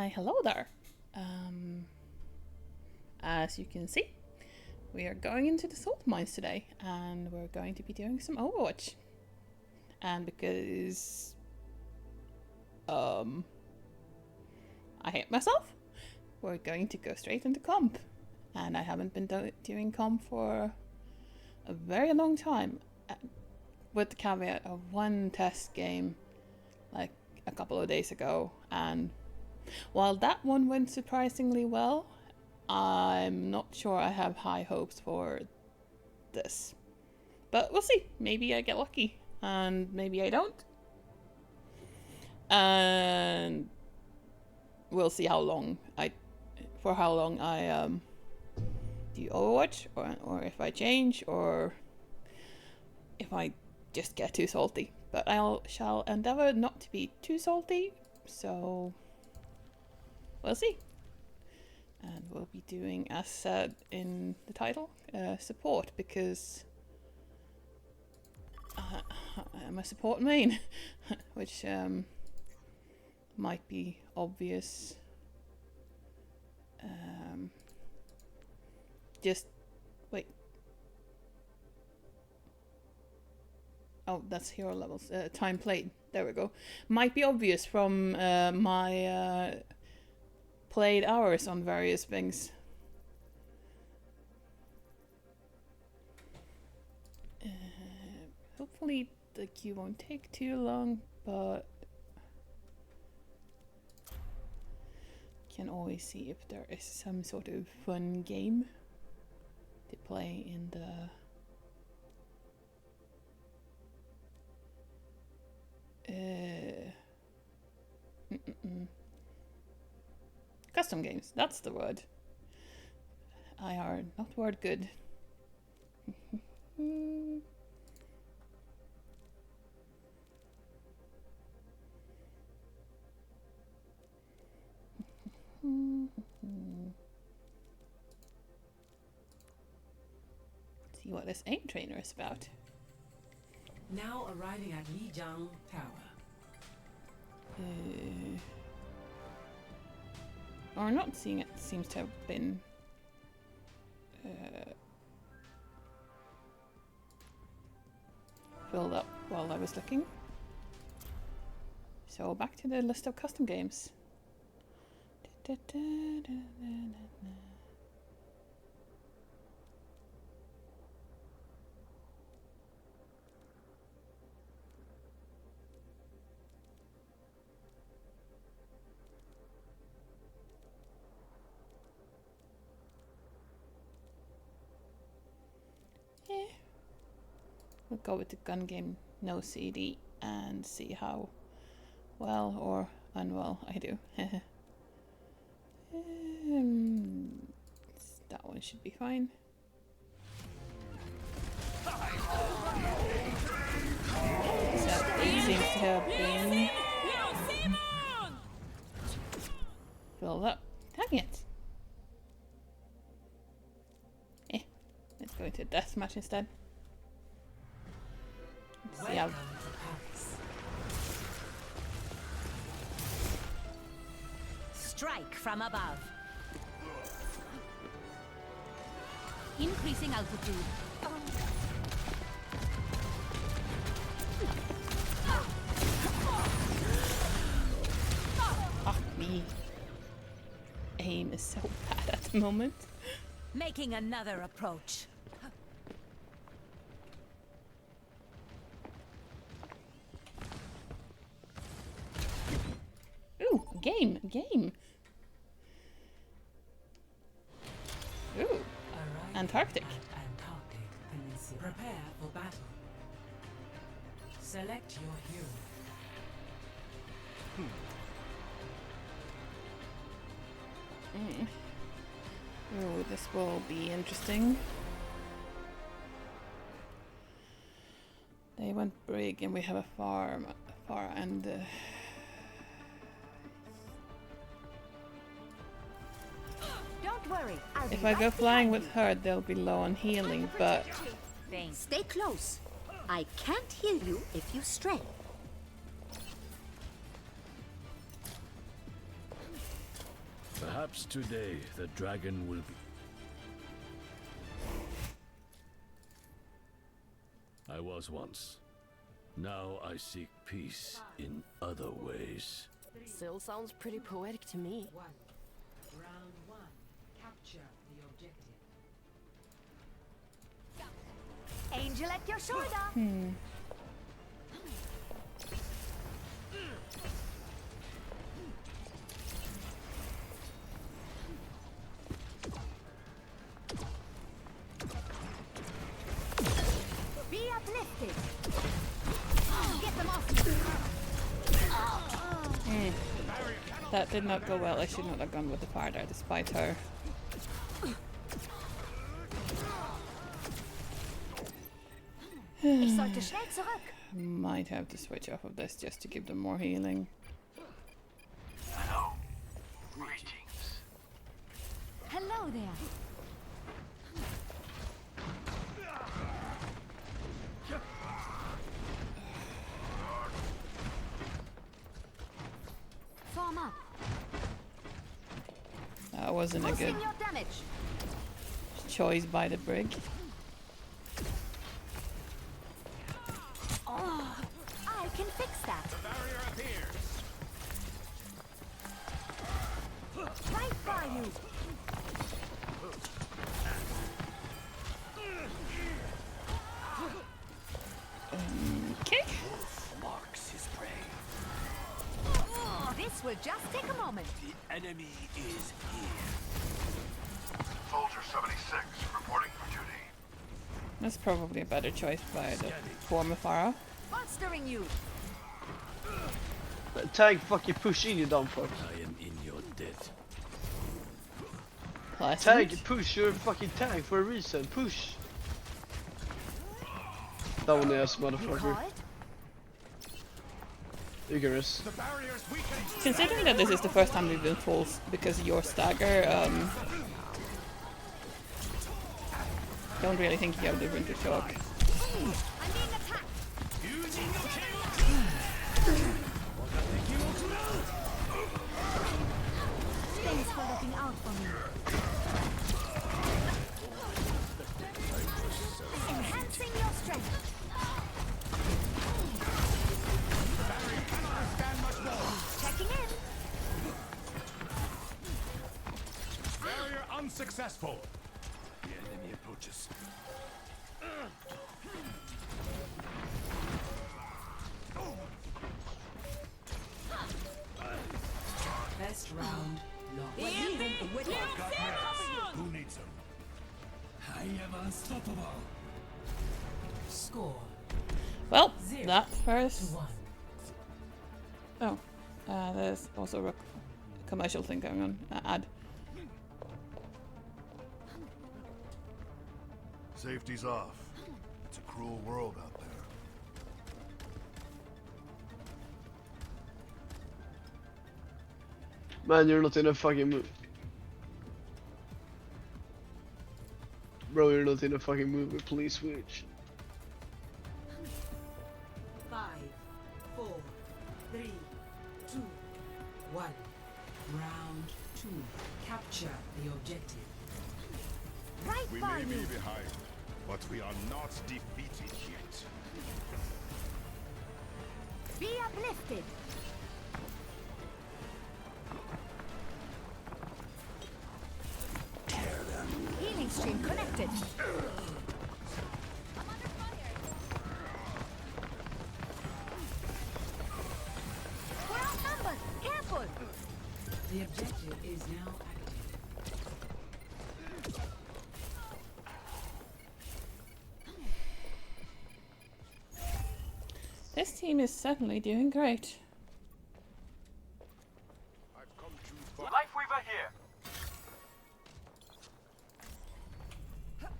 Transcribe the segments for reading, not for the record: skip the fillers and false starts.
Why, hello there. As you can see, we are going into the salt mines today, and we're going to be doing some Overwatch. And because I hate myself, we're going to go straight into comp. And I haven't been doing comp for a very long time, with the caveat of one test game like a couple of days ago, and while that one went surprisingly well, I'm not sure I have high hopes for this. But we'll see. Maybe I get lucky, and maybe I don't. And we'll see how long I do Overwatch, or if I change, or if I just get too salty. But I shall endeavor not to be too salty, so we'll see. And we'll be doing, as said in the title, support, because I'm a support main, which might be obvious. Just wait. Oh, that's hero levels. Time played. There we go. Might be obvious from my played hours on various things. Hopefully the queue won't take too long, but can always see if there is some sort of fun game to play in the custom games. That's the word. I are not word good. See what this aim trainer is about. Now arriving at Lijiang Tower. Or not seeing it seems to have been filled up while I was looking. So back to the list of custom games. We'll go with the gun game, no CD, and see how well or unwell I do. That one should be fine. So it seems to have been filled up. Dang it! Let's go into deathmatch instead. Let's see how. Strike from above. Increasing altitude. Fuck me. Aim is so bad at the moment. Making another approach. Ooh, game. Ooh, Antarctic. Antarctic Peninsula. Prepare for battle. Select your hero. Ooh, this will be interesting. They went big, and we have a far, and Don't worry. I'll if be I right go flying behind with her, they'll be low on healing. But Stay close. I can't heal you if you stray. Perhaps today the dragon will be... I was once. Now I seek peace in other ways. Still sounds pretty poetic to me. Round 1. Capture the objective. Angel at your shoulder. Be uplifted. Get them off me. That did not go well. I should not have gone with the fire there despite her. Ich sollte schnell zurück. Might have to switch off of this just to give them more healing. Hello. Greetings. Hello there. Form up. That wasn't a Pulsing good your damage. choice by the brig. Oh, I can fix that. The barrier appears. Right by you. Okay. Marks his prey. This will just take a moment. The enemy is here. Soldier 76, reporting for duty. That's probably a better choice by the poor Mafara. Monstering you. Tank fucking push in, you dumb fuck. I am in your debt. Pleasant. Tank, push, you're a fucking tank for a reason. Push. That one ass motherfucker. Caught? Icarus. The barrier's weakening. Considering that this is the first time we've been full because of your stagger, don't really think you have the room to talk. I'm being attacked. Thanks for looking out for me. Enhancing your strength. Checking in. Barrier unsuccessful. The enemy approaches. Best round lost. Who needs him? I am unstoppable. Score Well, 0 that to first. 1. Oh, there's also a commercial thing going on. Ad. Safety's off. It's a cruel world out there. Man, you're not in a fucking mood. Bro, you're not in a fucking mood. Please switch. 5, 4, 3, 2, 1. Round 2. Capture the objective. Right We by may be you. behind, but we are not defeated yet. Be uplifted. Healing stream connected. We're outnumbered. Careful. The objective is now active. This team is certainly doing great. I've come too far. Lifeweaver here.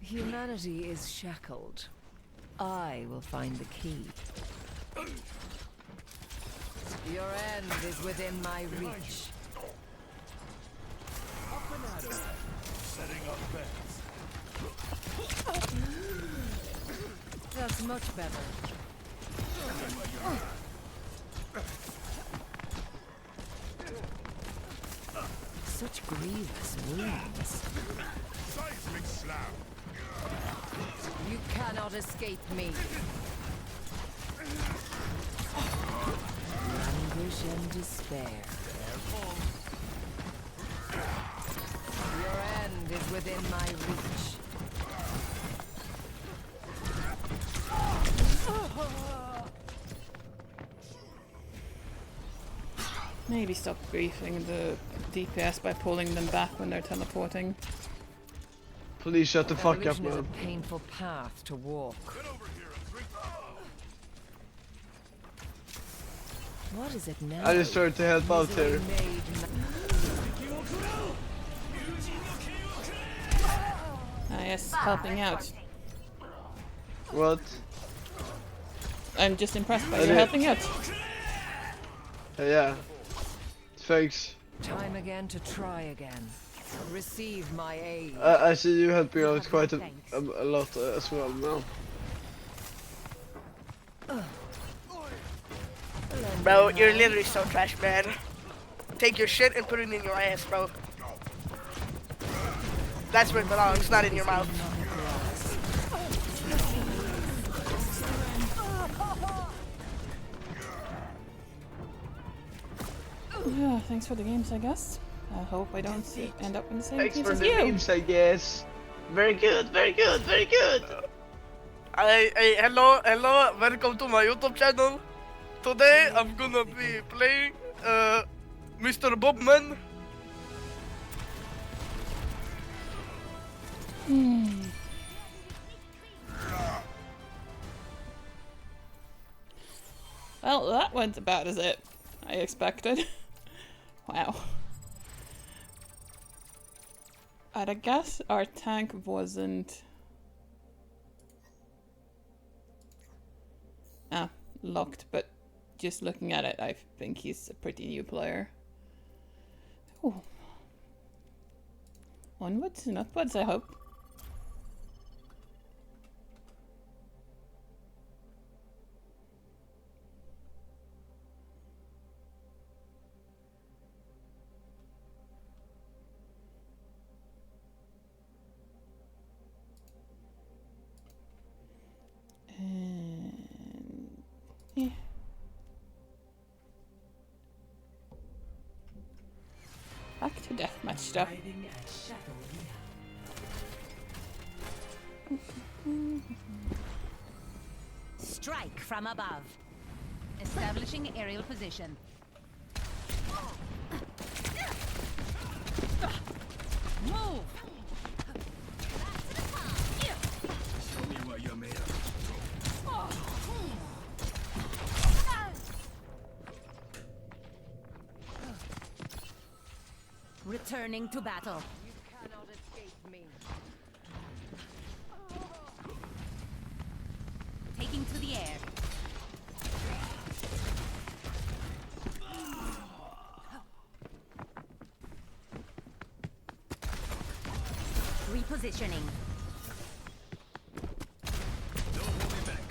Humanity is shackled. I will find the key. Your end is within my reach. Setting up beds. That's much better. Such grievous wounds. Seismic slam. You cannot escape me. Languish and despair. Your end is within my reach. Maybe stop griefing the DPS by pulling them back when they're teleporting. Please shut the fuck up, Evolution is man. a painful path to walk. What is it now? I just started to help out here. Ah, yes, helping out. What? I'm just impressed by I you did. helping out. Yeah. Thanks. Time again to try again. Receive my aid. I see you helping out quite a lot as well now. Bro, you're literally so trash, man. Take your shit and put it in your ass, bro. That's where it belongs, not in your mouth. Yeah, thanks for the games, I guess. I hope I don't end up in the same Thanks teams for as the you. memes, I guess. Very good, very good, very good. Hey, hello, welcome to my YouTube channel. Today I'm gonna be playing Mr. Bobman. Well, that went about as it I expected. Wow. I guess our tank wasn't locked, but just looking at it, I think he's a pretty new player. Ooh. Onwards and upwards, I hope. And yeah. Back to deathmatch stuff. Arriving at Shadow Strike from above. Establishing aerial position. Move! Show me what you're made of. Returning to battle. You cannot escape me. Taking to the air. Repositioning. Don't hold me back.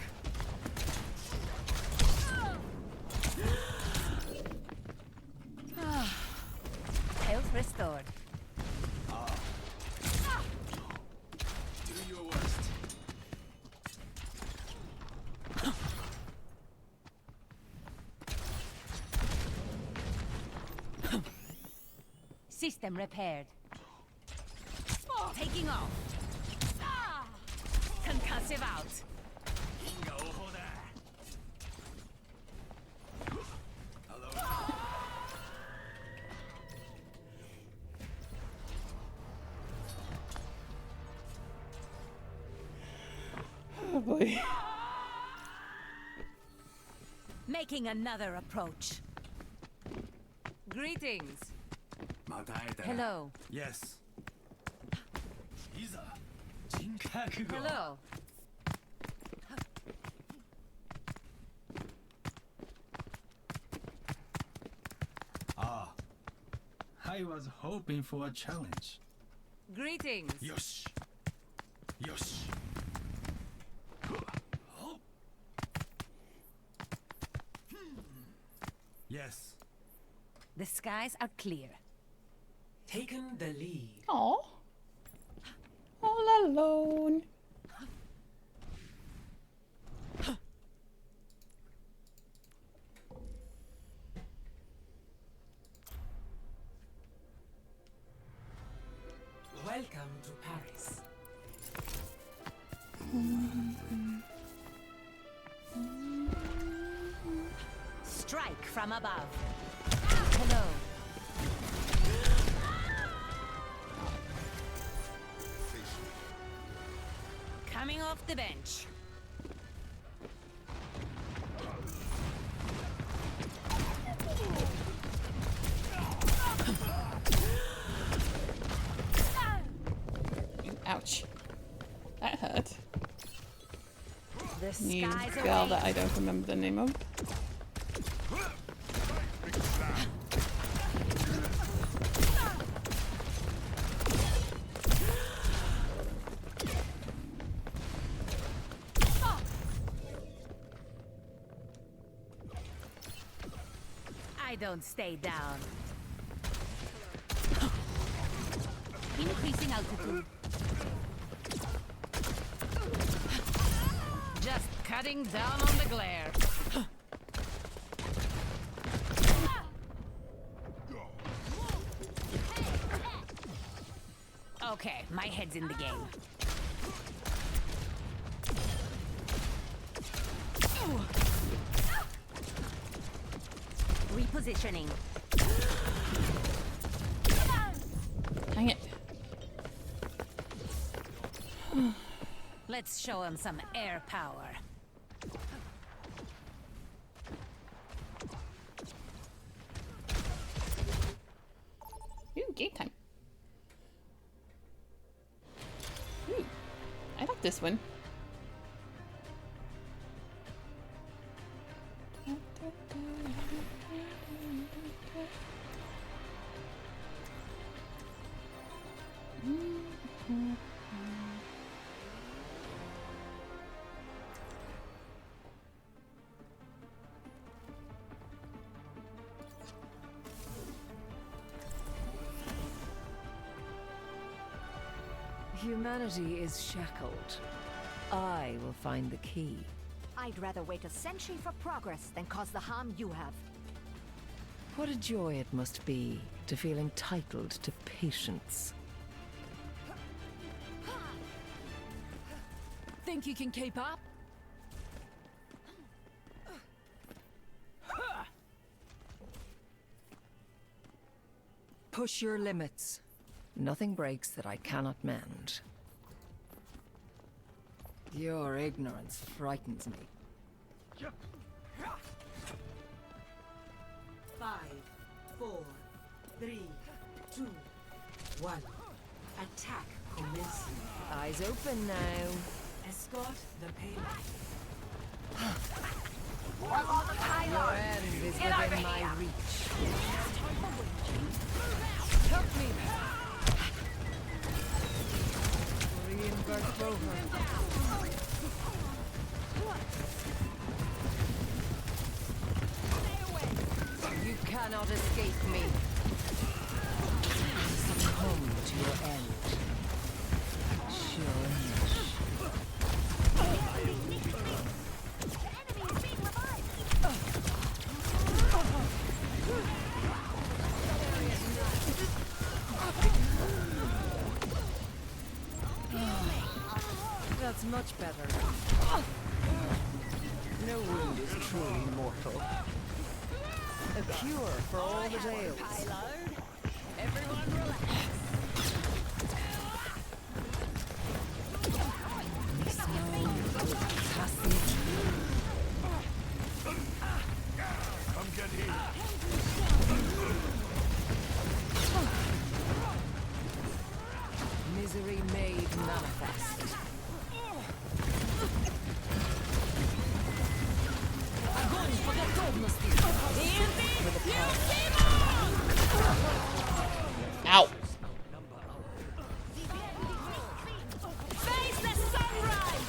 Health restored. Do your worst. System repaired. Taking off. Concussive out. Oh boy. Making another approach. Greetings. Hello. Yes. Hello. Hello. I was hoping for a challenge. Greetings. Yosh. Yosh. Yes. The skies are clear. taken the lead. Aw. All alone. Welcome to Paris. Strike from above. Hello. Coming off the bench. Ouch. That hurt. The New skies girl away. that I don't remember the name of. I don't stay down. Increasing altitude. Just cutting down on the glare. Okay, my head's in the game. Repositioning. Dang it. Let's show him some air power. Ooh, game time. Ooh, I like this one. Humanity is shackled. I will find the key. I'd rather wait a century for progress than cause the harm you have. What a joy it must be to feel entitled to patience. Think you can keep up? Push your limits. Nothing breaks that I cannot mend. Your ignorance frightens me. 5, 4, 3, 2, 1. Attack commencing. Eyes open now. Escort the payload. Your end is within my reach. Help me! Reinvert Rover. You cannot escape me. Succumb to your end. Sure enough. That's much better. No wound is truly mortal. A cure for all the tales. Everyone relax. Come get here. Misery made manifest. Ow. Face the sunrise!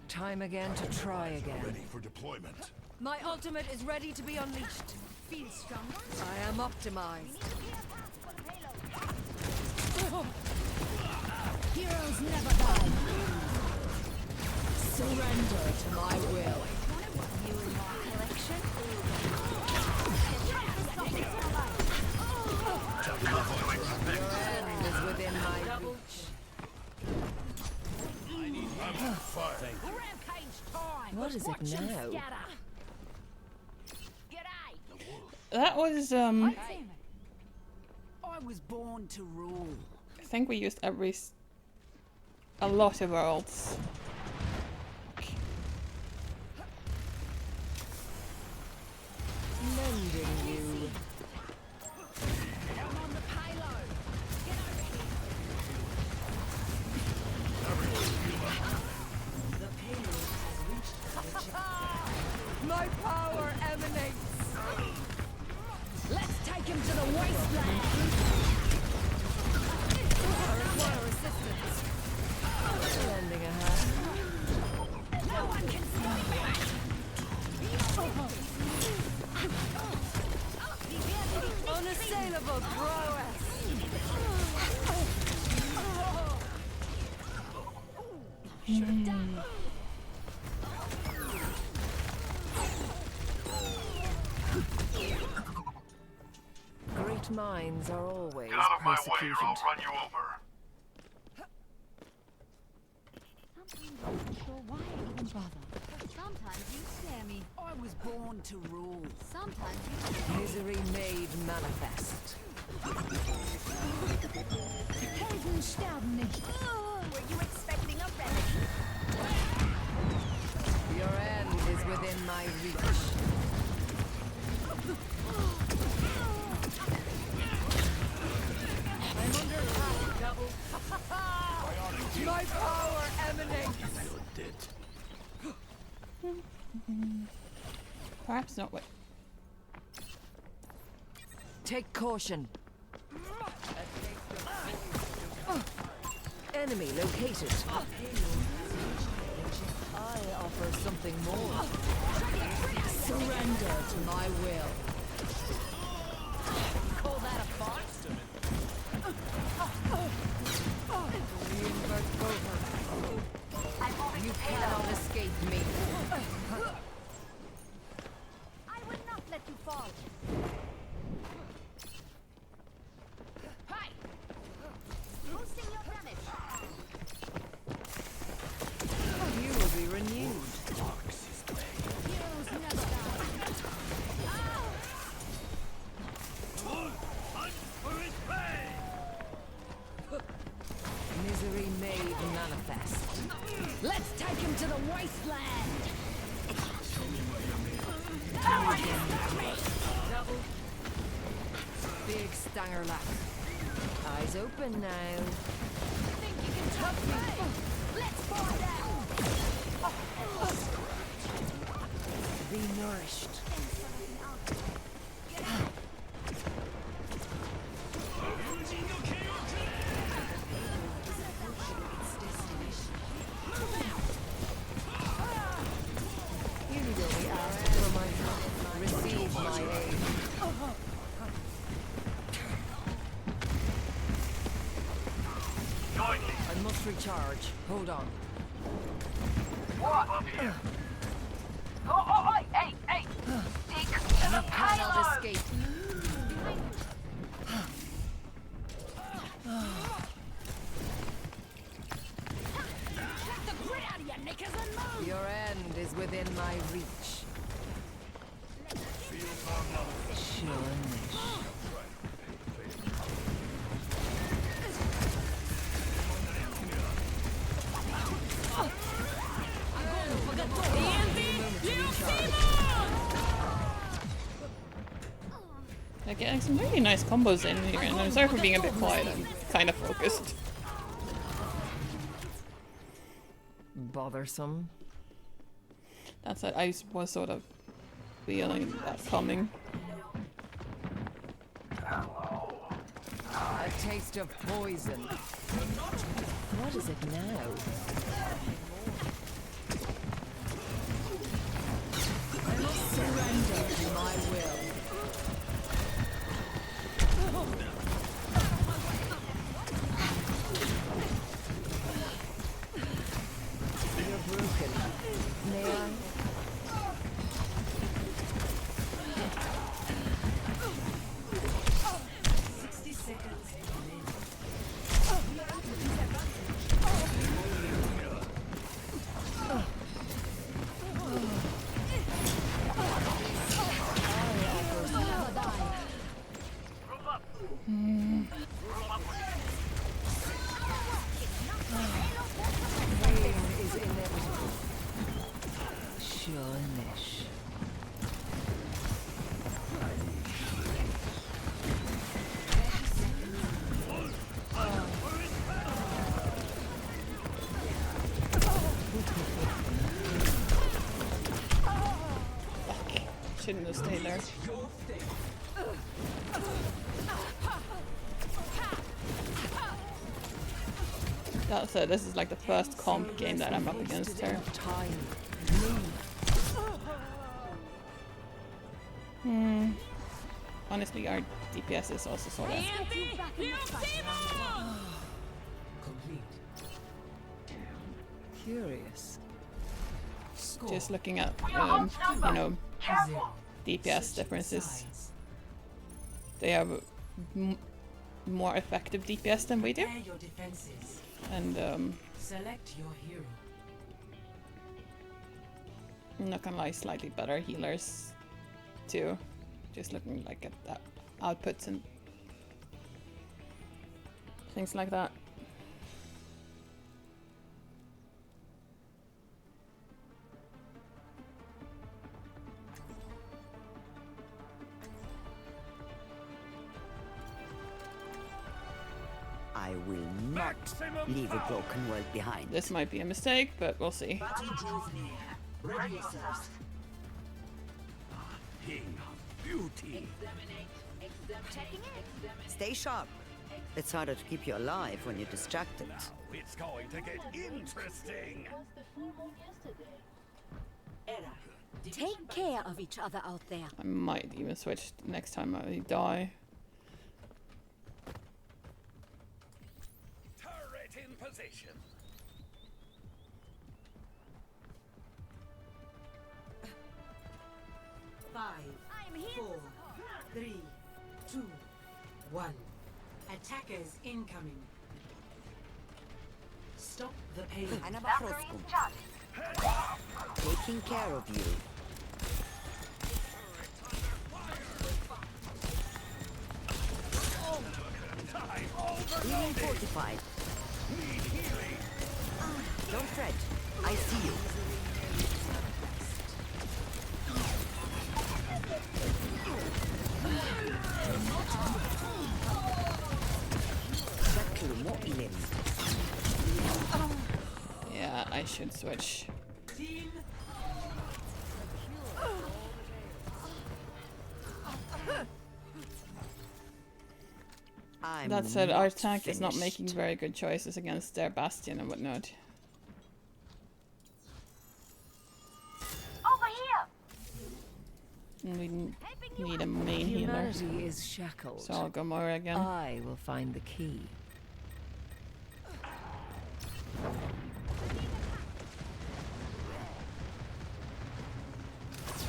Time again to try again. Ready for deployment. My ultimate is ready to be unleashed. Feel stronger? I am optimized. Heroes never die. Surrender to my will. You in my collection? Your end is within my reach. Rampage time. What is it now? G'day. That was I was born to rule. I think we used a lot of worlds. Mending you. I'm on the payload. Get over here. The payload has reached the checkpoint. My power emanates. Let's take him to the wasteland. I require assistance. Lending a hand. No one can stop me. Unassailable prowess. Great minds are always Get out of my way persecuted. or I'll run you over. Sometimes I'm not sure why I even bother. Sometimes you scare me. I was born to rule. Sometimes you Misery made manifest. Helden sterben nicht. Were you expecting a remedy? Your end is within my reach. I'm under attack, double. My power emanates. You're dead. Perhaps not what. Take caution. Enemy located. I offer something more. Surrender to my will. Call that a fight? Reinvert over. You cannot escape me. I will not let you fall. Hi! Boosting your damage. You will be renewed. Heroes never die. Misery made manifest. Let's take him to the wasteland. Big stanger lap. Eyes open now. Think you can touch me? Let's find out. Be nourished. You need to be out for my help. Receive my aid. Join me. I must recharge. Hold on. Up here. Hey! You cannot escape. Get the grit out of your knickers and move. Your end is within my reach. Sure niche. They're getting some really nice combos in here, and I'm sorry for being a bit quiet. I'm kind of focused. Bothersome. That's it. I was sort of feeling that coming. A taste of poison. What is it now? I must surrender to my will. shouldn't have stayed there. That said, this is like the first comp game that I'm up against her. Honestly, our DPS is also sort of Curious. just looking at, you know, DPS differences. They have more effective DPS than we do, and Select your hero. I'm not gonna lie, slightly better healers too. Just looking like at that outputs and things like that. I will not leave a broken world behind. This might be a mistake, but we'll see. Ready yourselves. King of beauty. Stay sharp. It's harder to keep you alive when you're distracted. It's going to get interesting. Take care of each other out there. I might even switch next time I die. Turret in position. Five, 4, 3, 2, 1. Attackers incoming. Stop the pain. Taking care of you. Being fortified. Don't fret. I see you. Yeah, I should switch. That said, our tank is not making very good choices against their Bastion and whatnot. Over here. And we need a main healer. Humanity is shackled. So I'll go Moira again. I will find the key.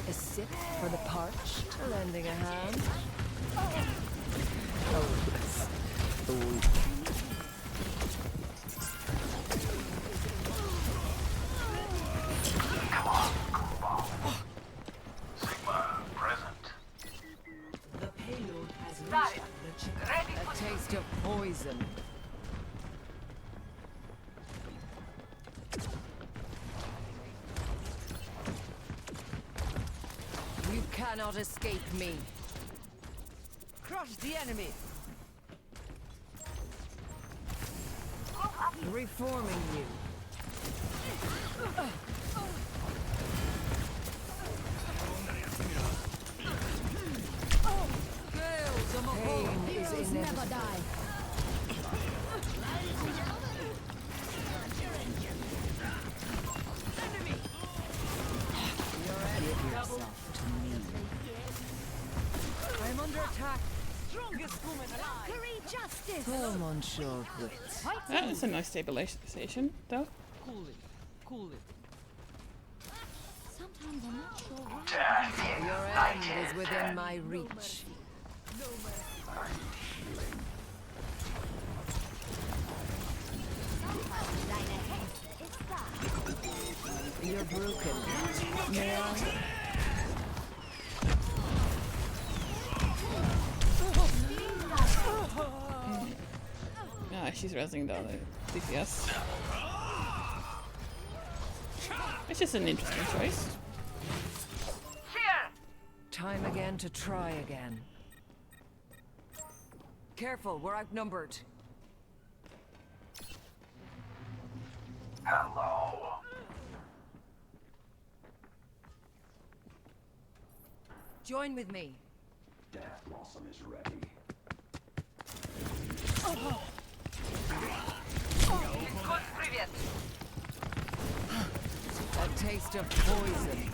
A sip for the parched, lending a hand. Sigma, present. The payload has reached the chip. A taste of poison. You cannot escape me. Crush the enemy. Reforming you. Pain is inevitable. Give yourself to me. I'm under attack. Strongest woman alive. Justice. Oh, Monsieur Wit. That is a nice stabilization, though. Cool it. Sometimes I'm not sure why. Your end is within my reach. You're broken. May I? Ah, she's resing the other DPS. It's just an interesting choice. Time again to try again. Careful, we're outnumbered. Hello. Join with me. Death Blossom is ready. A taste of poison.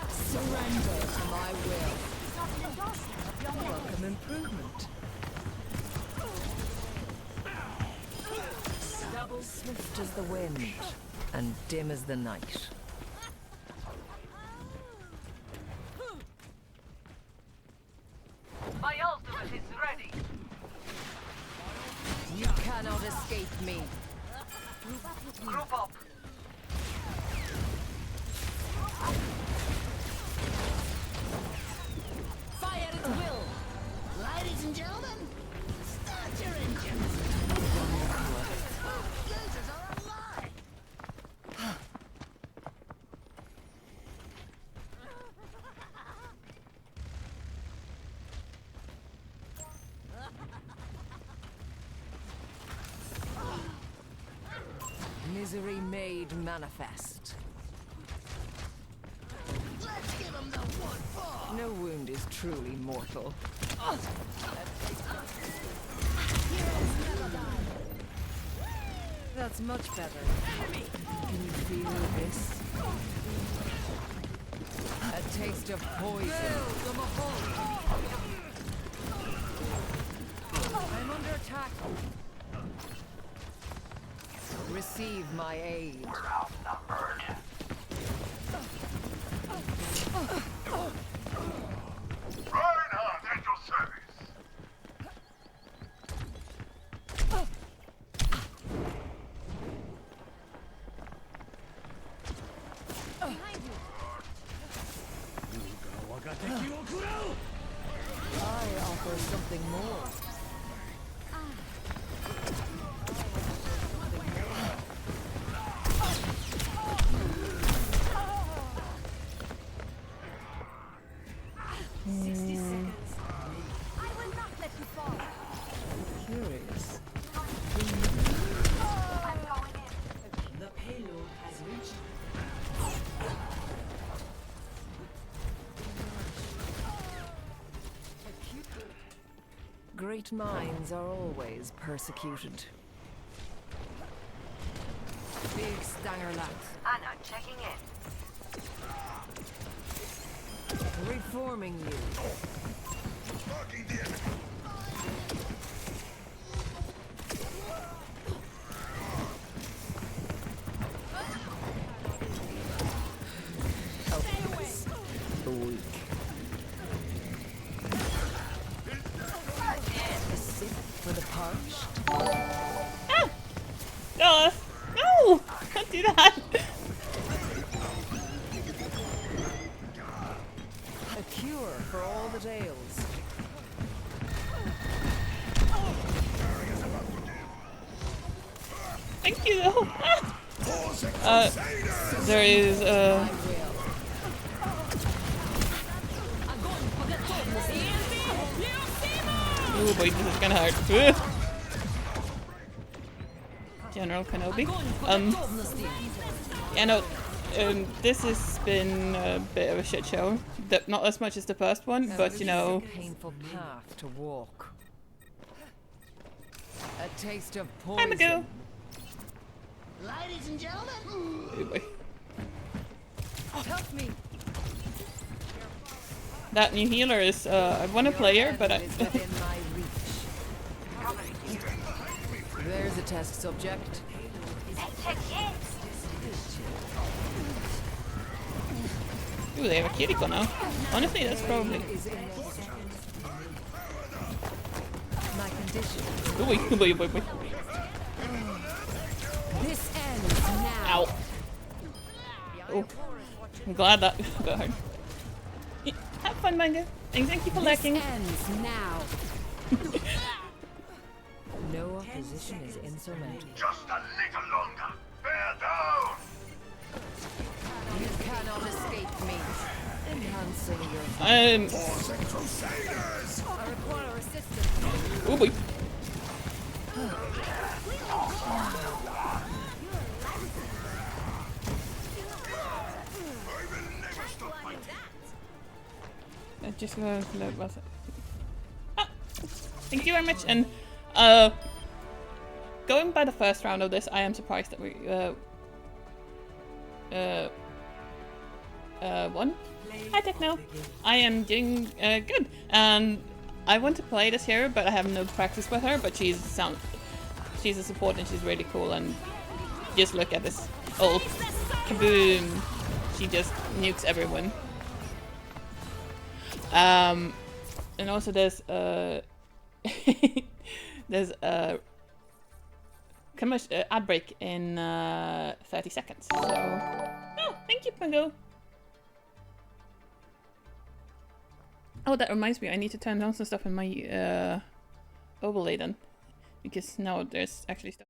Surrender to my will. Welcome improvement. Swift as the wind, and dim as the night. My ultimate is ready. You cannot escape me. Group up. Fire at will. Ladies and gentlemen, start your engines. Users are alive. Misery made manifest. Let's give them the what for. No wound is truly mortal. Heroes never die. That's much better. Can you feel this? A taste of poison. I'm under attack. Receive my aid. We're outnumbered. Reinhardt at your service. I offer something more. I will not let you fall. Curious. I'm going in. The payload has reached. Great minds are always persecuted. Big Stangerlat. Anna checking in. Reforming you. Marking the enemy. Weak. A sip for the parched. No! No! Don't do that! A cure for all the tales. Thank you though! There is oh boy, this is kinda hard. General Kenobi. Yeah, no, this has been a bit of a shit show. Not as much as the first one, but you know. Painful path to walk. A taste of I'm a go. poison. Ladies and gentlemen, Oh boy. Help me. That new healer is I want to play her, but I. Is within my reach. There's a test subject. Ooh, they have a Kiriko now. Honestly, that's probably. My condition. Ooh, boy. This ends now. Ow. Oh, I'm glad that got hard. Have fun, manga. And thank you for This lacking. ends now. No opposition is insurmountable. Just a little longer. Bear down. You cannot escape me. Enhancing your. Crusaders. I require assistance. Oh boy. just going to look what's it. Ah, thank you very much. And going by the first round of this, I am surprised that we won. Hi Techno. I am doing good, and I want to play this hero, but I have no practice with her. But she's a support and she's really cool. And just look at this ult, kaboom! She just nukes everyone. And also there's there's a ad break in 30 seconds. So, oh, thank you, Pango. Oh, that reminds me, I need to turn down some stuff in my overlay then, because now there's actually stuff.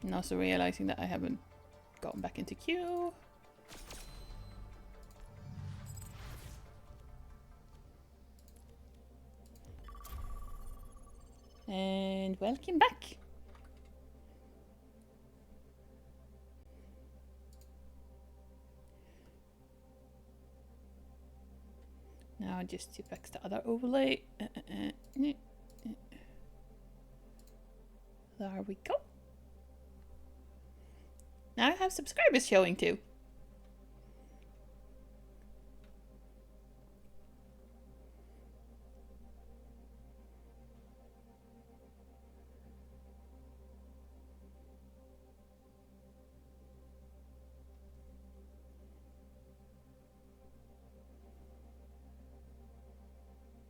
And also realizing that I haven't gotten back into queue. And welcome back. Now just to fix the other overlay. There we go. Now I have subscribers showing too.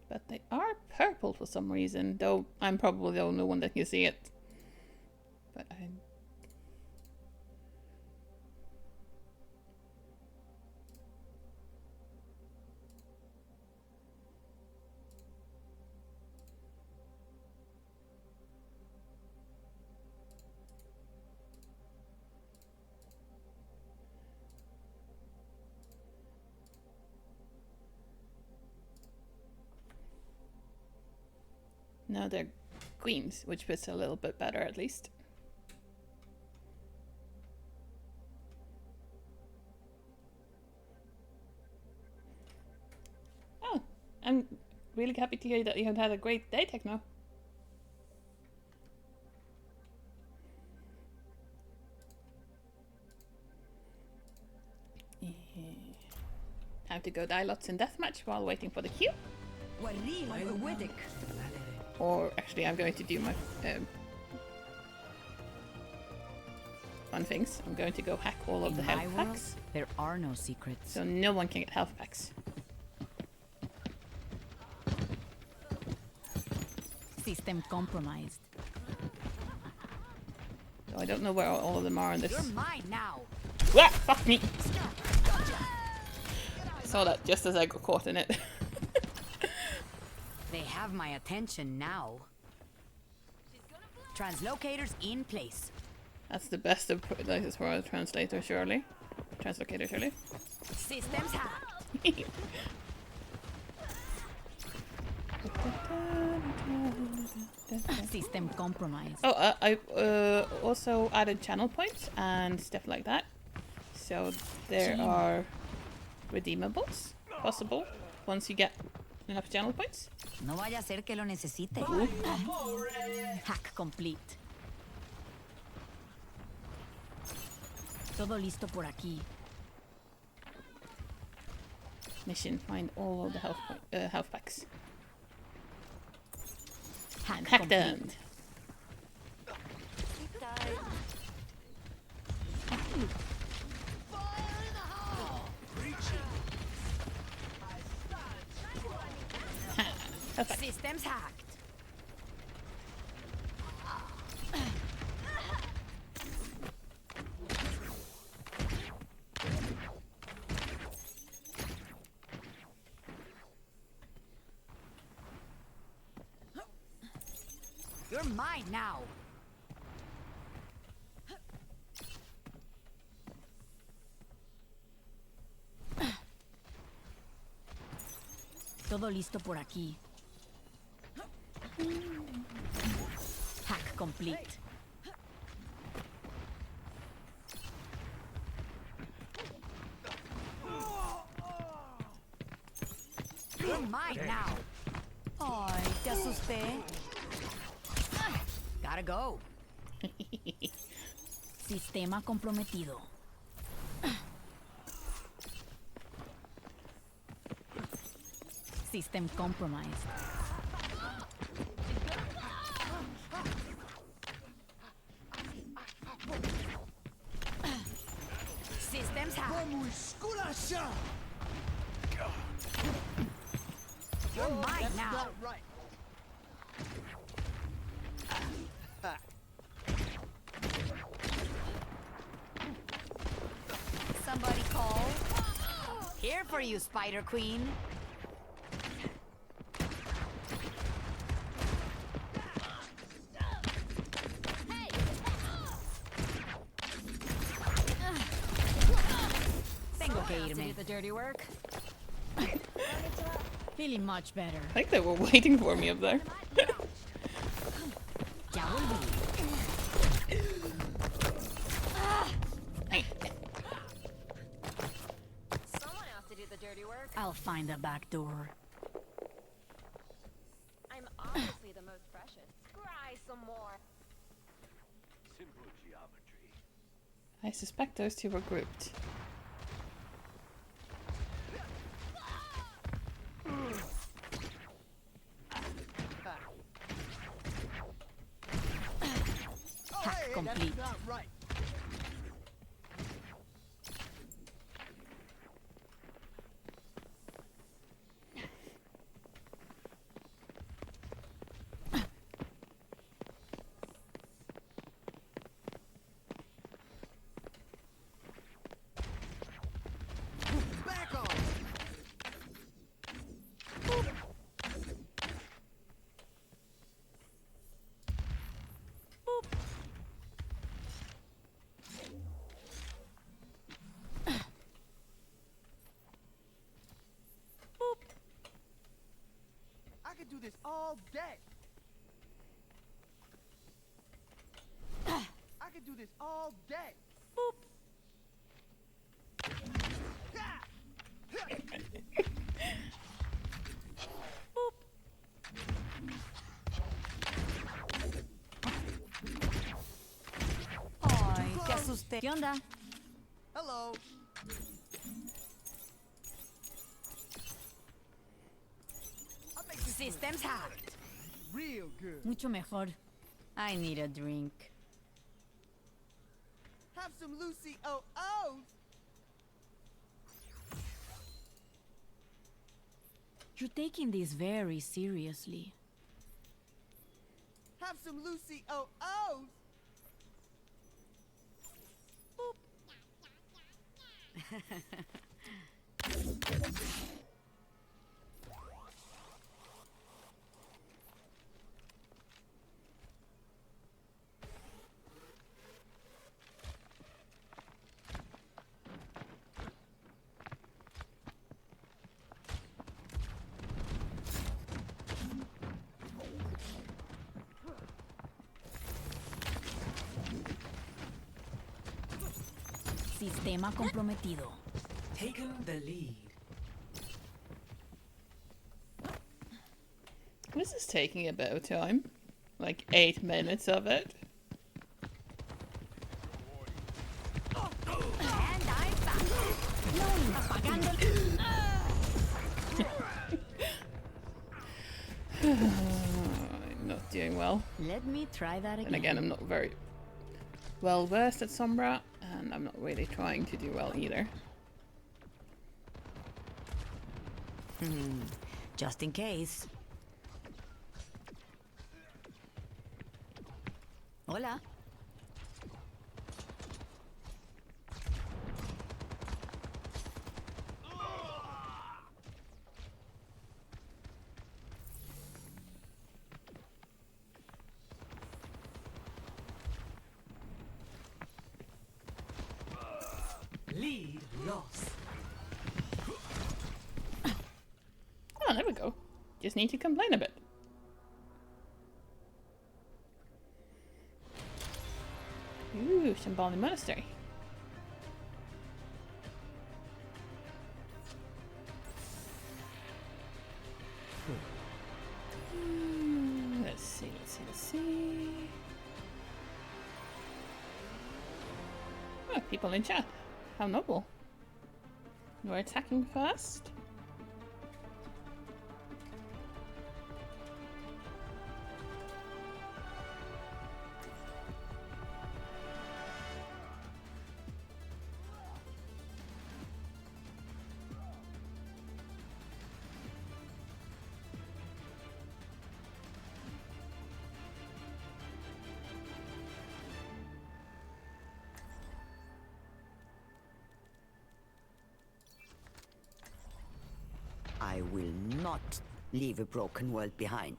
But they are purple for some reason, though I'm probably the only one that can see it. But I'm... Now they're queens, which fits a little bit better at least. Oh, I'm really happy to hear that you have had a great day, Techno. Time to go die lots in deathmatch while waiting for the queue. Or actually, I'm going to do my fun things. I'm going to go hack all of the health packs. There are no secrets. So no one can get health packs. System compromised. So I don't know where all of them are in this. You're mine now. Wah! Fuck me! I saw that just as I got caught in it. They have my attention now. Translocators in place. That's the best of places for a translator, surely. Translocator, surely. Systems hacked. System compromised. Oh, I also added channel points and stuff like that. So there are redeemables possible once you get enough channel points. No vaya a ser que lo necesite. Hack complete. Todo listo por aquí. Mission: find all of the health packs. Hack, Hack them. Systems hacked. You're mine now. Todo listo por aquí. Hack complete. You're mine now. Ay, te asusté. Gotta go. Sistema comprometido. System compromised. Systems hacked. You're mine now. Somebody call. Here for you, Spider Queen. Tengo que irme. The dirty work. Feeling much better. I think they were waiting for me up there. Ya volví. Someone else to do the dirty work. I'll find the back door. I'm obviously the most precious. Cry some more. Simple geometry. I suspect those two were grouped. Hack complete. I could do this all day. I could do this all day. Boop. Ay, te asusté. ¿Qué onda? Hello. Systems hacked. Real good. Mucho mejor. I need a drink. Have some Lucy Oh-Ohs. You're taking this very seriously. Have some Lucy Oh-Ohs. Sistema comprometido. Taken the lead. This is taking a bit of time. Like 8 minutes of it. And I'm back. No, apagando. I'm not doing well. Let me try that again. And again, I'm not very well versed at Sombra, and I'm not really trying to do well either. Just in case. Hola. Lead lost. Oh, there we go. Just need to complain a bit. Ooh, Shambhala Monastery. Let's see. Oh, people in chat. How noble. We're attacking first. I will not leave a broken world behind.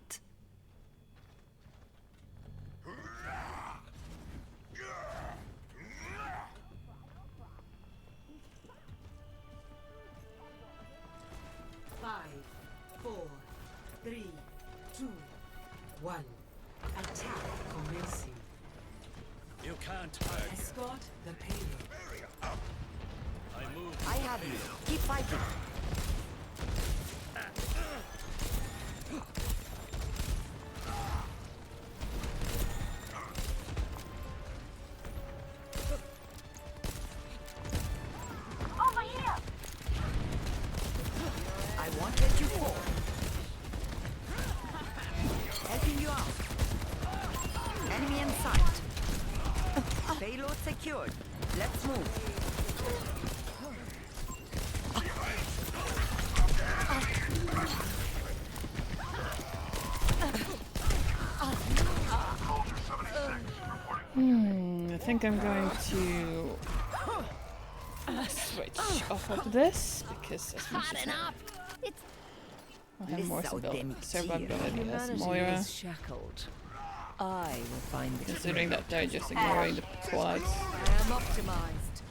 Five, 4, 3, 2, 1. Attack commencing. You can't hide. Escort the payload. I move. I have you. Keep fighting. I won't let you fall. Helping you out. Enemy in sight. Payload secured. Let's move. I think I'm going to switch off of this because as much as I have more survivability as Moira, is shackled. I will find the considering that they're just ignoring the twilights. I am optimized.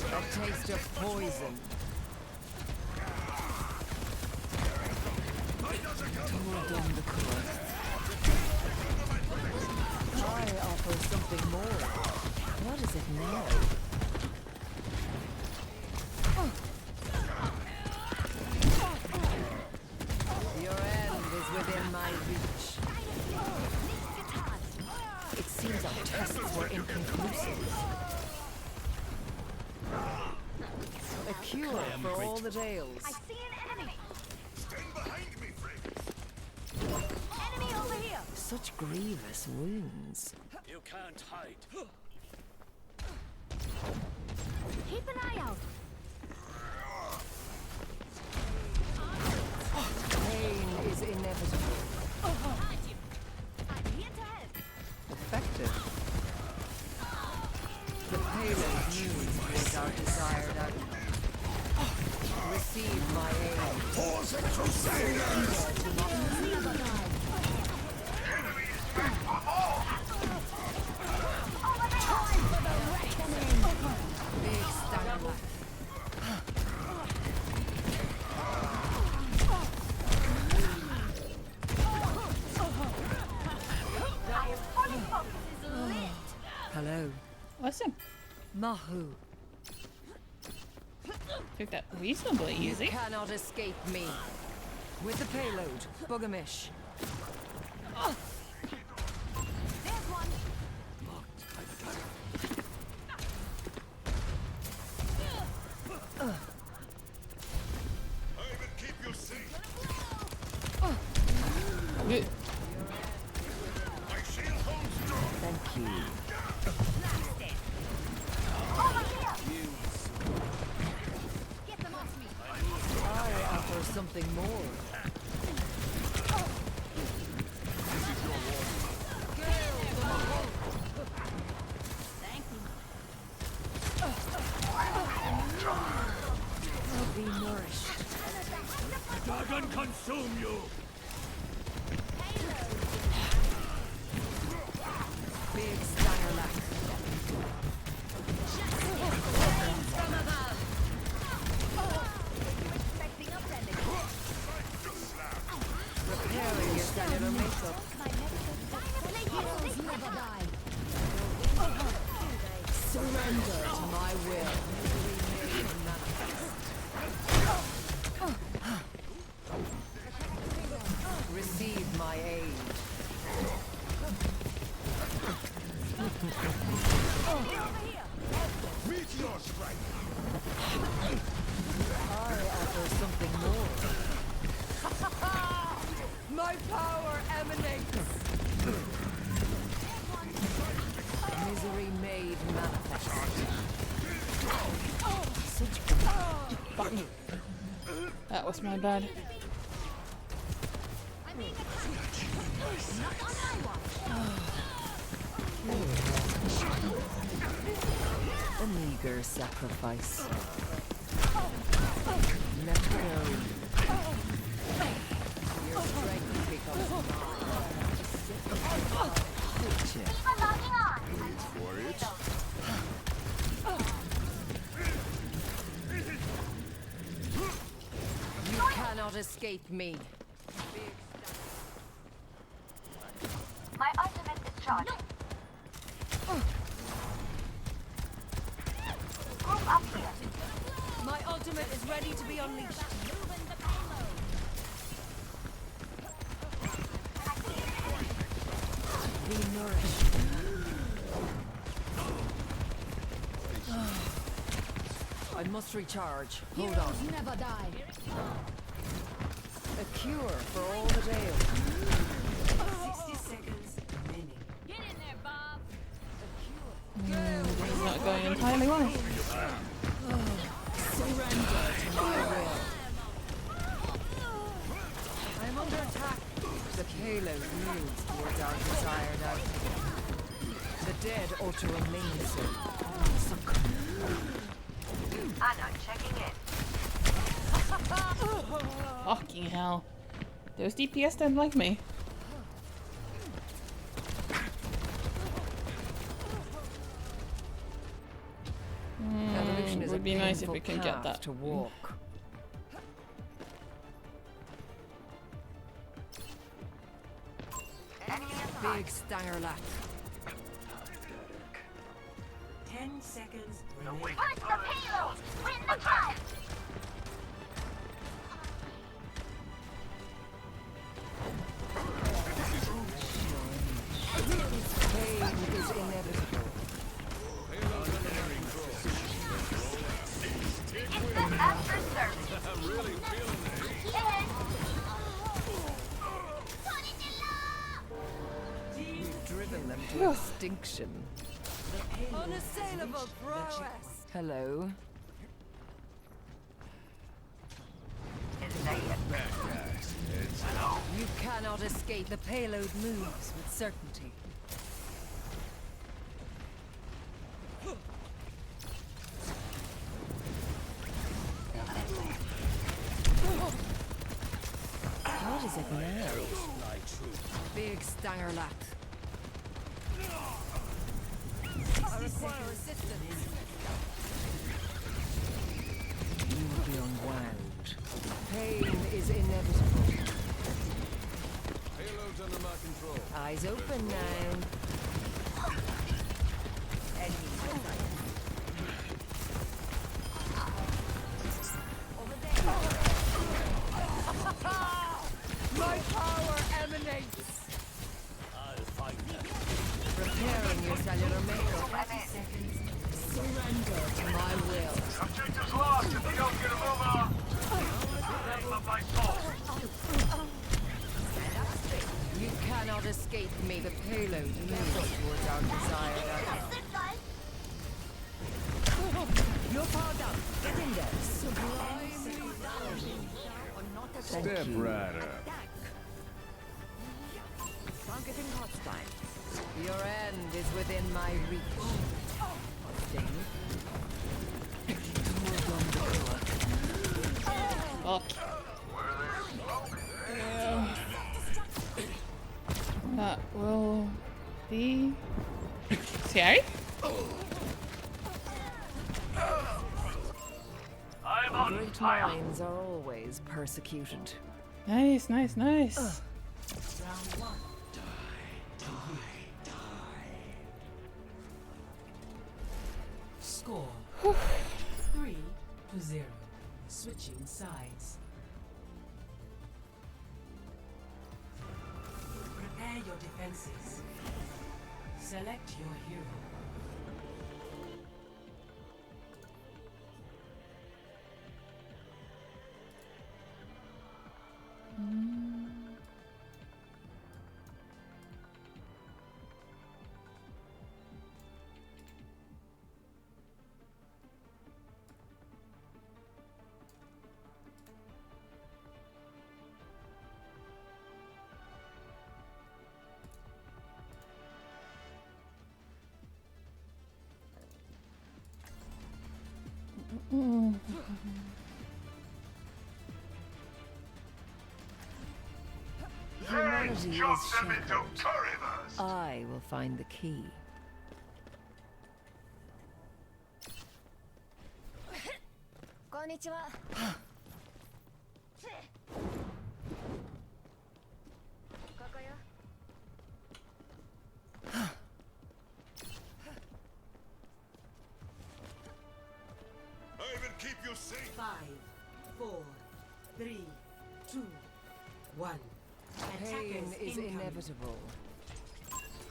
A taste of poison. Toward on the course. I offer something more. What is it now? Your end is within my reach. It seems our tests were inconclusive. A cure for all the tales. I see an enemy. Such grievous wounds. You can't hide. Keep an eye out. Pain is inevitable. I'm here to help. Effective. The payload moves towards our desired outcome. Receive my aid. For the Crusaders! Big Starlight. Hello. Listen, Mahu. took that reasonably You easy. cannot escape me. With the payload, Bugamish. There's one. I will keep you safe. Good. My shield holds strong. Thank you. Get them off me. I offer something more. Thank you. Be nourished. Dragon consume you! Big Starlight. Repairing your cellular makeup. Heroes never die. Surrender to my will. Receive my aid. Meteor strike. I offer something more. My power emanates. Misery made manifest. Fuck. That was my bad. A meager sacrifice. Let go. Your strength becomes mine. Wait for it. You cannot escape me. My ultimate is charged. Group up here. My ultimate is ready to be unleashed. Be nourished. I must recharge. Hold on. Heroes never die. A cure for all the ail. 60 seconds remaining. Get in there, Bob. It's not going entirely well. Surrender to my will. I'm under attack. The payload moves towards our desired outcome. The dead ought to remain so. Anna checking in. Fucking hell. Those DPS don't like me. Evolution is Would a be nice if painful we can get path that. to walk. Big Stangerlack. 10 seconds Now remaining. wait. Push the payload. Win the fight. Pain is inevitable. Instant after service. I'm really feeling it. In. to extinction. Unassailable prowess! Hello. You cannot escape. The payload moves with certainty. What is it now? Big Stangerlat. I require assistance. You will be unwound. Pain is inevitable. Payloads under my control. Eyes open now. My power emanates. I'll find them. Repairing your cellular mail. Surrender to my will. Objective's lost if you don't get a move on. Name of my soul. You cannot escape me. The payload moves towards our desired outcome. You're powered up. Get in there. Step right up. Targeting hostile. Your end is within my reach. Sting. Fuck. That will be scary. I'm on Great fire. minds are always persecuted. Nice, nice, nice. Round 1. Score 3-0. Switching sides. Prepare your defenses. Select your hero. Humanity is Chop them into shackled. currywurst. I will find the key. Konnichiwa. I will keep you safe. 5, 4, 3, 2, 1. Pain is inevitable.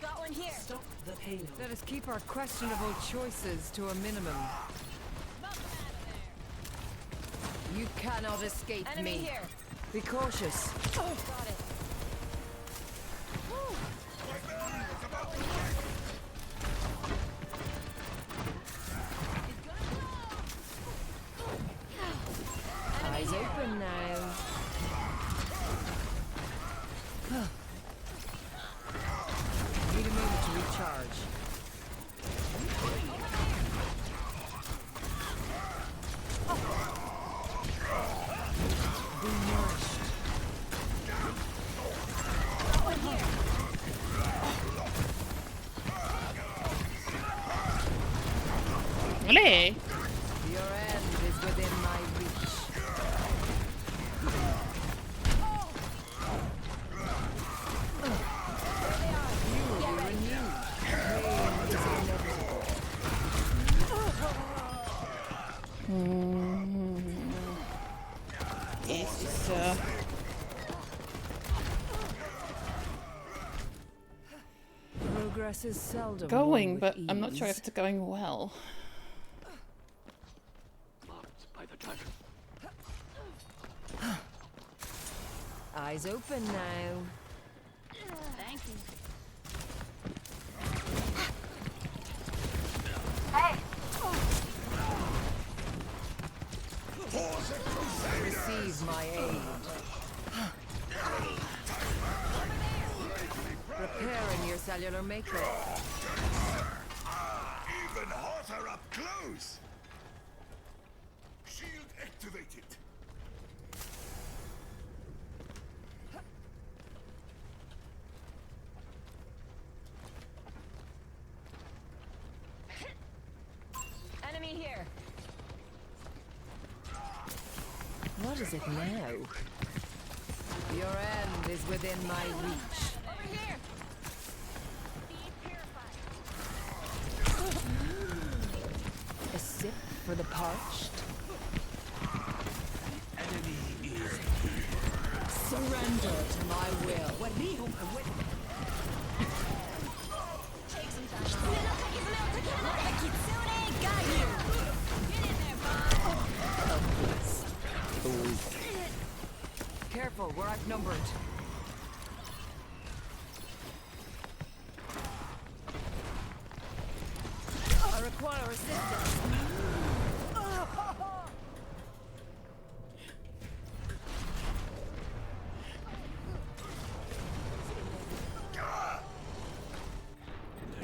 Got one here. Stop the payload. Let us keep our questionable choices to a minimum. You cannot escape Enemy me. here. Be cautious. Got it. Eyes open now. Need a moment to recharge. Be nourished. Ole. Your end is within my reach. You will be renewed. Pain is inevitable. Yes, it's Progress is seldom going, won but with I'm not sure if ease. it's going well. Marked by the dragon. Eyes open now. Thank you. Receive my aid. Preparing your cellular makeup. Even hotter up close. Shield activated. Enemy here. What is it now? Your end is within my reach. Over here. A sip for the parched. Surrender to my will. Take some time off. Let the Kitsune guide you. Get in there, Bob. Careful, we're outnumbered. I require assistance.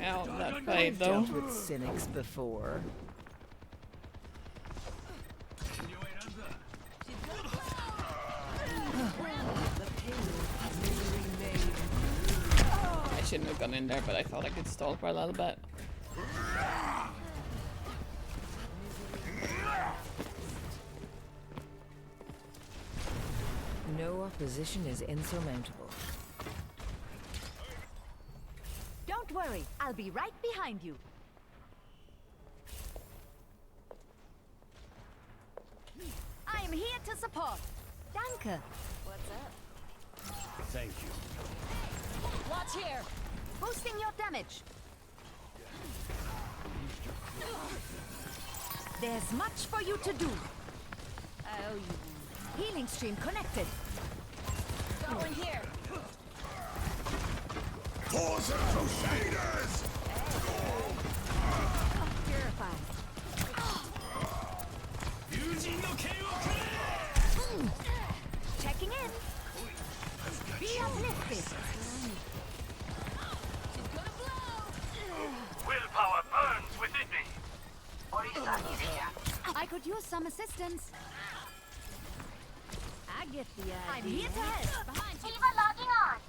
Ow, that fight though. Dealt with cynics before. I shouldn't have gone in there, but I thought I could stall for a little bit. No opposition is insurmountable. Don't worry, I'll be right behind you. I am here to support. Danke. What's up? Thank you. Watch here. Boosting your damage. There's much for you to do. I owe you one. Healing stream connected. Going here. For the Crusaders! Purified. Checking in. Be uplifted. Willpower burns within me. Orisa is here. I could use some assistance. I get the idea. I'm here to help. Behind you. Eva logging on.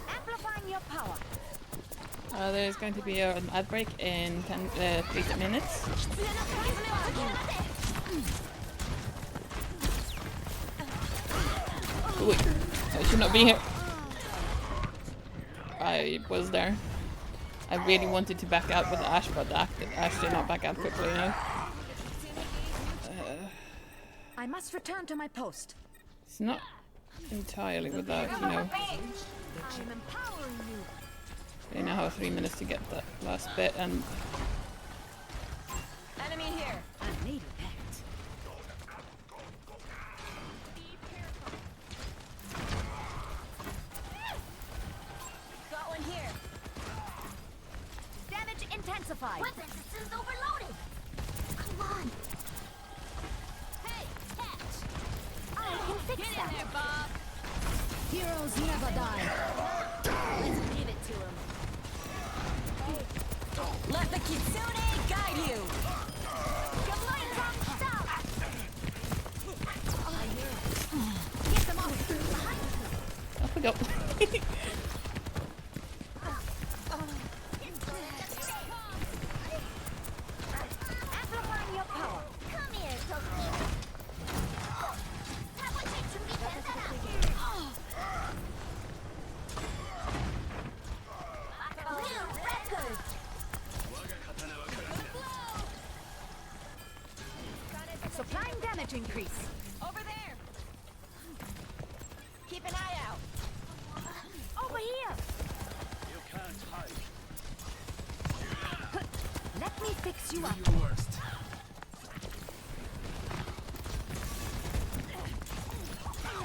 Amplifying your power. There's going to be an ad break in 8 minutes. Ooh, I should not be here. I was there. I really wanted to back out with Ash, but Ash did not back out quickly enough. I must return to my post. It's not entirely without, you know. I'm empowering you. They now have 3 minutes to get that last bit, and Enemy here. I needed that. Got one here. Damage intensified. Weapon systems overloaded. Come on. Hey, catch. I can fix Get in that. there, Bob. Heroes never die. Let's give it to him. Let the Kitsune guide you. Your light comes down. I hear it. Get them off. off we go. Amplifying your power. Come here, Toki. Supplying damage increase. Over there. Keep an eye out. Over here. You can't hide. Let me fix you up. Your worst.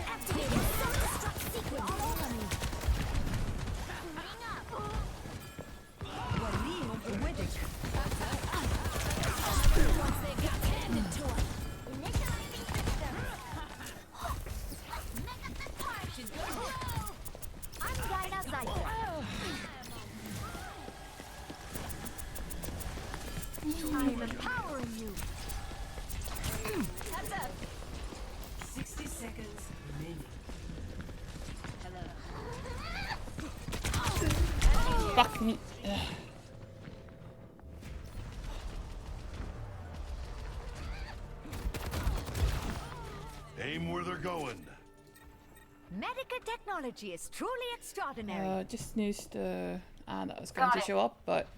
Activating self-destruct sequence all over me. We're lean with the wedding. seconds remaining. Fuck me. Ugh. Aim where they're going. Medical technology is truly extraordinary. Just snoozed that was going to show up, but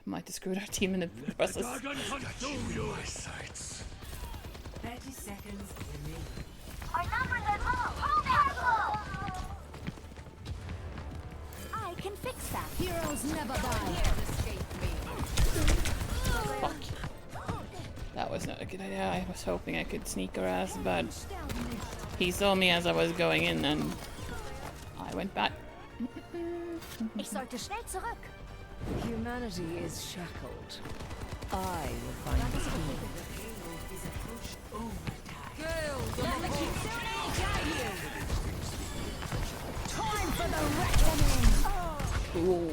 might have screwed our team in the process. My sights. 30 seconds remaining. Our numbers are low. Hold careful. I can fix that. Heroes never die. Fuck. That was not a good idea. I was hoping I could sneak her ass, but he saw me as I was going in and I went back. Ich sollte schnell zurück. Humanity is shackled. I will find the key. Time for the reckoning. Ooh,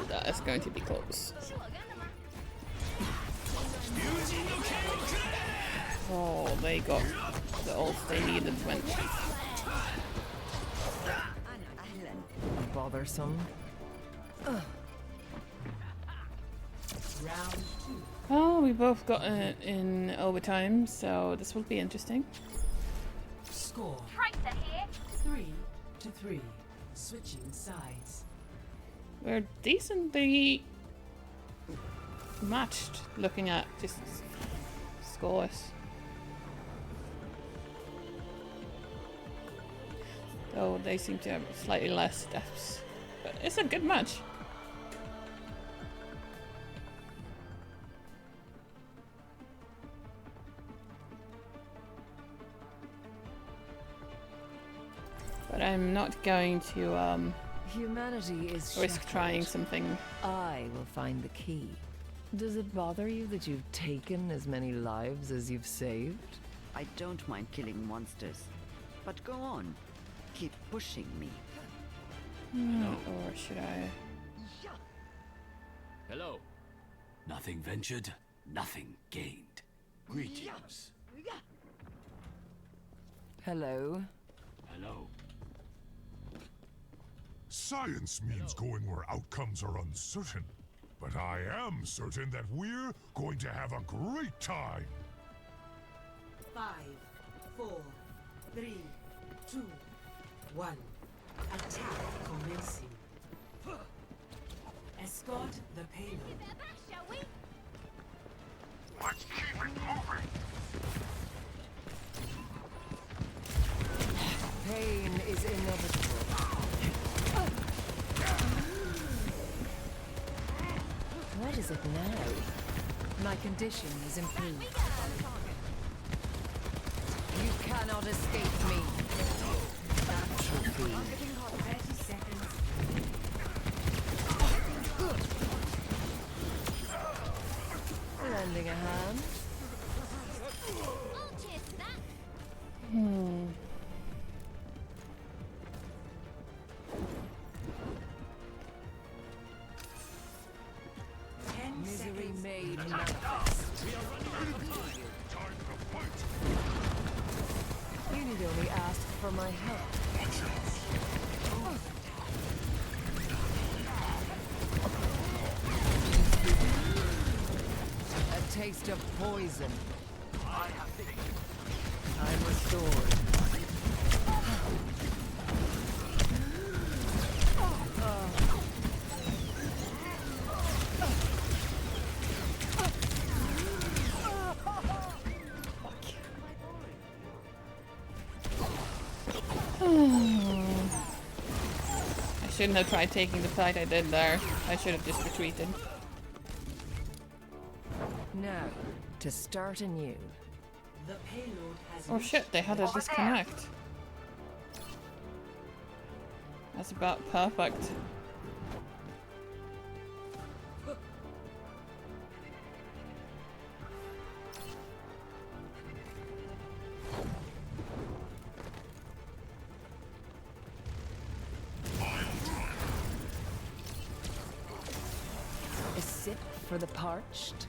that is going to be close. Oh, they got the ult they needed when. Bothersome. Round 2. Oh, we both got it in overtime, so this will be interesting. Score Tracer here. 3-3. Switching sides. We're decently matched looking at just scores. Though they seem to have slightly less steps. But it's a good match. But I'm not going to Humanity is risk shackled. trying something. I will find the key. Does it bother you that you've taken as many lives as you've saved? I don't mind killing monsters. But go on. Keep pushing me. Or should I? Hello. Nothing ventured, nothing gained. Greetings. Hello. Hello. Science means going where outcomes are uncertain. But I am certain that we're going to have a great time. 5, 4, 3, 2, 1. Attack commencing. Escort the payload. Let's keep it moving. Pain is inevitable. What is it now? My condition is improved. You cannot escape me. Atrophy. 30 seconds. Lending a hand. Misery made manifest. You need only ask for my help. A taste of poison. I'm restored. I shouldn't have tried taking the fight I did there. I should have just retreated. Now, to start anew. The payload has Oh shit, they had a disconnect. That's about perfect. A sip for the parched.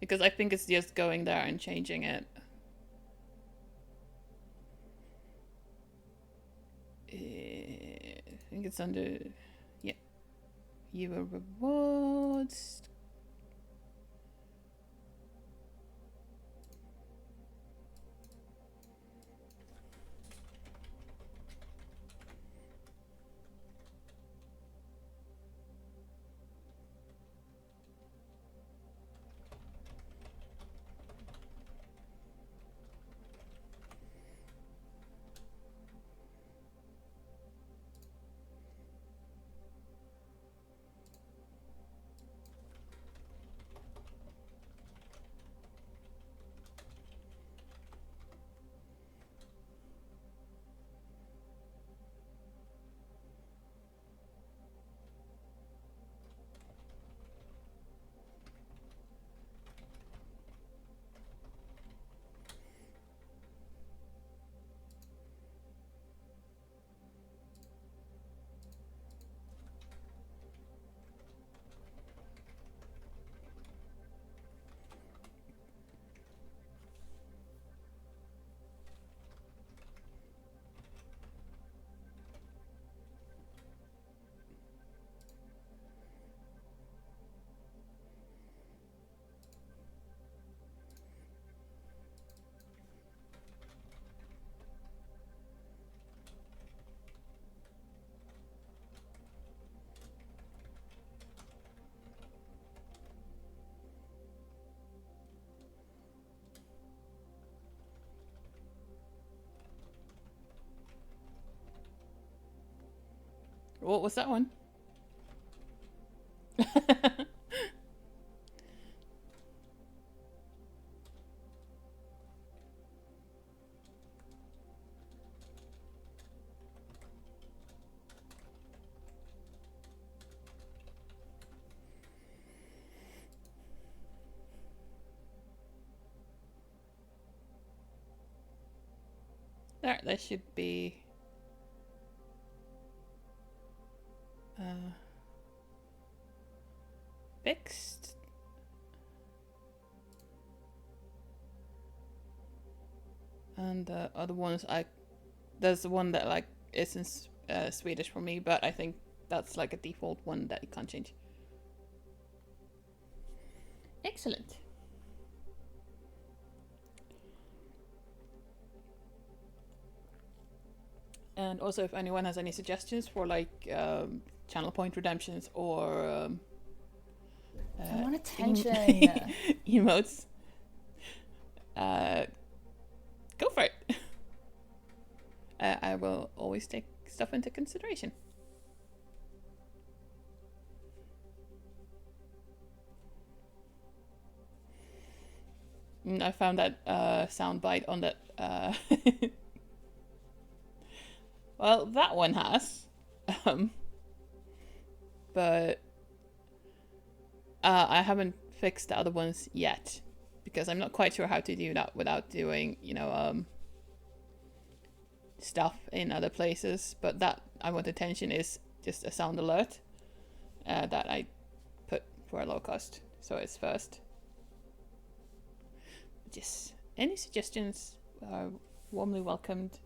Because I think it's just going there and changing it. I think it's under... Yeah. Your rewards. What was that one? There, that should be... fixed. And the other ones, there's the one that like is in Swedish for me, but I think that's like a default one that you can't change. Excellent. And also, if anyone has any suggestions for like channel point redemptions or I want attention. emotes, go for it. I will always take stuff into consideration. I found that soundbite on that. Well, that one has, but I haven't fixed the other ones yet because I'm not quite sure how to do that without doing, you know, stuff in other places. But that I want attention is just a sound alert that I put for a low cost, so it's first. Yes, any suggestions are warmly welcomed.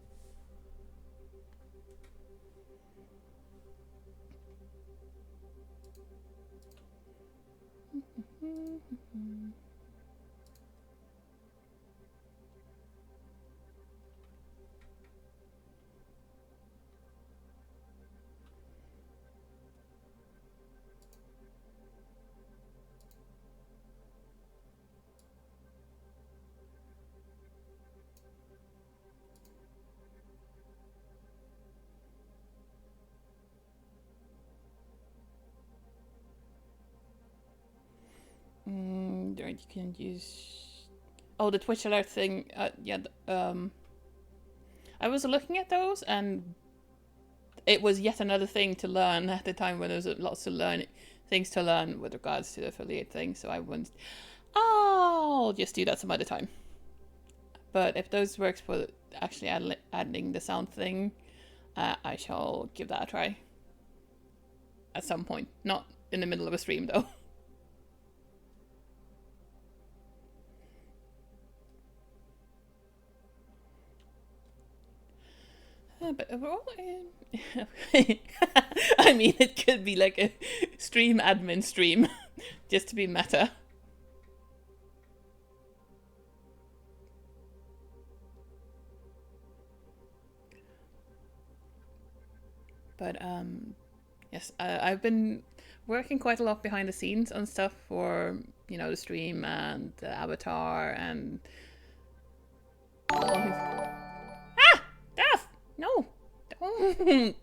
There you can use... Oh, the Twitch alert thing. Yeah. I was looking at those, and it was yet another thing to learn at the time when there was lots of things to learn with regards to the affiliate thing. So I wouldn't. I'll just do that some other time. But if those works for actually adding the sound thing, I shall give that a try. At some point, not in the middle of a stream though. But overall, I mean, it could be like a stream admin stream, just to be meta. But yes, I've been working quite a lot behind the scenes on stuff for, you know, the stream and the avatar and all his... Ah! Death! No! Don't!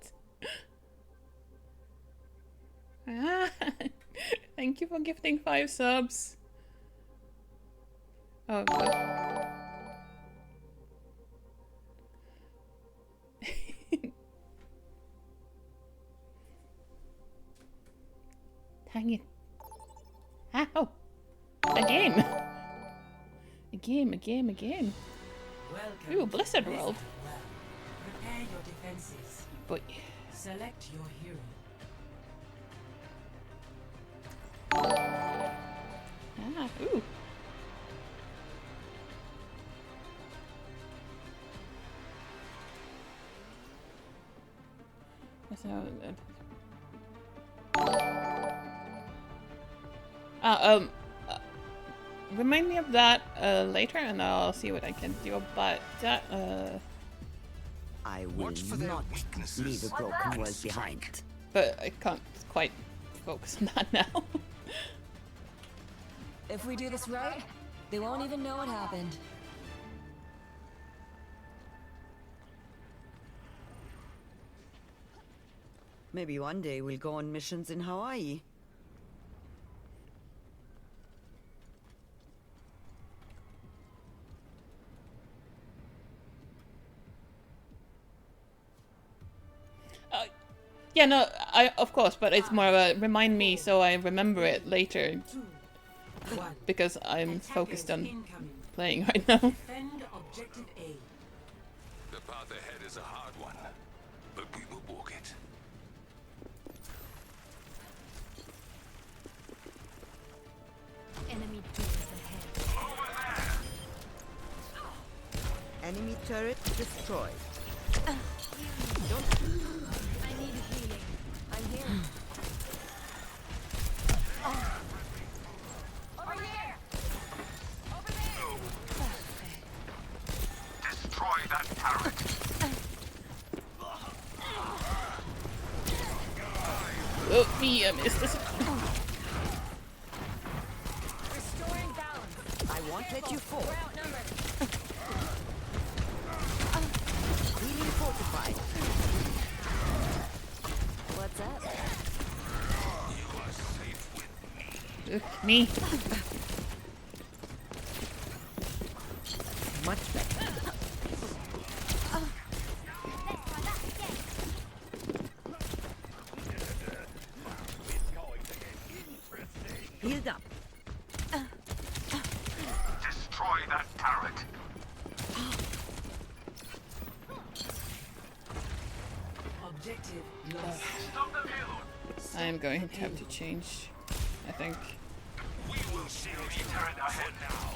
Ah, thank you for gifting 5 subs. Oh, God. Dang it. Ah, oh! A game! A game. Welcome Ooh, Blizzard to World. Prepare your defenses. Boy. Select your hero. Ah, ooh. So, remind me of that later, and I'll see what I can do about that. I will not leave a broken world behind. But I can't quite focus on that now. If we do this right, they won't even know what happened. Maybe one day we'll go on missions in Hawaii. Yeah, no, of course, but it's more of a remind me so I remember it later. Because I'm focused on playing right now. Defend objective A. The path ahead is a hard one, but we will walk it. Enemy turret ahead. Enemy turret destroyed. I need healing. I'm here. Over here! Over there! Destroy that turret. Oh, me, I missed this. Restoring balance. I won't let you fall. We're outnumbered. Healing fortified. What's up? You are safe with me. Look, me. Much better. Healed up. Destroy that turret. Objective lost. Stop the payload. I am going to have to change, I think. We will shield the turret ahead now.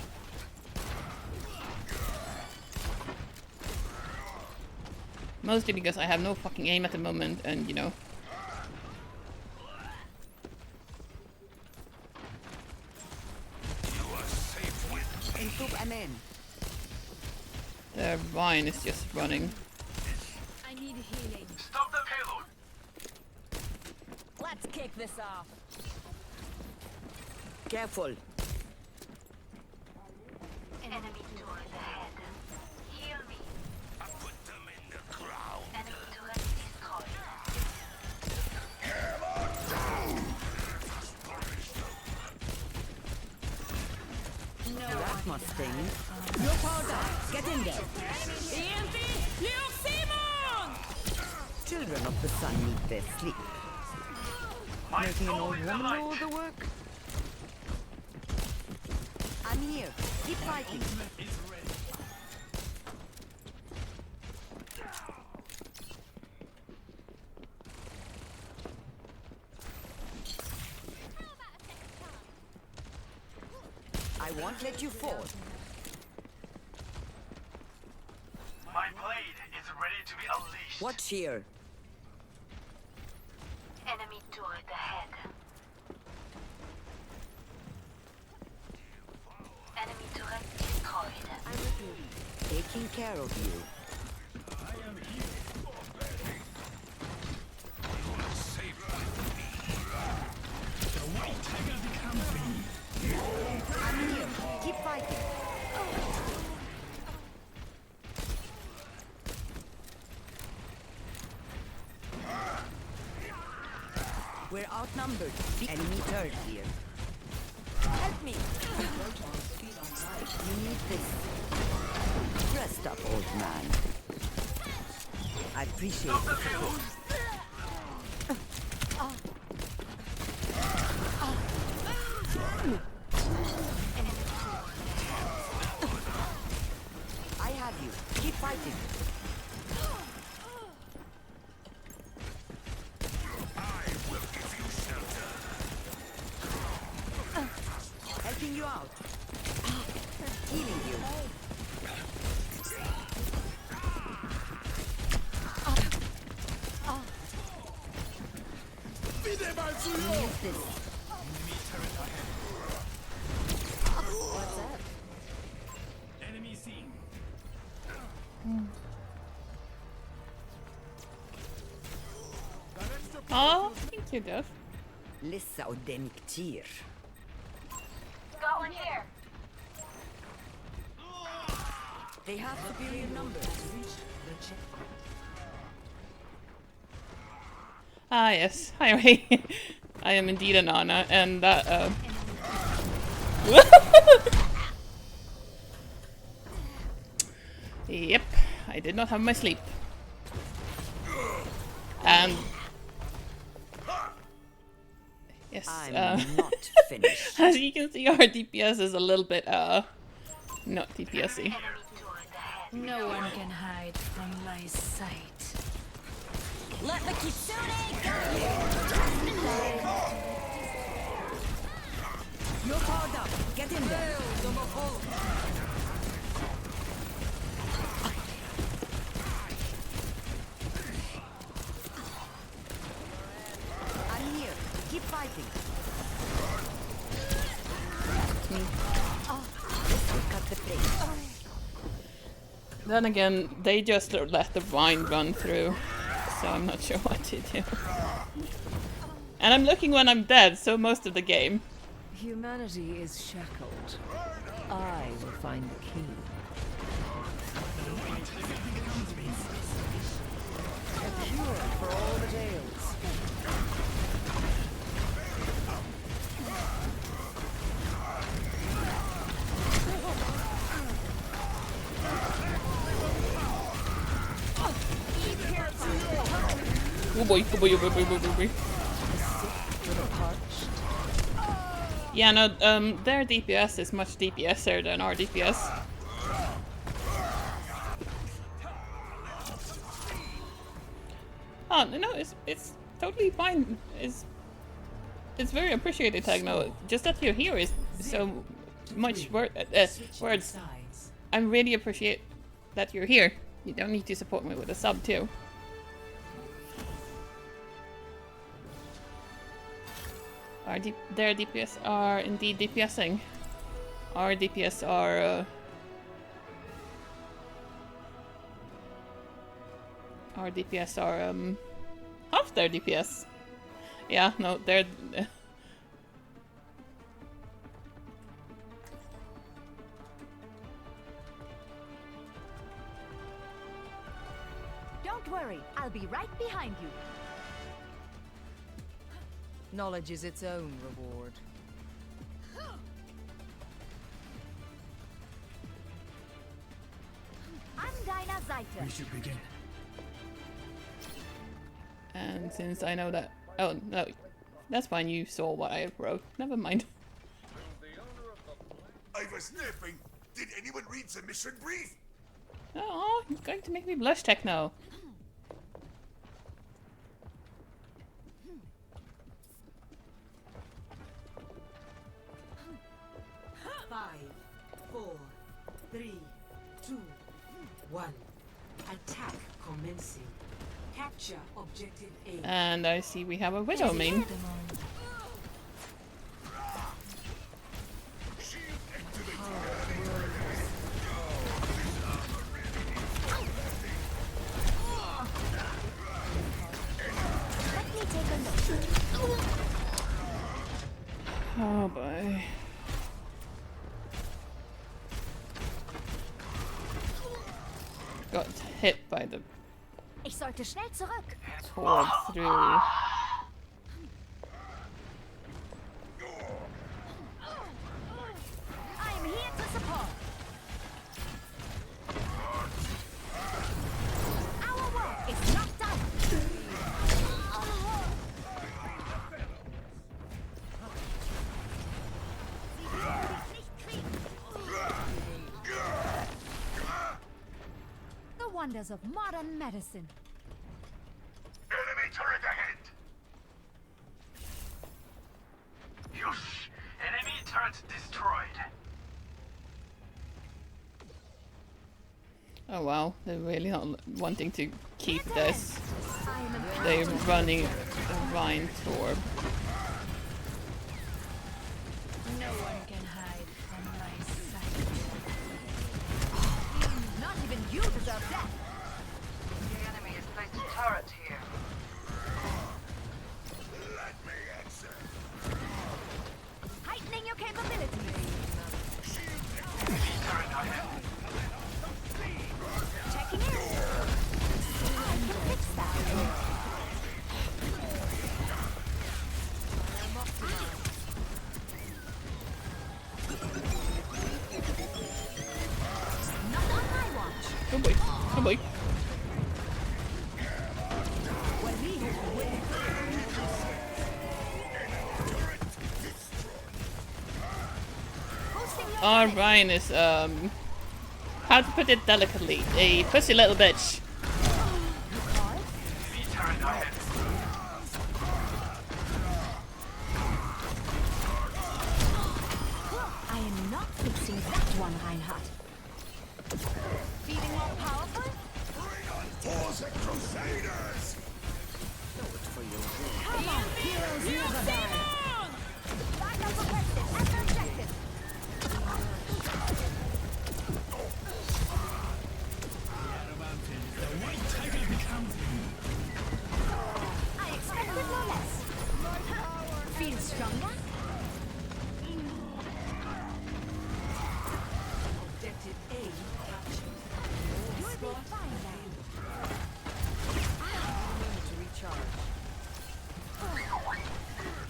Mostly because I have no fucking aim at the moment, and you know. You are safe with me. Amen. The vine is just running. I need healing. Stop the payload. Let's kick this off. Careful. Enemy turret ahead. Heal me. I put them in the ground. Enemy turret destroyed. That must sting. No power down. Get in there. EMP! Luke Simon! Children of the sun need their sleep. Making an old woman do all the work. I'm here. Keep fighting. I won't let you fall. My blade is ready to be unleashed. Watch here. Enemy turret ahead. Enemy turret destroyed. I'm with you. Taking care of you. I'm here. Keep fighting. We're outnumbered. The enemy turret here. Help me. You need this. Rest up, old man. I appreciate the support. I have you. Keep fighting. Helping you out. Healing you. Use this. What's up? Enemy seen. Oh, thank you, Duff. لسه قدامي كتير. Got one here. They have superior numbers. Ah, yes. Hi, I am indeed an Anna, and that, Yep, I did not have my sleep. And... Yes, I'm not finished. as you can see, our DPS is a little bit, not DPS-y. No one can hide from my sight. Let the Kitsune go! You're powered up. Get in there. I'm here. Keep fighting. This will cut the place. Then again, they just let the vine run through, so I'm not sure what to do. And I'm looking when I'm dead, so most of the game. Humanity is shackled. I will find the key. A cure for all the tales. Oh boy, oh boy, oh boy, oh boy, oh boy. Yeah, no, their DPS is much DPSer than our DPS. Oh, no, it's totally fine. It's very appreciated, Tagno. Just that you're here is so much words. I really appreciate that you're here. You don't need to support me with a sub too. Their DPS are indeed DPSing. Our DPS are our DPS are half their DPS. Yeah, no, they're Don't worry, I'll be right behind you. Knowledge is its own reward. I'm Dinah Zeiter. We should begin. and since I know that oh no, that's fine, you saw what I wrote. Never mind. I was napping. Did anyone read the mission brief? Oh, you're going to make me blush, Techno. Five, 4, 3, 2, 1. Attack commencing. Capture objective A. And I see we have a Widow main. Oh boy. Got hit by the Ich sollte schnell zurück. sword through. I am here to support. Our work is not done. The wonders of modern medicine. Enemy turret ahead! Yush! Enemy turret destroyed. Oh wow, they're really not wanting to keep this. They're running the Vine Torb. No one can hide from my sight. Not even you deserve death. The enemy has placed a turret here. Heightening your capabilities. Checking in. I can fix that. Not on my watch. Oh boy, oh boy. When we hit the win. Our Ryan is how to put it delicately, a pussy little bitch. I am not fixing that one, Reinhardt. Feeling more powerful? Crusaders! Come on, heroes never die. Vital protected as objective. I expected no less. Feel stronger? Objective A captured. You'll be fine now.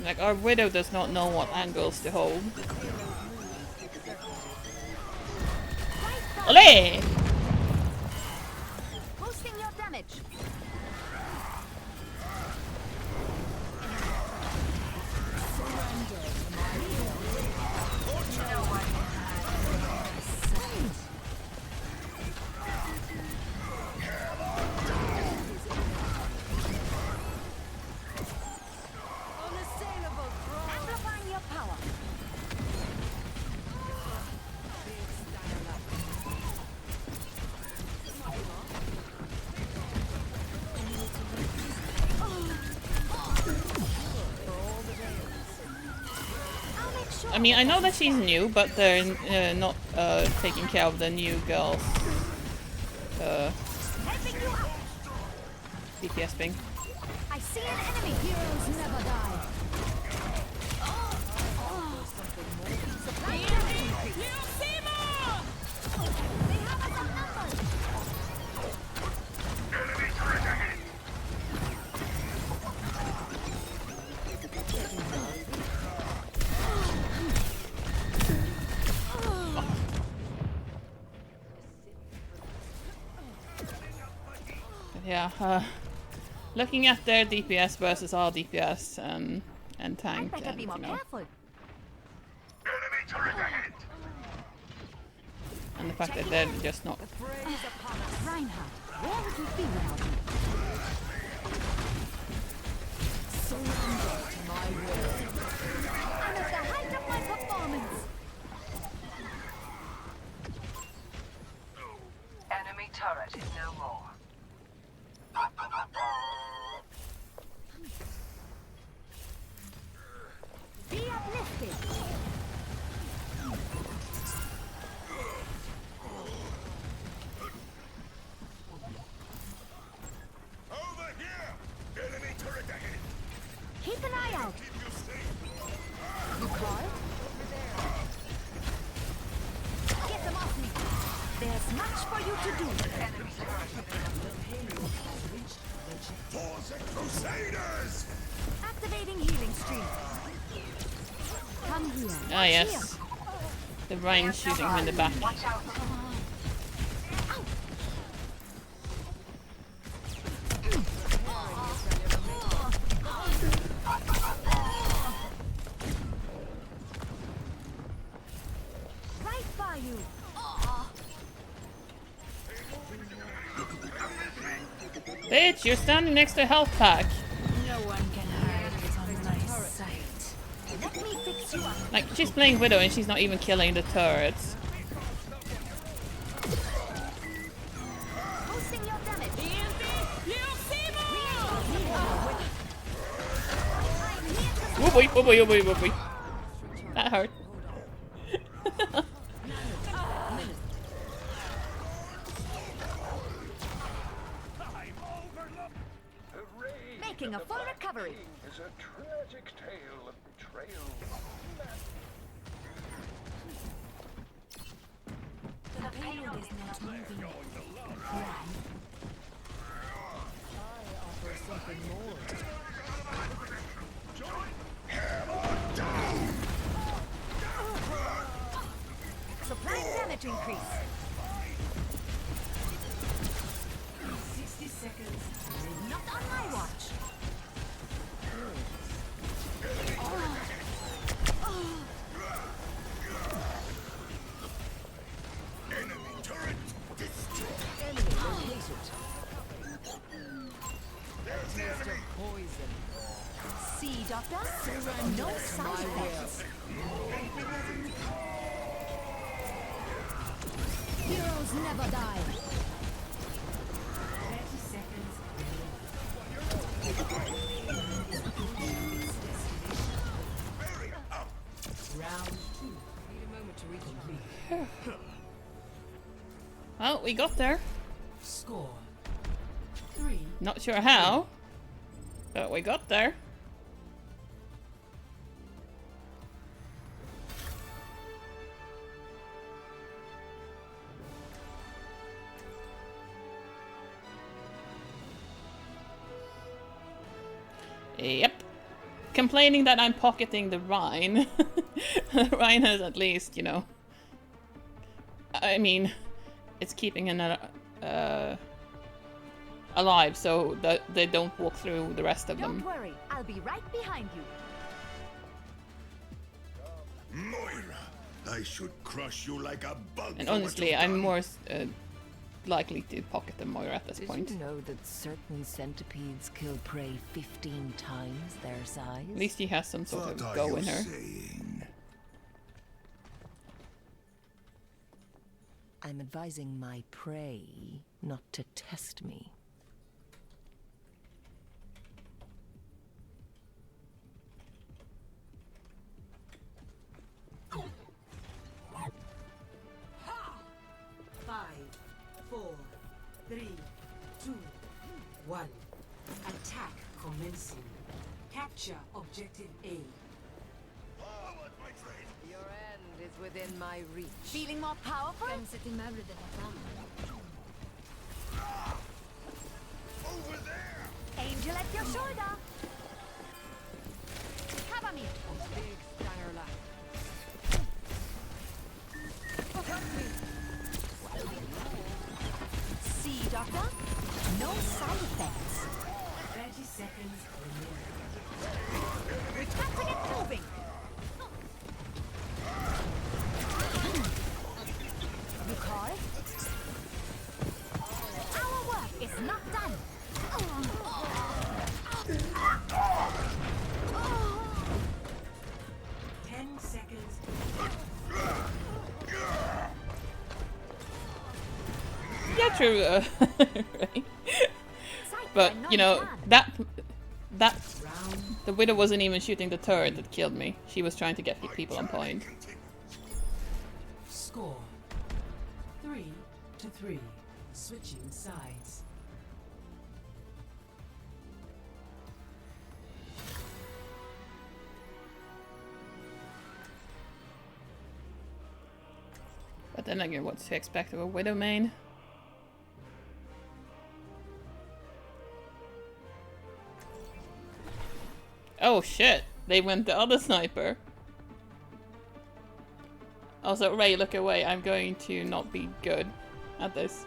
Like, our Widow does not know what angles to hold. Ole! Boosting your damage. Amplifying your power. I mean, I know that she's new, but they're not taking care of the new girls. DPS ping. I see an enemy. Heroes never die. Supply damage increase. They have us outnumbered. Enemy turret ahead! Yeah, looking at their DPS versus our DPS and tank, Better and, be more you know, careful. Enemy turret ahead! and the fact that they're just not. Reinhardt, where would you be without me? Surrender to my will. I'm at the height of my performance. Enemy turret is no more. much for you to do. For the Crusaders! Activating healing stream. Come here. Ah, yes. The Rhine shooting him in the back. Right by you. Bitch, you're standing next to a health pack. No one can hide from my sight. Let me fix you up. Like, she's playing Widow and she's not even killing the turrets. Boosting your damage. Whoopie, whoopie, whoopie, whoopie. That hurt. Making a full recovery. Is a tragic tale of betrayal. The payload is not moving. Supplying damage increase. 60 seconds. Not on my watch. Enemy turret destroyed! Enemy located. Taste of poison. See, Doctor? No side effects. Heroes never die. 30 seconds. Round 2. Need a moment to reach. Well, we got there. Score 3. Not sure how, but we got there. Yep. Complaining that I'm pocketing the Rhine. The Rhine has at least, you know. I mean, it's keeping an alive so that they don't walk through the rest of them. Don't worry, I'll be right behind you. Moira, I should crush you like a bug. And for what honestly, you've I'm done. more likely to pocket the Moira at this point. Did you know that certain centipedes kill prey 15 times their size? At least he has some sort What of are go you in her. saying? I'm advising my prey not to test me. Five, 4, 3, 2, 1. Attack commencing. Capture objective A. Your end is within my reach. Feeling more powerful? Over there! Angel at your shoulder. Cover me. Big stanger left. See, Doctor? No side effects. 30 seconds remaining. We're time to get moving. You call? Our work is not done. 10 seconds. Yeah, true. Right. But you know that the Widow wasn't even shooting the turret that killed me. She was trying to get people on point. Score 3-3. Switching sides. But But then again, what to expect of a Widow main? Oh shit! They went the other sniper. Also, Ray, look away. I'm going to not be good at this.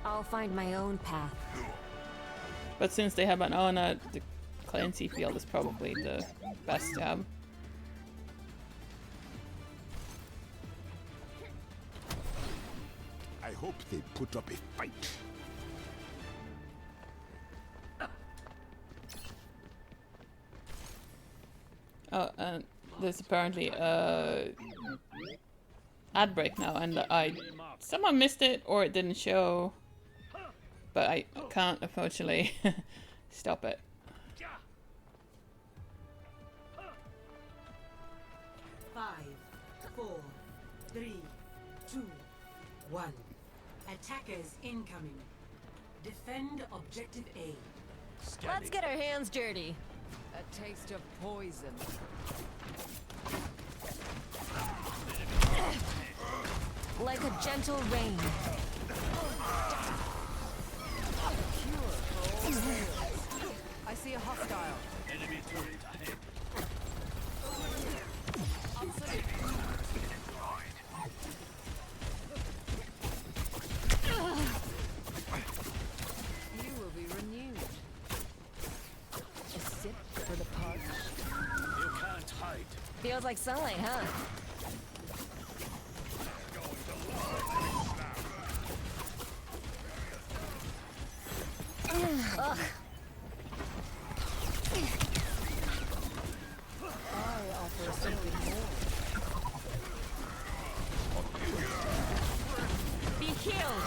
I'll find my own path. But since they have an Ana, the Clancy field is probably the best to have. I hope they put up a fight. Oh, and there's apparently ad break now, and someone missed it or it didn't show, but I can't unfortunately stop it. 5, 4, 3, 2, 1. Attackers incoming. Defend objective A. Let's get our hands dirty. A taste of poison. Like a gentle rain. I see a hostile. Enemy turret ahead. You will be renewed. A sip for the parch. You can't hide. Feels like sunlight, huh? Ugh. I offer something more. Be healed.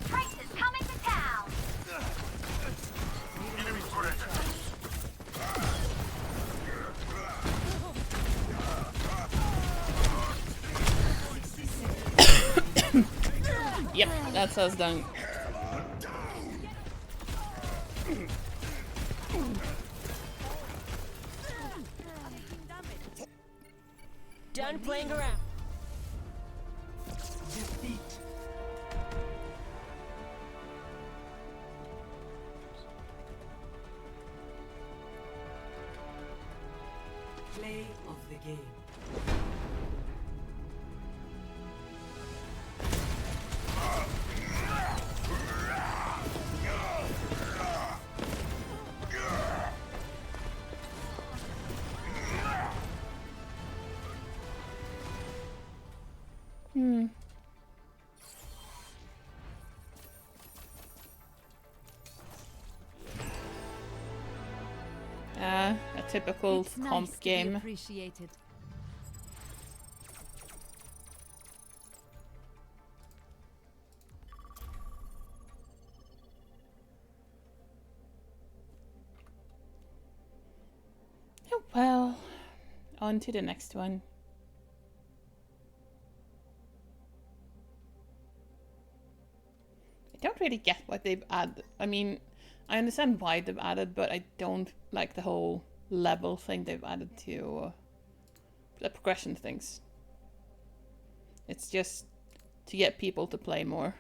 Prices coming to town. Yep, that's us done. Done playing around. Defeat. Play of the game. A typical It's nice comp to be game. appreciated. Oh well, on to the next one. I don't really get what they've added. I mean, I understand why they've added, but I don't like the whole level thing they've added to the progression things. It's just to get people to play more.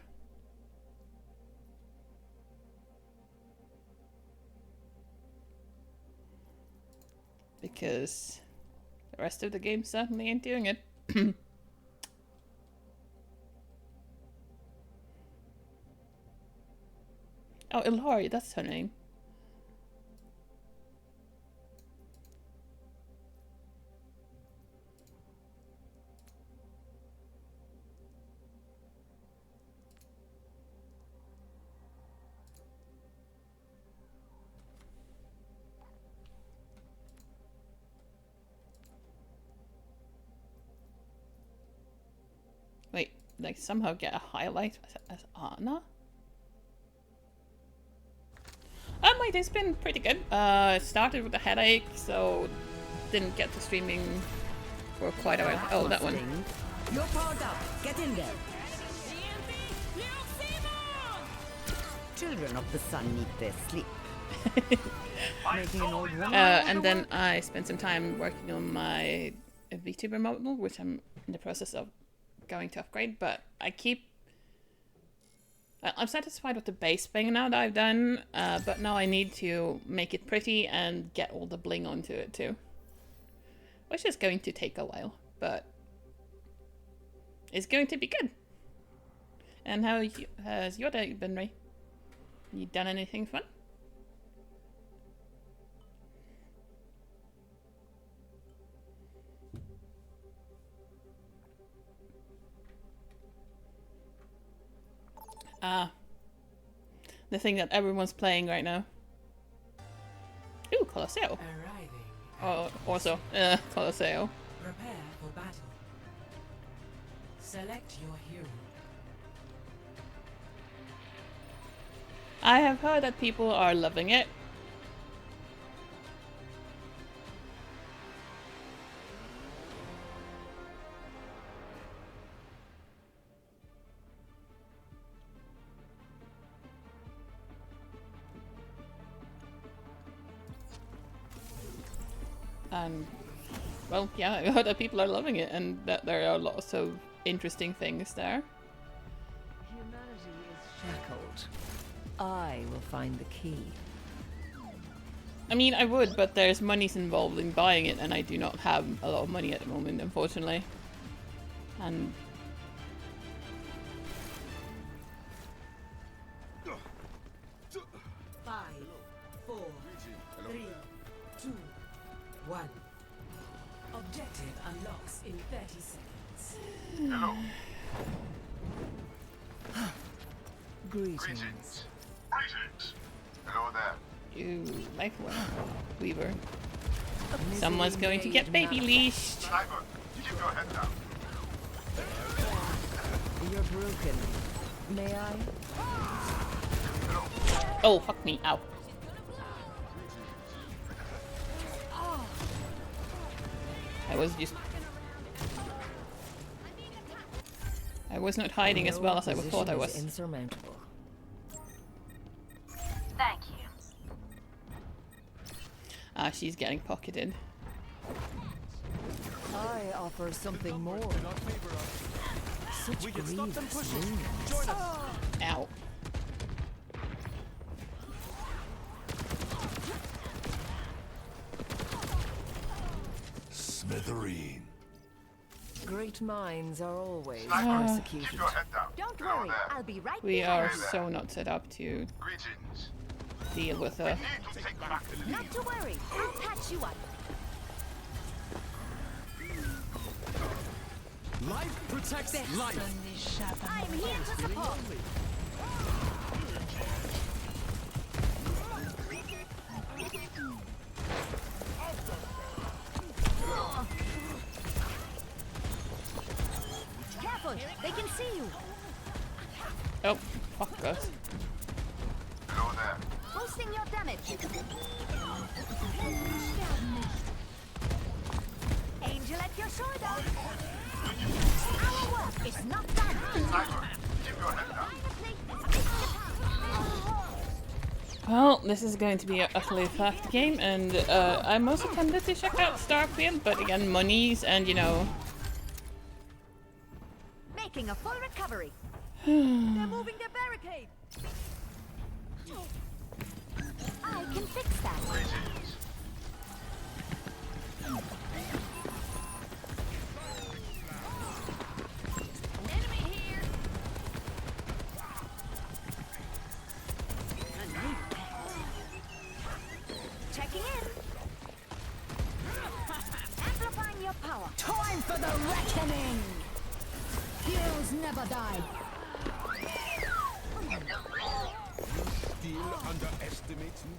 Because the rest of the game certainly ain't doing it. Oh, Ilari, that's her name. Wait, like somehow get a highlight as Anna? My day's been pretty good. Started with a headache, so didn't get to streaming for quite a while. Oh, that one. You're powered up. Get in there. Children of the sun need their sleep. Making an old woman And then I spent some time working on my VTuber model, which I'm in the process of going to upgrade. But I'm satisfied with the base thing now that I've done, but now I need to make it pretty and get all the bling onto it too. Which is going to take a while, but it's going to be good. And how has your day been, Ray? You done anything fun? The thing that everyone's playing right now. Ooh, Colosseo. Oh, also, Colosseo. Prepare for battle. Select your hero. I have heard that people are loving it. Well, yeah, I heard that people are loving it and that there are lots of interesting things there. Humanity is shackled. I will find the key. I mean, I would, but there's monies involved in buying it, and I do not have a lot of money at the moment, unfortunately. And... 5, 4, 3, 2, 1. Objective unlocks in 30 seconds. Hello. Greetings. Greetings. Hello there. You like what? Weaver. Someone's going to get baby leashed. Sniper, keep your head down. You're broken. May I? Oh, fuck me. Ow. I was not hiding as well as I thought I was. Insurmountable. Thank you. Ah, she's getting pocketed. I offer something more. Such grievous wounds. Ow. Smithereen. Great minds are always Sniper, persecuted. keep your head down. Don't Hello worry, there. I'll be right We behind are you. so not set up to Greetings. deal with We her. need to take back the lead. Not to worry, I'll patch you up. Life protects life. I'm here to support. Careful, they can see you. Oh, fuck us. Hello there. Boosting your damage. Angel at your shoulder. Our work is not done. Sniper, keep your head down. Well, this is going to be a utterly fact game, and I'm also tempted to check out Starfield, but again, monies and, you know... Making a full recovery. They're moving the barricade. I can fix that. Enemy here. Checking in. Amplifying your power. Time for the reckoning. Heroes never die. Still underestimate me?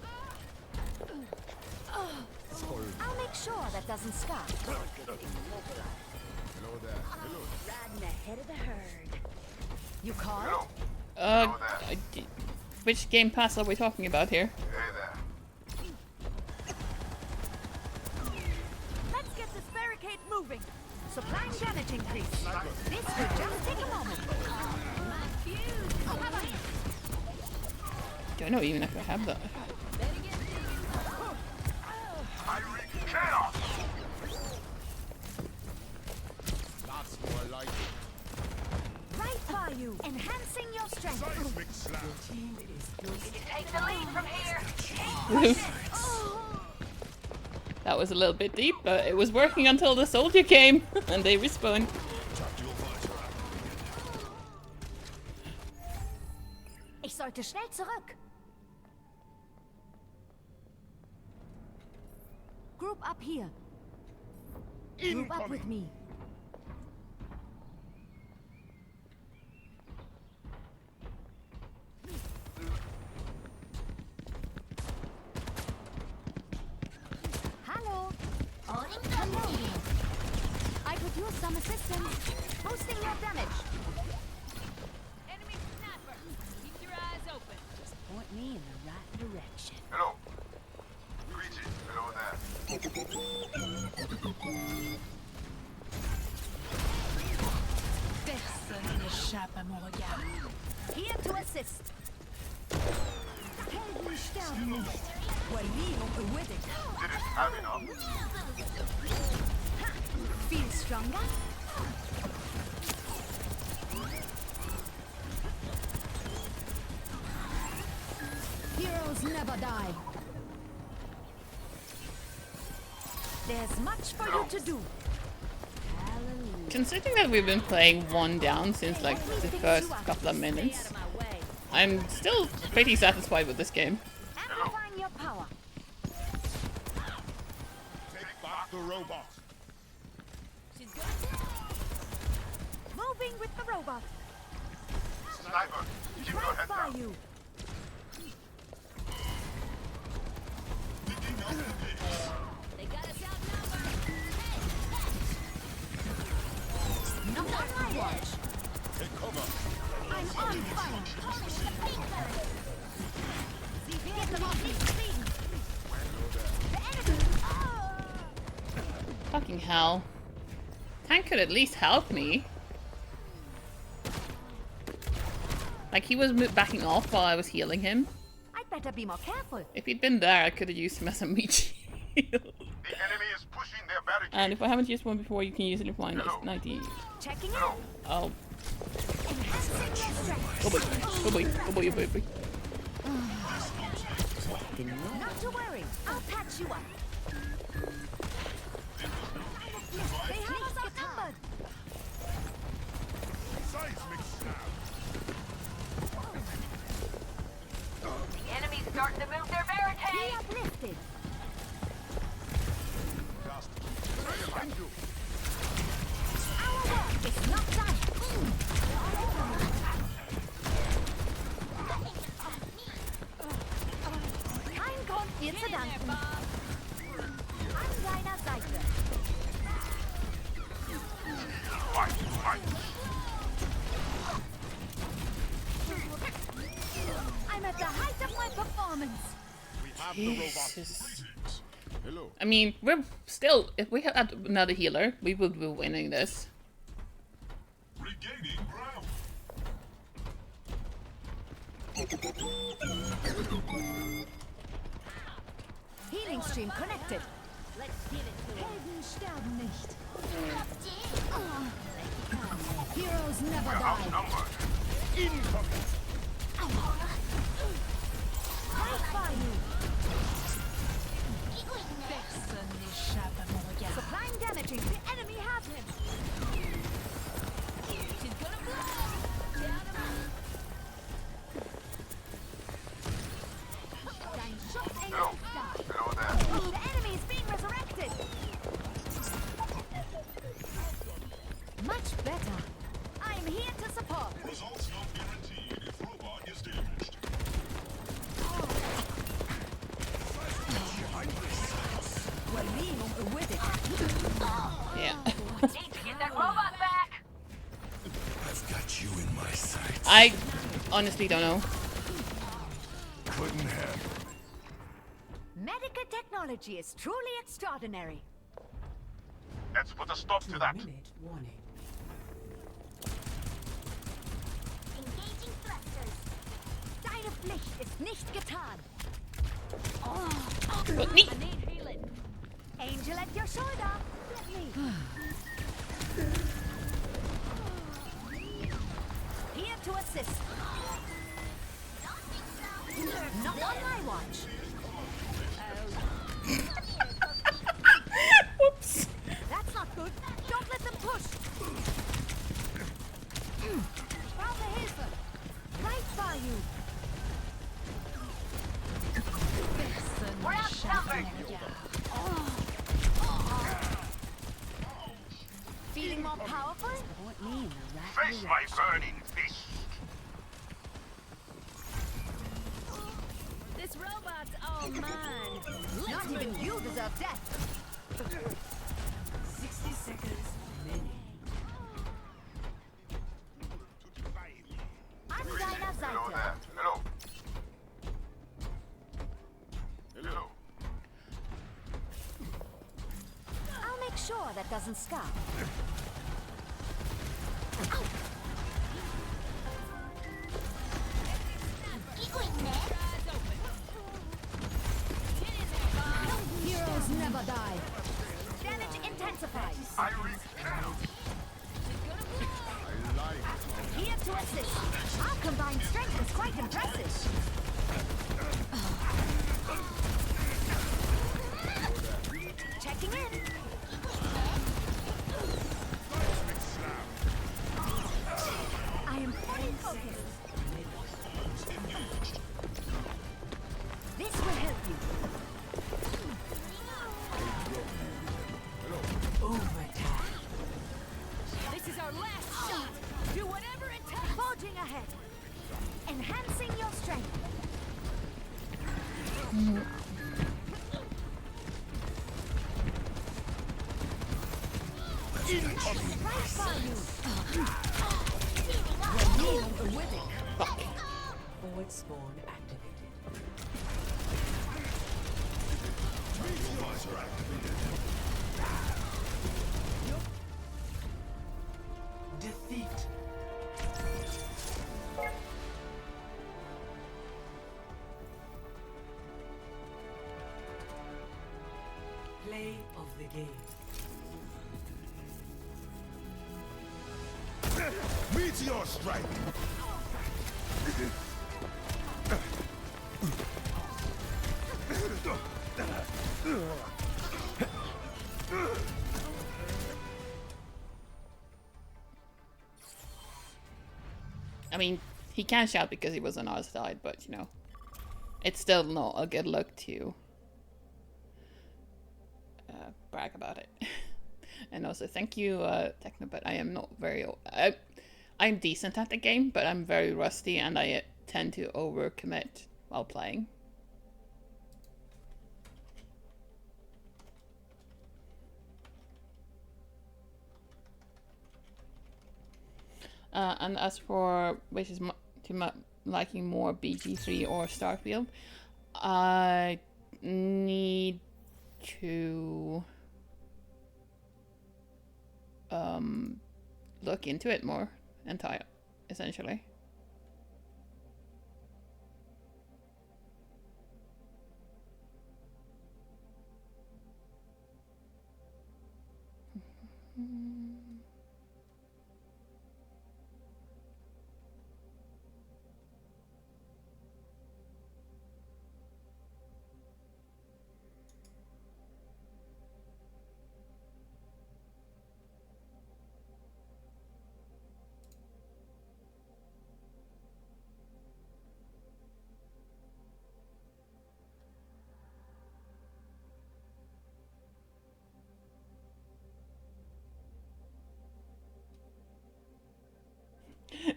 I'll make sure that doesn't stop. Hello there. Hello. Riding ahead of the herd. You called? Which Game Pass are we talking about here? Hey there. Let's get this barricade moving. Supplying damage increase. This will just take a moment. Don't know even if I have that. Take the lead from here. That was a little bit deep, but it was working until the soldier came and they respawned. Ich sollte schnell zurück. Group up here. Group up with me. Hello. I could use some assistance. Boosting your damage. Enemy sniper. Keep your eyes open. Just point me in the right direction. Hello. Greetings. Hello there. Personne n'échappe à mon regard. Here to assist. Helden sterben nicht. Didn't have enough. Feel stronger? Heroes never die. There's much for you to do. Considering that we've been playing one down since like the first couple of minutes, I'm still pretty satisfied with this game. Amplifying your power. Take back the robot. Moving with the robot. Sniper, keep your head By down. you. They got us outnumbered. Not on my watch. Take cover. I'm on fire. Get them off me, please. The enemy. Fucking hell. Tank could at least help me. Like, he was backing off while I was healing him. I'd better be more careful. If he'd been there, I could have used him as a meat shield. The enemy is pushing their barricade. And if I haven't used one before, you can use it if mine is 90. Checking in. Oh. Enhancing your strength. Oh boy. Oh boy. Oh boy. Oh boy. Oh boy. Not to worry. I'll patch you up. They have us outnumbered. Seismic stab. The enemy's starting to move their barricade. Be uplifted. Our work is not done. Kein Grund, dir zu danken. An deiner Seite. Fight, fight. I'm at the height of my performance. We have the robot. Jesus. Hello. I mean, we're still, if we had another healer, we would be winning this. Regaining ground. Healing stream connected. Let's give it to him. Helden sterben nicht. Heroes never die. Outnumbered. Incoming. Right by you. Personne n'échappe à mon regard. Supplying damaging. The enemy has him. She's gonna blow. Down him. Dein Schutz Hello. ist da. Hello there. The enemy is being resurrected. Much better. I'm here to support. Results not guaranteed if robot is damaged. Yeah. Need to get that robot back. I've got you in my sights. I honestly don't know. Couldn't have. Medical technology is truly extraordinary. Let's put a stop to that. Minute warning. Engaging thrusters. Deine Pflicht ist nicht getan. But me. I need healing. Angel at your shoulder. Let me. Here to assist. Not on my watch. Whoops. That's not good. Don't let them push. Brauche Hilfe. Right by you. We're outnumbered. Feeling more powerful? Point me in the right Face my burning fist. This robot's all mine. Not even you deserve death. 60 seconds remaining. I'm deiner Hello Seite. there. Hello. Hello. I'll make sure that doesn't scar. Heroes never die. Damage intensifies. I wreak chaos. Here to assist. Our combined strength is quite impressive. Checking in. I am very focused. This will help you. Overtime. This is our last shot. Do whatever it takes. Forging ahead. Enhancing your strength. Right by you. Forward spawn activated. Defeat. Play of the game. Meteor strike! I mean, he can shout because he was on our side, but you know, it's still not a good look to brag about it. And also, thank you, Techno, but I am not very... I'm decent at the game, but I'm very rusty and I tend to overcommit while playing. And as for which is liking more BG3 or Starfield, I need to look into it more essentially.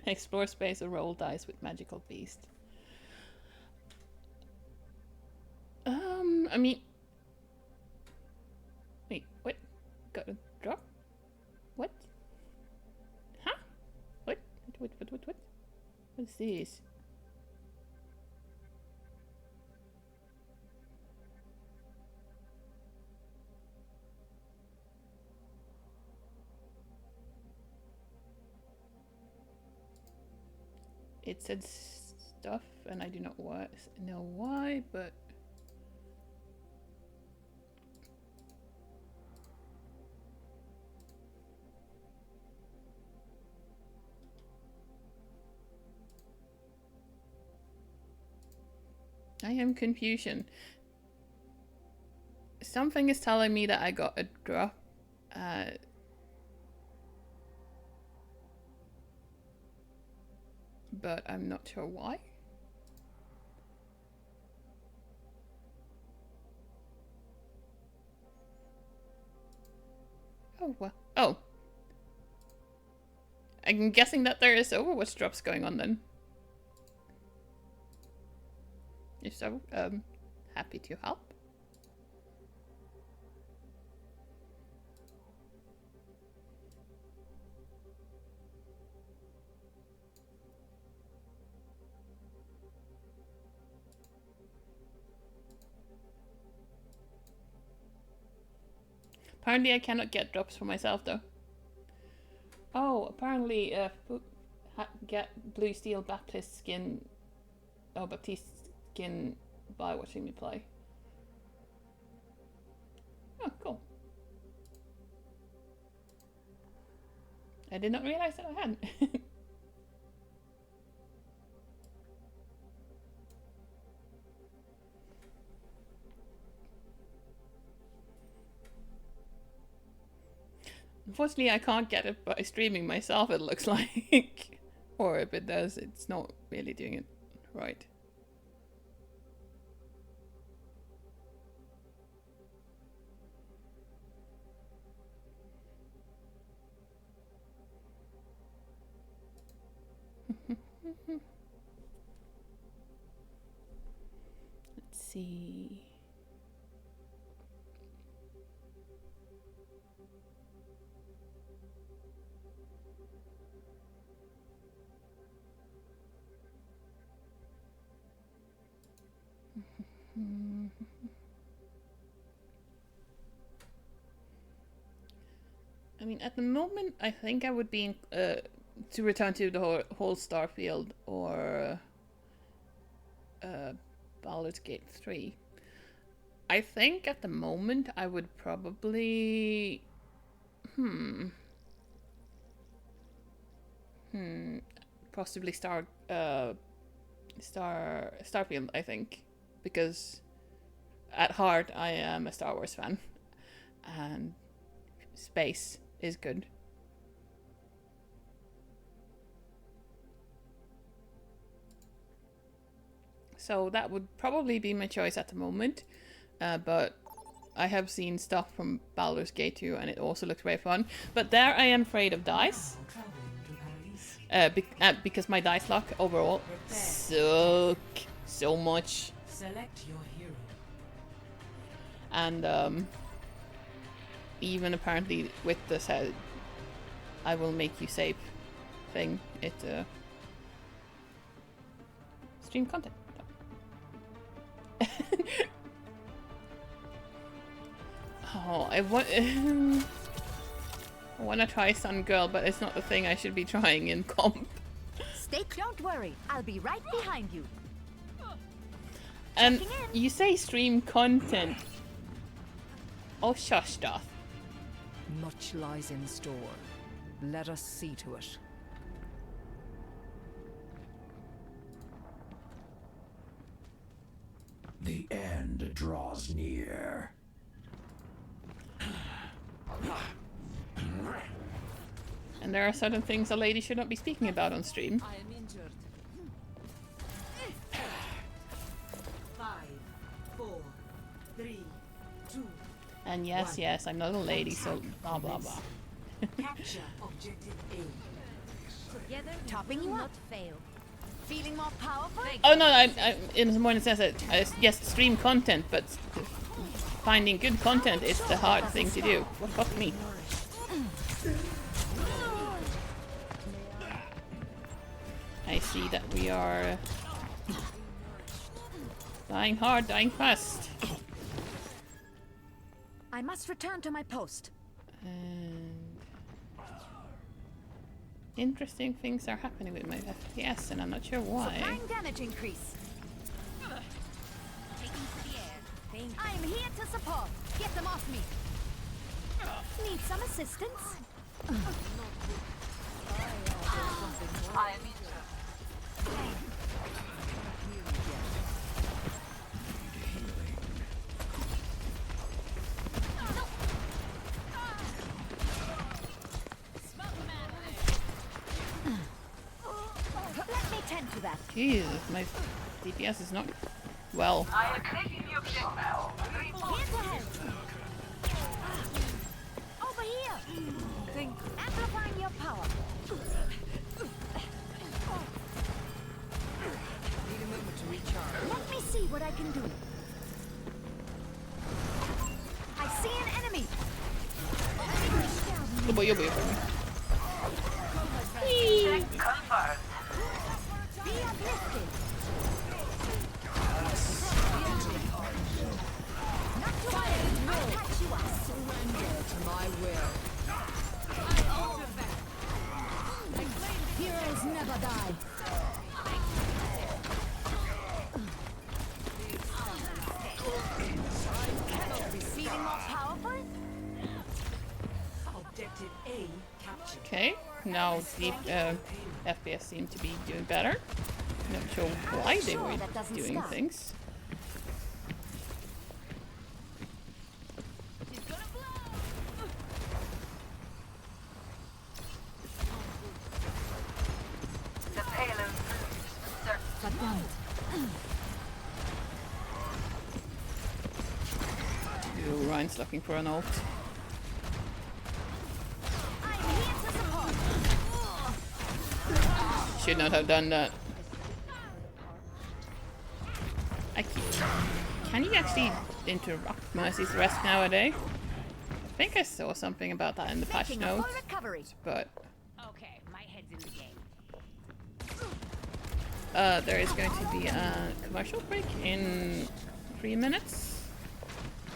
Explore space or roll dice with magical beast. I mean... Wait, what? Got a drop? What? Huh? What? What? What's this? It said stuff, and I do not know why, but... I am confusion. Something is telling me that I got a drop. But I'm not sure why. Oh, well. Oh. I'm guessing that there is Overwatch drops going on then. If so, happy to help. Apparently I cannot get drops for myself though. Oh, apparently get Blue Steel Baptist skin, Baptiste skin by watching me play. Oh, cool. I did not realize that I had. Unfortunately, I can't get it by streaming myself, it looks like. Or if it does, it's not really doing it right. Let's see. I mean, at the moment, I think I would be to return to the whole Starfield or Baldur's Gate 3. I think at the moment I would probably possibly start Starfield, I think, because at heart I am a Star Wars fan and space is good. So that would probably be my choice at the moment, but I have seen stuff from Baldur's Gate 2 and it also looks very fun. But there I am afraid of dice, because my dice luck overall suck so much. Select your hero. And even apparently with this I will make you save thing, it stream content. Oh, I want to try Sun Girl, but it's not the thing I should be trying in comp. Don't worry, I'll be right behind you. And you say stream content. Oh, shush, Doth. Much lies in store. Let us see to it. The end draws near. And there are certain things a lady should not be speaking about on stream. I am injured. 5, 4, 3, 2. And yes, yes, I'm not a lady, so blah blah blah. Capture objective A. Together, topping you up. Fail. Feeling more powerful? Oh no, I in the morning says that yes, stream content, but finding good content is the hard thing to do. Well, fuck me. I see that we are dying hard, dying fast. I must return to my post. And interesting things are happening with my FPS, and I'm not sure why. Supplying damage increase. Taking to the air. I am here to support. Get them off me. Need some assistance? I am do that. Jesus, my DPS is not well. I am taking the objective. Here to help. Over here. Amplifying your power. Need a moment to recharge. Let me see what I can do. I see an enemy. Oh boy, oh boy, oh boy. Confirmed. Be uplifted. Not to worry. I'll catch you up. Surrender to my will. Heroes never die. I cannot be feeling more powerful. Objective A captured. Okay, now the FPS seem to be doing better. Not sure why they were doing things. The payload Ooh, Ryan's looking for an ult. Should not have done that. Can you actually interrupt Mercy's rest nowadays? I think I saw something about that in the patch notes, but okay, my head's in the game. there is going to be a commercial break in 3 minutes.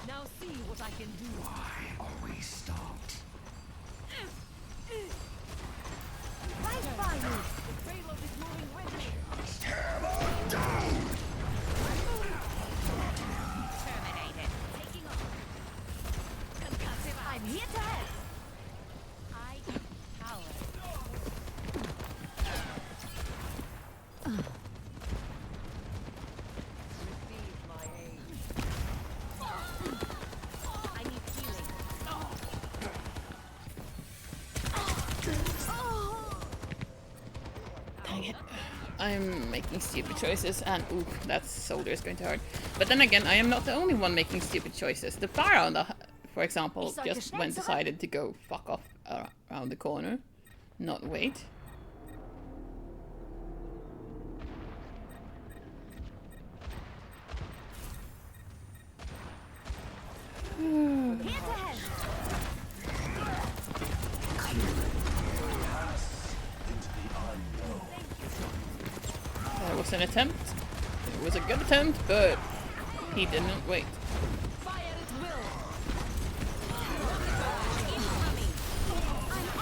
Now see what I can do. Why are we stopped? Right by you. The payload is moving with me. Hammer down! Terminated. Taking off. Concussive. I'm here to help. I power. Receive my aid. I need healing. Dang it. I'm making stupid choices, and ooh, that soldier is going to hurt. But then again, I am not the only one making stupid choices. The Pharaoh, for example, just decided to go fuck off around the corner, not wait. Here to help. There was an attempt. It was a good attempt, but he didn't wait. Fire at will. Incoming.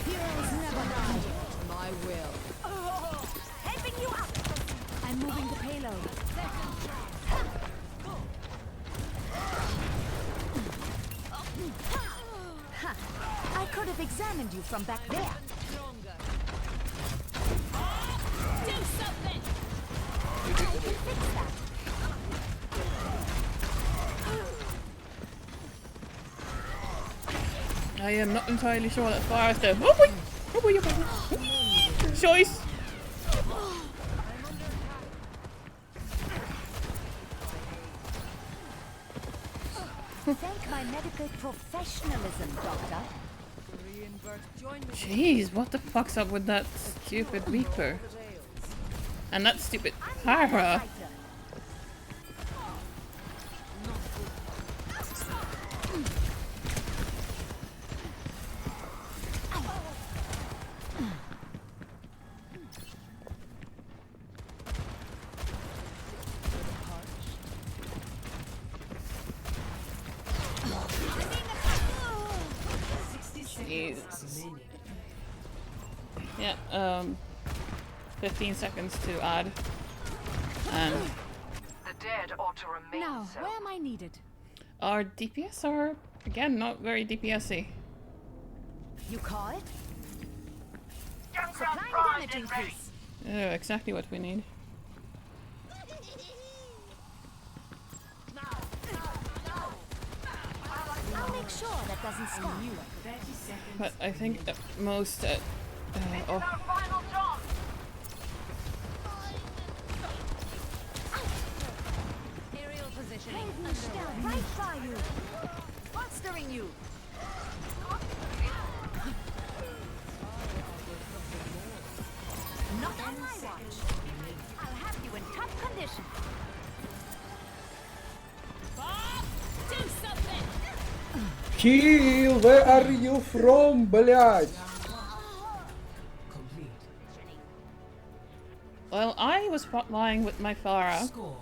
Heroes never die. My will. Helping you up. I'm moving the payload. Ha. I could have examined you from back there. Do something. I can fix that. I am not entirely sure that far is there. Oh boy! Oh boy! Oh boy! Choice! Thank my medical professionalism, Doctor. Jeez, what the fuck's up with that stupid Reaper? And that stupid Para. Jesus. Yeah, 15 seconds to add. And The dead ought to remain Now, so. where am I needed? our DPS are, again, not very DPS-y. You call it? Supplying damage increase. Oh, exactly what we need. I'll make sure that doesn't stop. But I think at most Right by you. Monstering you. Not on my watch. I'll have you in top condition. Bob, do something. Heal, where are you from, блядь? Well, I was flying with my Farah. Score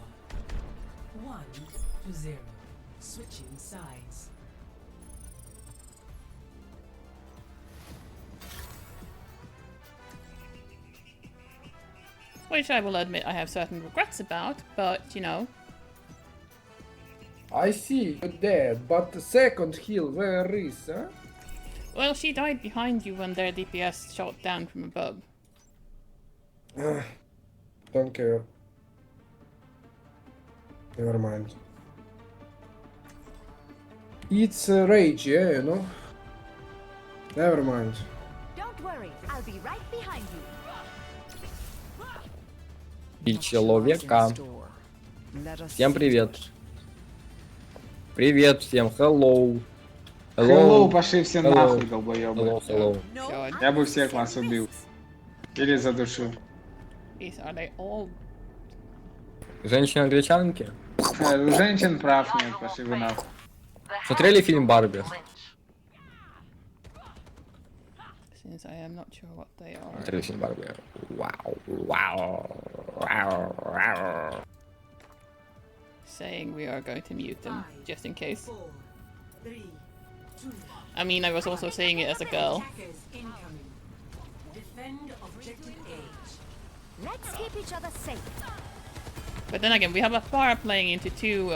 1-0. Switching sides. Which I will admit I have certain regrets about, but you know. I see you're dead, but the second heal, where is, huh? Well, she died behind you when their DPS shot down from above. Don't care. Never mind. It's rage, yeah, you know? Never mind. Don't worry, I'll be right behind you. И человека. Всем привет. Привет всем, hello. Hello, пошли все Hello. нахуй, долбоёбы. Hello. Я бы всех вас убил. Или задушил. Are they all... Женщины-англичанки. У женщин прав нет, пошли вы нахуй. Смотрели фильм Барби? Since I am not sure what they are. Смотрели фильм Барби. Вау, вау, вау, вау. Saying we are going to mute them, just in case. I mean, I was also saying it as a girl. Defend objective A. Let's keep each other safe. But then again, we have a Farah playing into two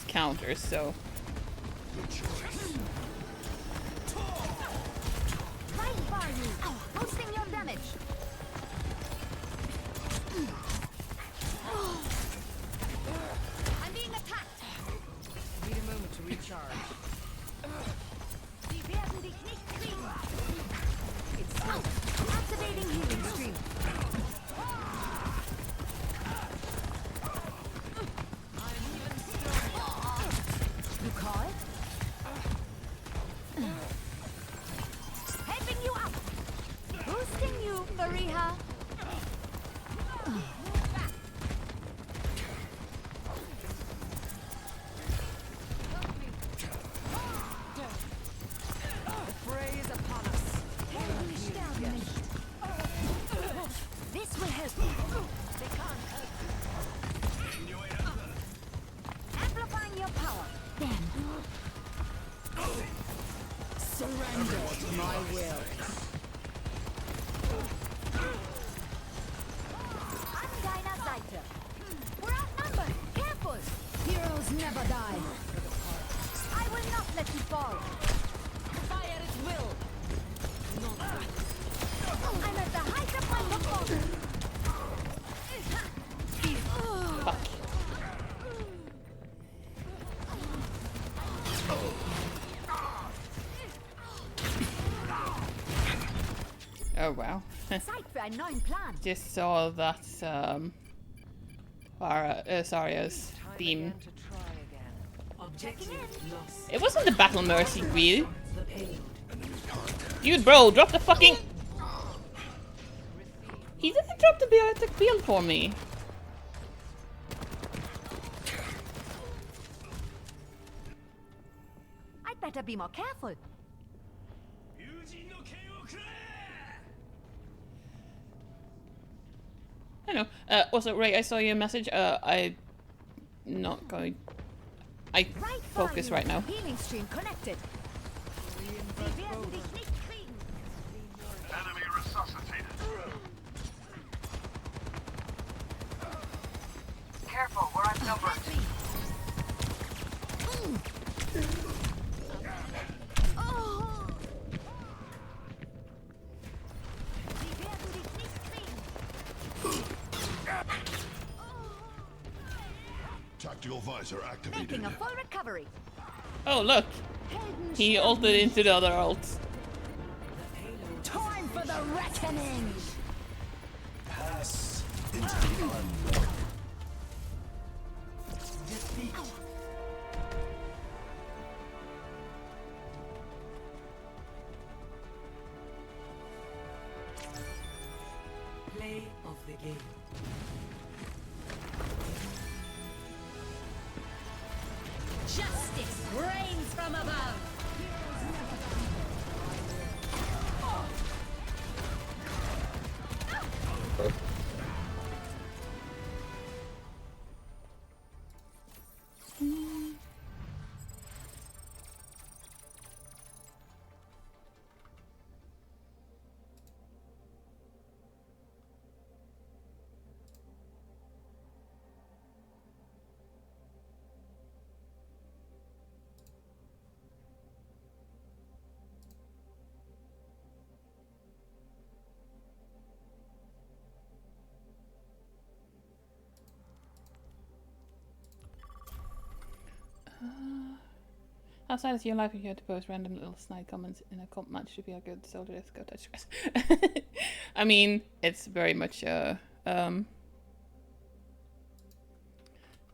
counters, so... Right by you. Boosting your damage. I'm being attacked. Need a moment to recharge. Sie werden dich nicht kriegen. It's out. Activating healing stream. You call it? Helping you up. Boosting you, Fariha. The fray is upon us. This will help you. They can't help you. Amplifying your power. Then. Surrender to my will. An deiner Seite. We're outnumbered. Careful. Heroes never die. I will not let you fall. Fire at will. I'm at the height of my performance. Oh wow. Zeit für einen neuen Plan. Just saw that Farah, Saria's theme. It wasn't the Battle Mercy wheel. Dude, bro, drop the fucking... He didn't drop the biotic wheel for me. I'd better be more careful. I know. Also, Ray, I saw your message. I'm not going... I focus right now. Healing stream connected. Sie werden dich nicht kriegen. Enemy resuscitated. Careful, we're outnumbered. Oh. Sie werden dich nicht kriegen. Tactical visor activated. Making a full recovery. Oh, look. He ulted into the other ult. Time for the reckoning. Pass into the unknown. Begin. Justice reigns from above. Outside of your life, if you had to post random little snide comments in a comp match to be a good soldier, let's go touch grass. I mean, it's very much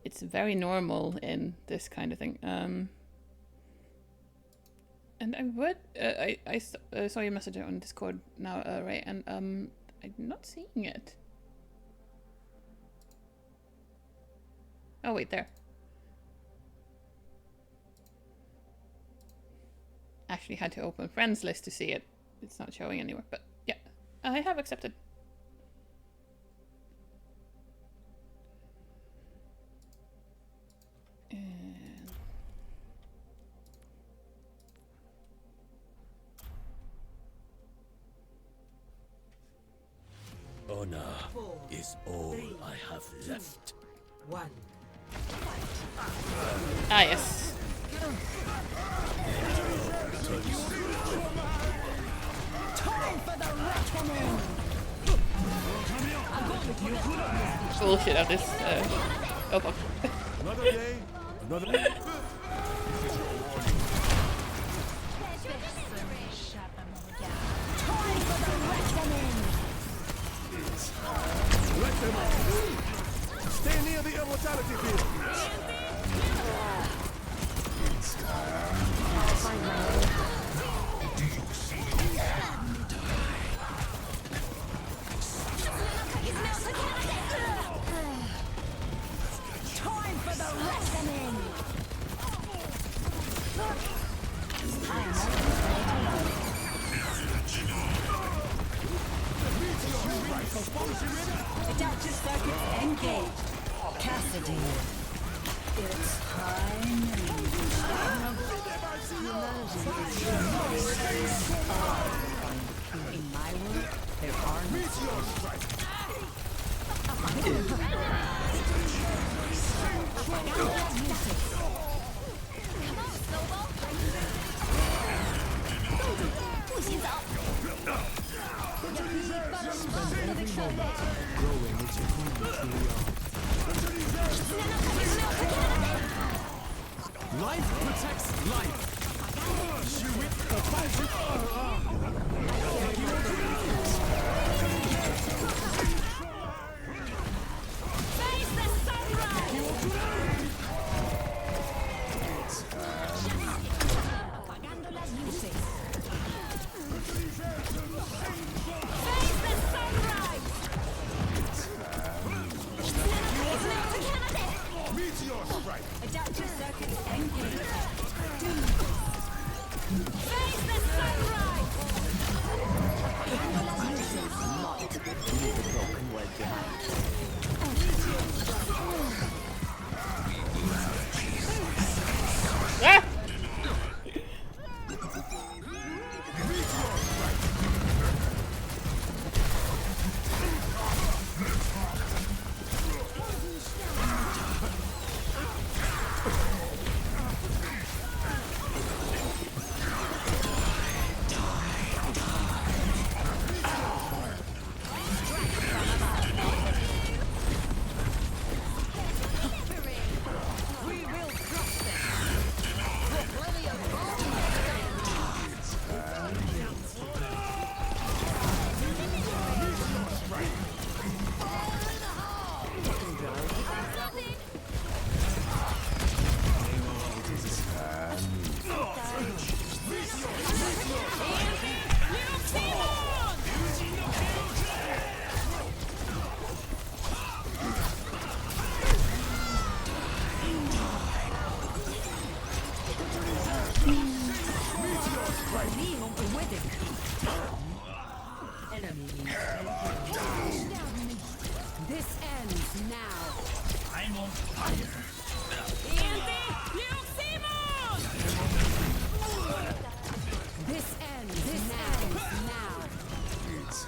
it's very normal in this kind of thing. And I would I saw your message on Discord now, Ray, and I'm not seeing it. Oh wait, there. Actually had to open friends list to see it. It's not showing anywhere, but yeah, I have accepted. And honor is all I have left. 1. Ah, yes. Time for the reckoning. Bullshit of this. Oh fuck. Another day, another day. Time for the reckoning. Let them all. Stay near the immortality field. Time for the reckoning. Adaptive circuits engaged. Cassidy. It's time. In my world, there are no Life protects life. Face the sunrise! Apagando las luces. Face the sunrise! Meteor strike. Adaptive circuits engaged. Face the sunrise! Apagando las luces. Leave the broken world behind. Ah! This ends now. I'm on fire. This ends now. It's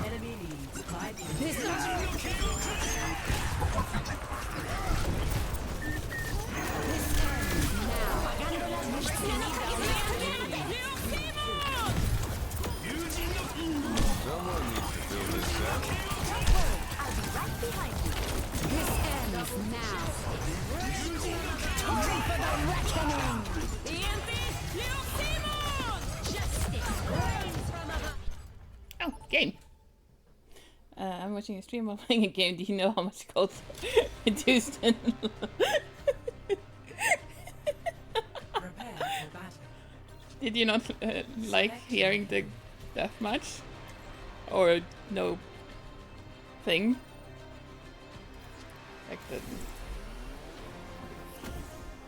Enemy leads 5 This Someone needs to fill this out. I'll be right behind you. This ends now. Time for the reckoning. Oh, game. I'm watching a stream while playing a game. Do you know how much gold reduced in? Did you not like hearing the deathmatch? Or no thing? Like the...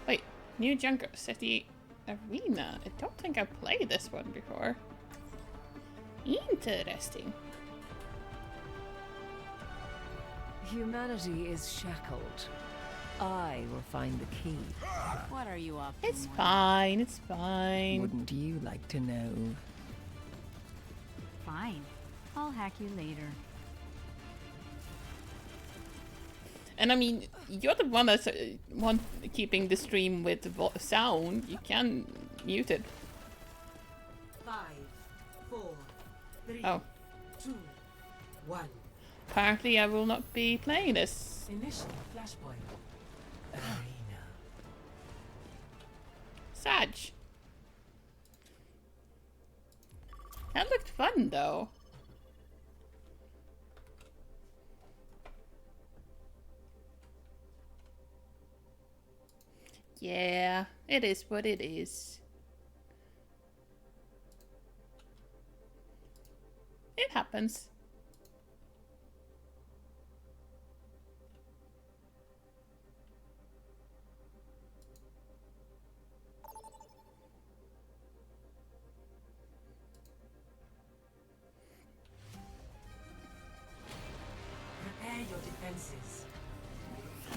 Wait, New Junker City Arena. I don't think I played this one before. Interesting. Humanity is shackled. I will find the key. What are you up to? It's fine, it's fine. Wouldn't you like to know? Fine. I'll hack you later. And I mean, you're the one that's keeping the stream with the sound. You can mute it. 5, 4, 3, Oh. 2, 1. Apparently I will not be playing this. Initial flashpoint. Arena. Sag. That looked fun though. Yeah, it is what it is. It happens. Prepare your defenses.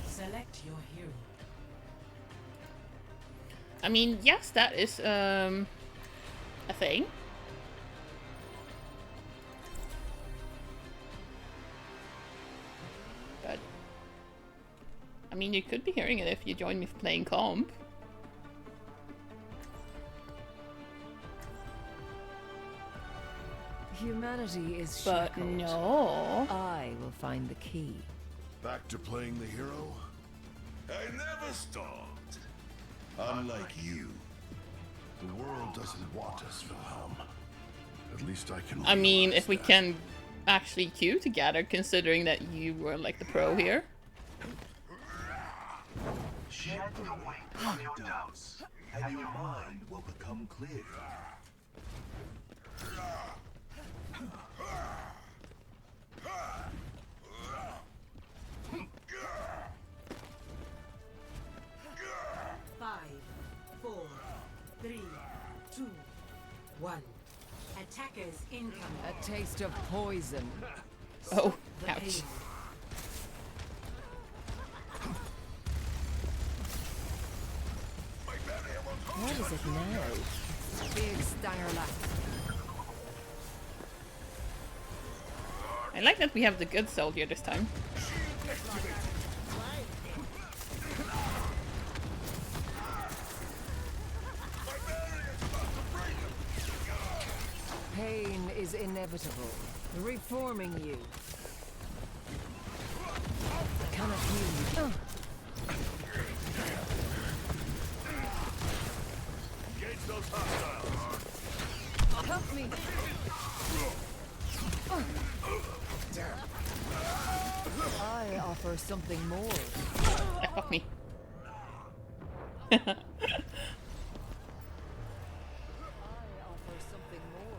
Select your hero. I mean, yes, that is a thing. But I mean, you could be hearing it if you join me playing comp. Humanity is But shackled. no. I will find the key. Back to playing the hero? I never stopped. Unlike you. The world doesn't want us, Wilhelm. At least I can. I mean, realize if we that. can actually queue together, considering that you were like the pro here. Shed the weight of your doubts, and your mind will become clear. 5, 4, 3, 2, 1. Attackers incoming. A taste of poison. Oh, The ouch. pain. What is it now? Big stanger left. I like that we have the good soldier this time. Pain is inevitable, reforming you. I cannot heal you. Engage those hostiles. Help me! I offer something more. Fuck me. I offer something more.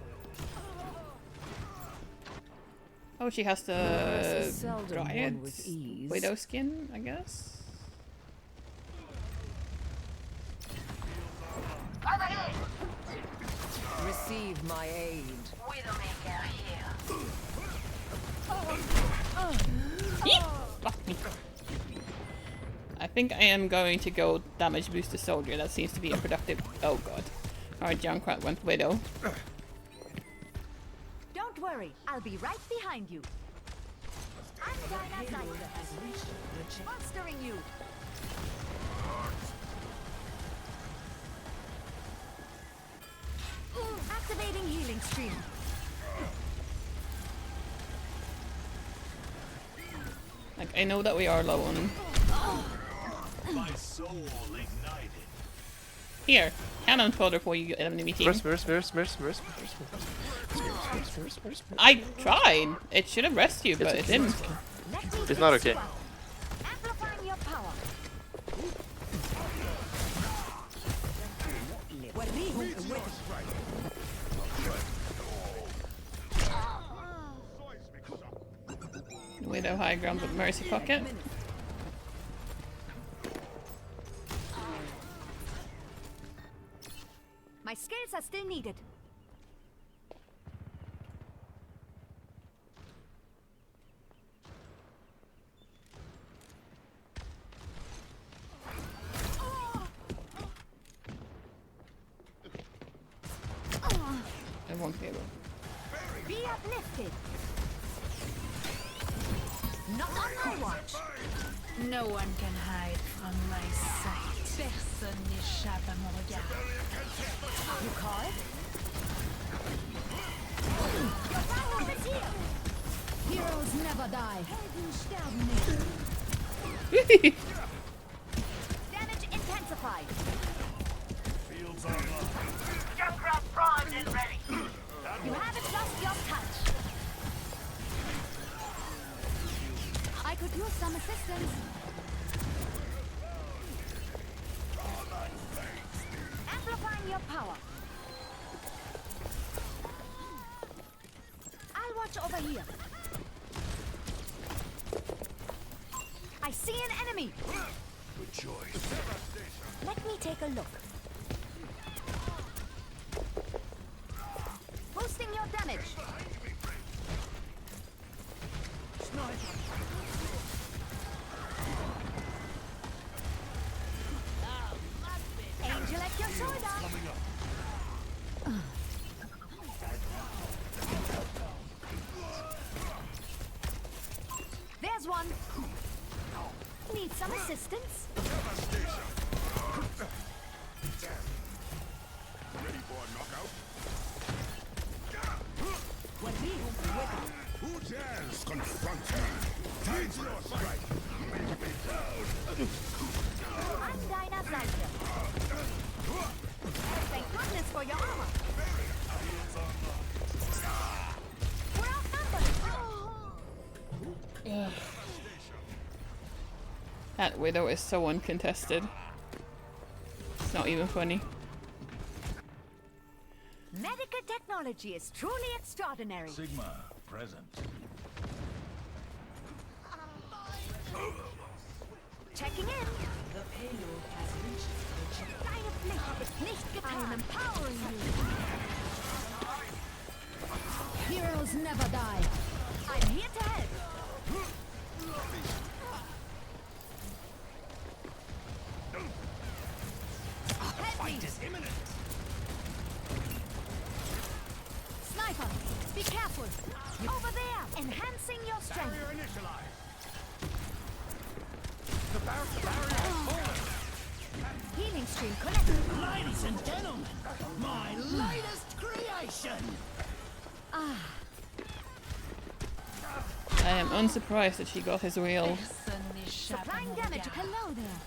Oh, she has There the is seldom one Dryad with ease. widow skin, I guess. Receive my aid. Fuck me. I think I am going to go damage booster soldier. That seems to be a productive. Oh god. Alright, Junkrat went Widow. Don't worry, I'll be right behind you. I'm monstering you. Activating healing stream. Like, I know that we are low on... My soul ignited. Here, cannon fodder for you enemy team. I tried. It should have rescued you, but it didn't. It's not okay. Amplifying your power. Widow high ground with Mercy Pocket. My skills are still needed. I won't be able. Be uplifted. Not on my watch. No one can hide from my sight. Personne n'échappe à mon regard. You called? Your battle is here. Heroes never die. Damage intensified. Fields are low. Junkrat primed and ready. You haven't lost your touch. I could use some assistance. Amplifying your power. I'll watch over here. I see an enemy. Good choice. Let me take a look. Boosting your damage. Angel at your shoulder. There's one. Need some assistance? Ready for a knockout? Who dares confront me? Tide's your strike. I'm Dinah Zyker. Thank goodness for your armor. We're outnumbered. That Widow is so uncontested. It's not even funny. Medical technology is truly extraordinary. Sigma, present. Checking in. The payload has reached the Deine Pflicht ist nicht getan. I am empowering you. Heroes never die. I'm here to help. Fight is imminent. Sniper, be careful. Over there, enhancing your strength. Barrier initialized. The barrier has fallen. Healing stream connected. Ladies and gentlemen, my latest creation. I am unsurprised that she got his wheel. Supplying damage. Hello there.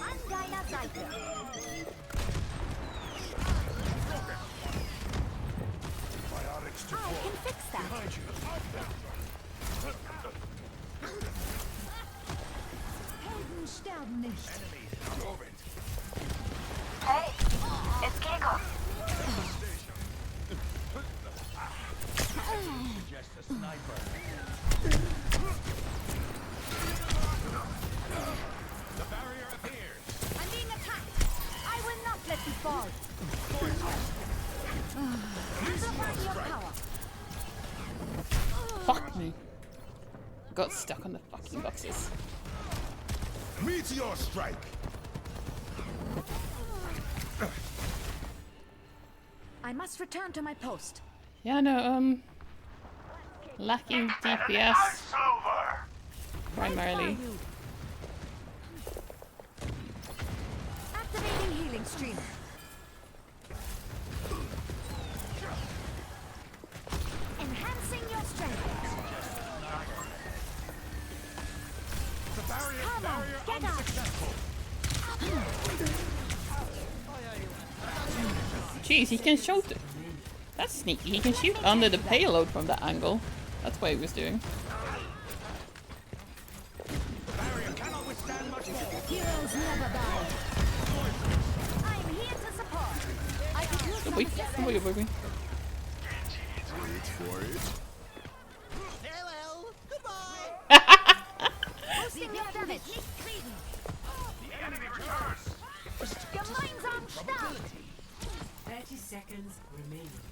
I'm Dinah Zyker. Biotics to I can fix that. behind you. Helden sterben nicht. Enemies in orbit. Hey, it's Kiko. Just a sniper. The barrier appears. I'm you fall. Amplify your power. Fuck me. Got stuck on the fucking boxes. Meteor strike. I must return to my post. Yeah, no, lacking DPS primarily. Activating healing stream. Enhancing your strength. Come on, get up. Jeez, he can shoot. That's sneaky. He can shoot under the payload from that angle. That's what he was doing. Heroes never die. I'm here to support. I could use some Wait, assistance. wait, wait, wait. Wait for it. Boosting your damage. The enemy returns. Gemeinsam stark. 30 seconds remaining.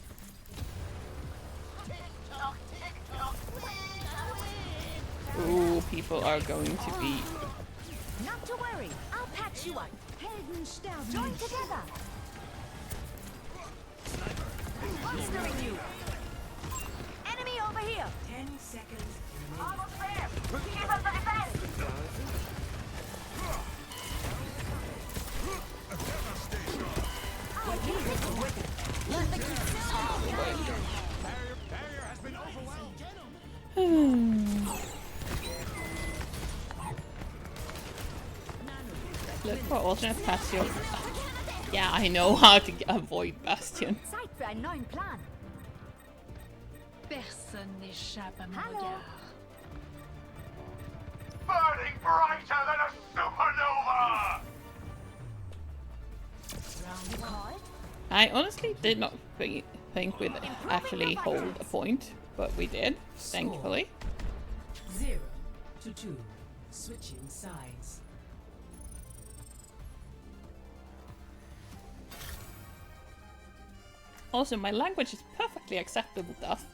Ooh, people are going to be. Not to worry. I'll patch you up. Join together. Monstering you. Enemy over here. 10 seconds remaining. Almost there. Keep up the defense. Let the Barrier has been overwhelmed. Look for alternate Bastion. Yeah, I know how to avoid Bastion. Zeit für einen neuen Plan. Personne n'échappe à mon Hallo. regard. Burning brighter than a supernova. I honestly did not think we'd actually hold a point, but we did, thankfully. 0 to 2. Switching sides. Also, my language is perfectly acceptable stuff.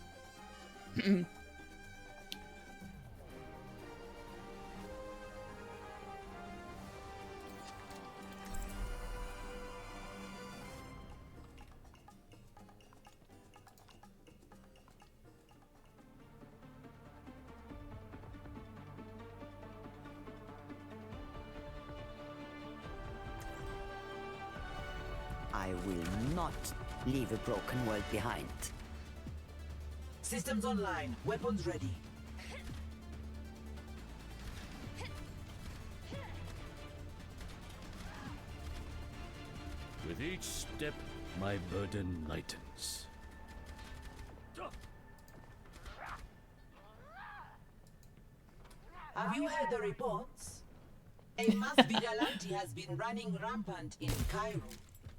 I will not leave a broken world behind. Systems online. Weapons ready. With each step, my burden lightens. Have you heard the reports? A mass vigilante has been running rampant in Cairo.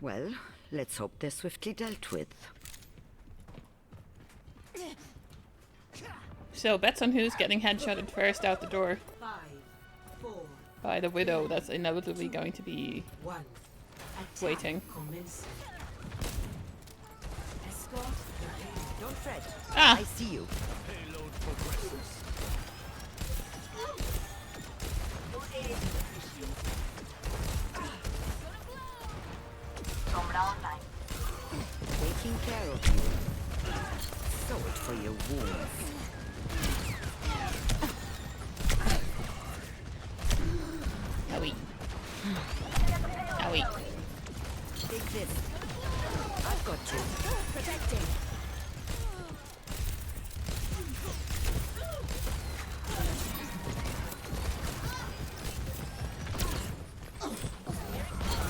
Well, let's hope they're swiftly dealt with. So, bets on who's getting headshotted first out the door 5, 4, by the widow that's inevitably going to be 1. waiting. Commence. Escort the payload. Don't fret. Ah. I see you. Payload progresses. Taking care of you. Sew it for your wounds. Owie. Owie. Take this. I've got you. Protecting.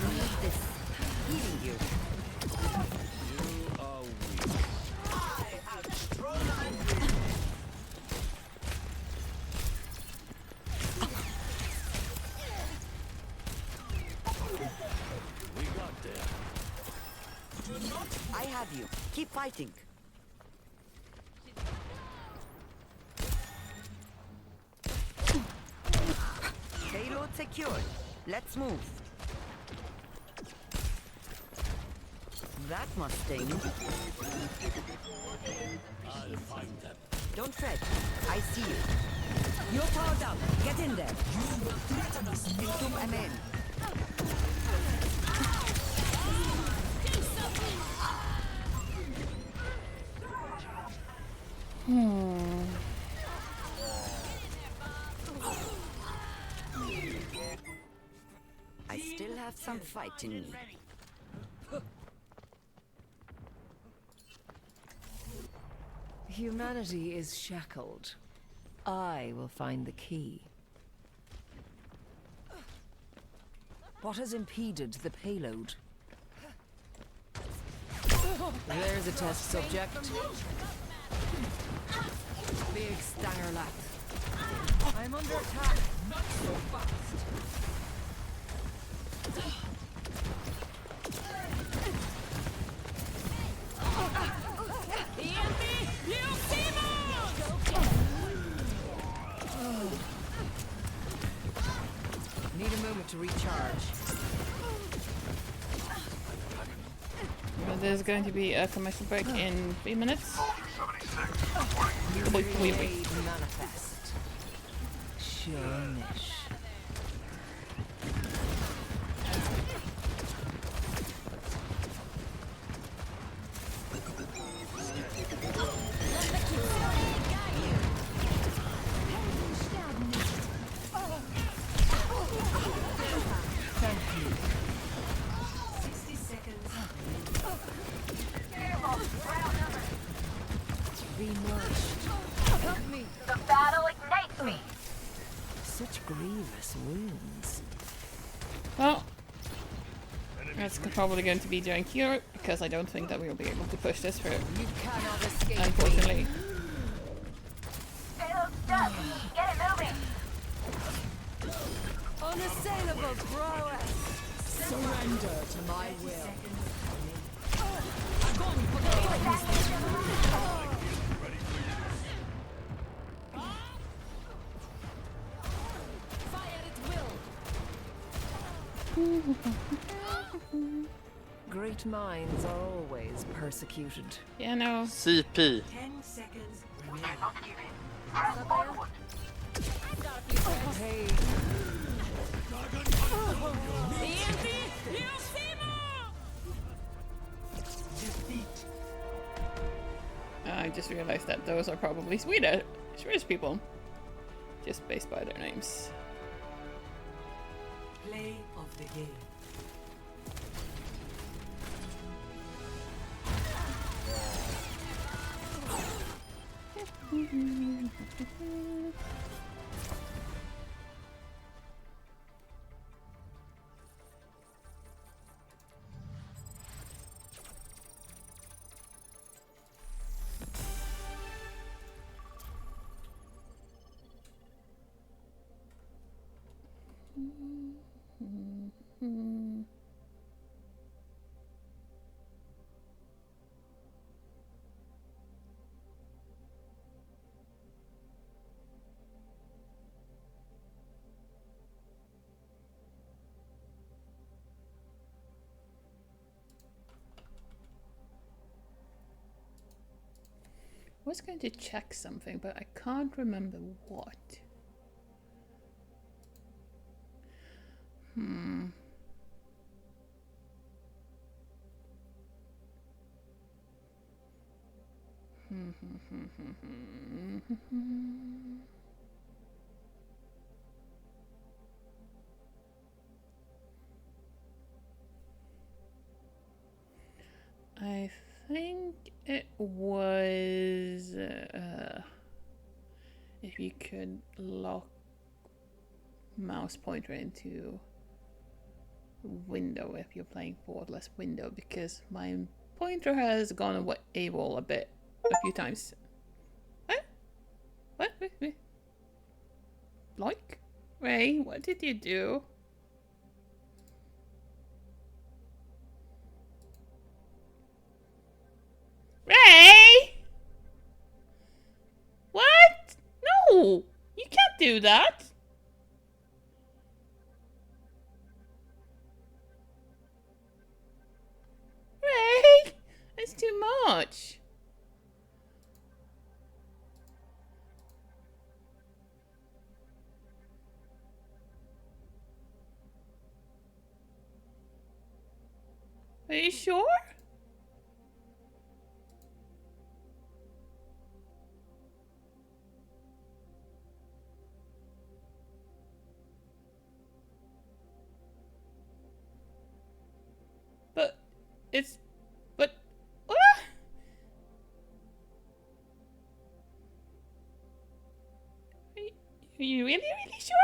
You need this. Healing you. You are weak. I am strong and We got there. I have you. Keep fighting. Payload secured. Let's move. That must sting. I'll find them. Don't fret. I see you. You're powered up. Get in there. You will threaten us. Amen. I still have some fight in me. Humanity is shackled. I will find the key. What has impeded the payload? There's a test subject. Big stanger lap. I'm under attack. Not so fast. Need a moment to recharge. There's going to be a commercial break in 3 minutes. Wait. Manifest. Shonish. The battle ignites me. Such grievous wounds. Well, that's probably going to be during Cure, because I don't think that we will be able to push this through. You cannot escape. Unfortunately. Payload stuck. Get it moving. Unassailable prowess. Surrender to my will. Great minds are always persecuted. Yeah, no. CP. 10 seconds remaining. Hey. I just realized that those are probably Swedish people, just based by their names. Play of the game. I was going to check something, but I can't remember what. I think it was if you could lock mouse pointer into window if you're playing Borderless window, because my pointer has gone away AWOL a few times. What? Wait. Like? Ray, what did you do? Ray! What? No! You can't do that! Ray! Are you sure? But it's but are you really sure?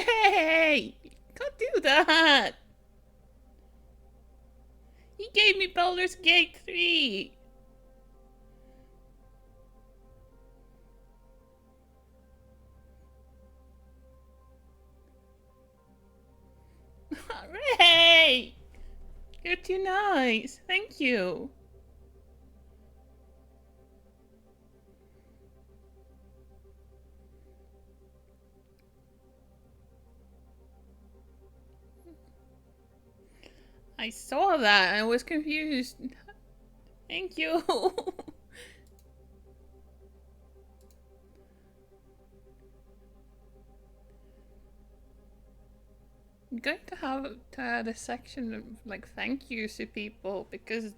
Hey! Can't do that! He gave me Baldur's Gate 3! Ray! You're too nice. Thank you. I saw that. I was confused. Thank you. I'm going to have to add a section of like thank yous to people because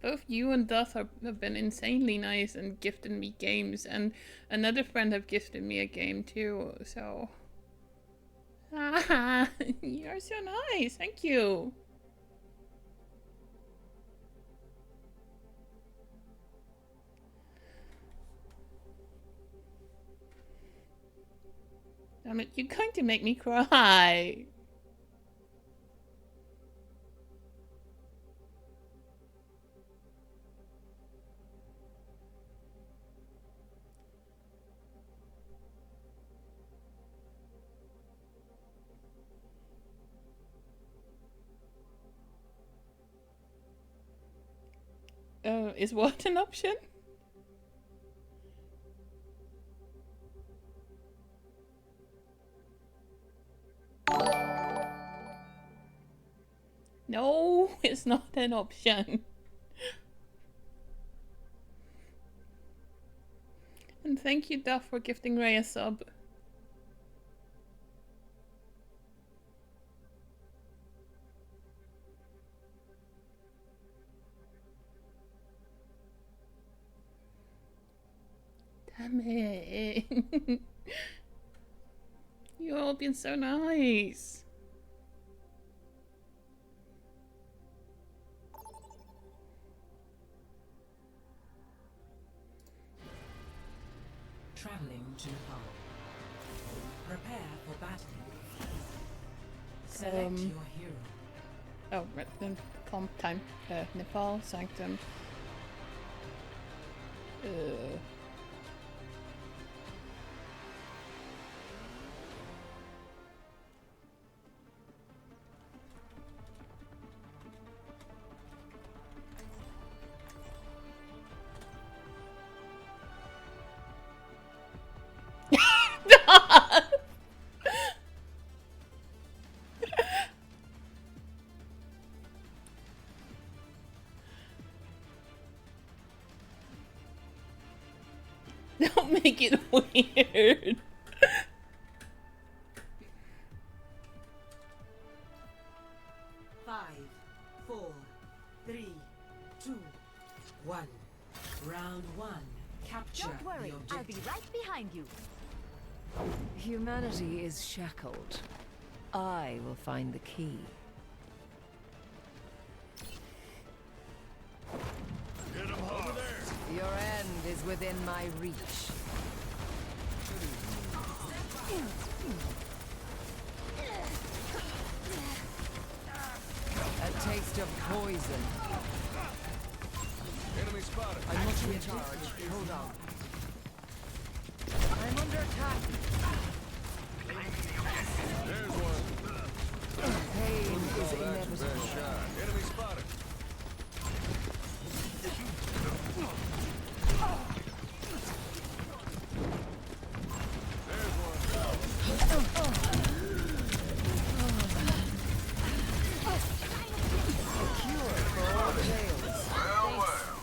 both you and Duff have been insanely nice and gifted me games, and another friend have gifted me a game too. So, you're so nice. Thank you. Damn it! You're going to make me cry. Is what an option? No, it's not an option. And thank you, Duff, for gifting Ray a sub. Damn it. You all been so nice. Traveling to Nepal. Prepare for battle. Select your hero. Oh, right then. Comp time. Nepal, Sanctum. Don't make it weird. Five, 4, 3, 2, 1. Round 1. Capture. Don't worry, I'll be right behind you. Humanity is shackled. I will find the key. Hit him over there. Your end is within my reach. A taste of poison. Enemy spotted. I must recharge. Hold on. I'm under attack. There's one. Pain is inevitable. Best shot. Enemy spotted.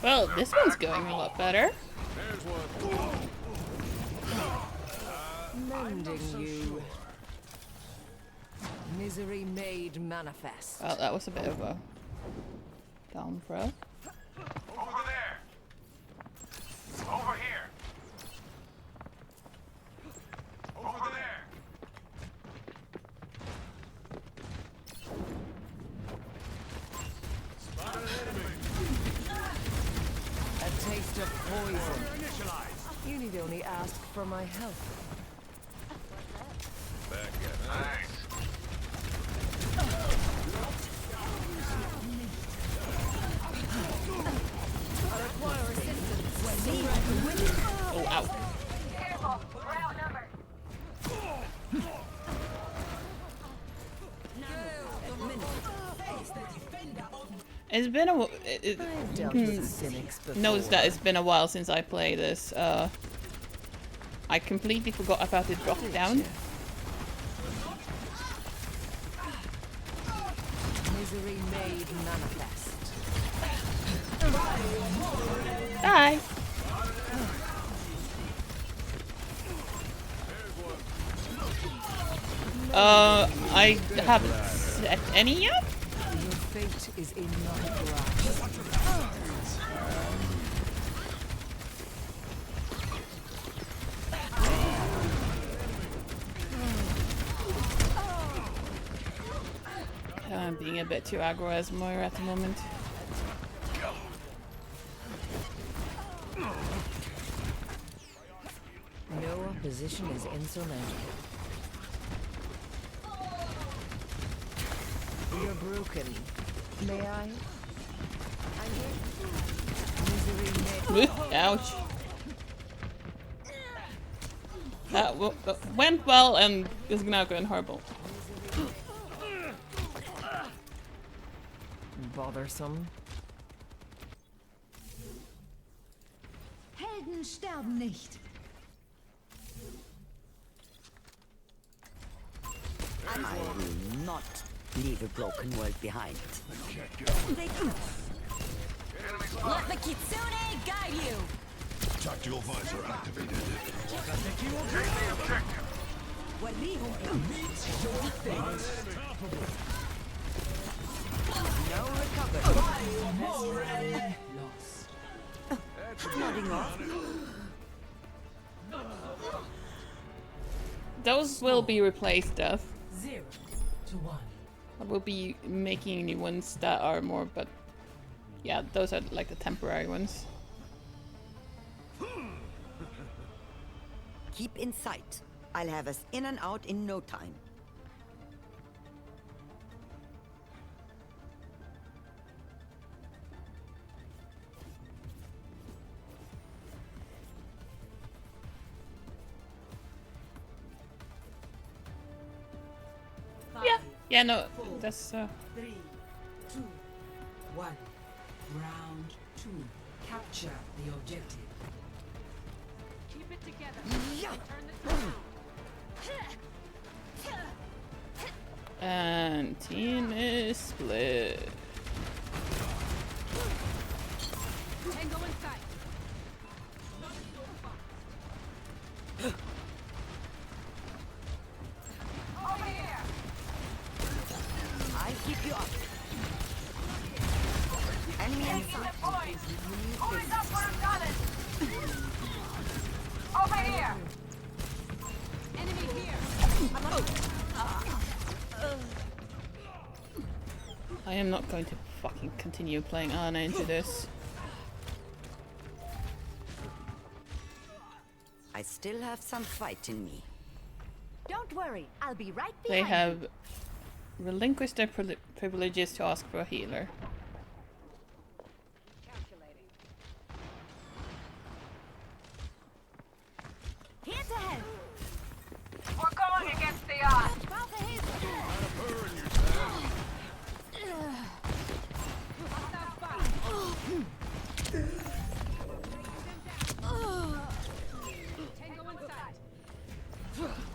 Well, this one's going a lot better. There's one. Sending you. Misery made manifest. Well, that was a bit of a down throw. Over there. Over here. Over there. Spotted an enemy. A taste of poison. You need only ask for my help. Back at nice. Oh, ow. Careful, we're outnumbered. It's been a notice that it's been a while since I played this. I completely forgot about the drop down. Misery made manifest. Die. I haven't set any yet. Your fate is in my grasp. I'm being a bit too aggro as Moira at the moment. No opposition is insurmountable. You're broken. May I? I'm here. Misery made. Ouch. That went well and is now going horrible. Bothersome. Helden sterben nicht. I will not leave a broken world behind. Let the Kitsune guide you! Tactical visor activated. No recovery. Nodding off. Those will be replaced, Death. 0 to 1. I will be making new ones that are more, but yeah, those are like the temporary ones. Keep in sight. I'll have us in and out in no time. Yeah, no, that's 3, 2, 1. Round 2. Capture the objective. Keep it together. And team is split. Tango in sight. Over here. I'll keep you up. Enemy in Taking the sight. point. Who's up for a gunning? Over here. Enemy here. I am not going to fucking continue playing Anna into this. I still have some fight in me. Don't worry, I'll be right They behind have you. relinquished their privileges to ask for a healer. Here to help. We're going against the odds.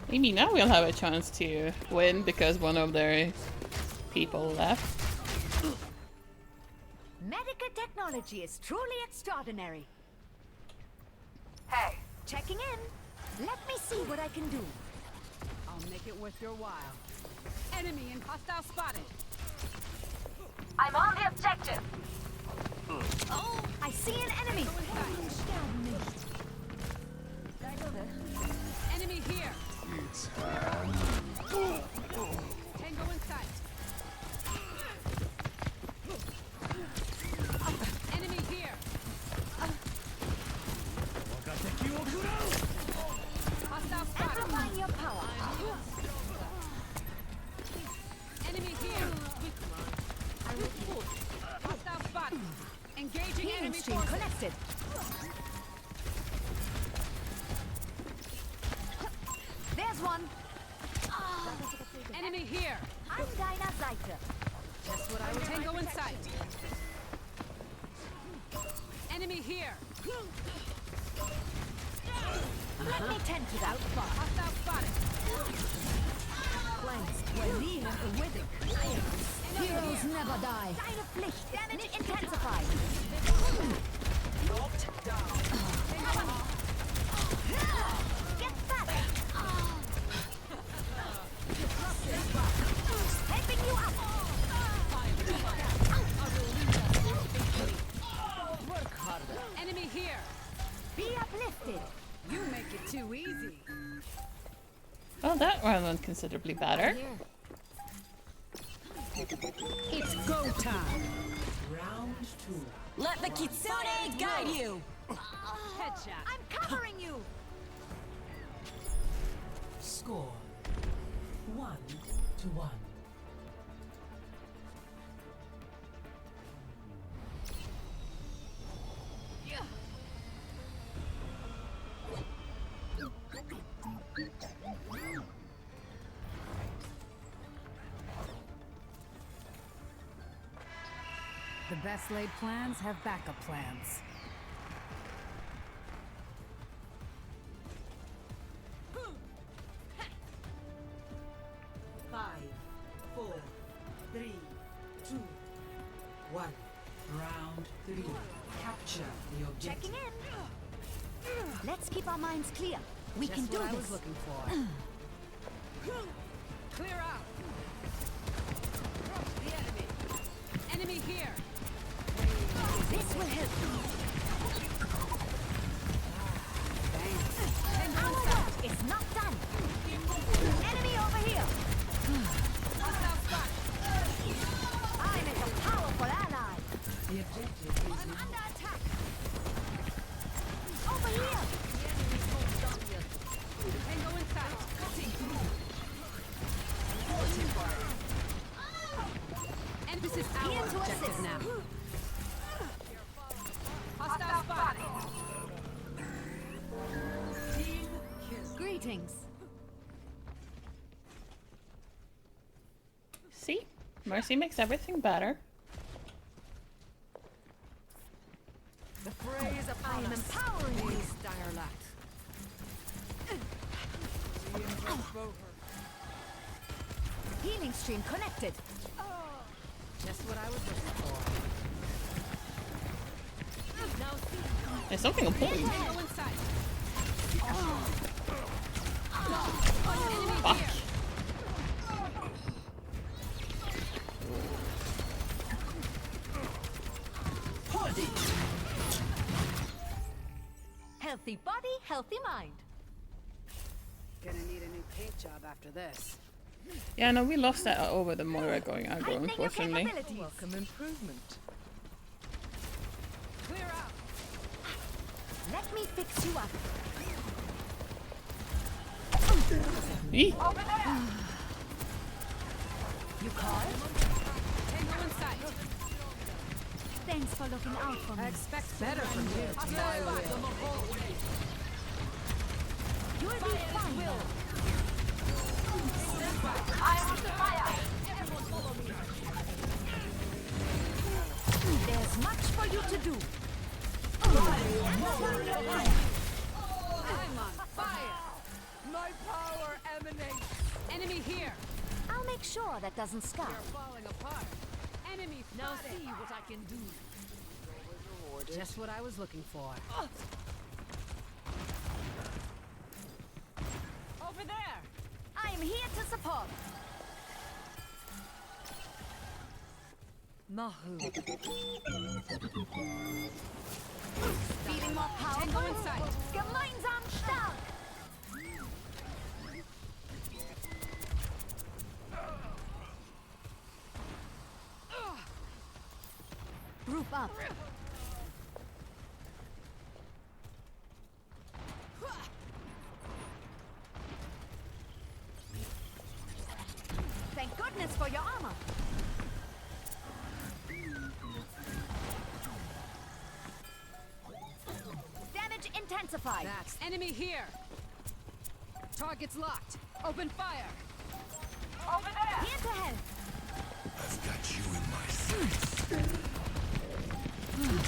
Maybe now we'll have a chance to win because one of their people left. Medical technology is truly extraordinary. Hey. Checking in. Let me see what I can do. I'll make it worth your while. Enemy and hostile spotted. I'm on the objective. Oh, I see an enemy. Enemy here. Tango in sight. Enemy here. Hostile spotted. Amplifying your power. Enemy here. Hostile spotted. Engaging Healing enemy stream forces. connected. There's one. Enemy here. I'm Dinah Zeiter. That's what I was. Tango in sight. Enemy here. Let me tend to that. Hostile spotted. Cleansed. We're with it. Heroes never die. Deine Pflicht. Damage intensified. Knocked down. Get back. Helping you up. Work harder. Enemy here. Be uplifted. You make it too easy. Well, that one went considerably better. It's go time. Round 2. Let the kitsune guide you. Headshot. I'm covering you. Score 1-1. The best laid plans have backup plans. Five, 4, 3, 2, 1. Round 3. Capture the objective. Checking in. Let's keep our minds clear. We Just can do what I this. was looking for. Clear out. Approach the enemy. Enemy here. This will help you. It's not done. Enemy over here. Hostile spot. I'm a powerful ally. The objective is I'm under attack. Over here. Tango inside. Cutting through. And this is our Here to objective assist. now. Hostile spotted. team kill. Greetings. See? Mercy makes everything better. The fray is upon I am us. empowering you. Please, Direlact. Healing stream connected. Just what I was looking for. Now see. There's something important. Tango inside. Fuck. Healthy body, healthy mind. Gonna need a new paint job after this. Yeah, no, we lost that over the Moira going aggro, Heightening your unfortunately. capabilities. Welcome improvement. Clear out. Let me fix you up. Eee. Over there. You called? Tango inside. Thanks for looking out for me. I expect better from you. Hostile spot. You'll be fine. Will. I'm on fire. There's much for you to do. I'm on fire. My power emanates. Enemy here. I'll make sure that doesn't scar. You're falling apart. Enemy spotted. Now see what I can do. Just what I was looking for. Over there. I I'm here to support. Mahu. Feeling more powerful? Gemeinsam stark. Group up. Thank goodness for your armor. Damage intensified. That's enemy here. Target's locked. Open fire. Over there. Here to help. I've got you in my sights.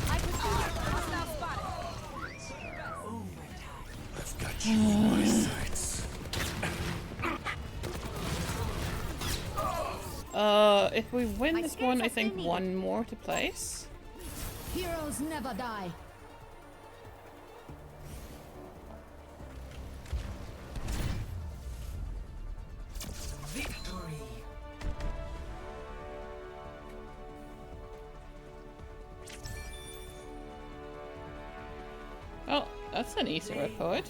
I pursue you. Hostile spotted. I've got you in my sights. If we win this one, I think one more to place. Heroes never die. Victory. Oh, that's an easy record.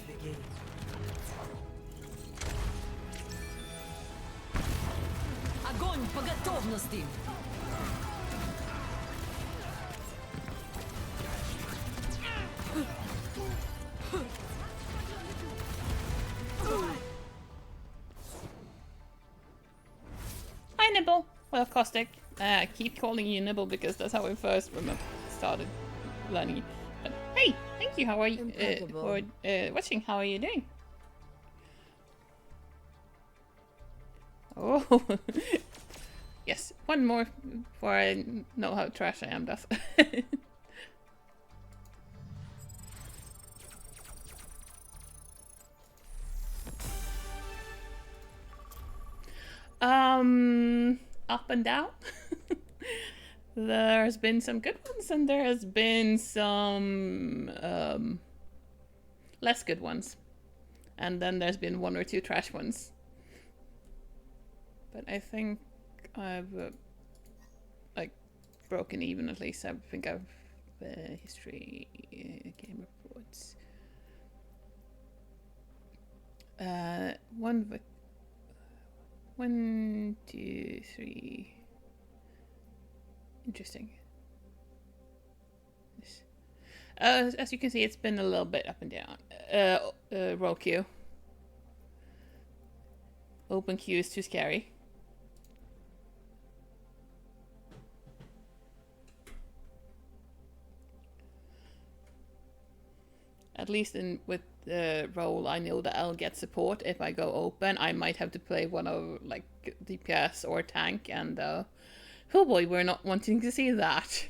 Огонь по готовности. Hi, Nibble. Well, Caustic. I keep calling you Nibble because that's how I first started learning. But hey, thank you. How are you for watching? How are you doing? Oh, yes. One more before I know how trash I am, Duff. Up and down. There's been some good ones and there has been some less good ones. And then there's been one or two trash ones. But I think I've like broken even at least. I think I've history game reports. 1, 2, 3. Interesting. As you can see, it's been a little bit up and down. Roll queue. Open queue is too scary. At least with the role, I know that I'll get support if I go open. I might have to play one of like DPS or tank, and oh boy, we're not wanting to see that.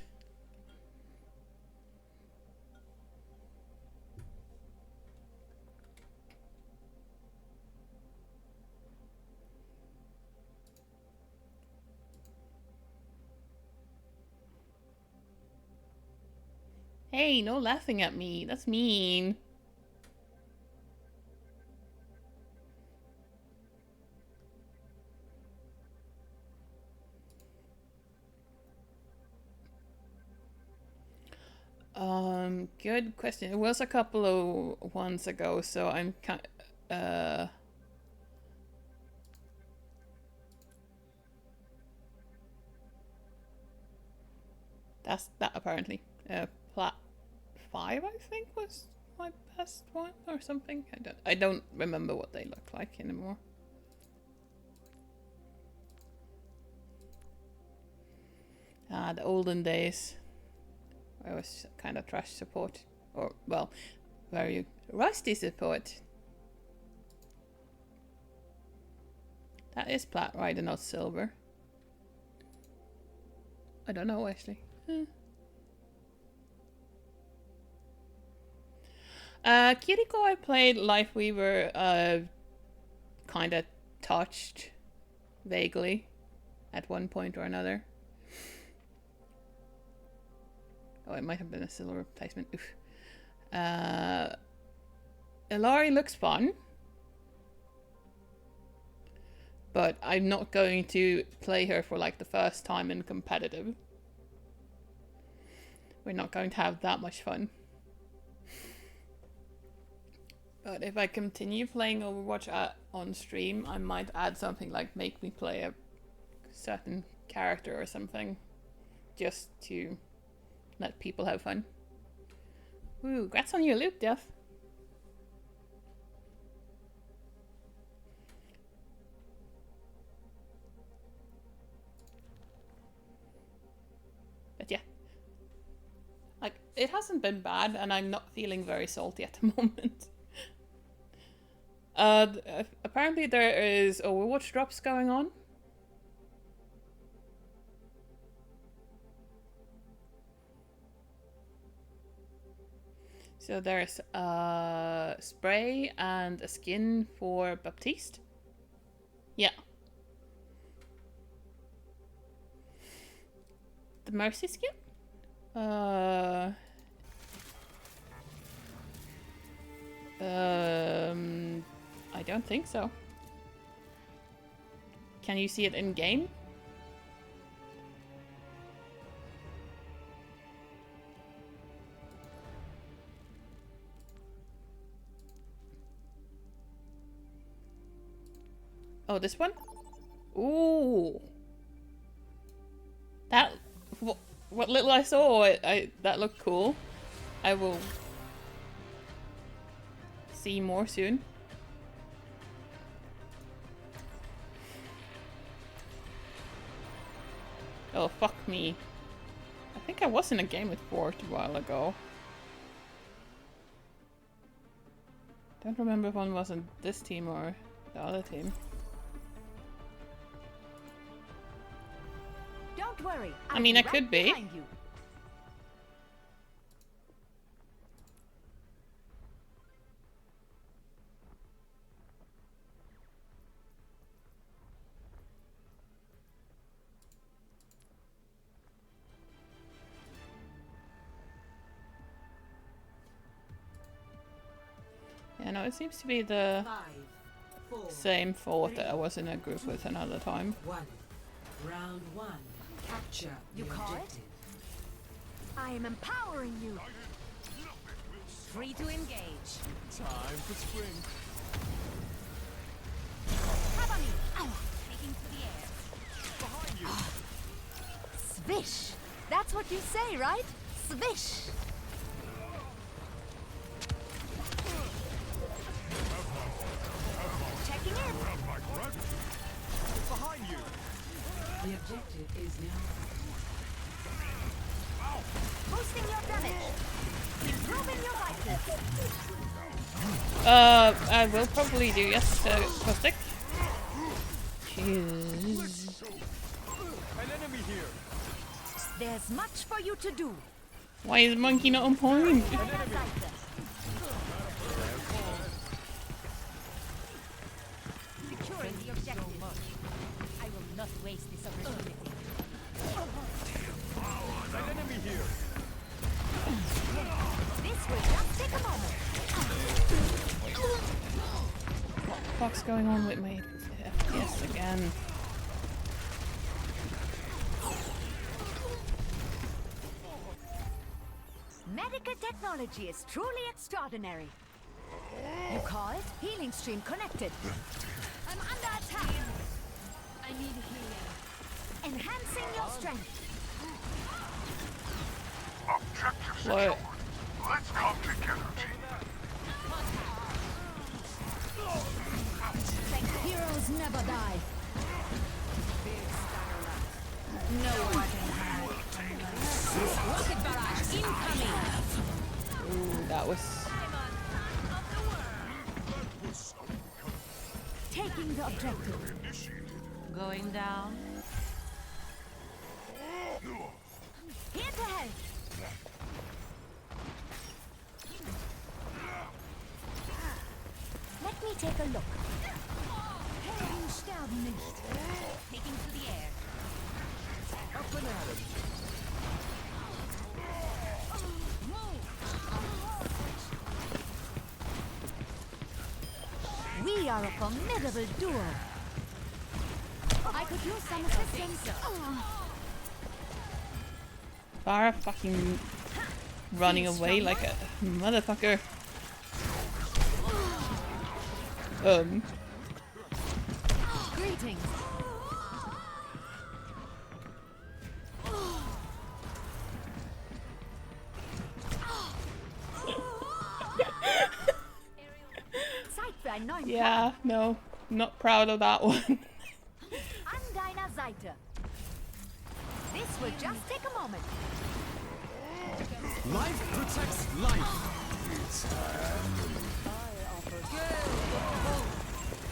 Hey, no laughing at me. That's mean. Good question. It was a couple of ones ago, so I'm kind that's that apparently. Plat 5, I think, was my best one or something. I don't remember what they look like anymore. The olden days. I was kind of trash support, or well, very rusty support. That is plat, right, and not silver. I don't know actually. Kiriko, I played Lifeweaver, kind of touched vaguely at one point or another. Oh, it might have been a silver replacement. Oof. Ilari looks fun. But I'm not going to play her for like the first time in competitive. We're not going to have that much fun. But if I continue playing Overwatch on stream, I might add something like make me play a certain character or something. Just to let people have fun. Ooh, congrats on your loot, Duff. But yeah. Like, it hasn't been bad, and I'm not feeling very salty at the moment. Apparently there is Overwatch drops going on. So there's a spray and a skin for Baptiste. Yeah. The Mercy skin? I don't think so. Can you see it in game? Oh, this one? Ooh. That... What little I saw, that looked cool. I will see more soon. Oh, fuck me. I think I was in a game with Fort a while ago. Don't remember if one was on this team or the other team. Don't worry. I mean, I could be. Yeah, no, it seems to be the same Fort that I was in a group with another time. Round 1. Capture You call it? I am empowering you. Free to engage. Time for spring. Cover me. Taking to the air. Behind you. Swish. That's what you say, right? Swish. Checking in. Behind you. The objective is now Boosting your damage. Improving your vitals. I will probably do, yes, caustic. Jeez. An enemy here. There's much for you to do. Why is Monkey not on point? Securing the objective. I will not waste this opportunity. An enemy here. This will just take a moment. What the fuck's going on with my FPS again? Medical technology is truly extraordinary. You call it? Healing stream connected. I'm under attack. I need healing. Enhancing your strength. Objective What? secured. Let's come together, team. Heroes never die. No one can hide. Rocket barrage incoming. Ooh, that was... Taking the objective. Going down. Here to help. Let me take a look. Helden sterben nicht. Taking to the air. Up and at him. We are a formidable duo. could use some assistance. Farah fucking running away like a motherfucker. Greetings. Yeah, no, not proud of that one. An deiner Seite. This will just take a moment. Life protects life.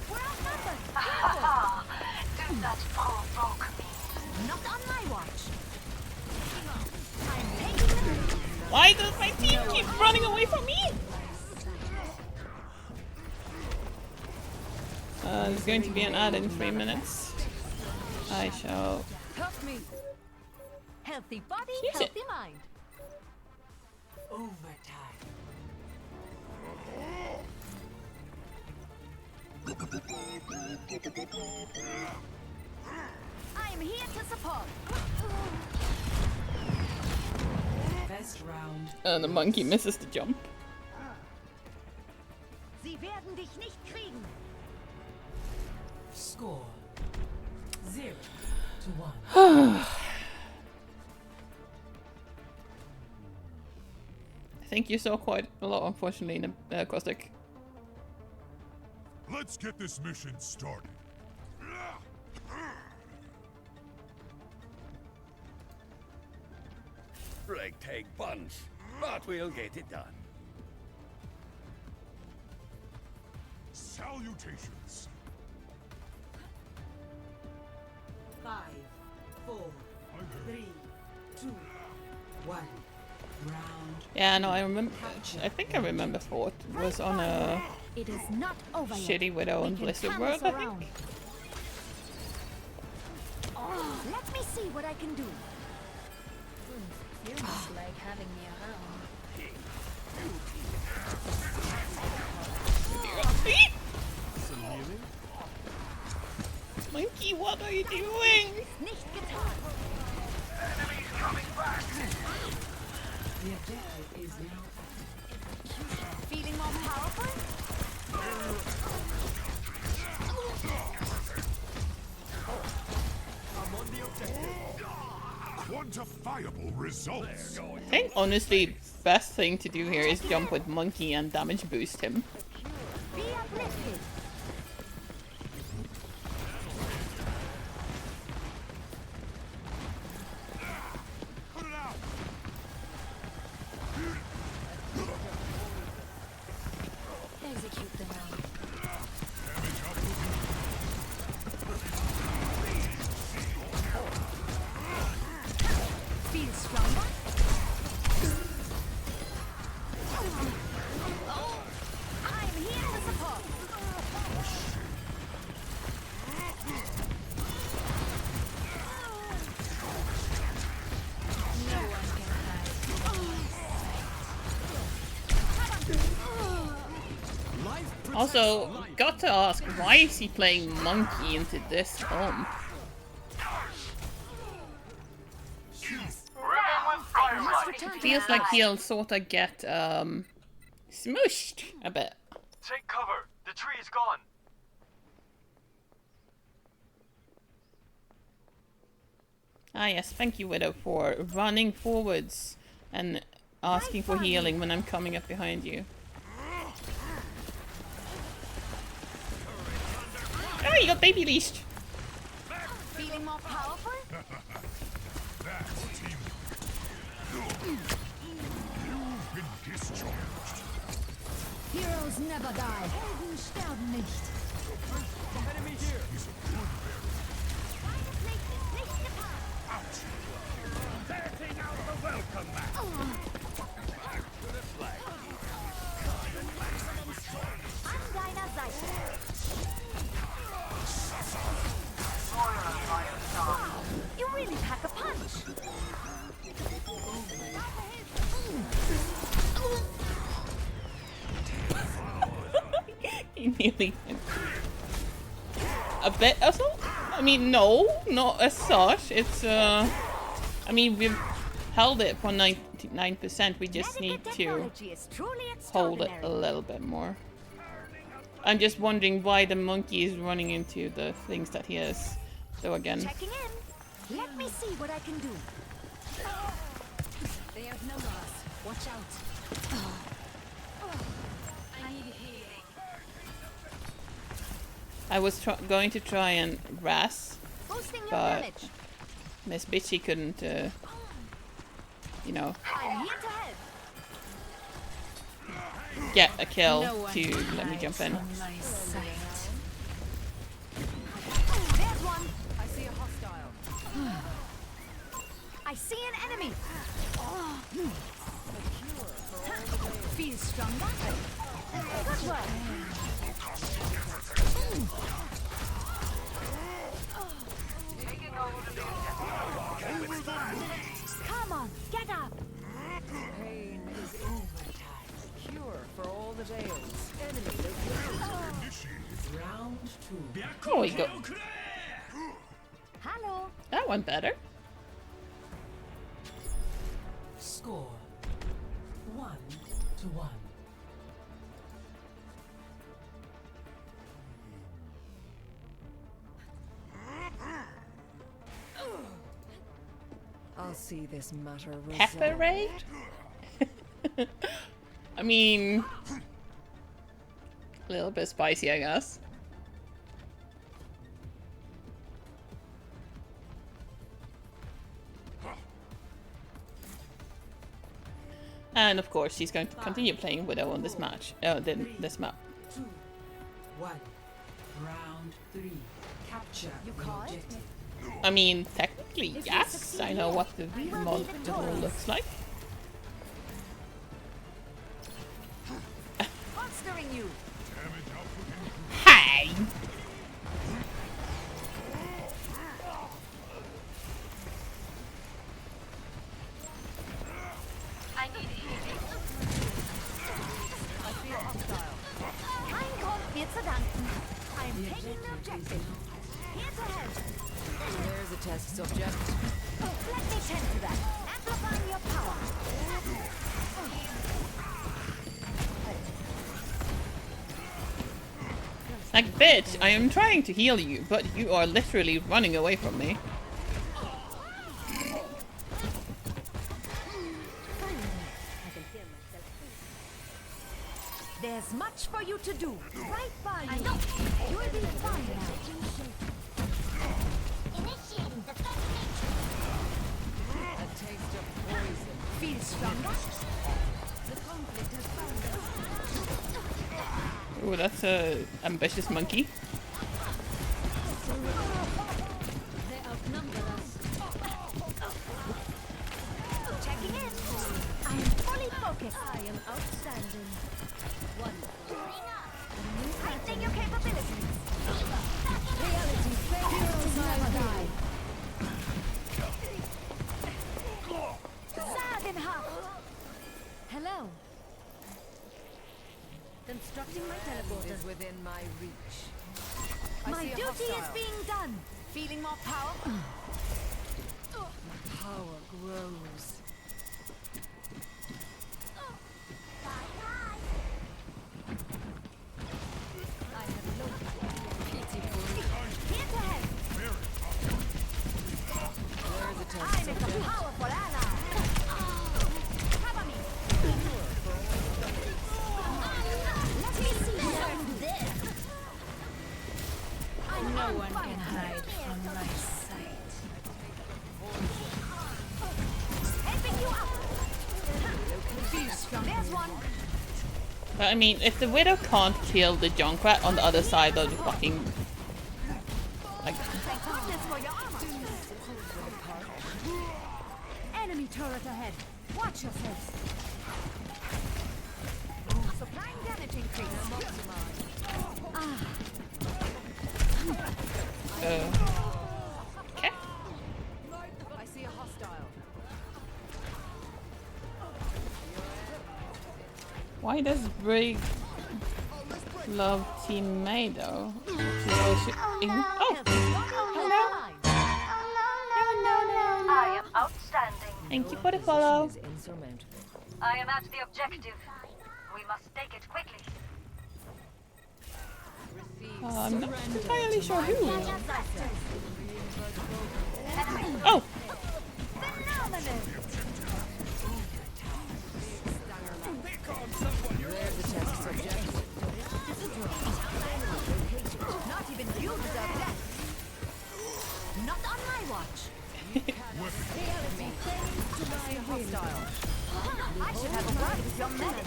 We're outnumbered. Do not provoke me. Not on my watch. I'm taking them. Why does my team keep running away from me? There's going to be an ad in 3 minutes. I shall Help me. Healthy body, use it. healthy mind. Overtime. I'm here to support. Best round. And the monkey misses the jump. Sie werden dich nicht kriegen. Score 0-1. I think you saw quite a lot, unfortunately, in the caustic. Let's get this mission started. Ragtag bunch, but we'll get it done. Salutations. 5, 4, 3, 2, 1. Round. Yeah, no, I remember. I think I remember Fort was on a It is not over yet. Shitty Widow and We can Blizzard turn World, this I think. around. Let me see what I can do. You must like having me around. Monkey, what are you doing? Nicht getan. Enemies coming back. The objective is now Feeling more powerful? I'm on the objective. Quantifiable results. I think honestly, best thing to do here is jump with Monkey and damage boost him. Be uplifted. Execute them all. Feel stronger? I'm here to support. No one can hide from my sight. Also, got to ask, why is he playing Monkey into this comp? Feels like he'll sorta get smushed a bit. Take cover. The tree is gone. Ah yes, thank you, Widow, for running forwards and asking for healing when I'm coming up behind you. Oh, you got baby leashed! Feeling more powerful? That's team. You've been discharged. Heroes never die. Helden sterben nicht. Enemy here. He's a good bear. Deine Pflicht ist nicht getan. Taking out the welcome mat. An deiner Seite. You really pack a punch. He nearly a bit also? mean, no, not as such. It's I mean, we've held it for 99%. We just need to hold it a little bit more. I'm just wondering why the monkey is running into the things that he is. So again. Checking in. Let me see what I can do. They have no loss. Watch out. I need healing. I was going to try and ras, but Miss Bitchy couldn't, you know, get a kill to let me jump in. There's one. I see a hostile. I see an enemy. Feel stronger. Good work. Come on, get up. Pain is overtime. Cure for all the ails. Enemy located. Round 2. Oh, we go. Hello. That went better. Score 1-1. I'll see this matter resolved. Pepper raid? I mean, a little bit spicy, I guess. And of course, she's going to continue playing Widow on this match. This map. 2, 1. Round 3. Capture the objective. I mean, technically, yes. I know what the model looks like. Monstering you. Hey! I need healing. I feel hostile. Mein Gott, mir zu danken. I am taking the objective. Here to help. There's a test subject. Let me tend to that. Amplifying your power. Like, bitch, I am trying to heal you, but you are literally running away from me. There's much for you to do. Right by you. You'll be fine now. Initiating the A taste of poison. Feel stronger? The conflict has found us. Oh, that's a ambitious monkey. They outnumber us. Checking in. I am fully focused. I am outstanding. One. Heightening your capabilities. Reality fails never die. Sagenhaft. Hello. Constructing my teleporter. Is within my reach. My duty is being done. Feeling more power? My power grows. I have loaded. Pitiful. Here to help. There's a test I'm a subject. powerful ally. Cover me. Let me see what I can do. No one can hide from my sight. Helping you out. Feel strong. There's one. But I mean, if the Widow can't kill the Junkrat on the other side of the fucking... like... Thank goodness for your armor. Enemy turret ahead. Watch yourselves. Supplying damage increase. Ah. Okay. I see a hostile. Why does Brig love Team May though? Oh, hello! Thank you for the follow. I am at the objective. We must take it quickly. I'm not entirely sure who. Oh! Not even you deserve death. Not on my watch. I should have a word with your medic.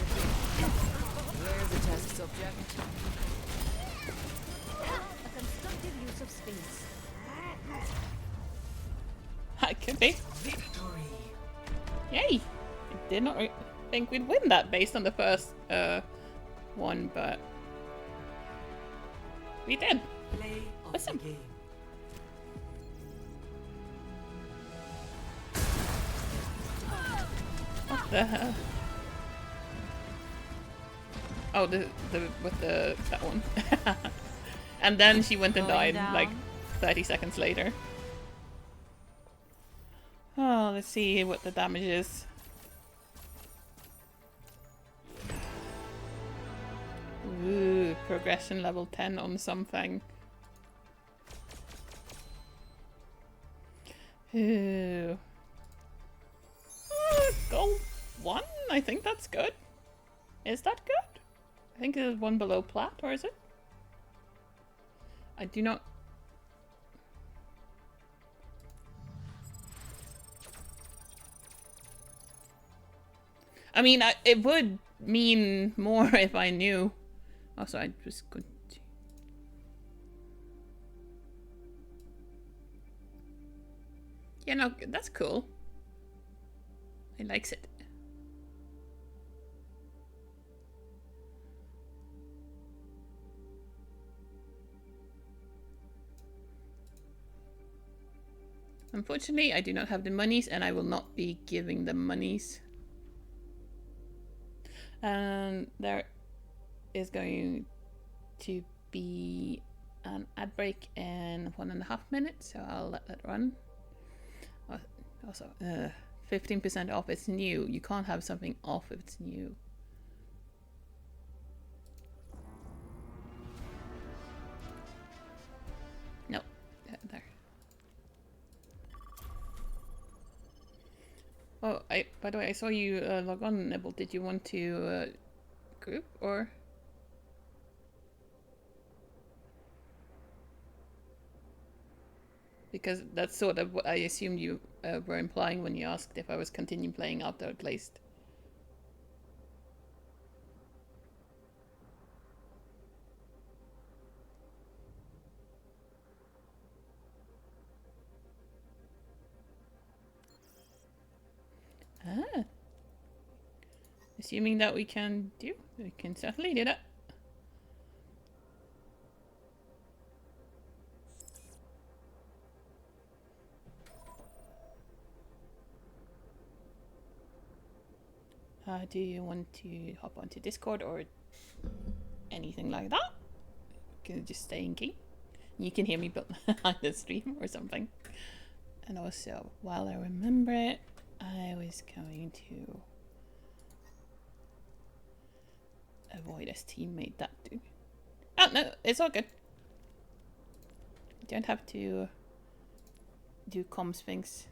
Where's the test subject? A constructive use of space. That could be. Yay! I did not think we'd win that based on the first one, but we did. Awesome. What the hell? Oh, the with that one. And then she went and died like 30 seconds later. Oh, let's see what the damage is. Ooh, progression level 10 on something. Ooh. Gold 1? I think that's good. Is that good? I think there's one below plat, or is it? I do not... I mean, it would mean more if I knew. Also, I just couldn't. Yeah, no, that's cool. I likes it. Unfortunately, I do not have the monies, and I will not be giving them monies. And there is going to be an ad break in 1.5 minutes, so I'll let that run. Also, 15% off. It's new. You can't have something off if it's new. No, there. Oh, by the way, I saw you log on, Nibble. Did you want to group or? Because that's sort of what I assumed you were implying when you asked if I was continuing playing Outplaced. Ah. Assuming that we can certainly do that. Do you want to hop onto Discord or anything like that? Can just stay in game. You can hear me behind the stream or something. And also, while I remember it, I was going to avoid as teammate that do. Oh no, it's all good. You don't have to do comms things.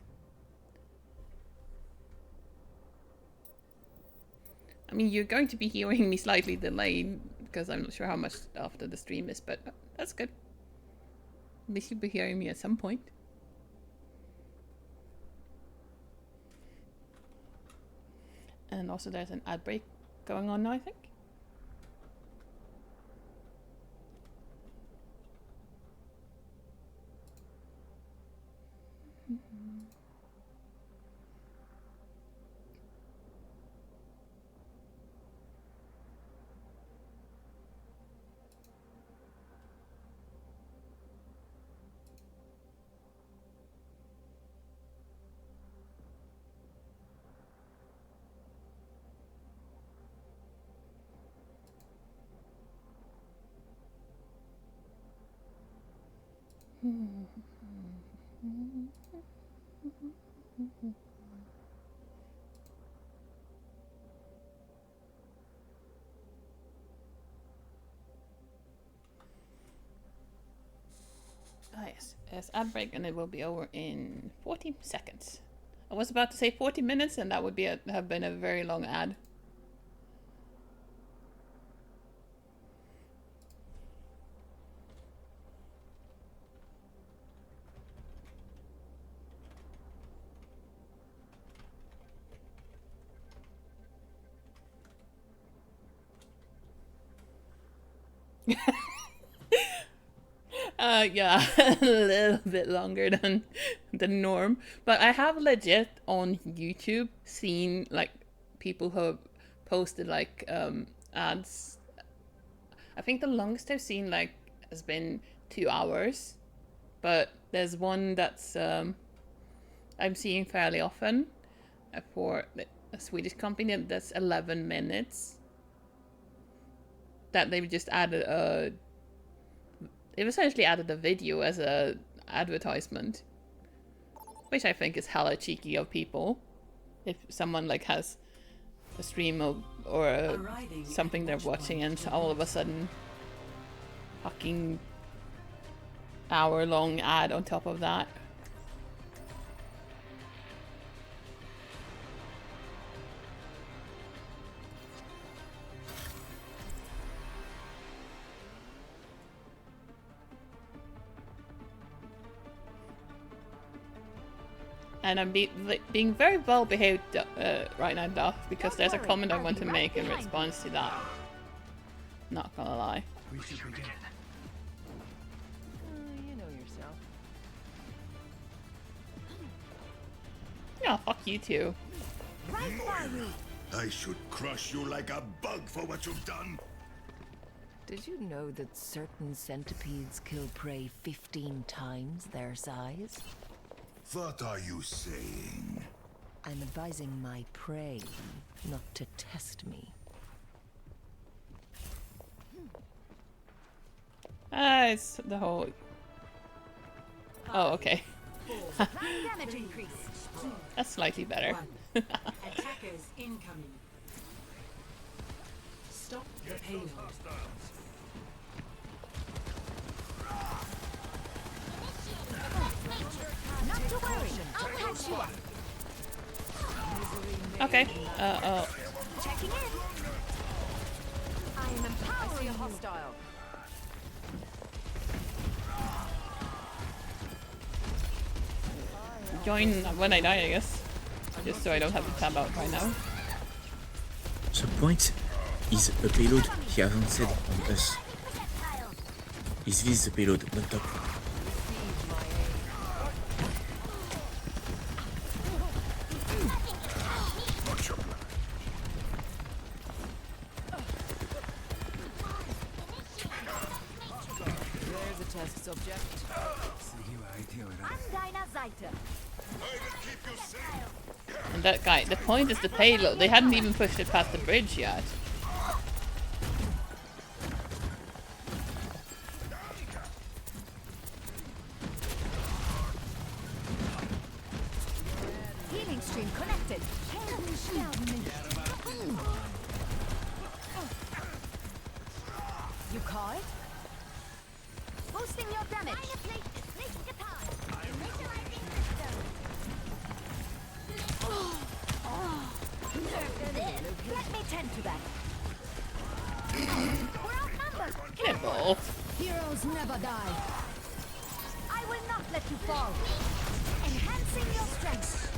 I mean, you're going to be hearing me slightly delayed because I'm not sure how much after the stream is, but that's good. At least you'll be hearing me at some point. And also there's an ad break going on now, I think. There's ad break and it will be over in 40 seconds. I was about to say 40 minutes and that would be have been a very long ad. Yeah, a little bit longer than the norm. But I have legit on YouTube seen like people who have posted like ads. I think the longest I've seen like has been 2 hours. But there's one that's I'm seeing fairly often for a Swedish company that's 11 minutes. That they've just added a... They've essentially added a video as a advertisement, which I think is hella cheeky of people. If someone like has a stream of, or something they're watching and all of a sudden fucking hour-long ad on top of that. And I'm being very well behaved right now, Duff, because there's a comment I want to make in response to that. Not gonna lie. We should begin. You know yourself. Yeah, fuck you too. I should crush you like a bug for what you've done. Did you know that certain centipedes kill prey 15 times their size? What are you saying? I'm advising my prey not to test me. It's the whole... Oh, okay. Damage increase. That's slightly better. Attackers incoming. Stop the payload. Not to worry, I'll catch you up. Okay. Checking in. I am empowering you. Hostile. Join when I die, I guess. Just so I don't have to tab out right now. Subpoint is a payload he avanced on us. Is this the payload on top? There's a test subject. An deiner Seite. And that guy, the point is the payload. They hadn't even pushed it past the bridge yet. Healing stream connected. You caught? Boosting your damage. Let me tend to that. We're outnumbered. Careful. Heroes never die. I will not let you fall. Enhancing your strength.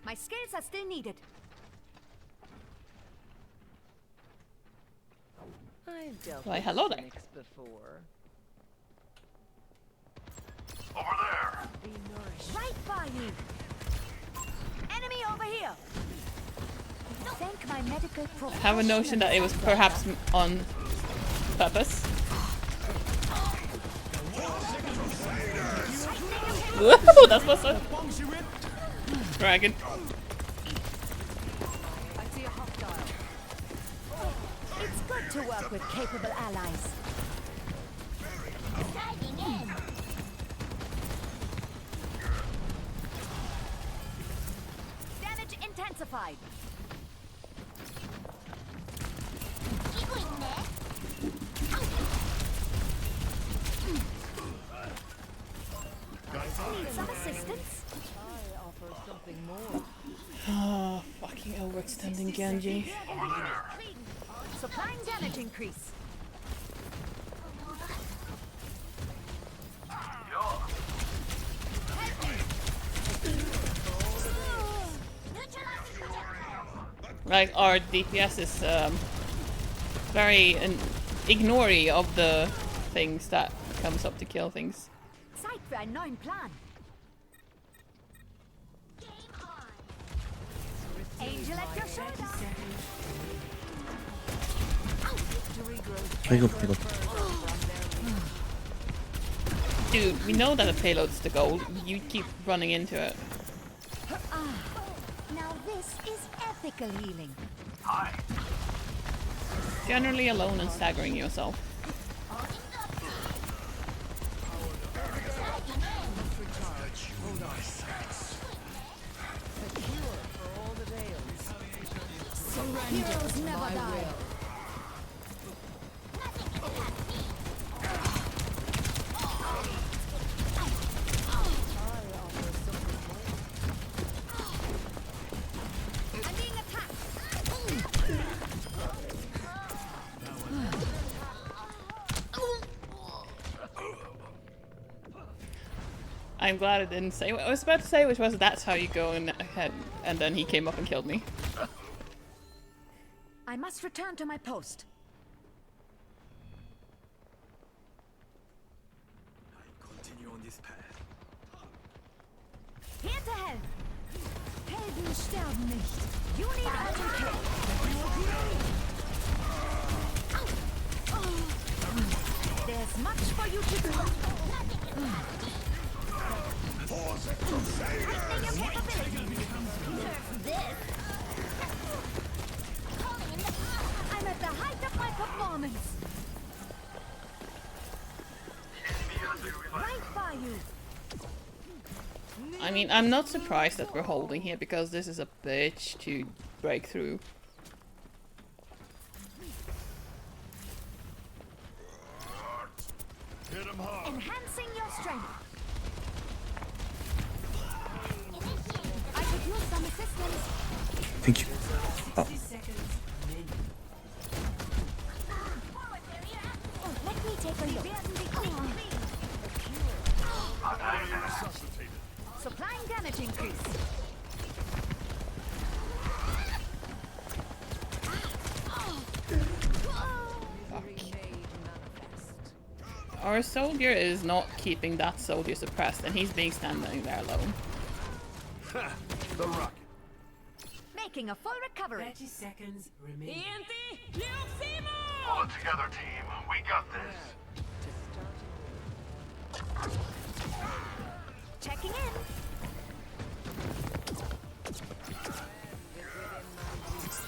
My skills are still needed. I've dealt Why, with hello there. cynics before. Over there. Be nourished. Right by you. Enemy over here. Thank my medical I have a notion that it was perhaps on purpose. Woohoo! That was a dragon. I see a hostile. It's good to work with capable allies. intensified. Need some assistance? I offer something more. Oh, fucking overextending Genji. Supplying damage increase. Like, our DPS is very ignory of the things that comes up to kill things. Zeit für einen neuen Plan. Angel at your shoulder. Pick up, pick up. Dude, we know that the payload's the goal. You keep running into it. Now this is ethical healing. Generally alone and staggering yourself. Heroes never die. I'm being attacked. I'm glad I didn't say what I was about to say, which was that's how you go in ahead, and then he came up and killed me. I must return to my post. Continue on this path. Hinterhalt! Helden sterben nicht. You need urgent care. There's much for you to do. Heightening your capabilities. Nerf this. I'm at the height of my performance. Right by you. I mean, I'm not surprised that we're holding here because this is a bitch to break through. Hit him hard. Enhancing your strength. I could use some assistance. Thank you. Oh. Oh, let me take a look. Supplying damage increase. Our soldier is not keeping that soldier suppressed, and he's being standing there alone. The rocket. Making a full recovery. 30 seconds remaining. Pull it together, team. We got this. Checking in.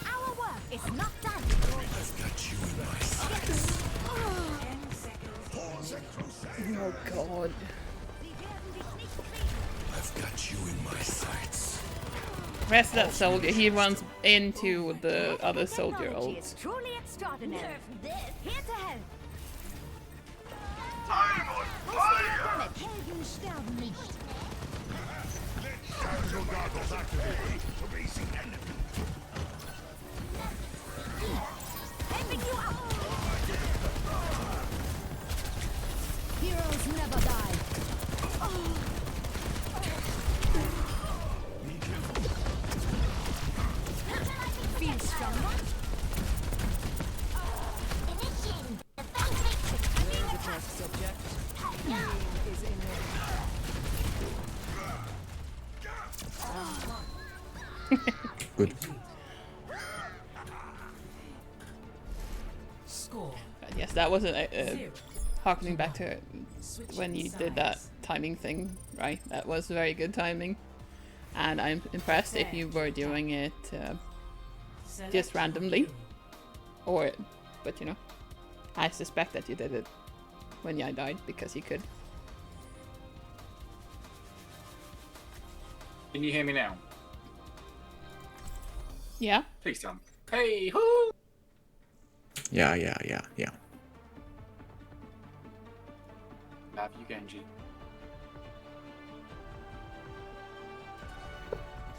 Our work is not done. I've got you in my sights. 10 seconds. Oh god. I've got you in my sights. Rest of that soldier, he runs into the other soldier Technology ult. is truly extraordinary. Here to help. I'm on fire! Helden sterben nicht. Tactical goggles activated. Erasing enemy. Helping you out. Heroes never die. Feel stronger? The test subject. Is in Good. Score. But yes, that wasn't harkening back to when you did that timing thing, right? That was very good timing. And I'm impressed if you were doing it just randomly. But you know, I suspect that you did it when I died because you could. Can you hear me now? Yeah? Please tell me. Hey, whoo! Yeah. Love you, Genji.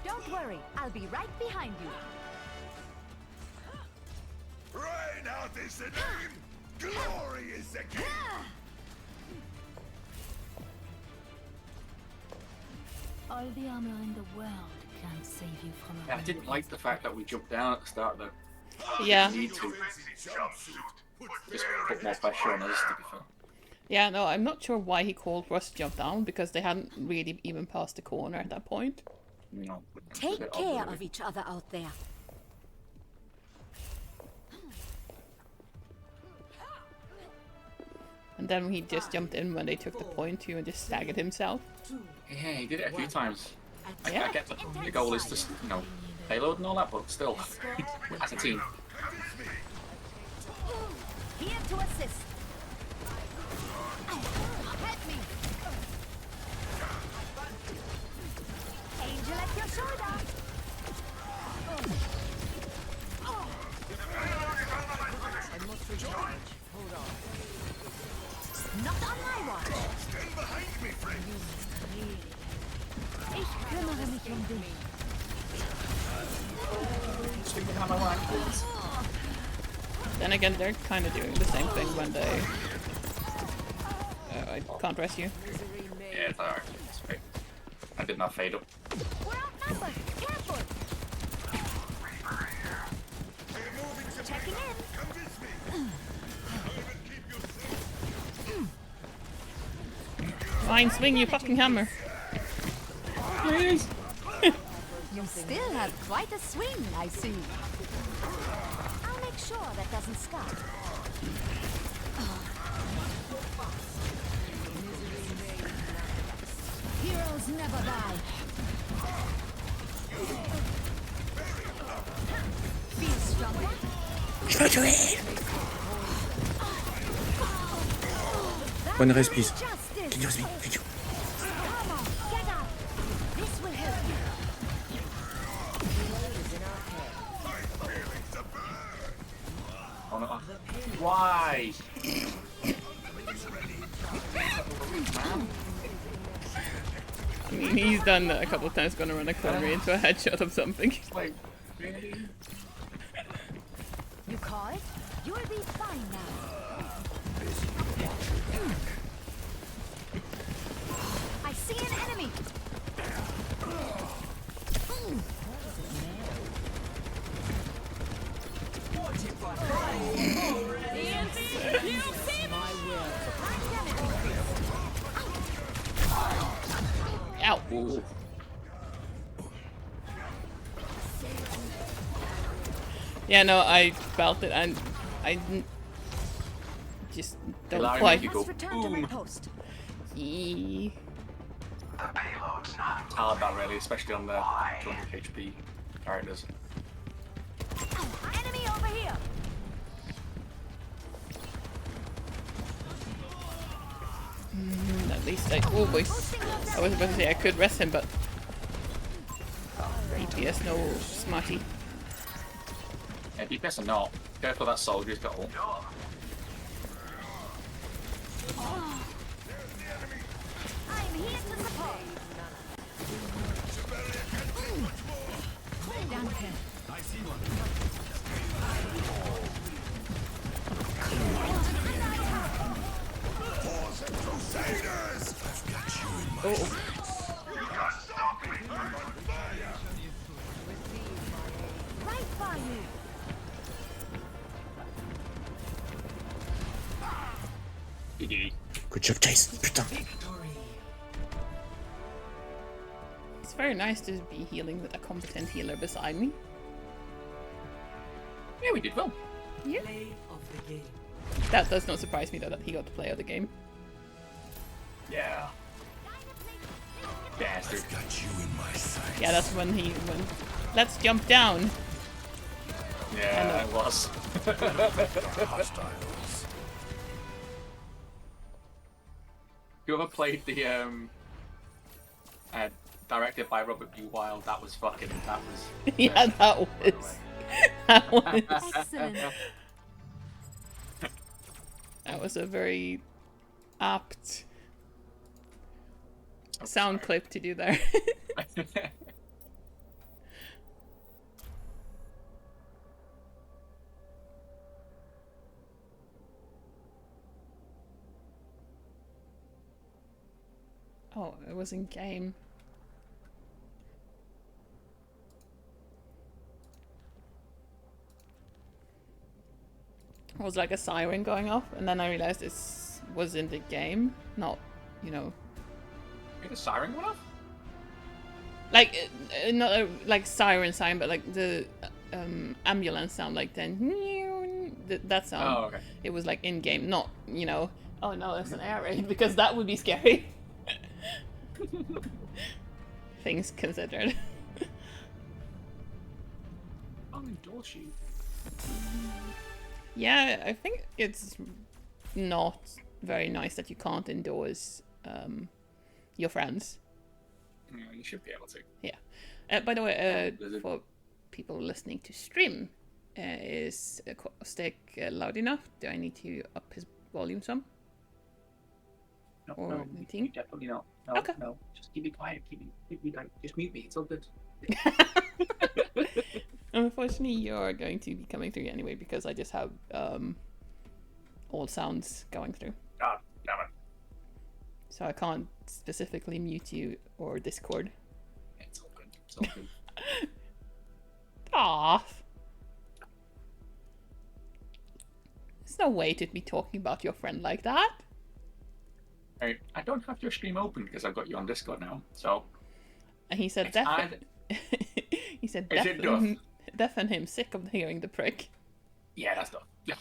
Don't worry, I'll be right behind you. Reinhardt is the name! Glory is the king! All the armor in the world can't save you from a I didn't like the fact that we jumped down at the start, though. Yeah. We need to. Just put more pressure on us, to be fair. Yeah, no, I'm not sure why he called Russ to jump down, because they hadn't really even passed the corner at that point. No. Take care of each other out there. And then he just jumped in when they took the point too and just staggered himself. Yeah, he did it a few times. Yeah. I get that the goal is to, payload and all that, but still, as a team. Here to assist. Help me. Angel at your shoulder. I must recharge. Hold on. Not on my watch. Stand behind me, friend! Ich kümmere mich dich. Then again, they're kind of doing the same thing when they... I can't rest you. Yeah, it's alright. It's fine. I did not fade up. We're outnumbered. Careful. Checking in. Fine, swing you fucking hammer. Please. You still have quite a swing, I see. I'll make sure that doesn't scar. Heroes never die. Feel stronger. Bonne res, please. Can you res me? Thank you. Come on, get up. This will help you. Oh, no. Why? I mean, he's done that a couple of times, gonna run a corner into a headshot of something. Like, really? You call it? You'll be fine now. I see an enemy. Ow. Ooh. Yeah, no, I felt it and I just don't Larry, quite. you go, Return to my post. Yee. It's hard that really, especially on the 200 HP characters. Enemy over here. At least I... Oh boy. I was about to say I could rest him, but... DPS, no smarty. Yeah, DPS or not, careful that soldier's got ult. I'm here to support. Danke. I see one. Crusaders! I've got you in my You can't stop me. I'm on fire. Right by you. GG. Good job, Chase. Putain. It's very nice to be healing with a competent healer beside me. Yeah, we did well. Yeah. That does not surprise me though that he got to play of the game. Yeah. Bastard. I've got you in my sights. Yeah, that's when he went, let's jump down. Yeah, it was. Hostiles. You ever played the directed by Robert B. Wilde. That was fucking. That was. Yeah, that was. That was. Excellent. That was a very apt sound clip to do there. Oh, it was in game. It was like a siren going off, and then I realized this was in the game, not, you know. Did a siren go off? Like, not like siren, but like the ambulance sound, like then that sound. Oh, okay. It was like in game, not, you know. Oh no, that's an air raid, because that would be scary. Things considered. I'll endorse you. Yeah, I think it's not very nice that you can't endorse your friends. Yeah, you should be able to. Yeah. By the way, for people listening to stream, is Caustic loud enough? Do I need to up his volume some? No, definitely not. No, Okay. No, just keep it quiet. Keep me like, just mute me. It's all good. Unfortunately, you're going to be coming through anyway because I just have all sounds going through. Ah, damn it. So I can't specifically mute you or Discord. It's all good. It's all good. Ah. There's no way to be talking about your friend like that. I don't have your stream open because I've got you on Discord now. So. And he said, he said, Is it Duff? deafen him, sick of hearing the prick. Yeah, that's Duff. Yeah.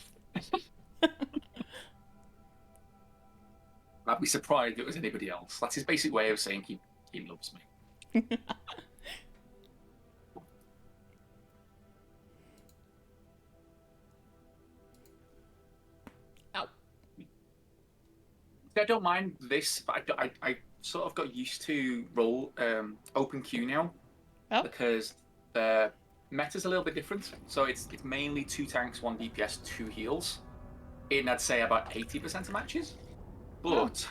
I'd be surprised if it was anybody else. That's his basic way of saying he loves me. Ow. I don't mind this, but I sort of got used to open queue now. Oh. Because the meta's a little bit different. So it's mainly 2 tanks, 1 DPS, 2 heals. In, I'd say, about 80% of matches. But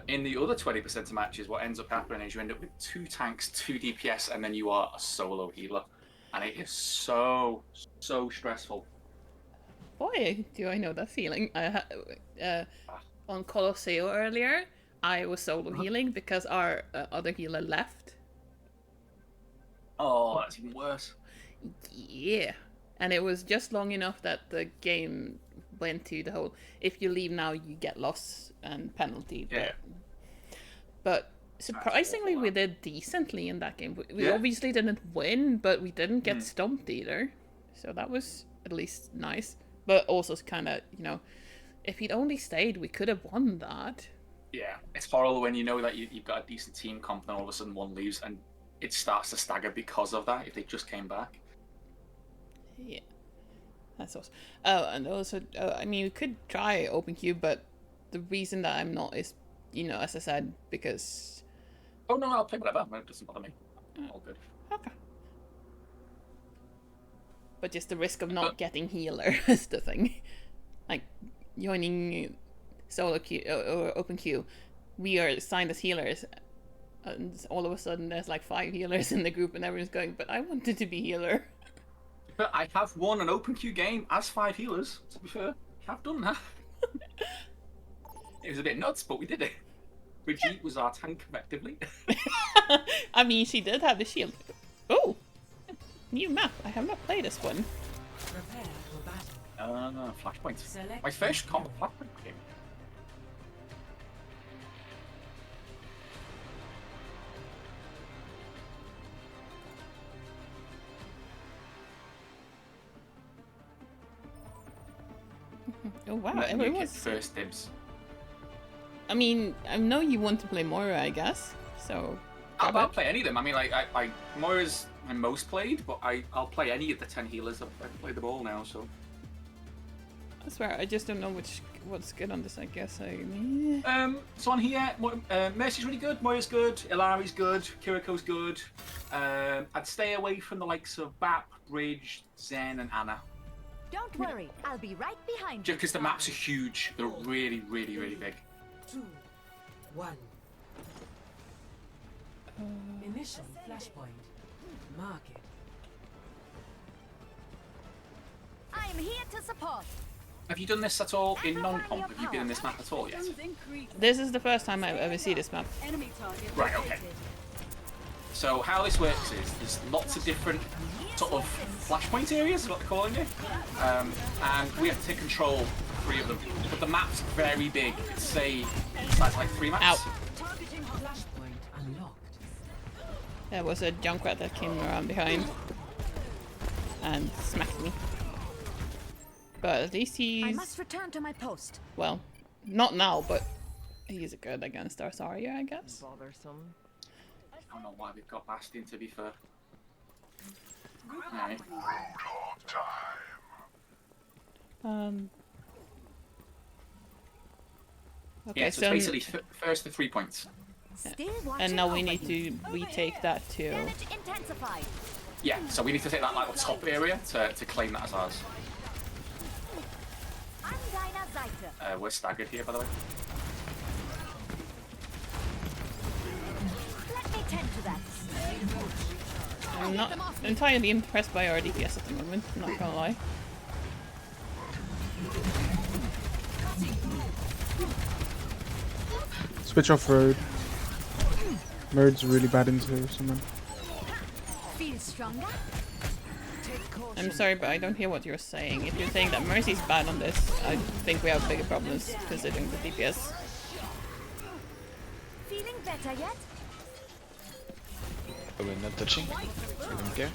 in the other 20% of matches, what ends up happening is you end up with 2 tanks, 2 DPS, and then you are a solo healer. And it is so stressful. Boy, do I know that feeling. On Colosseo earlier, I was solo healing because our other healer left. Oh, that's even worse. Yeah. And it was just long enough that the game went to the whole, if you leave now, you get loss and penalty. Yeah. But surprisingly, we did decently in that game. We obviously didn't win, but we didn't get stomped either. So that was at least nice. But also kind of, you know, if he'd only stayed, we could have won that. Yeah, it's horrible when you know that you've got a decent team comp and all of a sudden one leaves and it starts to stagger because of that, if they just came back. Yeah. That's awesome. Oh, and also, I mean, we could try open queue, but the reason that I'm not is, you know, as I said, because... Oh, no, I'll play whatever. It doesn't bother me. All good. Okay. But just the risk of not getting healer is the thing. Like, joining solo queue or open queue, we are assigned as healers, and all of a sudden there's like 5 healers in the group and everyone's going, but I wanted to be healer. But I have won an open queue game as 5 healers, to be fair. I have done that. It was a bit nuts, but we did it. Brigitte was our tank, effectively. I mean, she did have the shield. Oh! New map. I have not played this one. Prepare for battle. Flashpoint. My first combat Flashpoint game. Oh wow, Let me everyone's... get first dibs. I mean, I know you want to play Moira, I guess, so... I'll play any of them. I mean, like, Moira's my most played, but I'll play any of the 10 healers. I've played them all now, so... I swear, I just don't know which what's good on this, I guess. So So on here, Mercy's really good, Moira's good, Ilari's good, Kiriko's good. I'd stay away from the likes of Bap, Bridge, Zen, and Anna. Don't worry, I'll be right behind Just you. because the maps are huge, they're really, really, really big. 2, 1. Initial flashpoint. Mark it. I'm here to support. Have you done this at all in non-comp? Have you been in this map at all yet? this is the first time I've ever seen this map. Right, okay. So how this works is there's lots of different sort of flashpoint areas, is what they're calling it. And we have to control 3 of them. But the map's very big. It's say size like 3 maps. Ow. There was a Junkrat that came around behind and smacked me. But at least he's... I must return to my post. Well, not now, but he's good against our Zarya, I guess. Bothersome. I don't know why we've got Bastion, to be fair. Okay. Okay, yeah, so it's basically first the 3 points. And now we need to retake that too. Yeah, so we need to take that like top area to claim that as ours. We're staggered here, by the way. Let me tend to that. I'm not entirely impressed by our DPS at the moment, I'm not gonna lie. Switch off road. Road's really bad into someone. Feel stronger? I'm sorry, but I don't hear what you're saying. If you're saying that Mercy's bad on this, I think we have bigger problems considering the DPS. Feeling better yet? Oh, we're not touching? We don't care?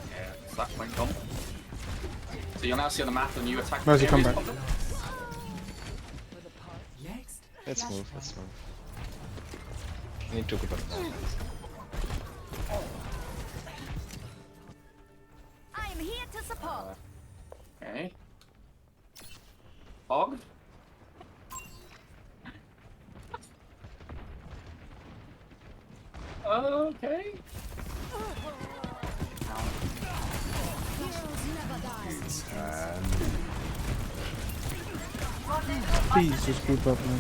Yeah, that point gone. So you'll now see on the map the new attack. Mercy, come back. Let's move, let's move. I need to go back. I am here to support. Okay. Fog. Okay. Please just group up, man.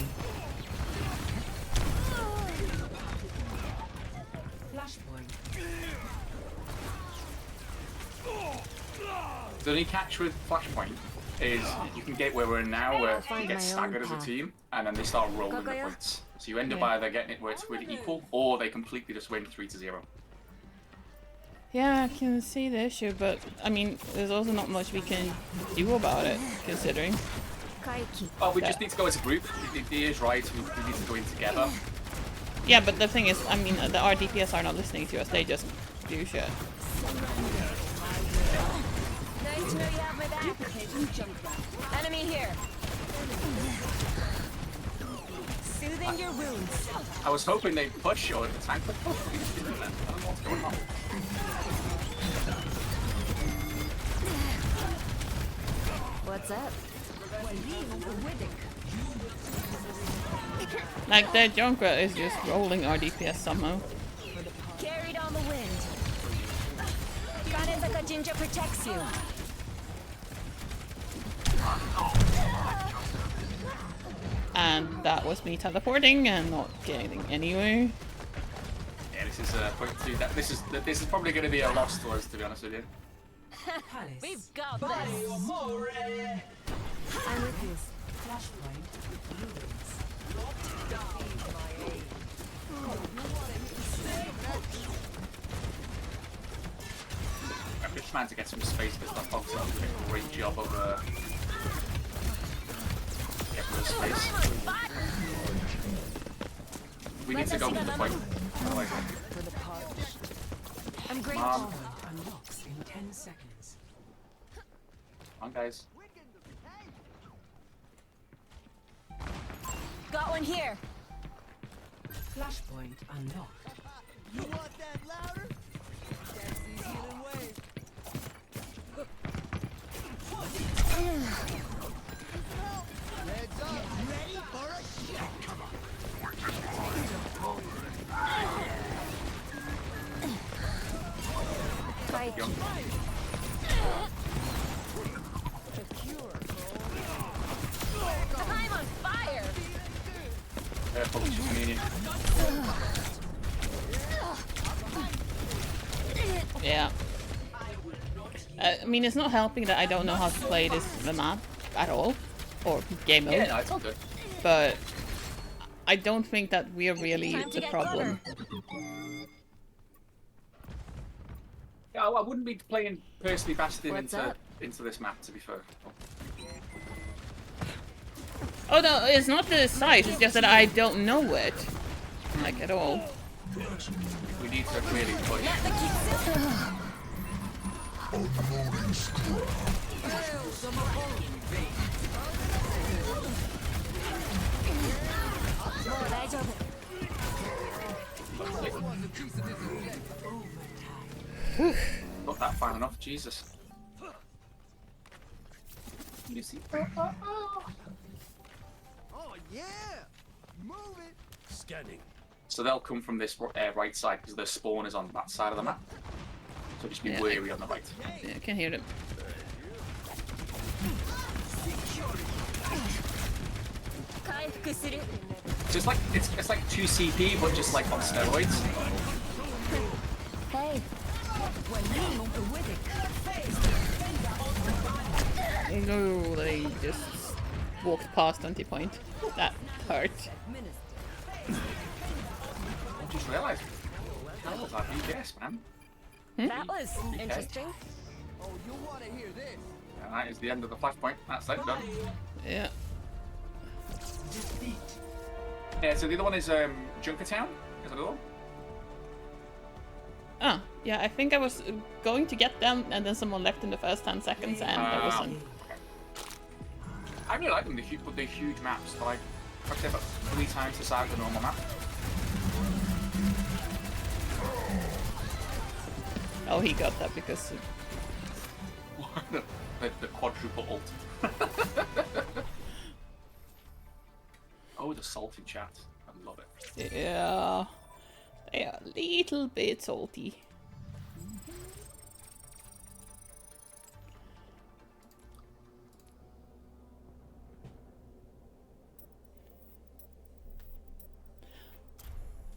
The only catch with Flashpoint is you can get where we're in now, where you get staggered as a team, and then they start rolling the points. So you end up either getting it where it's really equal, or they completely just win 3-0. Yeah, I can see the issue, but I mean, there's also not much we can do about it, considering. Oh, we just need to go as a group. He is right, we need to go in together. Yeah, but the thing is, I mean, the RDPS are not listening to us, they just do shit. Nice to know you have my back. Enemy here. Soothing your wounds. I was hoping they'd push or the tank would push. We just didn't. I don't know what's going on. What's up? Like, their Junkrat is just rolling our DPS somehow. Carried on the wind. Kanezaka Ginger protects you. And that was me teleporting and not getting anywhere. Yeah, this is point 2. This is probably going to be a loss to us, to be honest with you. We've got this. I'm with you. I'm just trying to get some space because that Fox does a great job of getting the space. We need to go to the point. I'm grateful. Unlocks in 10 seconds. Come on, guys. Got one here. Flashpoint unlocked. You want that louder? That's the healing wave. I mean, it's not helping that I don't know how to play the map at all, or game mode. Yeah, no, it's all good. But I don't think that we're really the problem. Yeah, I wouldn't be playing personally Bastion into this map, to be fair. Oh no, it's not the size, it's just that I don't know it. Like, at all. We need to really push. Not that far enough, Jesus. You see? Oh yeah, move it. Scanning. So they'll come from this right side because their spawn is on that side of the map. So just be wary on the right. Yeah, I can hear them. Just like it's like 2 CP, but just like on steroids. Hey. No, they just walked past 20 point. That hurt. I just realised. That was our BPS, man. That was interesting. Oh, you want to hear this? And that is the end of the flashpoint. That's it, done. Yeah. Yeah, so the other one is Junkertown. Is another one. Oh, yeah, I think I was going to get them, and then someone left in the first 10 seconds, and that wasn't. I really like them, they're huge maps. But like, I'd say about 3 times the size of the normal map. Oh, he got that because... the quadruple ult. Oh, the salty chat. I love it. Yeah. They are a little bit salty.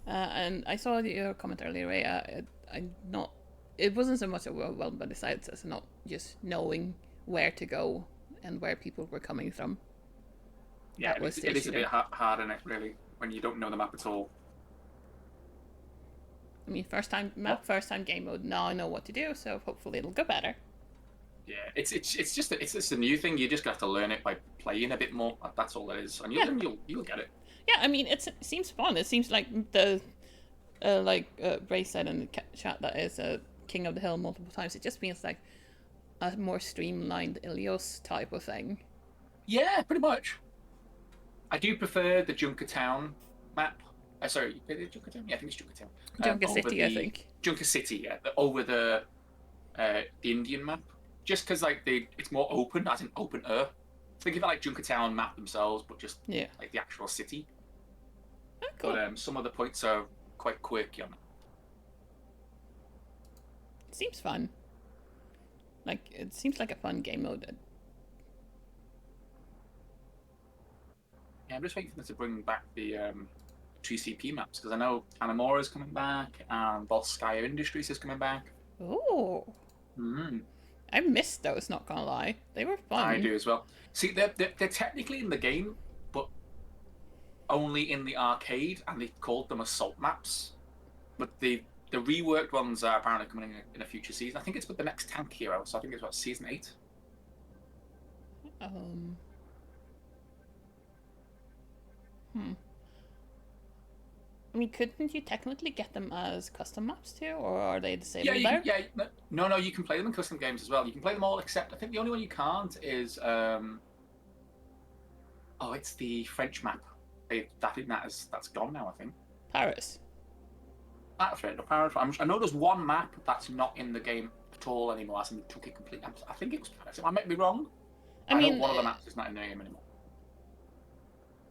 And I saw your comment earlier, Ray. I'm not. It wasn't so much overwhelmed by the sides as not just knowing where to go and where people were coming from. Yeah, it is a bit hard in it, really, when you don't know the map at all. I mean, first time map, first time game mode. Now I know what to do, so hopefully it'll go better. Yeah, it's just a new thing. You just have to learn it by playing a bit more. That's all it is, and you'll get it. Yeah, I mean, it seems fun. It seems like the Ray said in the chat that is King of the Hill multiple times. It just feels like a more streamlined Ilios type of thing. Yeah, pretty much. I do prefer the Junkertown map. Sorry, is it Junkertown? Yeah, I think it's Junkertown. Junker City, I think. Junker City, yeah, over the Indian map. Just because like it's more open, as in open air. Think of it like Junkertown map themselves, but just like the actual city. Oh, cool. But some of the points are quite quirky on it. Seems fun. Like, it seems like a fun game mode. Yeah, I'm just waiting for them to bring back the 2CP maps, because I know Anamora is coming back, and Volskaya Industries is coming back. Oh. I missed those, not gonna lie. They were fun. I do as well. See, they're technically in the game, but only in the arcade, and they called them assault maps. But the reworked ones are apparently coming in a future season. I think it's with the next tank hero, so I think it's about season 8. I mean, couldn't you technically get them as custom maps too, or are they disabled there? No, you can play them in custom games as well. You can play them all except I think the only one you can't is it's the French map. That's gone now, I think. Paris. That's right, no, Paris. I know there's one map that's not in the game at all anymore. I think they took it completely. I think it was Paris. I might be wrong. I mean, know one of the maps is not in the game anymore.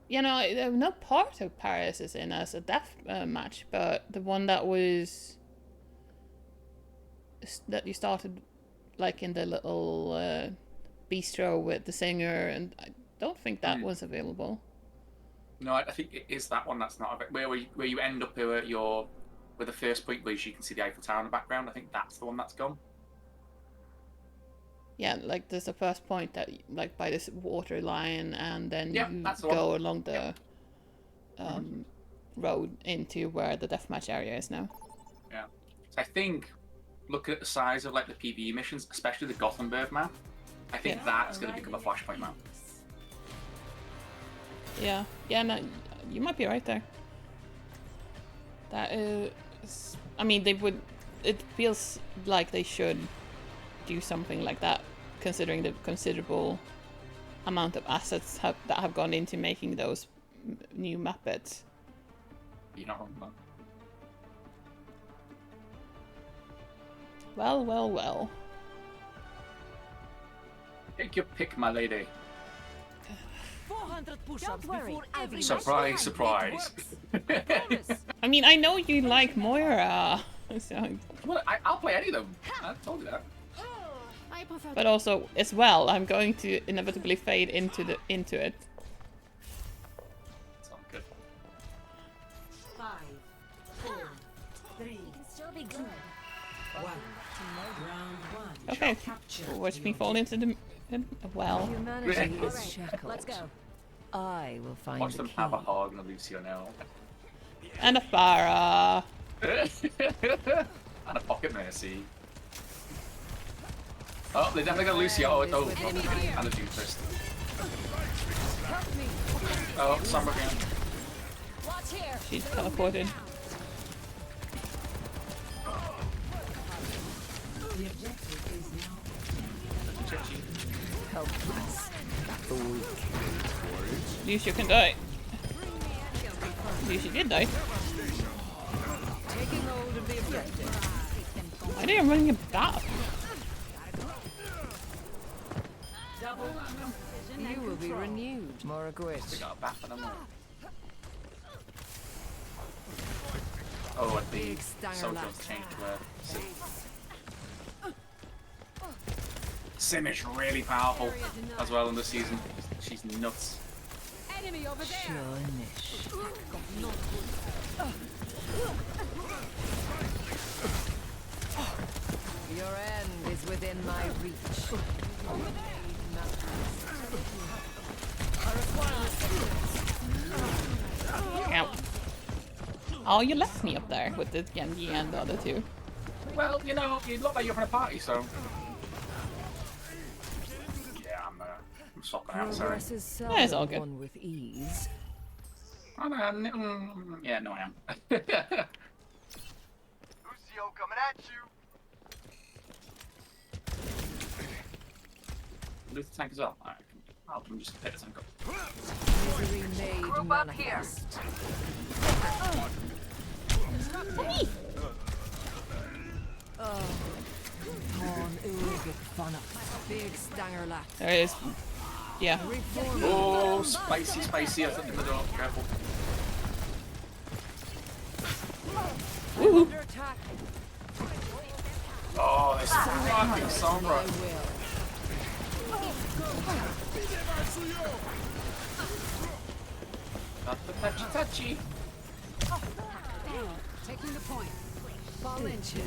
You know, no part of Paris is in as a death match, but the one that was that you started like in the little bistro with the singer, and I don't think that was available. No, I think it is that one that's not where you end up with the first point where you can see the Eiffel Tower in the background. I think that's the one that's gone. Yeah, like there's a first point that like by this water line, and then Yeah, you that's the go one. along the road into where the deathmatch area is now. Yeah. So I think, looking at the size of like the PvE missions, especially the Gothenburg map, I think that's going to become a flashpoint map. Yeah, yeah, no, you might be right there. That is, I mean, they would. It feels like they should do something like that, considering the considerable amount of assets that have gone into making those new map beds. You're not wrong, man. Well, well, well. Take your pick, my lady. 400 push-ups before every Surprise, surprise. I mean, I know you like Moira, so. Well, I'll play any of them. I told you that. But also, as well, I'm going to inevitably fade into it. Sounds good. 5, 4, 3, It can still be good. 1. Round 1. Okay, watch me fall into the well. Humanity is shackled. Let's go. I will find Watch the them key. have a hog and a Lucio now. And a Farah. And a pocket mercy. Oh, they definitely got Lucio. Oh, it's over. And a dude first. Oh, Sombra again. Watch here. She's teleported. The objective is now. Helpless. The weak. Lucio can die. Lucio did die. Taking hold of the objective. Why are they running a bat? You will be renewed, Moragwitch. They got a bat for them. Oh, and the Sojourn's changed to Sim is really powerful as well in this season. She's nuts. Enemy over there. Your end is within my reach. Ow. Oh, you left me up there with the Genji and the other two. Well, you know, you look like you're from a party, so. Yeah, I'm socking out, sorry. Yeah, it's all good. One with ease. Oh, no, yeah, no, I am. Lucio coming at you. Lose the tank as well. Alright, I'll just pick the tank up. Misery made manifest. Big stanger lap. There it is. Yeah. Oh, spicy, spicy. I think in the door. Careful. Woo. Oh, this fucking Sombra. Not the touchy. Taking the point. Fall into.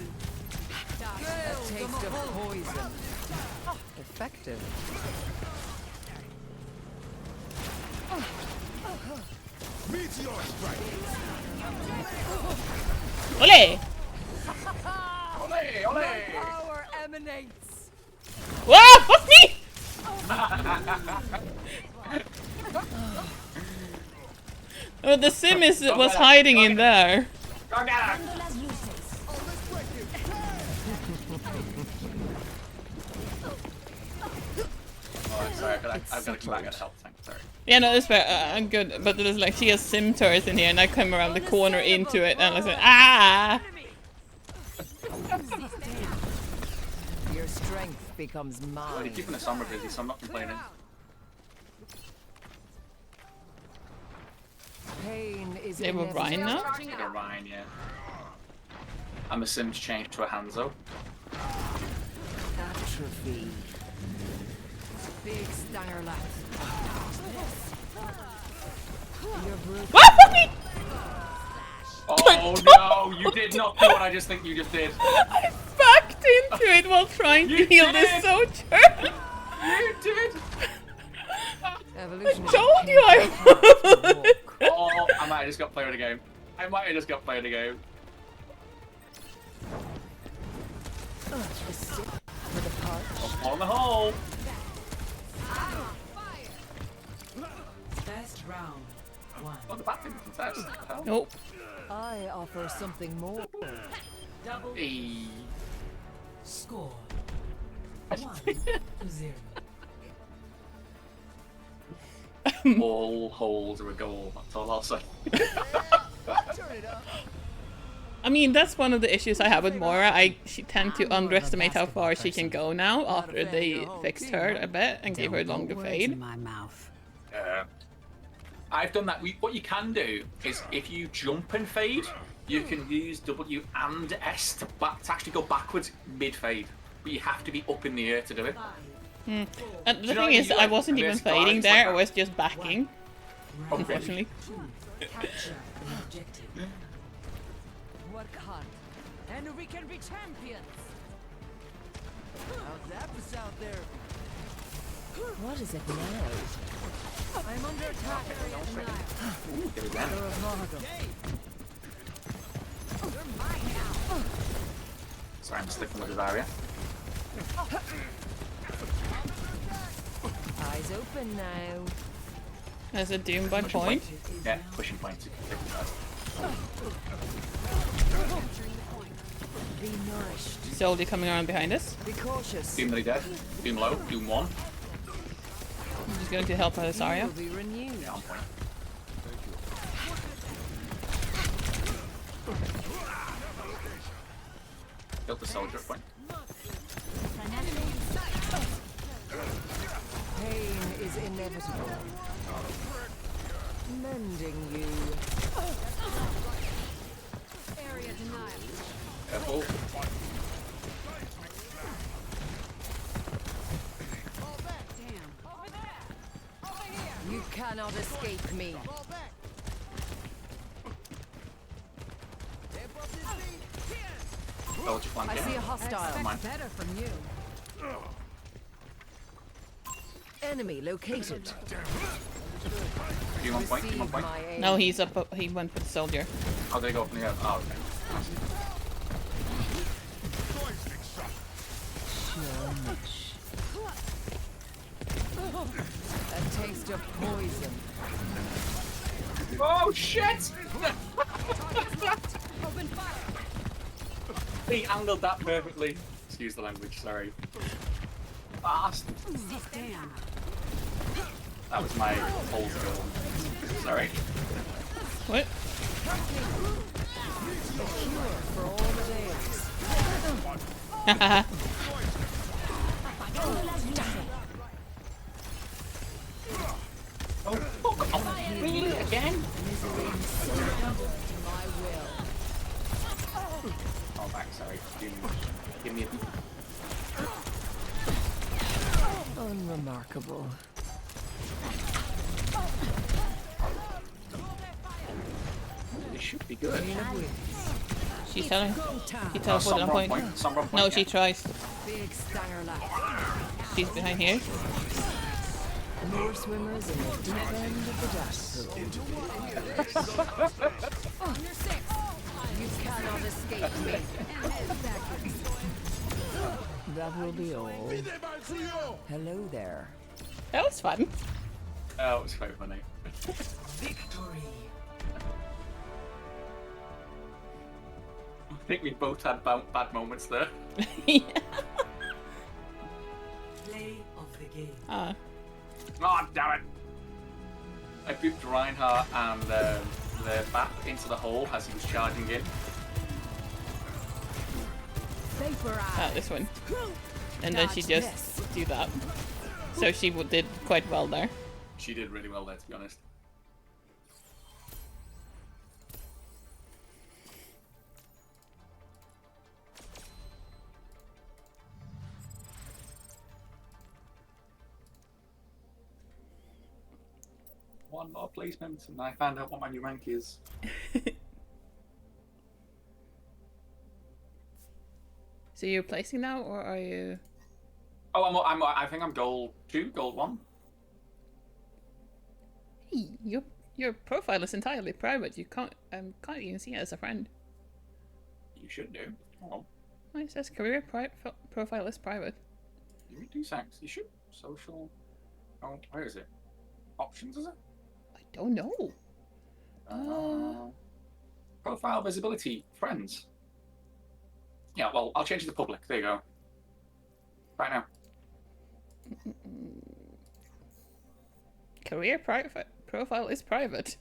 A taste of poison. Effective. Meteor strike. Ole! Ole, ole! Power emanates. Whoa! Fuck me! Oh, the sim was hiding in there. Go get her! Oh, sorry, I've got to come back and help. Sorry. Yeah, no, that's fair. I'm good. But it was like she has sim turrets in here, and I come around the corner into it, and I was like, ah! Your strength becomes Well, mine. you're keeping the Sombra busy, so I'm not complaining. Pain is They were Ryan now? I think a Ryan, yeah. And the Sim's changed to a Hanzo. Atrophy. Big stanger lap. What? Fuck me! Oh no, you did not do what I just think you just did. I fucked walked into it while trying to heal this soldier. You did! Evolution I told you I would. Oh, I might have just got playing the game. I might have just got playing the game. Oh, on the hole! Best round. One. Oh, the back didn't contest. What the hell? Nope. I offer something more. Double Hey. score. 1-0. All holes are a goal. That's all I'll say. I mean, that's one of the issues I have with Moira. She tend to underestimate how far she can go now after they fixed her a bit and gave her longer fade. My mouth. I've done that. What you can do is if you jump and fade, you can use W and S to actually go backwards mid-fade. But you have to be up in the air to do it. And the thing is, I wasn't even fading there, I was just backing. Unfortunately. Work hard, and we can be champions. How's that for out there? What is it now? I'm under attack. Ooh, get it down. You're mine now. Sorry, I'm sticking with his area. Eyes open now. There's a Doom by point. Yeah, pushing point. Be nourished. Soldier coming around behind us. Be cautious. Doom nearly dead. Doom low. Doom 1. I'm just going to help out Asaria. Will be renewed. Yeah, on point. Killed the soldier at point. Pain is inevitable. Mending you. Area denial. Careful. You cannot escape me. Soldier flanking. I see a hostile. Mine. Better from you. Enemy located. Doom on point. Doom on point. No, he's up. He went for the soldier. How do they go from the air? Oh, okay. A taste of poison. Oh shit! He angled that perfectly. Excuse the language, sorry. Fast. That was my whole goal. Sorry. What? For all the days. Oh, fuck off. Really? Again? My will. Oh, back, sorry. Give me a... Unremarkable. This should be good. She's telling. He teleported on point. No, she tries. Big stanger left. She's behind here. More swimmers in the deep end of the dash pool. You cannot escape me. That will be all. Hello there. That was fun. Oh, it was quite funny. Victory. I think we both had bad moments there. Yeah. Play of the game. Ah. Oh, damn it! I booped Reinhardt and the bat into the hole as he was charging in. This one. And then she just do that. So she did quite well there. She did really well there, to be honest. One more placement, and I found out what my new rank is. So you're placing now, or are you? Oh, I think I'm gold 2, gold 1. Hey, your profile is entirely private. You can't even see it as a friend. You should do. Oh. It says career profile is private. Give me 2 seconds. You should. Social. Oh, where is it? Options, is it? I don't know. Profile visibility, friends. Yeah, well, I'll change it to public. There you go. Right now. Career profile is private.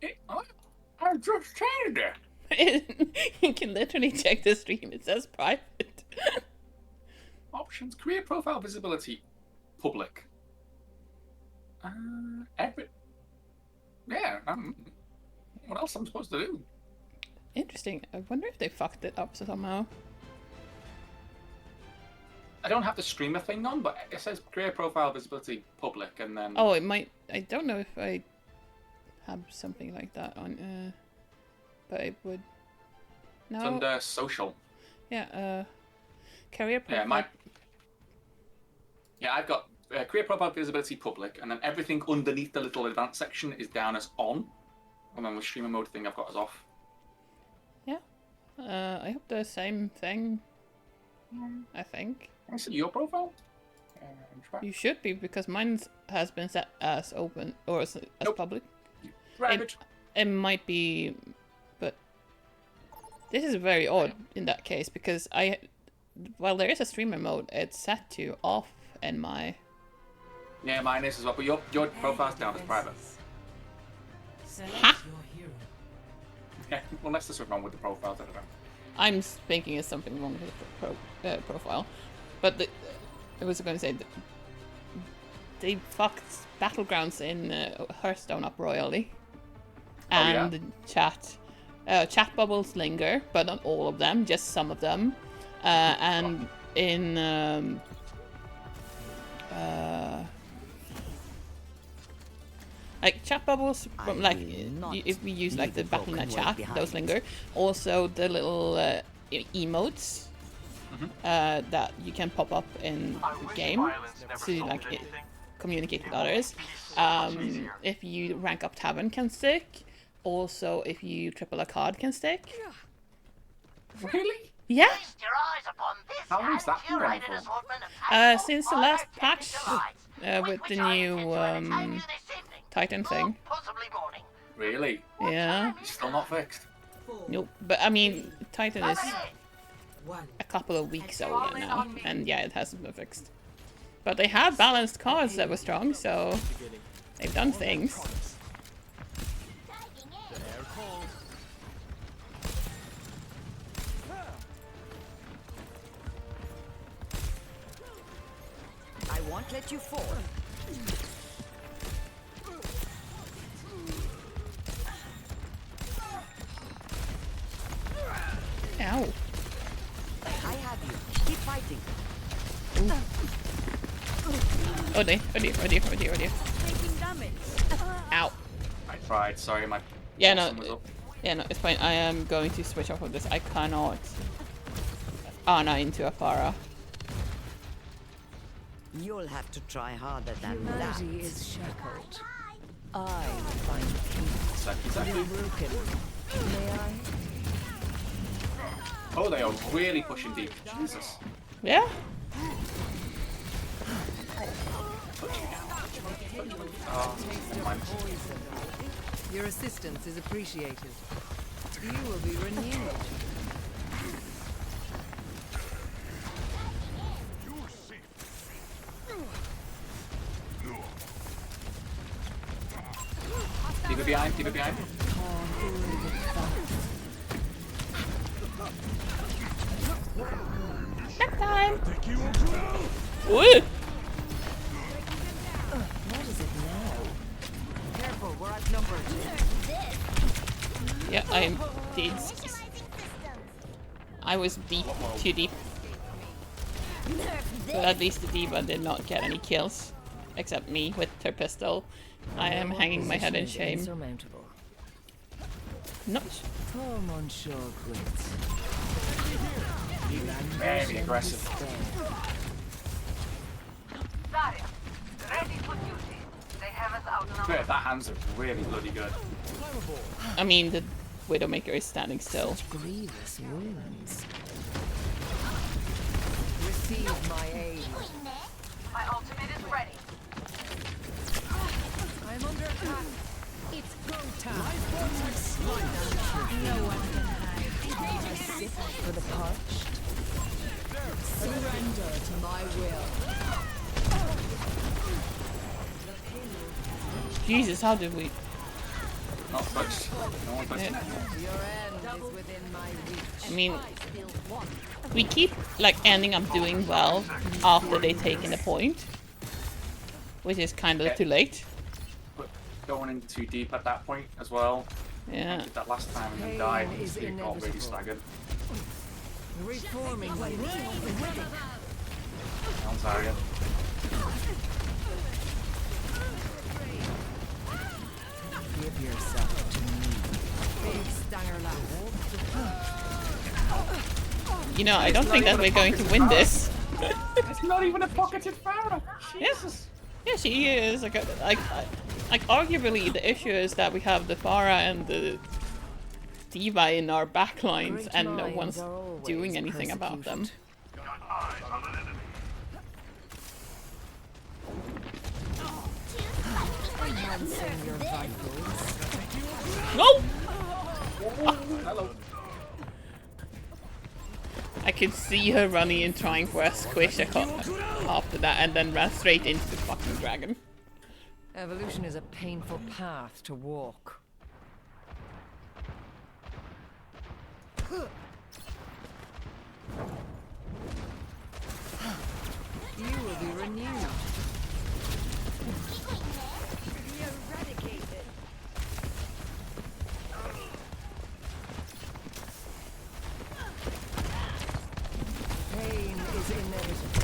I just changed it. You can literally check the stream. It says private. Options, career profile visibility, public. Yeah. What else am I supposed to do? Interesting. I wonder if they fucked it up somehow. I don't have the streamer thing on, but it says career profile visibility public, and then. Oh, it might. I don't know if I have something like that on. But it would. No. It's under social. Yeah. Career profile. Yeah, I've got career profile visibility public, and then everything underneath the little advanced section is down as on, and then the streamer mode thing I've got as off. Yeah. I hope the same thing. I think. Can I see your profile? You should be, because mine has been set as open or as public. Private. It might be, but this is very odd in that case, because while there is a streamer mode, it's set to off in my. Yeah, mine is as well, but your profile's down as private. Ha! Yeah, unless there's something wrong with the profile, I don't know. I'm thinking there's something wrong with the profile, but I was going to say they fucked Battlegrounds in Hearthstone up royally, and the chat bubbles linger, but not all of them, just some of them, and in like chat bubbles from if we use like the Battle.net chat, those linger. Also the little emotes that you can pop up in the game to like communicate with others. If you rank up Tavern can stick. Also, if you triple a card can stick. Really? Yeah. How long's that been going for? Since the last patch with the new Titan thing. Really? Yeah. It's still not fixed. Nope. But I mean, Titan is a couple of weeks old now, and yeah, it hasn't been fixed. But they have balanced cards that were strong, so they've done things. I won't let you fall. Ow. I have you. Keep fighting. Oh dear. Ow. I tried, sorry, my was up. Yeah, no, it's fine. I am going to switch off of this. I cannot Ana into a Pharah. You'll have to try harder than Humanity that. is shackled. I find peace. Exactly. Broken. May I? Oh, they are really pushing deep. Jesus. Yeah? Oh, never mind. Your assistance is appreciated. You will be renewed. Keep it behind, keep it behind. Next time! Woo! What is it now? Careful, we're outnumbered. Yeah, I am dead. I was deep, too deep. But at least the D.Va did not get any kills. Except me with her pistol. I am hanging my head in shame. Not. Come on, sure quit. Very aggressive. Yeah, that hands are really bloody good. I mean, the Widowmaker is standing still. Grievous wounds. Receive my aid. My ultimate is ready. I'm under attack. It's go time. No one can hide. For the parched. Surrender to my will. Jesus, how did we? Not touched. No one touched it. Your end is within my reach. I mean, we keep like ending up doing well after they take in the point, which is kind of too late. But going in too deep at that point as well. Yeah. I did that last time and then died. It got really staggered. Reforming my I'm sorry. Give yourself to me. Big stanger You know, I don't think that we're going to win this. It's not even a pocketed Pharaoh. Jesus. Yeah, she is. Like arguably, the issue is that we have the Pharah and the Diva in our backlines, and no one's doing anything about them. No! Hello. I could see her running and trying for a squish after that, and then ran straight into the fucking dragon. Evolution is a painful path to walk. You will be renewed. Be eradicated. Pain is inevitable.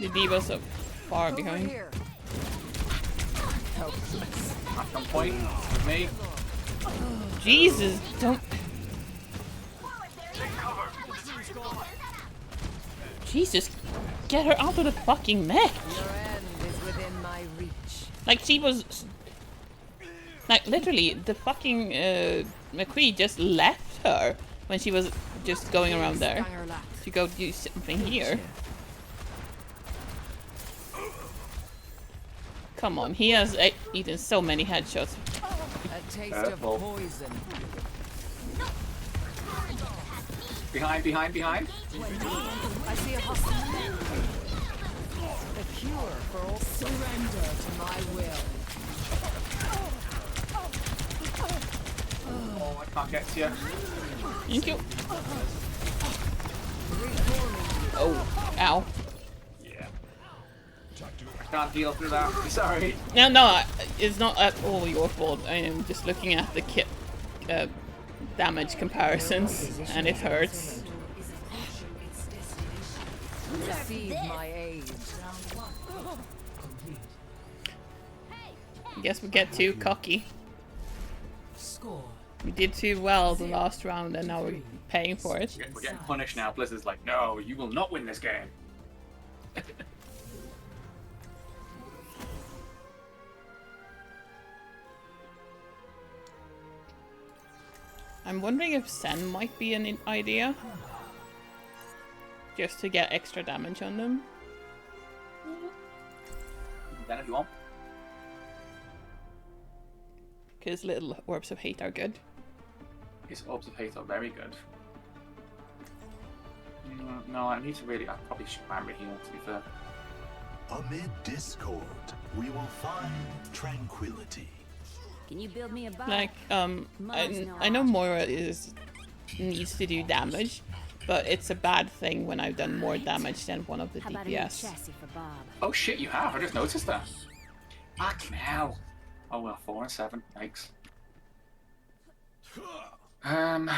The Diva's so far behind. At some point with me. Jesus, don't. Jesus, get her out of the fucking mech. Your end is within my reach. Like, she was. Like, literally, the fucking McCree just left her when she was just going around there to go do something here. Come on, he has eaten so many headshots. A taste of poison. Behind. I see a hostile. The cure for all surrender to my will. Oh, I can't get to you. Thank you. Oh, ow. Can't deal through that. Sorry. No, it's not at all your fault. I am just looking at the damage comparisons, and it hurts. Receive my aid. I guess we get too cocky. We did too well the last round, and now we're paying for it. We're getting punished now. Blizzard's like, no, you will not win this game. I'm wondering if Sen might be an idea. Just to get extra damage on them. Then if you want. Because little orbs of hate are good. His orbs of hate are very good. No, I need to really. I probably should hammer heal, to be fair. Amid discord, we will find tranquility. Can you build me a boat? Like, I know Moira needs to do damage, but it's a bad thing when I've done more damage than one of the DPS. Oh shit, you have? I just noticed that. Fucking hell. Oh well, 4 and 7. Yikes. I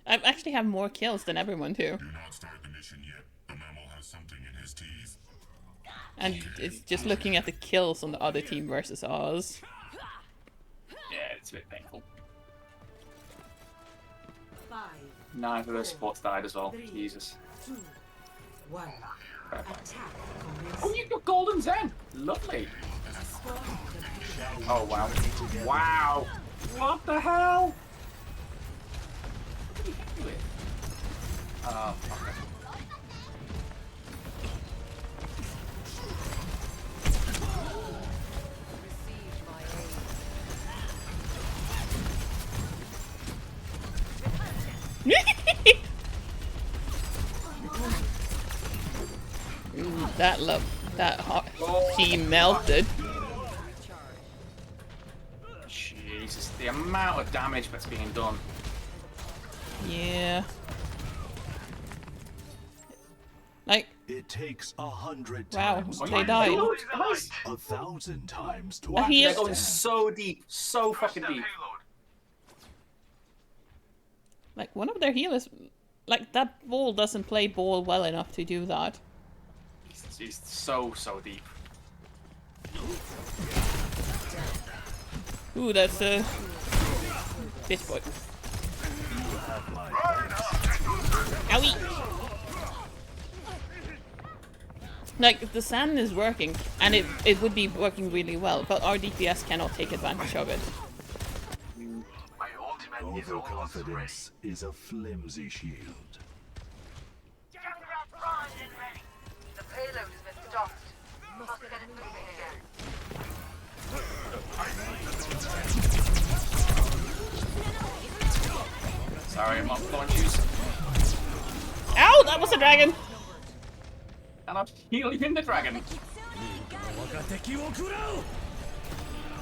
actually have more kills than everyone too. Do not start the mission yet. The mammal has something in his teeth. And it's just looking at the kills on the other team versus ours. It's a bit painful. 5, Neither of those supports died as well. 3, Jesus. 2, 1. Attack. Oh, you got golden Zen! Lovely. Oh, wow. Wow! What the hell? What did he hit you with? Oh, fuck it. Ooh, that love, that hot, she melted. Jesus, the amount of damage that's being done. Yeah. Like. It takes 100 wow, times. they died. 1,000 times to. They're going so deep, so fucking deep. Like one of their healers, like that ball doesn't play ball well enough to do that. He's so deep. Ooh, that's a bitch boy. Owie! Like the sand is working, and it would be working really well, but our DPS cannot take advantage of it. Overconfidence is a flimsy shield. The payload has been stopped. Must get it moving again. Sorry, I'm not blowing juice. Ow! That was a dragon! And I'm healing the dragon.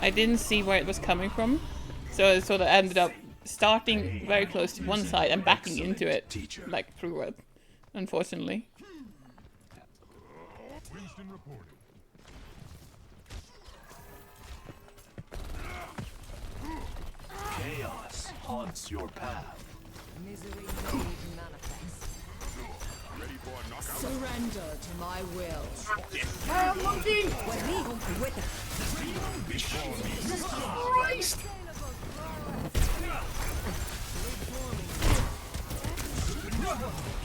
I didn't see where it was coming from, so it sort of ended up starting very close to one side and backing into it, like through it, unfortunately. Winston reporting. Chaos haunts your path. Misery made manifest. Surrender to my will. Monkey! Christ!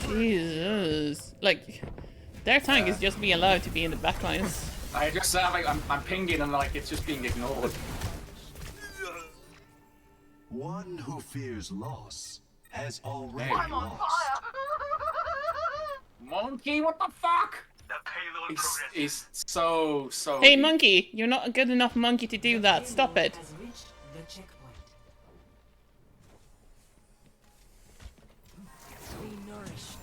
Jesus. Like, their tank is just being allowed to be in the backlines. I just like I'm pinging and like it's just being ignored. One who fears loss has already I'm on lost. Monkey, what the fuck? The payload He's so Hey monkey, you're not a good enough monkey to do that. Stop it. Has reached the checkpoint. Be nourished.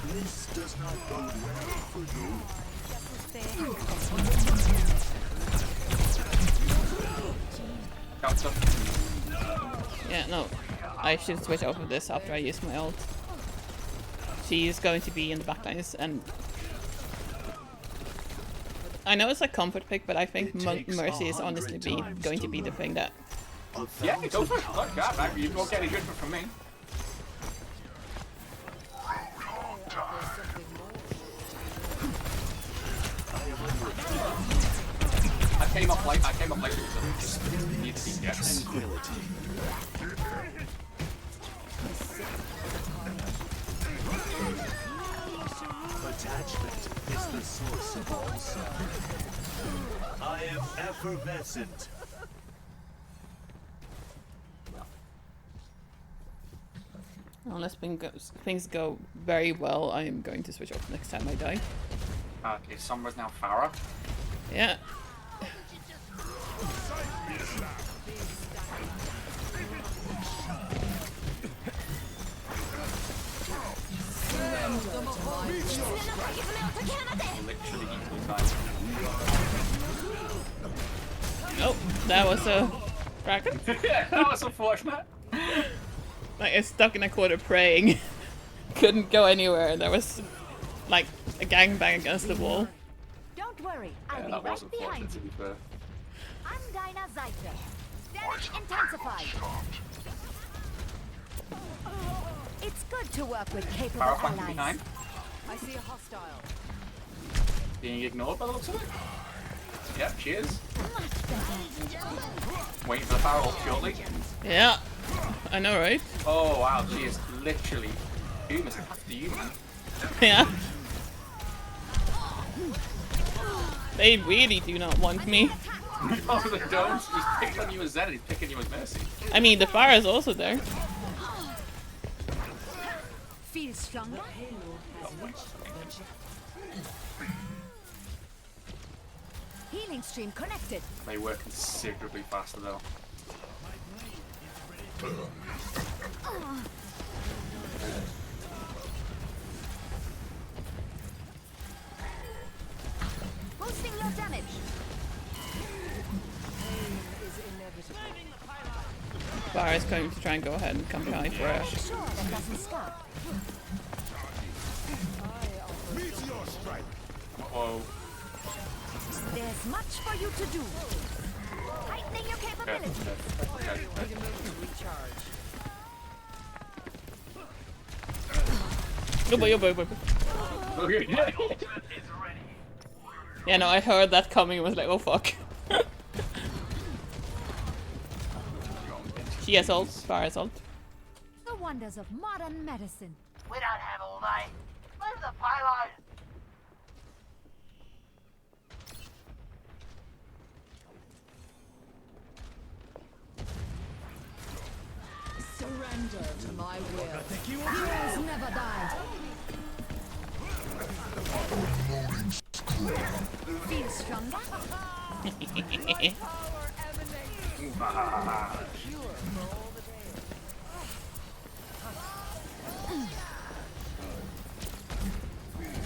This does not bode well for you. Yeah, no. I should switch off of this after I use my ult. She is going to be in the backlines, and I know it's a comfort pick, but I think Mercy is honestly going to be the thing that. Yeah, go for it. Look, God, you won't get any good from me. I came up late because I just need the DPS. Attachment is the source of all suffering. I am effervescent. Unless things go very well, I am going to switch off next time I die. Okay, Sombra's now Farah. Yeah. Literally equal time. Oh, that was a dragon. Yeah, that was unfortunate. Like, it's stuck in a corner praying. Couldn't go anywhere. There was like a gangbang against the wall. Don't worry, I'll be That was right behind unfortunate, to you. be fair. I'm Dinah Zeitler. Damage intensified. It's good to work with capable Farah flanking allies. behind. I see a hostile. being ignored by the looks of it. Yep, she is. Waiting for the barrel shortly. Yeah, I know, right? Oh wow, she is literally humans after you, man. Yeah. They really do not want me. No, they don't. He's picked on you as Zen and he's picking you as Mercy. I mean, the fire is also there. Feel stronger? Healing stream connected. They work considerably faster though. Boosting your damage. Fire is going to try and go ahead and come behind for us. Sure, that doesn't stop. Uh-oh. There's much for you to do. Heightening your capabilities. Yeah, no, I heard that coming and was like, oh fuck. She has ult, fire has ult. The wonders of modern medicine. We don't have all day. Move the payload. Surrender to my will. Heroes never die. Feel stronger?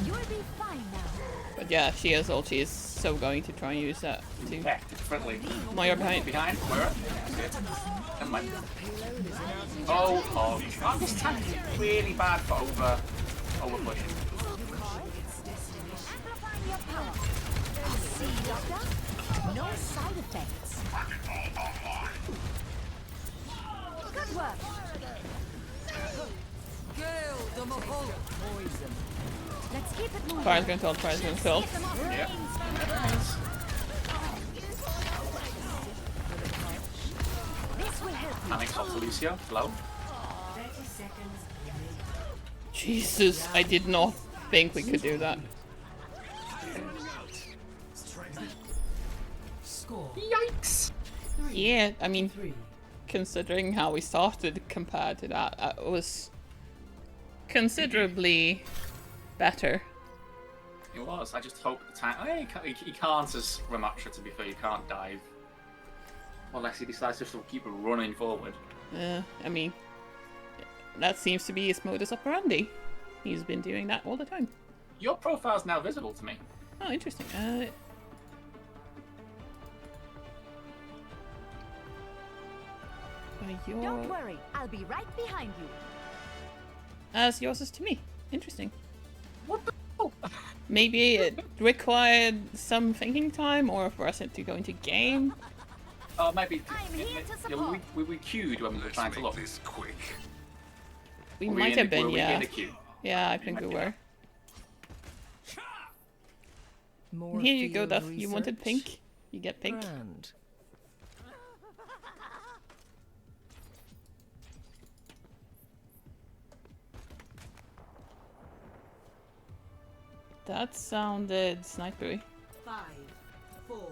You'll be fine now. But yeah, she has ult, she is so going to try and use that too. Yeah, friendly. Moira behind. Behind, Moira. Never mind. Oh, God, this tank is really bad for over pushing. Amplifying your power. See, Doctor? No side effects. Good work. Poison. Let's keep it moving. Fire's going to ult, fire's going to ult. Yep. This will help. Panics off Lucio. Low. Jesus, I did not think we could do that. Yikes! Yeah, I mean, considering how we started compared to that, it was considerably better. It was. I just hope the tank. He can't as Ramatra, to be fair. You can't dive. Unless he decides to keep running forward. I mean, that seems to be his modus operandi. He's been doing that all the time. Your profile's now visible to me. Oh, interesting. Don't worry, I'll be right behind you. As yours is to me. Interesting. What the hell? Maybe it required some thinking time, or for us to go into game. Maybe. We queued when we were trying to look. This quick. We might have been, yeah. In a queue? Yeah, I think we were. Here you go, Duff. You wanted pink. You get pink. Grand. That sounded snipery. 5, 4,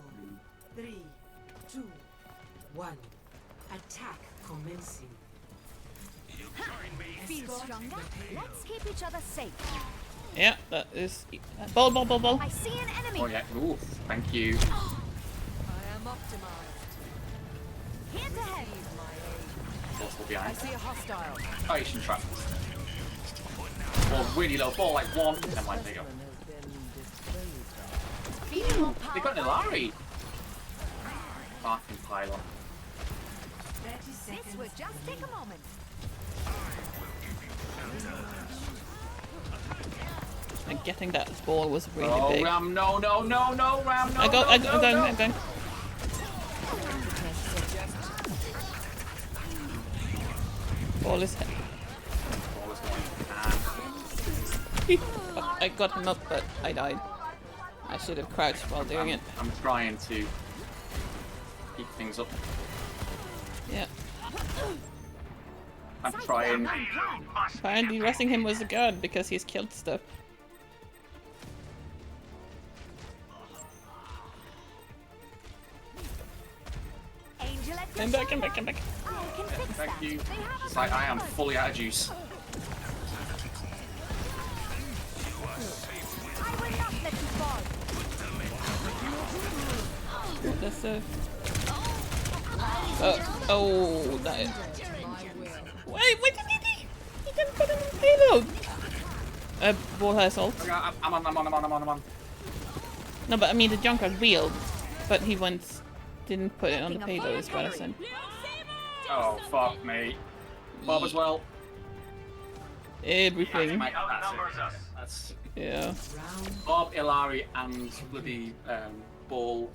3, 2, 1. Attack commencing. Feel stronger? Let's keep each other safe. Yeah, that is. Ball. I see an enemy. Oh yeah. Ooh, thank you. I am optimized. Here to help. Still behind. I see a hostile. Ocean trap. Ball really low. Ball like one. Never mind. There you go. They got an Ilari. Fucking pylon. This will just take a moment. And getting that ball was really oh, big. Ram, no, Ram, no. I'm going. Ball is heavy. Ball is going. I got him up, but I died. I should have crouched while doing it. I'm trying to keep things up. Yeah. I'm trying. Apparently resting him was good because he's killed stuff. Angel at your I'm back, I'm shoulder. back, I'm back. I can fix Thank that. you. They have It's like I am fully out of juice. I will not let you fall. That's a... oh, that is... Wait, did he? He didn't put him in payload. Ball has ult. I'm on. No, but I mean the Junkrat wheeled, but he didn't put it on the payload is what I said. Oh, fuck me. Bob as well. Everything. That's Yeah. Bob, Ilari, and bloody ball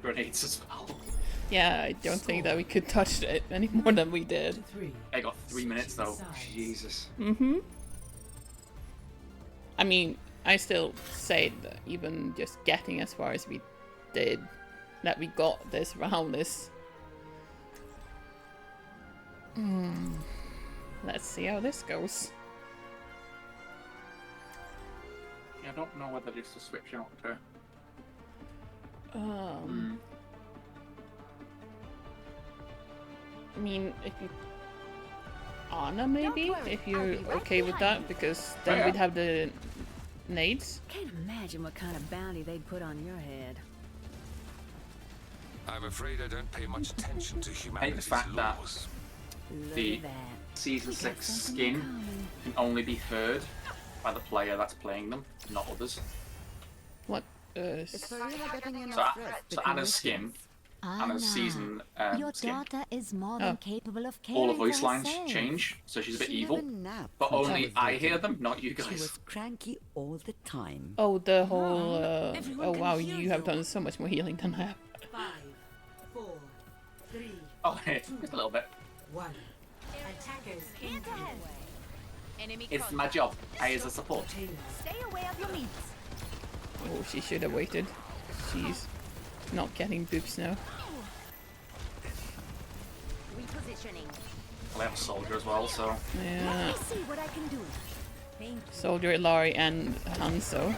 grenades as well. Yeah, I don't think that we could touch it any more than we did. I got 3 minutes though. Jesus. Mm-hmm. I mean, I still say that even just getting as far as we did, that we got this round is... Let's see how this goes. Yeah, I don't know whether it's a switch or not. I mean, if you... Anna, maybe? If you're okay with that, because then we'd have the nades. Can't imagine what kind of bounty they'd put on your head. I'm afraid I don't pay much attention to I hate the humanity's fact that laws. the Season 6 skin can only be heard by the player that's playing them, not others. What? So Anna's skin, Anna's season Your skin, daughter is more than capable of caring all the for voice lines herself. change, so she's a bit She evil. never napped But when she only was I little. hear them, not you She guys. was cranky all the time. Oh, the whole... oh wow, you have done so much more healing than I have. 5, 4, 3, Oh, just a little bit. 1. Attackers incoming. It's my job. I as a support. Stay away of your meats. Oh, she should have waited. She's not getting boobs now. Repositioning. Well, I have a soldier as well, so. Yeah. Let me see what I can do. Thank you. Soldier, Ilari, and Hanzo.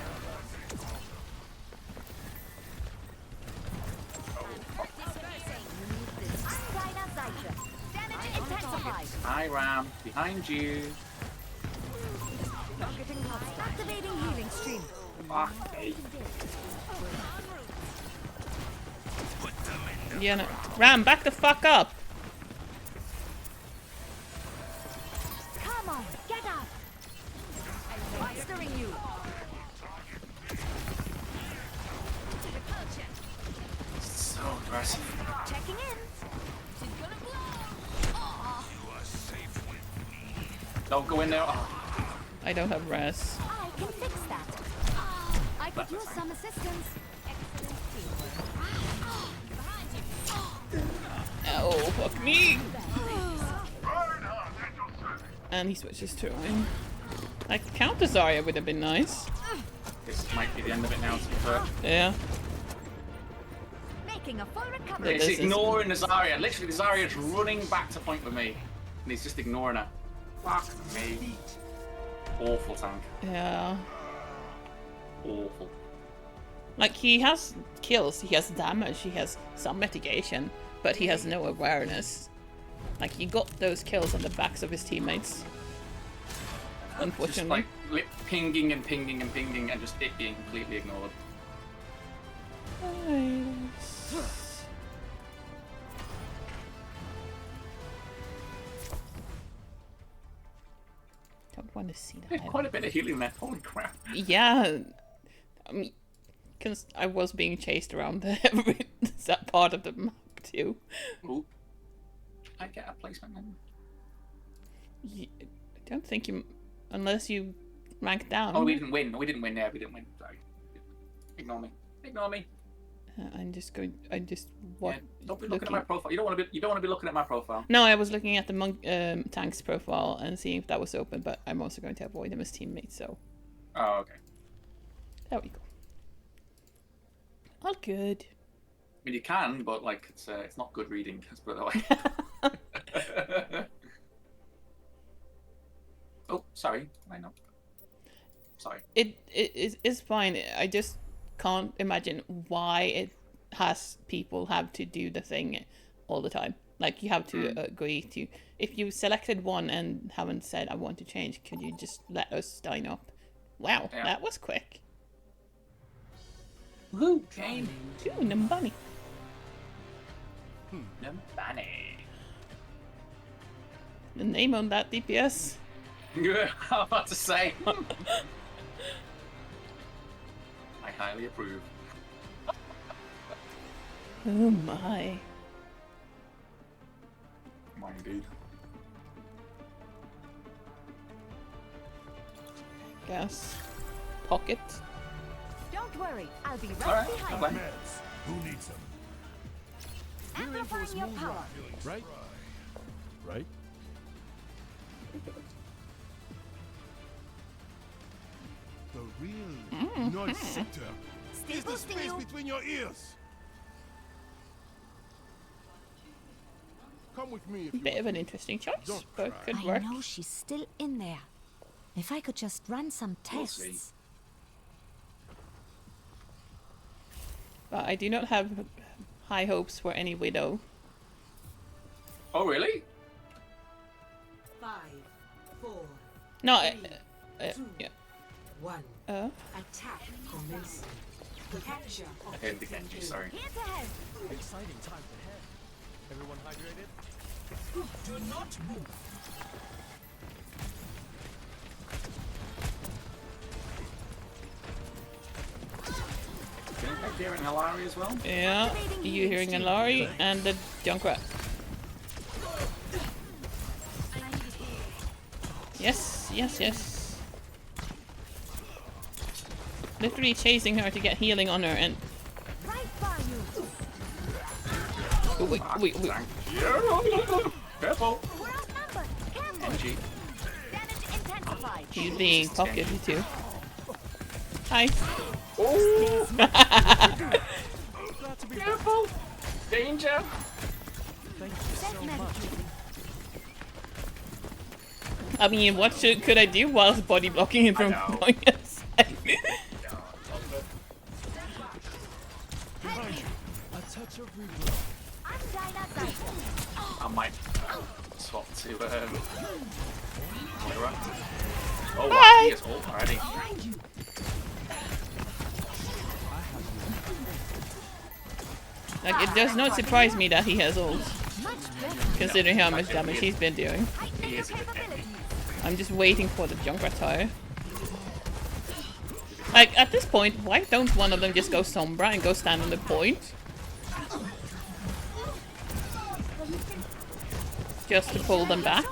Damage intensified. Hi, Ram. Behind you. Activating healing stream. Fuck me. Yeah, no. Ram, back the fuck up! Come on, get up. I'm mastering you. So aggressive. Checking in. Don't go in there. Oh. I don't have res. I can fix that. I could use some assistance. Excellent teamwork. Oh, fuck me! And he switches to him. Like, counter Zarya would have been nice. This might be the end of it now, to be fair. Yeah. Making a full recovery. He's ignoring the Zarya. Literally, the Zarya's running back to point with me. And he's just ignoring her. Fuck me. Awful tank. Yeah. Awful. Like, he has kills, he has damage, he has some mitigation, but he has no awareness. Like, he got those kills on the backs of his teammates. Unfortunately. Just like pinging and pinging and pinging and just it being completely ignored. Don't want to see that. There's quite a bit of healing there. Holy crap. Yeah. I mean, because I was being chased around that part of the map too. Ooh. I get a placement then? I don't think you, unless you ranked down. Oh, we didn't win. We didn't win. Yeah, we didn't win. Sorry. Ignore me. Ignore me. I'm just going. I just what? Yeah, don't be looking at my profile. You don't want to be. You don't want to be looking at my profile. No, I was looking at the monk tank's profile and seeing if that was open, but I'm also going to avoid him as teammates. So. Oh, okay. There we go. All good. I mean, you can, but like it's not good reading. Let's put it that way. Oh, sorry. I know. Sorry. It's fine. I just can't imagine why it has people have to do the thing all the time. Like you have to agree to. If you selected one and haven't said I want to change, could you just let us sign up? Wow, that was quick. Woohoo! Jane. Ooh, Numbani. Numbani. The name on that DPS. Yeah, I'm about to say. I highly approve. Oh my. My indeed. Gas. Pocket. Don't worry, I'll be right Alright, behind okay. you. Who needs them? Amplifying your power. Right? Right? The real North Sector is the space between your ears. Come with me if you Bit of an interesting choice, Don't but cry. could I work. know she's still in there. If I could just run some We'll tests. see. But I do not have high hopes for any widow. Oh, really? 5, 4, No, 2, yeah. 1. Attack commencing. Capture I hate the Genji, sorry. Exciting times ahead. Everyone hydrated? Do not move. Hearing Hilari as well? Yeah, you hearing Alari and the Junkrat. Yes, yes, yes. Literally chasing her to get healing on her and... Oh, wait. Careful! Genji. Damage intensified. He's being pocketed too. Hi. Oh! Careful! Danger! Thank you so much. I mean, what could I do whilst body blocking him from going inside? Behind you. A touch of regrowth. I might swap to Moira. Oh wow, he is ult already. Like, it does not surprise me that he has ult, considering how much damage he's been doing. He is a bit heavy. I'm just waiting for the Junkrat tire. Like, at this point, why don't one of them just go Sombra and go stand on the point? Just to pull them back.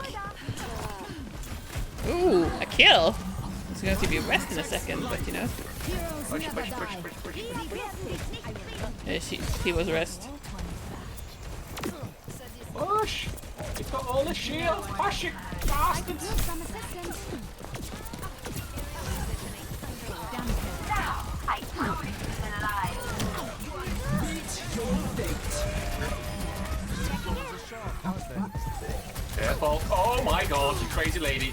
Ooh, a kill! It's going to be a rest in a second, but you know. Yeah, he was rest. Push! You've got all the shield! Push it, bastards! Careful! Oh my god, you crazy lady!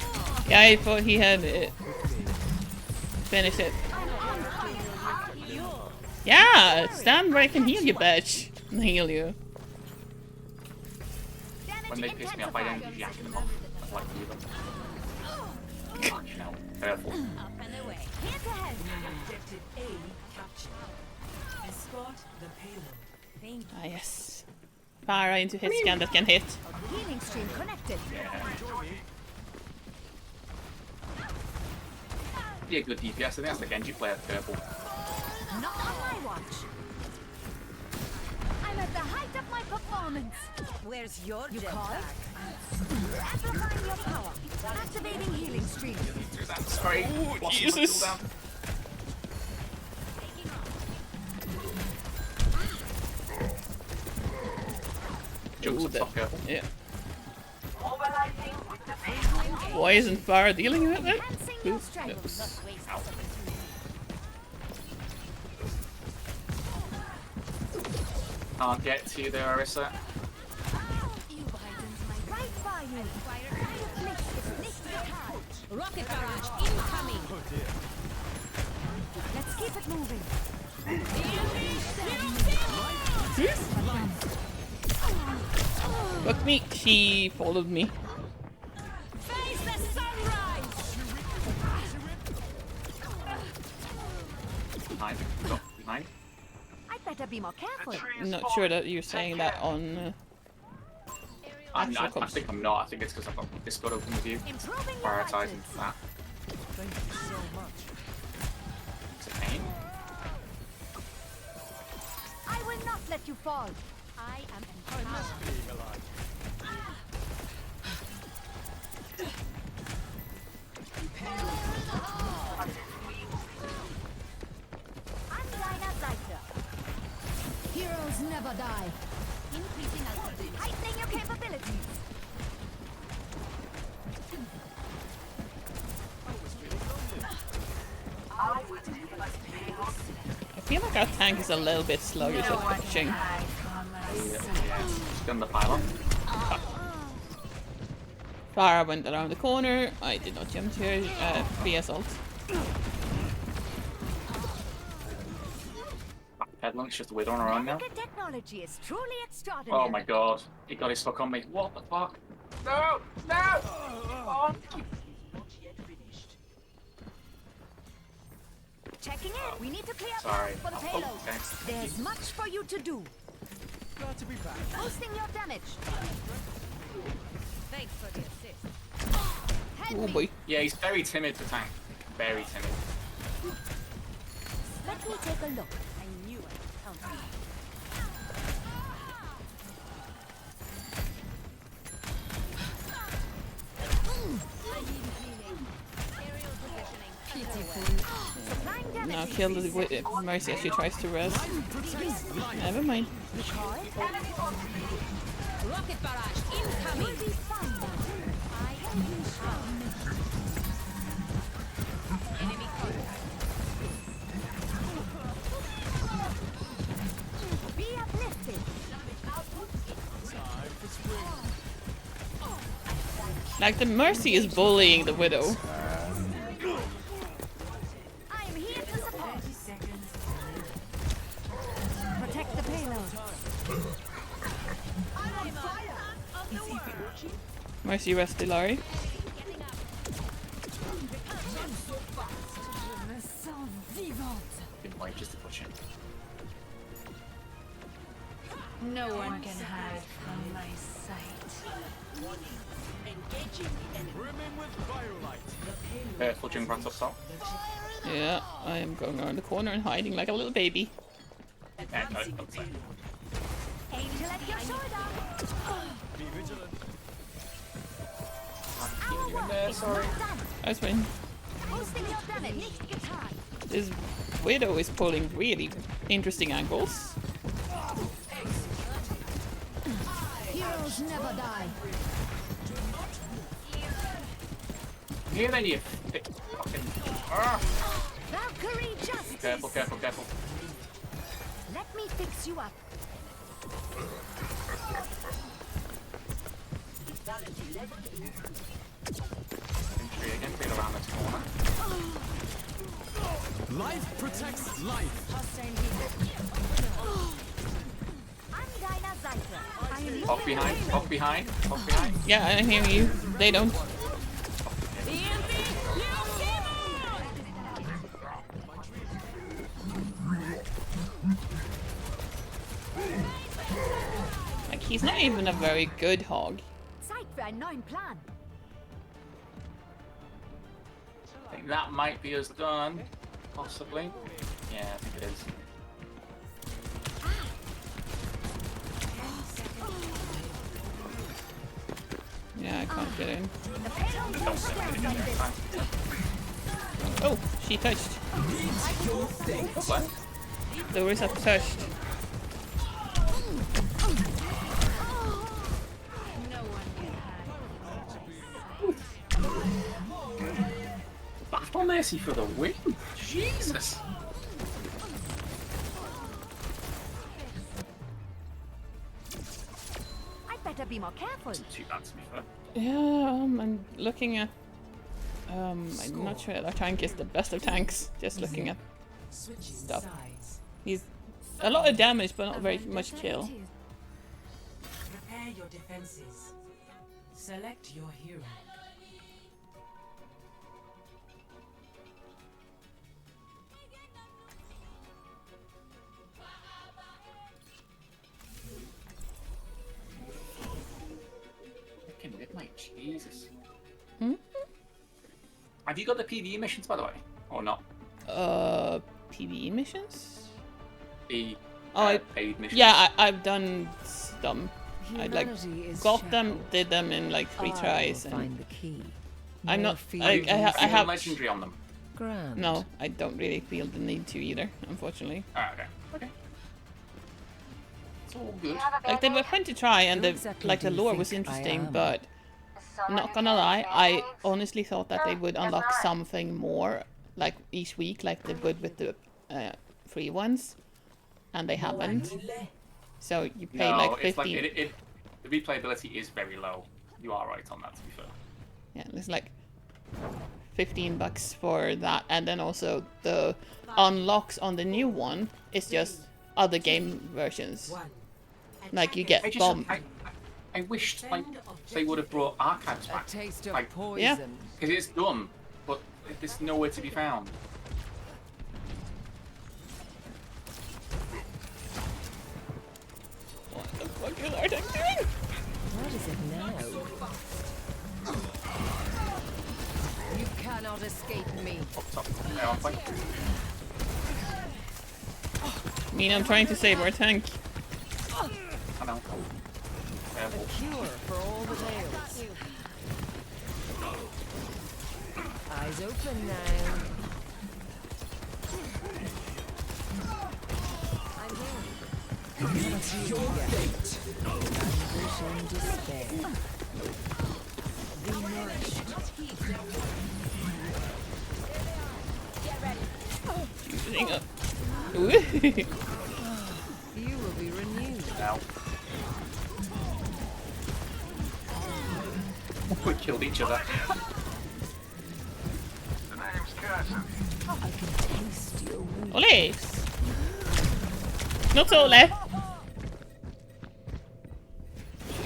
Yeah, I thought he had it. Finish it. Yeah! Stand where I can heal you, bitch! I'll heal you. When they piss me off, I don't keep yanking them off. I like to do them. Fuck, you know. Careful. Objective A captured. Escort the payload. Ah, yes. Fire into his scan that can hit. Healing stream connected. Be a good DPS. I think that's the Genji player. Careful. Not on my watch. I'm at the height of my performance. Where's your jetpack? Amplifying your power. Activating healing stream. Sorry. Ooh, Jesus. Jumps up top, careful. Yeah. Why isn't Fire dealing with it? Who knows? can't get to you there, Arissa. Right by you. Rocket barrage incoming. Oh dear. Let's keep it moving. Look me, she followed me. Face the sunrise. Behind. Go behind. I'd better be more careful. I'm not sure that you're saying that on. I think I'm not. I think it's because I've got Discord open with you. Prioritizing that. Thank you so much. It's a pain. I will not let you fall. I am I miss being alive. Heroes never die. Increasing altitude. Heightening your capabilities. I feel like our tank is a little bit sluggish at pushing. Yeah, just on the pylon. Farah went around the corner. I did not jump to her BS ult. Headlong, it's just a widow on her own now. Technology is truly extraordinary. Oh my god, he got his stuck on me. What the fuck? No! No! Oh. Checking in. We need to clear Sorry. path for the Oh, payload. okay. There's much for you to do. Glad to be back. Boosting your damage. Thanks for the assist. Oh boy. Yeah, he's very timid, the tank. Very timid. Let me take a look. I knew I could count on you. Now kill the Mercy as she tries to res. Never mind. Rocket barrage incoming. Enemy contact. Be uplifted. Time for spring. Like the Mercy is bullying the Widow. I am here to support. Protect the payload. Mercy rest Ilari. Didn't like just to push him. No one can hide from my sight. Brimming with firelight. Full junk runs up top. Yeah, I am going around the corner and hiding like a little baby. No, don't play. Angel at your shoulder. Be vigilant. You in there, sorry. That's fine. Boosting your damage. Nicht getan. This Widow is pulling really interesting angles. Heroes never die. Here then, you thick fucking. Ah. Valkyrie justice. Careful, careful, careful. Let me fix you up. Entry again, bring around this corner. Life protects life. I'm Dinah Zeiter. I am Off behind, off behind, off behind. Yeah, I hear you. They don't. Like, he's not even a very good hog. Zeit für einen neuen Plan. I think that might be us done. Possibly. Yeah, I think it is. Yeah, I can't get in. Don't let me get in there. Fine. Oh, she touched. What? The Orisa touched. Battle Mercy for the win? Jesus! try to be more careful. Too bad to be fair. Yeah, I'm looking at. I'm not sure that our tank is the best of tanks. Just looking at stuff. He's a lot of damage, but not very much kill. Prepare your defenses. Select your hero. Fucking midnight, Jesus. Hmm? Have you got the PvE missions, by the way, or not? PvE missions? The paid missions. Yeah, I've done some. I like Humanity is got them, shackled. did them in like 3 I tries, will and find the key. I'm More not. feelings I have legendary on them. Grand. No, I don't really feel the need to either, unfortunately. Ah, okay. Okay. It's all good. Like they were fun to try, and Who the exactly like do the you lore think was I interesting, am? but not gonna lie, I honestly thought that they would unlock something more, like each week, like they would with the free ones, and they haven't. So you pay No, like it's 15. like the replayability is very low. You are right on that, to be fair. Yeah, it's like $15 for that, and then also the unlocks on the new one is just other game versions. Like you get bomb. I wished like they would have brought archives back. Taste of Like, poison. because it's done, but there's nowhere to be found. What the fuck is our tank doing? What is it now? You cannot escape me. Up top, there, aren't they? I mean, I'm trying to save our tank. I know. Careful. Cure for all the tales. Eyes open now. I'm here. Your fate. Ambition, despair. Be nourished. Using up. You will be renewed. Now. We killed each other. The name's Curtin. I can taste your wound. Ole! Not Ole!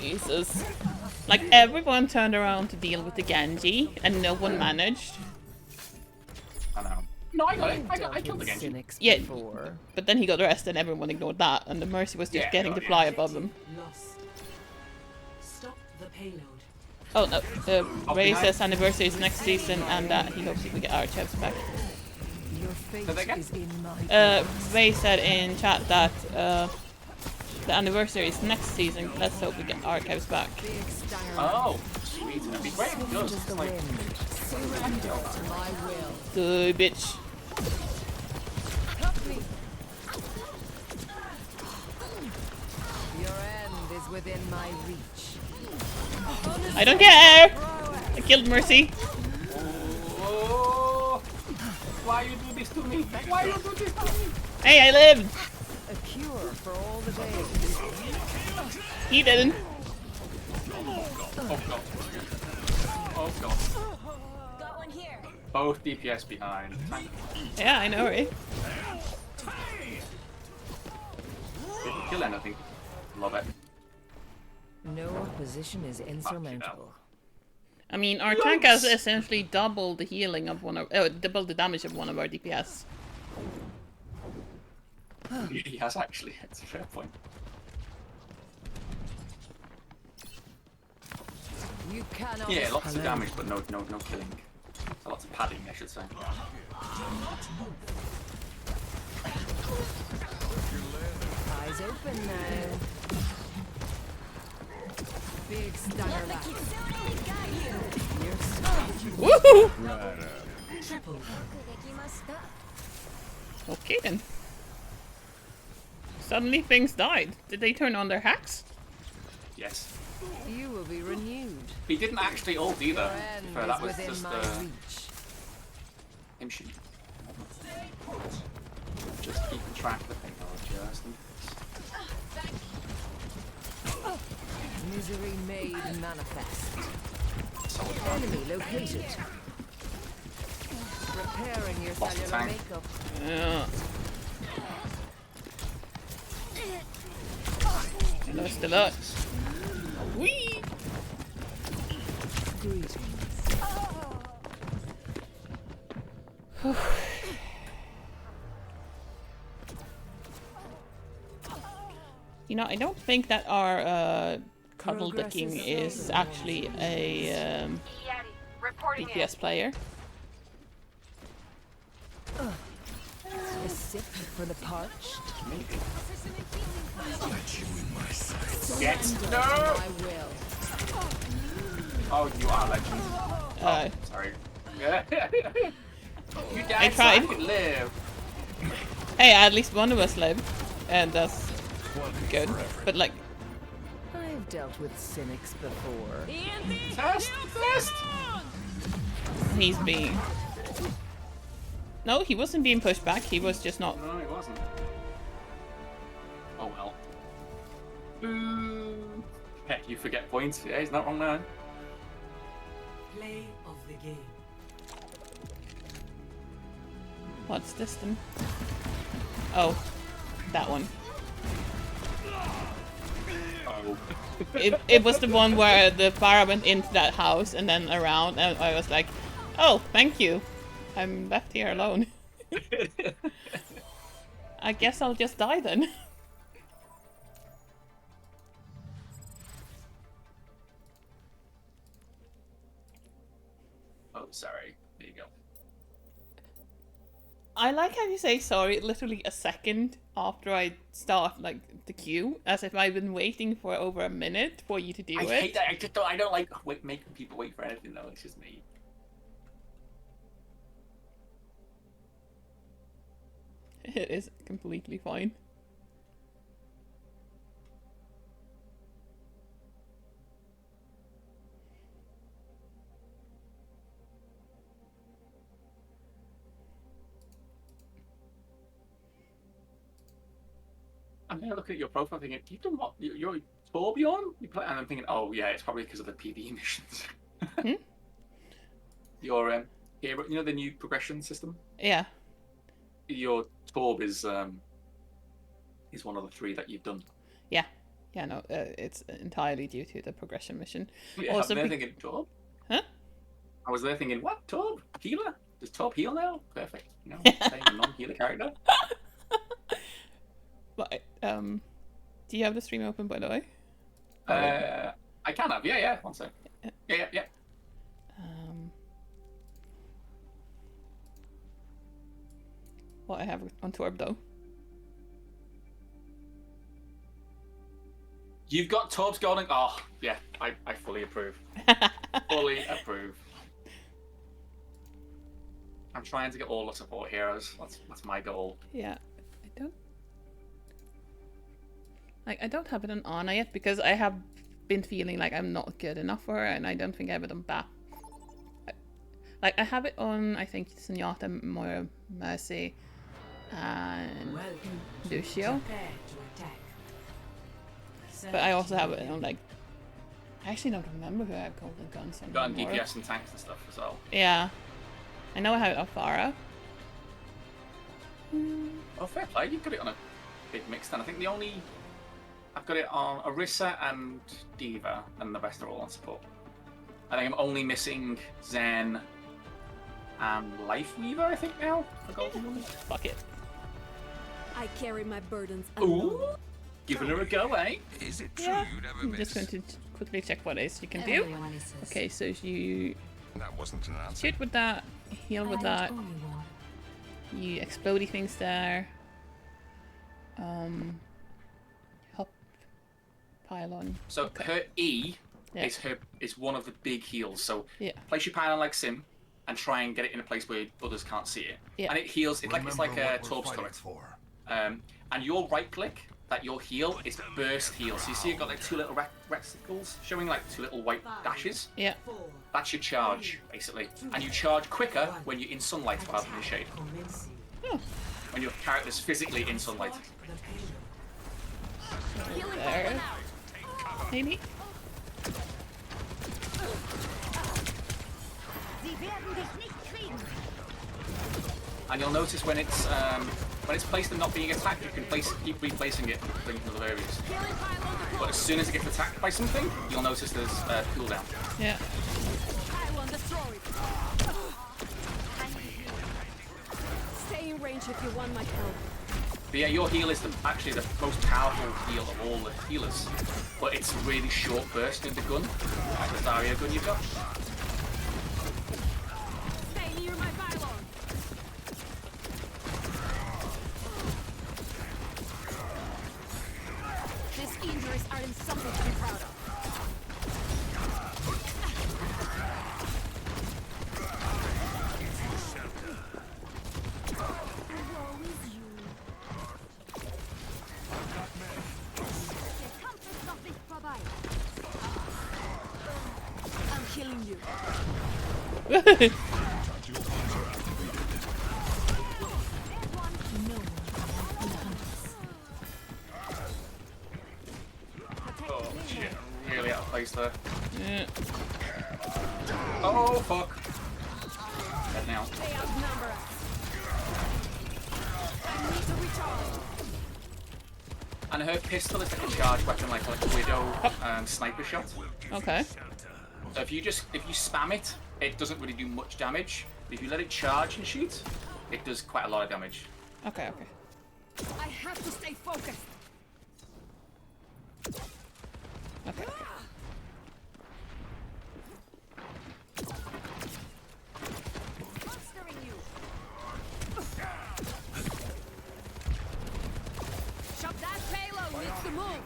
Jesus. Like everyone turned around to deal with the Genji, and no one managed. I know. No, I got it. I killed the Genji. Cynics Yeah, before. but then he got arrested and everyone ignored that, and the Mercy was just Yeah, getting no, to fly above them. Lost. Stop the payload. Oh no, Ray says anniversary is next season, and he hopes he will get our chips back. Your fate is in my Ray said in chat that the anniversary is next season. Let's hope we get archives back. Oh, sweet. That'd be great. It does. It's like, Surrender to my will. Good bitch. Your end is within my reach. I don't care! I killed Mercy. oh, why you do this to me? Why you do this to me? Hey, I lived! A cure for all the days. He didn't. Oh god. Oh god. Got one here. Both DPS behind. Yeah, I know, right? Didn't kill anything. Love it. No opposition is insurmountable. I mean, our tank has essentially double the healing of one of, double the damage of one of our DPS. He has actually. It's a fair point. You cannot. Yeah, lots of damage, but no killing. So lots of padding, I should say. Eyes open now. Big stunner lap. Woohoo! Triple. Okay then. Suddenly things died. Did they turn on their hacks? Yes. You will be renewed. He didn't actually ult either. Your end So that is was within just my reach. him shooting. Just keeping track of the payload, just in case. Misery made manifest. Enemy located. Repairing your Lost the cellular tank. makeup. Yeah. Still up. Whee! Greetings. You know, I don't think that our cuddle ducking is actually a DPS player. A sip for the parched. Let you in my sight. Yes. No! I will. Oh, you are legend. Oh, sorry. You died, I tried. So I could live. Hey, at least one of us lived, and that's good. But like, I've dealt with cynics before. Test! he's being. No, he wasn't being pushed back. He was just not. No, he wasn't. Oh well. Boo! Heck, you forget points. Yeah, he's not wrong there. Play of the game. What's this then? Oh, that one. Oh. It was the one where the fire went into that house and then around, and I was like, oh, thank you. I'm left here alone. I guess I'll just die then. Oh, sorry. There you go. I like how you say sorry literally a second after I start like the queue, as if I've been waiting for over a minute for you to do I it. hate that. I don't like making people wait for anything though. It's just me. It is completely fine. I'm looking at your profile thinking, you've done what? You're Torbjorn? You play, and I'm thinking, oh yeah, it's probably because of the PvE missions. Your hero, you know the new progression system? Yeah. Your Torb is one of the 3 that you've done. Yeah. Yeah, no, it's entirely due to the progression mission. Yeah, Also, I was there thinking, Torb? Huh? I was there thinking, what? Torb? Healer? Does Torb heal now? Perfect. You know, playing a non-healer character. But, do you have the stream open, by the way? I can have, yeah. One sec. Yeah. What I have on Torb, though. You've got Torb's golden. Oh, yeah, I fully approve. Fully approve. I'm trying to get all the support heroes. That's my goal. Yeah, I don't have it on Anna yet because I have been feeling like I'm not good enough for her, and I don't think I have it on Bap. Like I have it on, I think Sunyata, Moira, Mercy, and Lucio. But I also have it on like. I actually don't remember who I have golden guns on. Got on anymore. DPS and tanks and stuff as well. Yeah, I know I have it on Farah. Oh, fair play. You've got it on a big mix then. I think I've got it on Orisa and Diva, and the rest are all on support. I think I'm only missing Zen and Lifeweaver, I think, now, for Golden Woman. Fuck it. I carry my burdens Ooh! alone. Giving her a go, eh? Is it Yeah. I'm just going to quickly check what else you can do. Okay, so you That wasn't an answer. shoot with that, heal with that. You explodey things there. Hop, pylon. So her E Yeah. is one of the big heals. So Yeah. place your pylon like Sim and try and get it in a place where others can't see it. Yeah. And it heals. It's like a Remember what we're Torb's fighting turret. for. And your right click, that your heal is burst heal. So you see you've got like 2 little reticles showing like 2 little white dashes. Yeah. That's your charge, basically. And you charge quicker when you're in sunlight rather than in shade. When your character's physically in sunlight. There. Maybe. And you'll notice when it's placed and not being attacked, you can keep replacing it in other areas. But as soon as it gets attacked by something, you'll notice there's cooldown. Yeah. I will destroy it. Stay in range if you want my help. But yeah, your heal is actually the most powerful heal of all the healers. But it's a really short burst in the gun, like the Zarya gun you've got. Stay near my pylon. These injuries aren't something to be proud of. I'm killing you. Oh shit, I'm really out of place there. Yeah. Oh fuck. Dead now. They outnumber us. I need to recharge. And her pistol is like a charge weapon, like a widow sniper shot. Okay. So if you spam it, it doesn't really do much damage. But if you let it charge and shoot, it does quite a lot of damage. Okay, okay. I have to stay focused. Okay, okay. Shop that payload needs to move.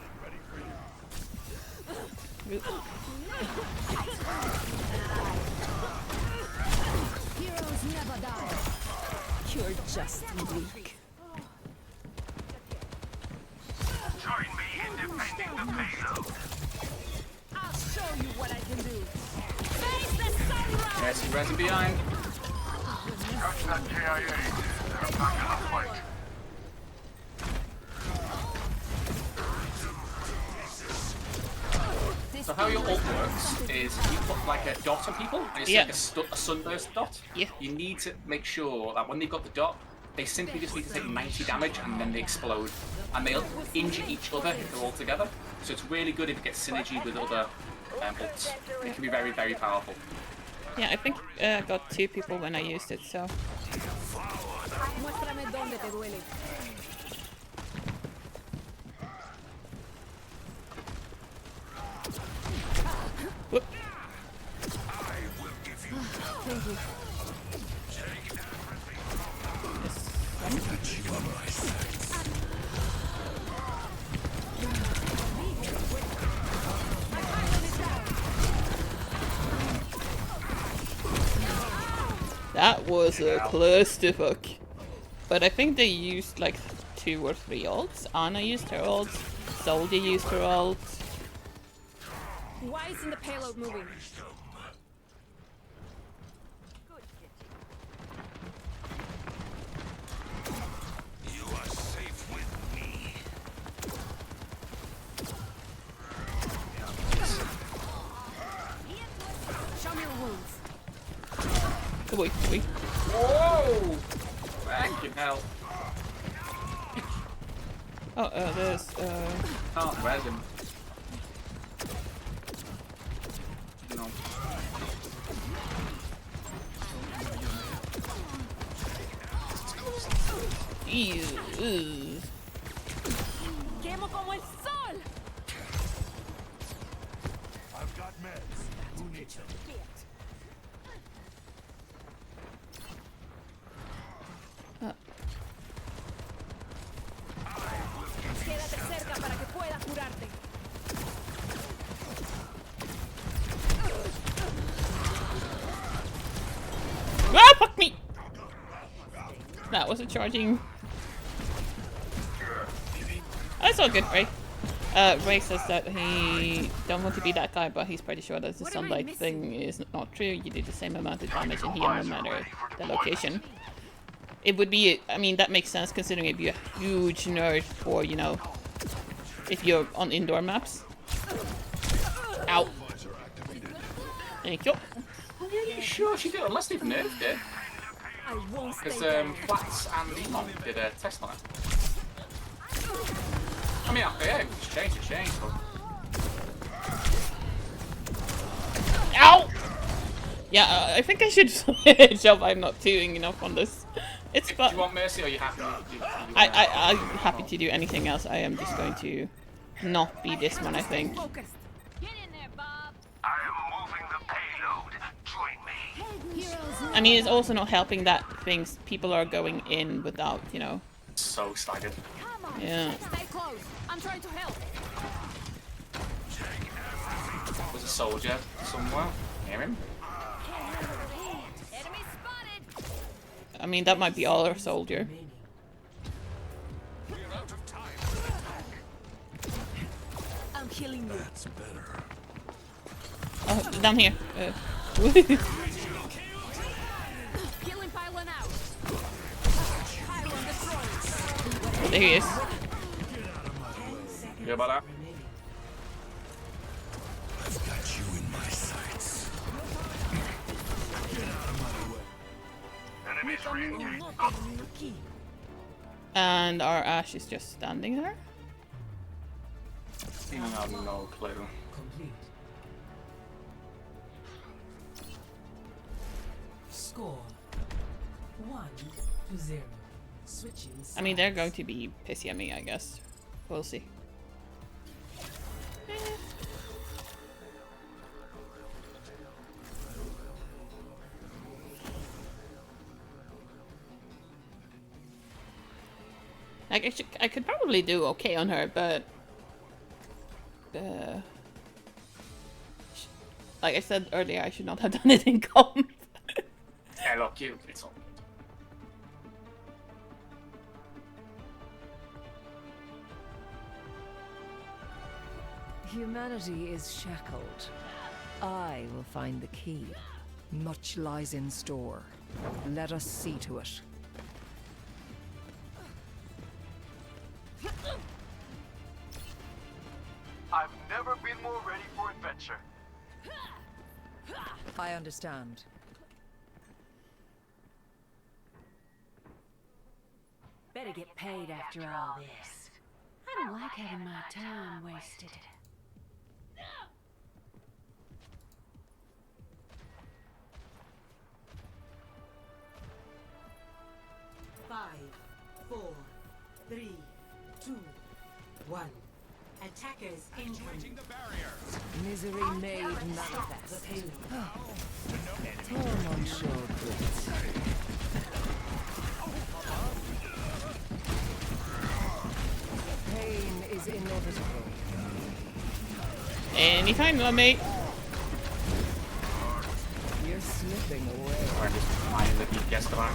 Heroes never die. You're just weak. Join me in defending the payload. I'll show you what I can do. Face the sunrise! There's some resin behind. Touch that KIA. They're back in the fight. So how your ult works is you put like a dot on people, and it's Yeah. like a sunburst dot. Yeah. You need to make sure that when they've got the dot, they simply just need to take 90 damage and then they explode. And they'll injure each other if they're all together. So it's really good if it gets synergy with other ults. It can be very, very powerful. Yeah, I think I got 2 people when I used it, so. Muéstrame dónde te duele. Whoop. Thank you. That was a clusterfuck. But I think they used like 2 or 3 ults. Anna used her ults. Soldier used her ults. Why isn't the payload moving? You are safe with me. Show me your wounds. Oh boy, oh boy. Whoa! Fucking hell. Oh, there's Can't res him. No. Ew. Quemo como el sol. I've got meds. Who needs them? Quédate cerca para que pueda curarte. Ah, fuck me! That wasn't charging. That's all good, Ray. Ray says that he don't want to be that guy, but he's pretty sure that the sunlight thing is not true. You do the same amount of damage in here no matter the location. It would be, I mean, that makes sense considering if you're a huge nerd for, you know, if you're on indoor maps. Ow. Thank you. Are you sure she did? Unless they've nerfed it. I won't stay Because down. Flats and Demon did a test on it. I mean, yeah, it was changed, but... Ow! Yeah, I think I should switch up. I'm not doing enough on this. It's Do fun. you want Mercy or are you happy? I'm happy to do anything else. I am just going to not be this one, I think. Get in there, Bob. I am moving the payload. Join me. I mean, it's also not helping that people are going in without, you know. So staggered. Yeah. Stay close. I'm trying to help. There's a soldier somewhere. Hear him? Enemy spotted. I mean, that might be our soldier. I'm killing you. That's better. Oh, down here. Killing pylon out. Pylon destroyed. There he is. You about that? I've got you in my sights. Get out of my way. Enemies re-engaged. And our Ash is just standing there. I have no clue. Score 1-0. Switching. I mean, they're going to be pissy at me, I guess. We'll see. Like, I could probably do okay on her, but like I said earlier, I should not have done it in comp. Yeah, look, it's all Humanity is shackled. I will find the key. Much lies in store. Let us see to it. I've never been more ready for adventure. I understand. Better get paid after all this. I don't like having my time wasted. Five, 4, 3, 2, 1. Attackers incoming. Misery made manifest. Torment showed grit. Pain is inevitable. Anytime, mate. You're slipping away. Or just flying the DPS to back.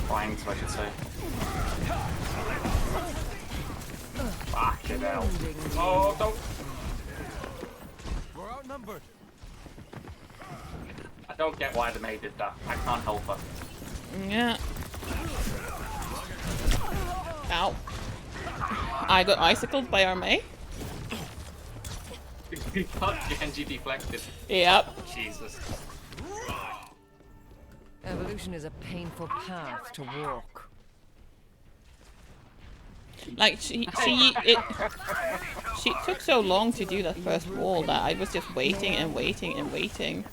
Flying, so I should say. Fucking hell. Oh, don't. We're outnumbered. I don't get why the maid did that. I can't help her. Yeah. Ow. I got icicled by our May. You got Genji deflected. Yep. Jesus. Evolution is a painful path to walk. Like she took so long to do that first wall that I was just waiting and waiting and waiting.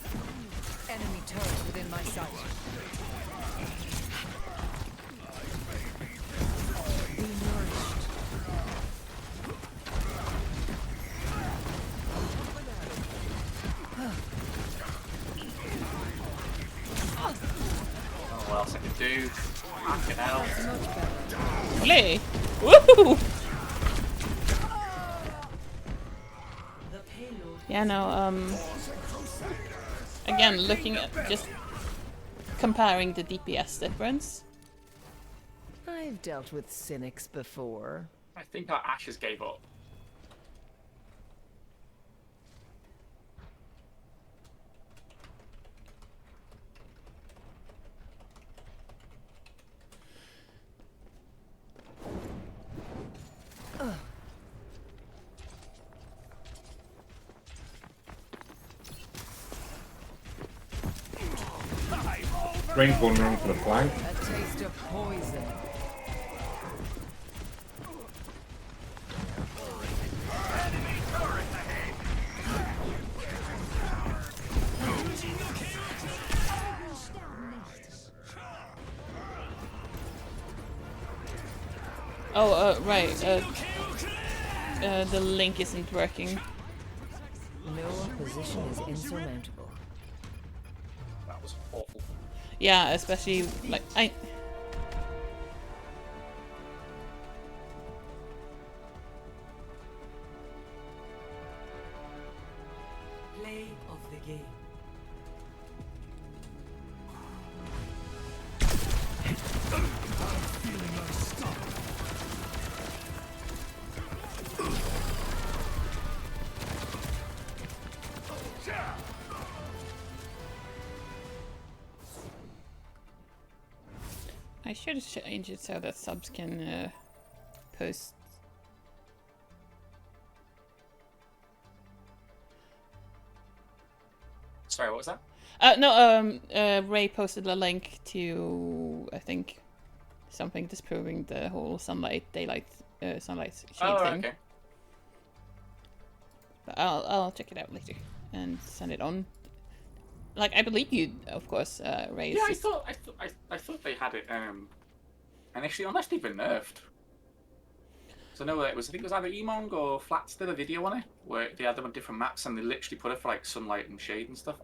Enemy turret within my sight. Be nourished. Oh, what else I can do? Fucking hell. Play. Woohoo! Yeah, no, again, looking at just comparing the DPS difference. I've dealt with cynics before. I think our Ashes gave up. I'm over Range one round for the flank. A taste of poison. Oh, right. The link isn't working. No opposition is insurmountable. That was awful. Yeah, especially like I. Play of the game. I should change it so that subs can post. Sorry, what was that? No, Ray posted a link to, I think, something disproving the whole sunlight, daylight, sunlight shade thing. Okay. But I'll check it out later and send it on. Like, I believe you, of course, Ray. Yeah, I thought they had it initially, unless they've been nerfed. So I know that I think it was either Emong or Flats did a video on it where they had them on different maps and they literally put it for like sunlight and shade and stuff.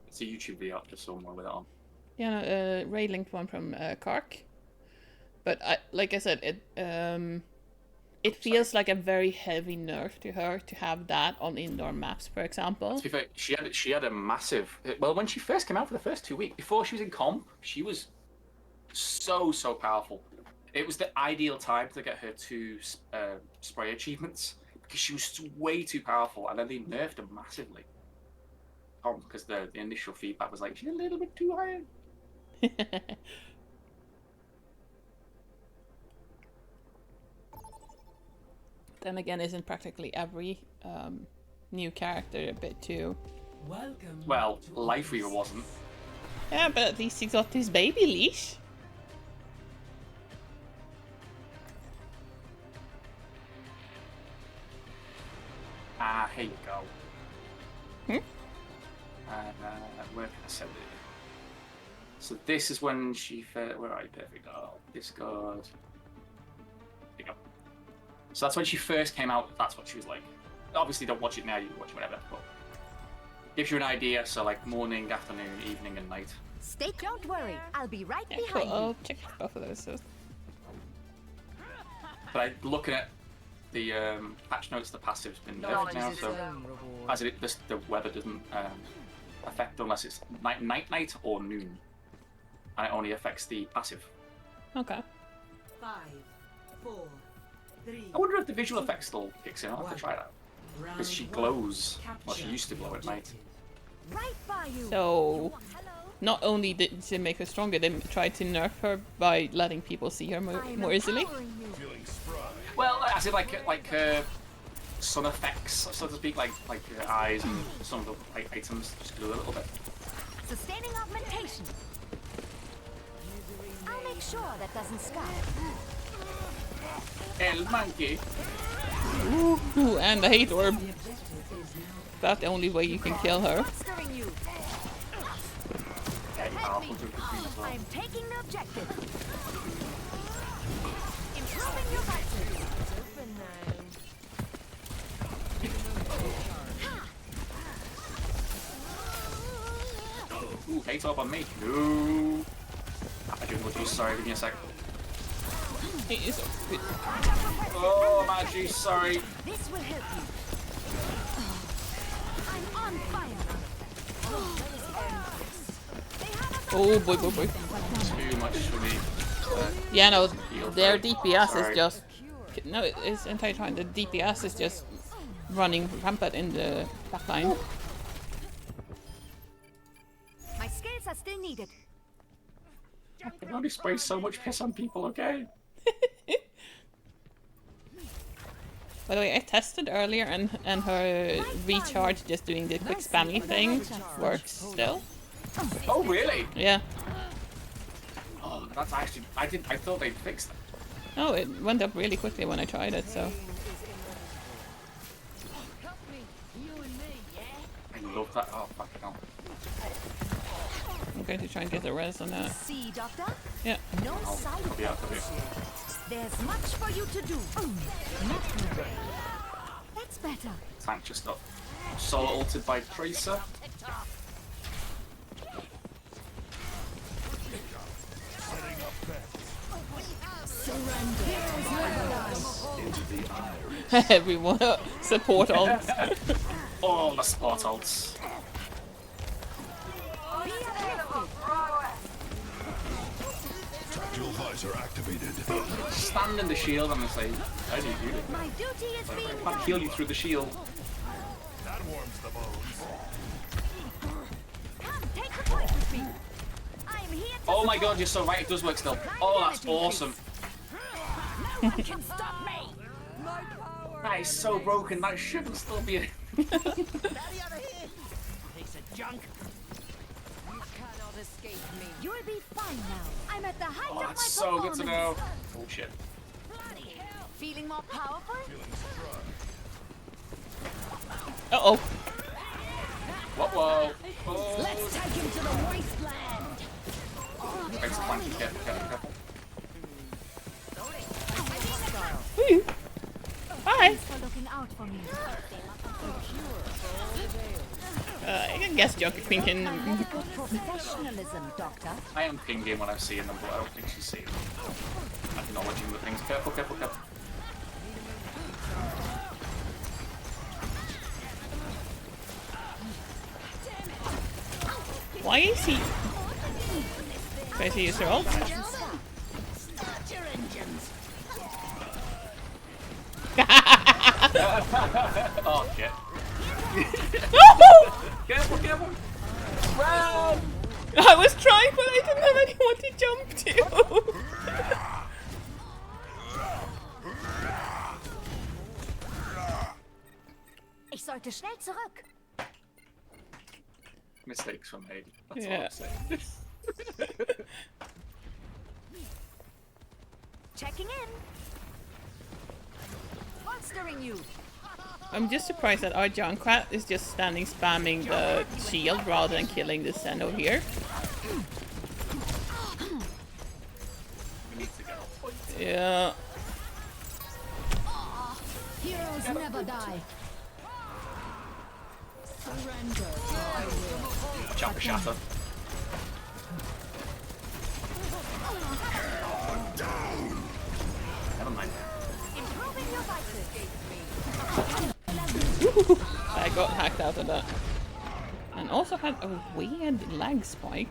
It's a YouTube video up to somewhere with it on. Yeah, no, Ray linked one from Kark, but like I said, it feels like a very heavy nerf to her to have that on indoor maps, for example. To be fair, she had a massive. Well, when she first came out for the first 2 weeks, before she was in comp, she was so powerful. It was the ideal time to get her to spray achievements because she was way too powerful, and then they nerfed her massively. Because the initial feedback was like she's a little bit too high. Then again, isn't practically every new character a bit too? Welcome. Well, Life Weaver wasn't. Yeah, but at least he got his baby leash. Ah, here you go. Hmm? Where can I send it? So this is when she where are you, Perfectdoll? Discord. There you go. So that's when she first came out. That's what she was like. Obviously, don't watch it now. You can watch it whenever. But gives you an idea. So like morning, afternoon, evening, and night. Stay. Don't worry. I'll be right Yeah, behind cool. I'll you. check both of those. So. But looking at the patch notes, the passive's been nerfed now. So as the weather doesn't affect unless it's night or noon, and it only affects the passive. Okay. 5, 4, 3. I wonder if the visual effects still kicks in. I'll have to try that. Because she glows. Well, she used to glow at night. Right by you. So, not only did they make her stronger, they tried to nerf her by letting people see her more easily. Well, as in like sun effects, so to speak, like her eyes and some of the items just glue a little bit. Sustaining augmentation. I'll make sure that doesn't scar. El monkey. Ooh, and the hate orb. That's the only way you can kill her. I'm taking the objective. Improving your vitals. Open now. Ooh, hate up on me. No. I do what you. Sorry, give me a sec. Oh, Maggie, sorry. This will help you. I'm on fire. Oh boy. Too much for me. Yeah, no, their DPS is just... No, it's entire time. The DPS is just running rampant in the backline. My skills are still needed. I can only spray so much piss on people, okay? By the way, I tested earlier and her recharge, just doing the quick spammy thing, works still. Oh, really? Yeah. Oh, that's actually... I thought they'd fixed that. Oh, it went up really quickly when I tried it, so... I love that. Oh, fucking hell. I'm going to try and get the res on that. See, Doctor? Yeah. No side I'll be out of effects. here. There's much for you to do. That's better. Tank just got solo ulted by Tracer. Everyone support all. All the support ults. Tactical visor activated. Stand in the shield and say, how do you do it? My duty is being I can't heal you through the shield. That warms the bones. Come, take the point with me. I am here to Oh my god, you're so right, it does work still. Oh, that's awesome. No one can stop me. That is so broken, that shouldn't still be a... Piece of junk. You cannot escape me. You'll be fine now. I'm at the height Oh, of my that's so good to know. Oh shit. Feeling more powerful? Uh-oh. Whoa. Oh. Let's take him to the wasteland. Thanks for flanking, careful. Woo. Bye. Thanks for looking out for me. I guess Joker Queen can... Professionalism, Doctor. I am pinging when I'm seeing them, but I don't think she's seeing them. Acknowledging the things. Careful. Why is he... Where's he use her ult? Oh shit. Careful. Run! I was trying, but I didn't have anyone to jump to. Ich sollte schnell zurück. Mistakes from Heidi. That's all Yeah. I'm saying. Checking in. Bolstering you. I'm just surprised that our Junkrat is just standing spamming the shield rather than killing the Zeno here. We need to go. Yeah. Heroes never die. Surrender. Watch out for Shatter. Never mind. Improving your vitals. I got hacked out of that. And also had a weird lag spike.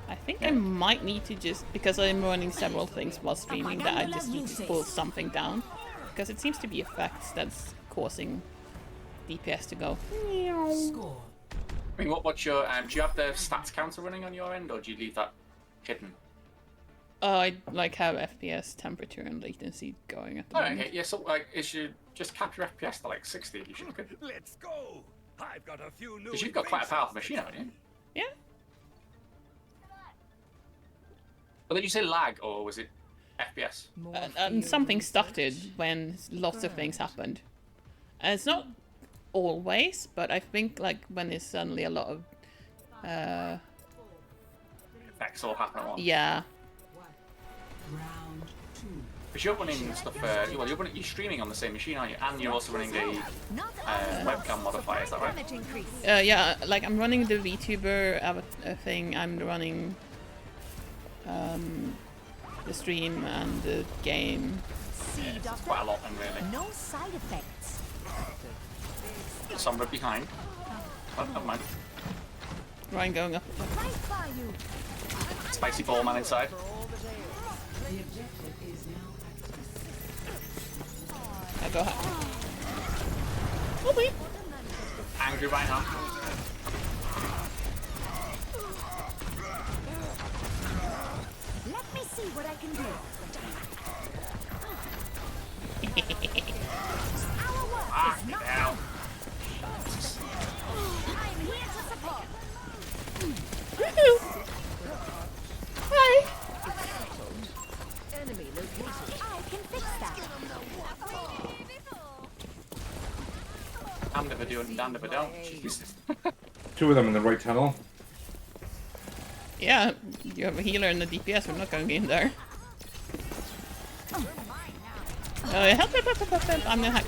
I think I might need to just, because I'm running several things while streaming, that I just need to pull something down. Because it seems to be effects that's causing DPS to go. Score. I mean, what's your, do you have the stats counter running on your end, or do you leave that hidden? I like have FPS, temperature, and latency going at the moment. Okay, yeah, so like, is you just cap your FPS to like 60? You should look at. Let's go. I've got a few new. Because you've got quite a powerful machine, haven't you? Yeah. But did you say lag, or was it FPS? And something stuttered when lots of things happened. And it's not always, but I think like when there's suddenly a lot of Effects all happen at once. yeah. Round 2. Because you're running stuff, you're streaming on the same machine, aren't you? And you're also running a webcam modifier, is that right? Yeah, like I'm running the VTuber thing, I'm running the stream and the game. Yeah, it's quite a lot then, really. No side effects. Sombra behind. Oh, never mind. Ryan going up. Right by you. Spicy ball man inside. The objective is now active. I go high. Oh wait. Angry right now. Let me see what I can do. Our work is not Now. I'm here to support. I'm never doing, damn never don't. Jeez. Two of them in the right tunnel. Yeah, you have a healer and a DPS. We're not going in there. Help! I'm gonna hack.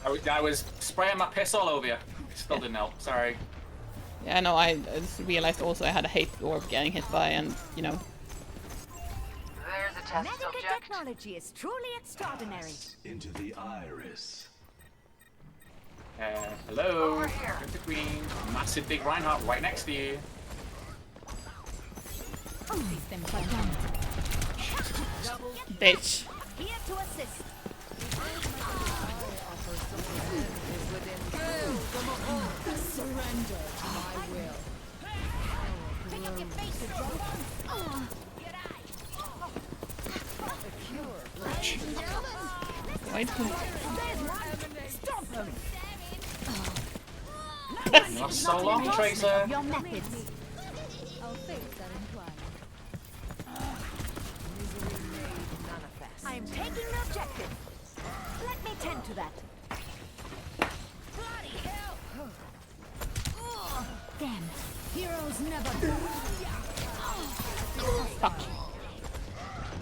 I was spraying my piss all over you. Still didn't help. Sorry. Yeah, no, I just realized also I had a hate orb getting hit by, and you know. There's a test Medical technology is truly extraordinary. Into the iris. Hello. The Queen. Massive big Reinhardt right next to you. Bitch. Here to assist. Surrender to my will. Pick up your face. Why Stop him. Not so long, Tracer. Your methods. I am taking the objective. Let me tend to that. Damn. Heroes never die. Fuck.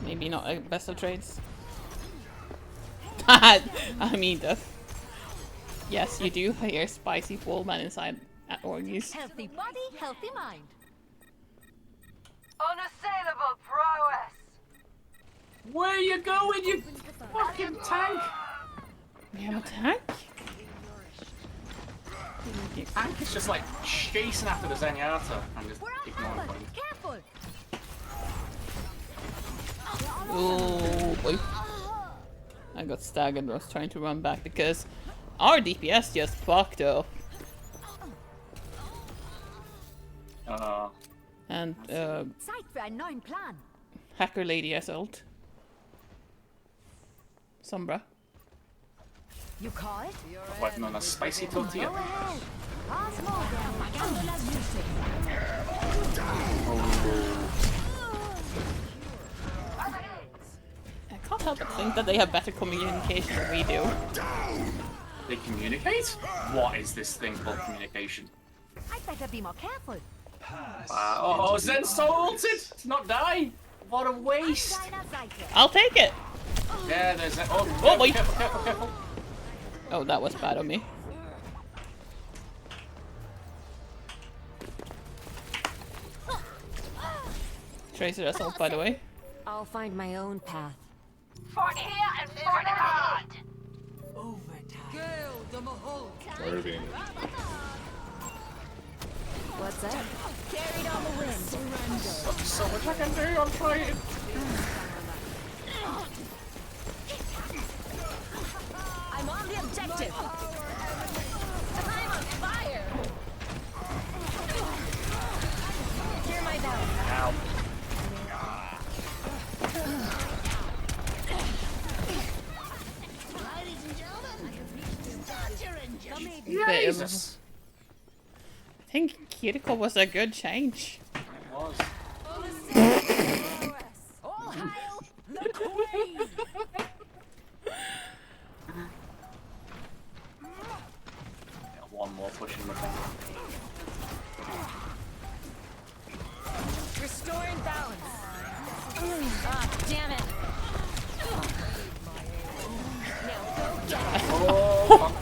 Maybe not a best of trades. I mean, yes, you do hear spicy Wallman inside at Orgies. Healthy body, healthy mind. Unassailable prowess. Where are you going, you fucking tank? We have a tank? Tank is just like chasing after the Zenyatta and just ignoring it. Careful. Oh boy. I got staggered and was trying to run back because our DPS just fucked up. And Zeit für einen neuen Plan. Hacker Lady has ult. Sombra. You call it? Waiting on a spicy tortilla. Go ahead. Pass more down. Gandola's music. I can't help but think that they have better communication than we do. They communicate? What is this thing called communication? I'd better be more careful. Oh, Zen's so ulted to not die. What a waste. I'll take it. Yeah, there's that. Oh, oh boy. Careful, careful, careful. Oh, that was bad on me. Tracer assault, by the way. I'll find my own path. Fought here and fought hard. Irving. What's that? Carried on the wind. Surrender. So much I can do, I'm trying. I'm on the objective. I'm on fire. Hear my bell. Ow. Ladies and gentlemen, start your engine. Jesus. I think Kiriko was a good change. It was. All hail the queen. One more push in the back. Restoring balance. Ah, damn it. Oh,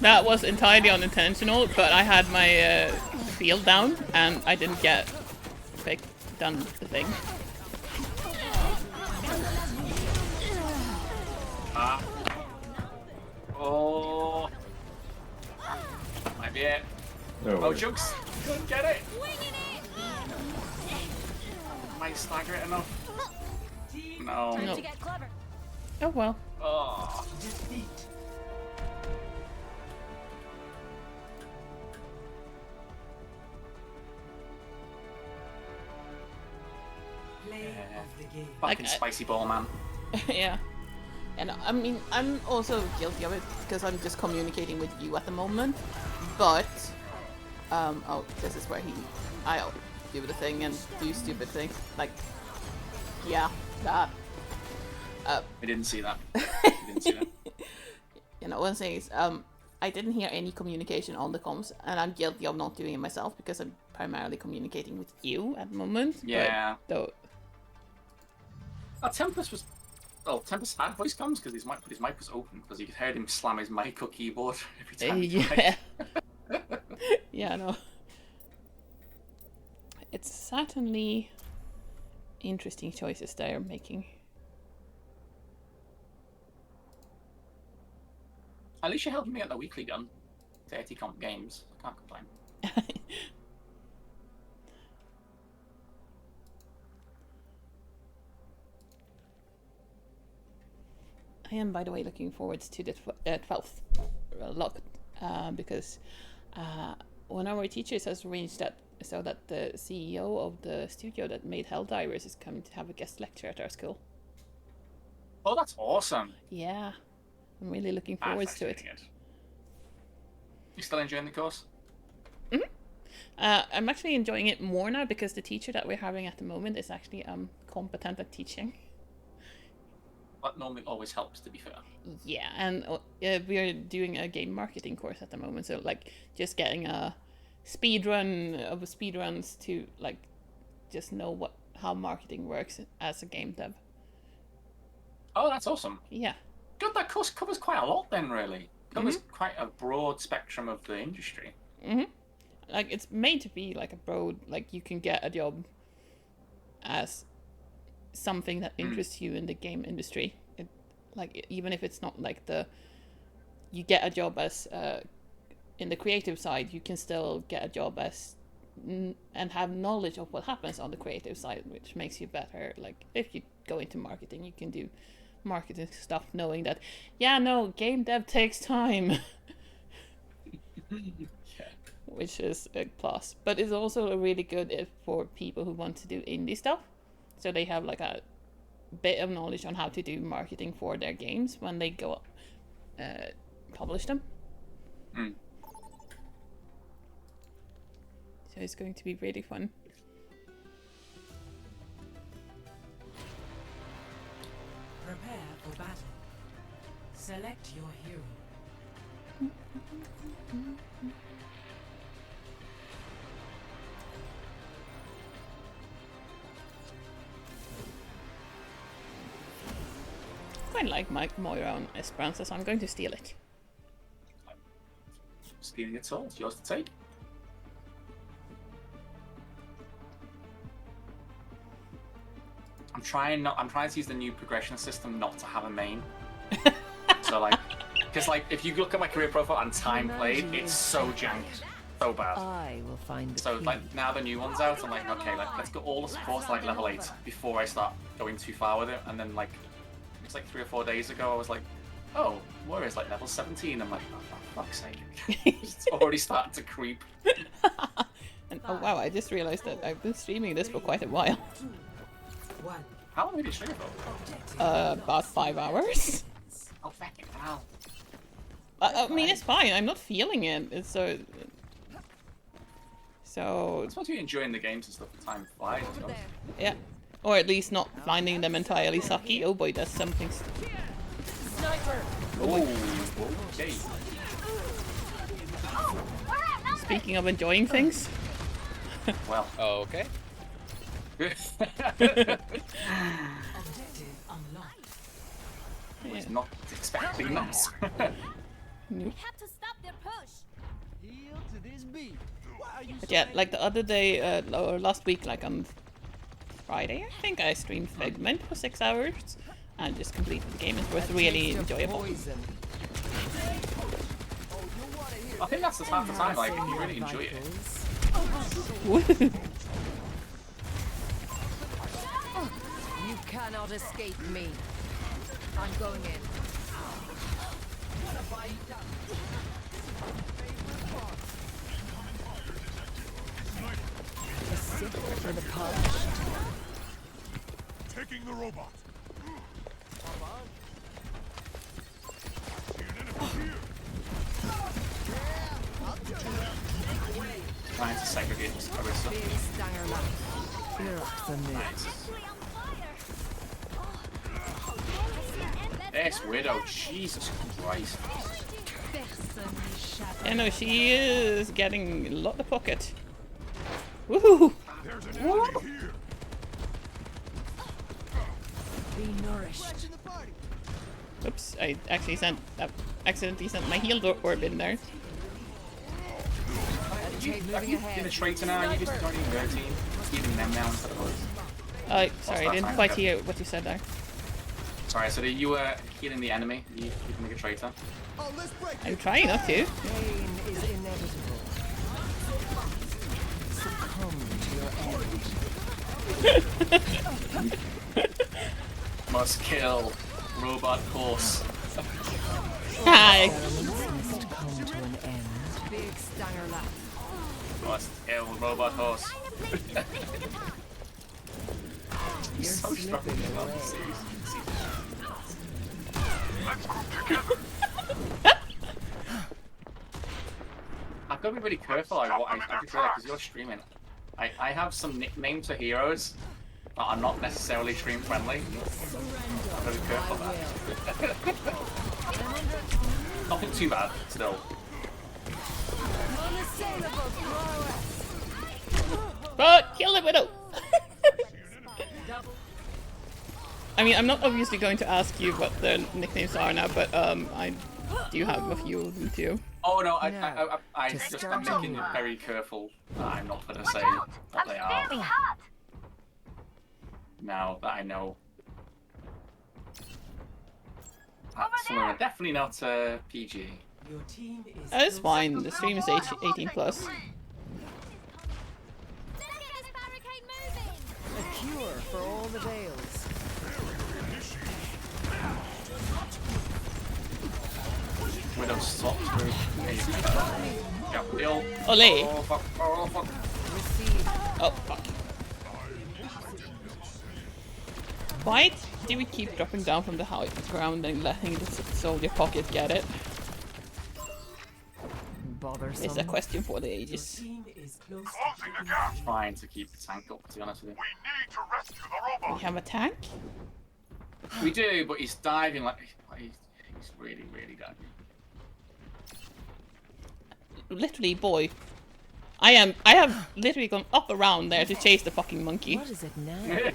That was entirely unintentional, but I had my field down and I didn't get done the thing. Oh. Might be it. No. Oh, Jugs. Couldn't get it. Might stagger it enough. No. No. To get clever. Oh well. Oh. Fucking spicy ball, man. Yeah. And I mean, I'm also guilty of it because I'm just communicating with you at the moment. But, oh, this is where I'll do the thing and do stupid things. Like, yeah, that. I didn't see that. I didn't see that. You know, one thing is, I didn't hear any communication on the comms, and I'm guilty of not doing it myself because I'm primarily communicating with you at the moment. Yeah. But, Tempest was... Well, Tempest had voice comms because his mic was open because you heard him slam his mic or keyboard every time he yeah. Yeah, no. It's certainly interesting choices they're making. At least you're helping me get the weekly done. 30 comp games. I can't complain. I am, by the way, looking forward to the 12th lock because one of our teachers has arranged that so that the CEO of the studio that made Helldivers is coming to have a guest lecture at our school. Oh, that's awesome. Yeah, I'm really looking forward to it. You still enjoying the course? Mm-hmm. I'm actually enjoying it more now because the teacher that we're having at the moment is actually competent at teaching. That normally always helps, to be fair. Yeah, and we are doing a game marketing course at the moment, so like just getting a speedrun of speedruns to like just know how marketing works as a game dev. Oh, that's awesome. Yeah. Good, that course covers quite a lot then, really. Covers quite a broad spectrum of the industry. Mm-hmm. Like, it's made to be like a broad, like you can get a job as something that interests you in the game industry. Like, even if it's not like you get a job as in the creative side, you can still get a job as and have knowledge of what happens on the creative side, which makes you better. Like, if you go into marketing, you can do marketing stuff knowing that, yeah, no, game dev takes time. Which is a plus. But it's also really good for people who want to do indie stuff. So they have like a bit of knowledge on how to do marketing for their games when they go publish them. So it's going to be really fun. Prepare for battle. Select your hero. Quite like Moira on Esperanza, so I'm going to steal it. Stealing it all, it's yours to take. I'm trying to use the new progression system not to have a main. So like, because like if you look at my career profile and time played, it's so janked, so bad. I will find the so key. like now the new one's out, I'm like, okay, like let's get all the support to like level 8 before I start going too far with it. And then like it's like 3 or 4 days ago, I was like, oh, Moira's like level 17. I'm like, oh, for fuck's sake, it's already starting to creep. And oh wow, I just realized that I've been streaming this for quite a while. How long have you been streaming for? About 5 hours. Oh, fucking hell. I mean, it's fine. I'm not feeling it. It's so. I'm supposed to be enjoying the games and stuff. The time flies. Yeah, or at least not finding them entirely sucky. Oh boy, that's something. Sniper. Oh, okay. Speaking of enjoying things. Well. Oh, okay. I was not expecting that. Nope. Have to stop their push. Heel to this beat. But yeah, like the other day, or last week, like on Friday, I think I streamed Figment for 6 hours and just completed the game. It was really enjoyable. I think that's the half the time, like, you really enjoy it. You cannot escape me. I'm going in. A sip for the polished. Taking the robot. Trying to segregate Carissa. You're up for me. Nice. This widow, Jesus Christ. Yeah, no, she is getting a lot of pocket. Woohoo! There's an enemy here. Be nourished. Oops, I actually accidentally sent my healed orb in there. Have you been a traitor now? You just joining their team? Even them now instead of us. Sorry, I didn't quite hear what you said there. Sorry, so you were healing the enemy. You can make a traitor. I'm trying not to. Pain is inevitable. Succumb to your end. Must kill robot horse. Hi. Must come to an end. Big stanger lap. Must kill robot horse. You're so struggling as well. I've got to be really careful like what I just realized because you're streaming. I have some nicknames for heroes that are not necessarily stream friendly. I've got to be careful of that. Nothing too bad, still. But kill the widow! I mean, I'm not obviously going to ask you what their nicknames are now, but I do have a few of them too. Oh no, I'm making it very careful. I'm not going to say what they are. Now that I know. Some of them are definitely not PG. Your team is It's fine, the stream is 18 plus. A cure for all the veils. Widow socks through. Ole! Oh fuck, oh fuck. Oh fuck. Why do we keep dropping down from the high ground and letting the soldier pocket get it? Bothersome. It's a question for the ages. Trying to keep the tank up, to be honest with you. We need to rescue the robot. We have a tank? We do, but he's diving like he's really, really diving. Literally, boy. I have literally gone up around there to chase the fucking monkey. What is it now?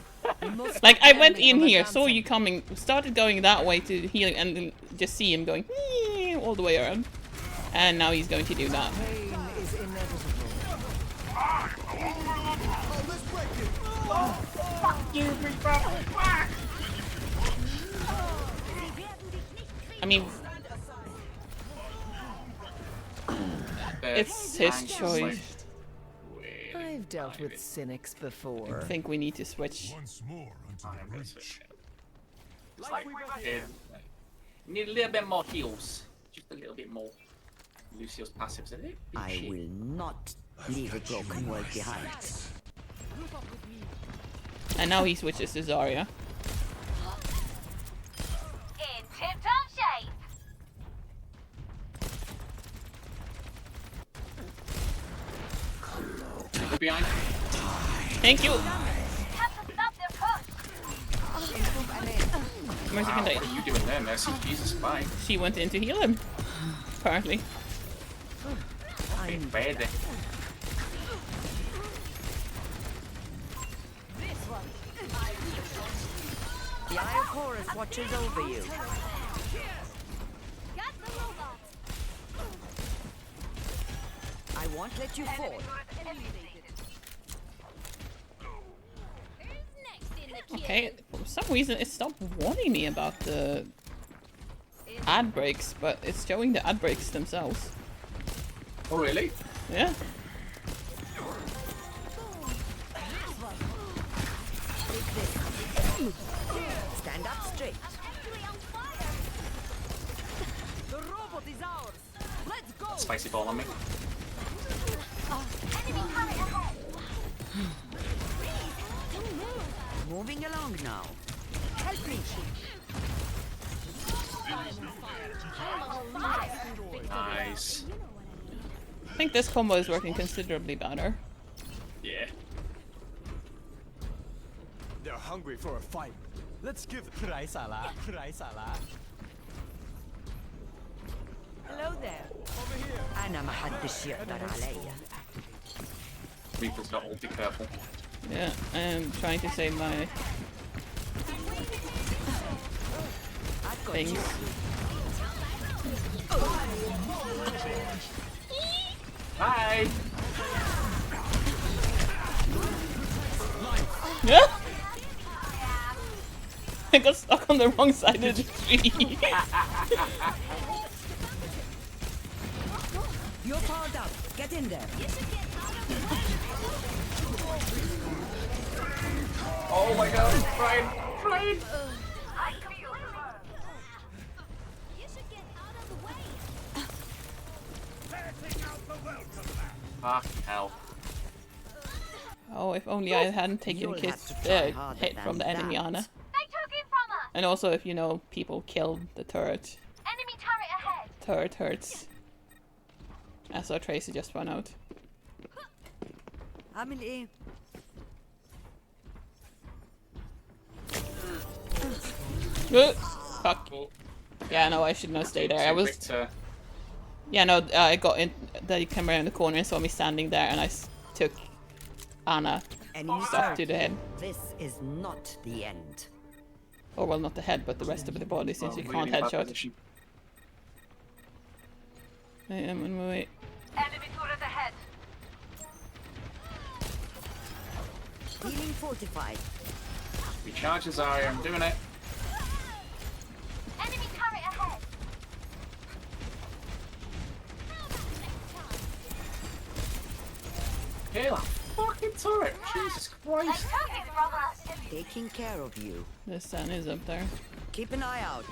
Like, I went in here, saw you coming, started going that way to healing, and then just see him going all the way around. And now he's going to do that. Pain is inevitable. I mean, it's his choice. I've dealt with cynics before. I think we need to switch. Once more unto the breach. It's like, need a little bit more heals. Just a little bit more. Lucio's passive's a little bit I will not leave a broken world behind. And now he switches to Zarya. In tip-top shape. Look behind. Thank you. Have to stop their push. Mercy can die. What are you doing there, Mercy? Jesus, bye. She went in to heal him. Apparently. I'm bad. The Eye of Horus watches over you. Got the robot. I won't let you fall. Okay, for some reason it stopped warning me about the ad breaks, but it's showing the ad breaks themselves. Oh, really? Yeah. Stand up straight. The robot is ours. Let's go. Spicy ball on me. Moving along now. Help me. Nice. I think this combo is working considerably better. Yeah. They're hungry for a fight. Let's give ไร้สาระ Reaper's got ult, be careful. Yeah, I'm trying to save my things. Hi! Yeah. I got stuck on the wrong side of the tree. You're powered up. Get in there. Oh my god, Brian! Brian! Ah, hell. Oh, if only I hadn't taken a hit from the enemy Ana. And also, if you know, people killed the turret. Enemy turret ahead. Turret hurts. As our Tracer just ran out. Amelie. Fuck. Yeah, no, I should not stay there. I was. Yeah, no, I got in. They came around the corner and saw me standing there, and I took Ana stuff to the head. This is not the end. Or well, not the head, but the rest of the body, since you can't headshot. I am on my way. Enemy turret ahead. Healing fortified. Recharge Zarya, I'm doing it. Enemy turret ahead. Kill that fucking turret! Jesus Christ! Taking care of you. The sun is up there. Keep an eye out.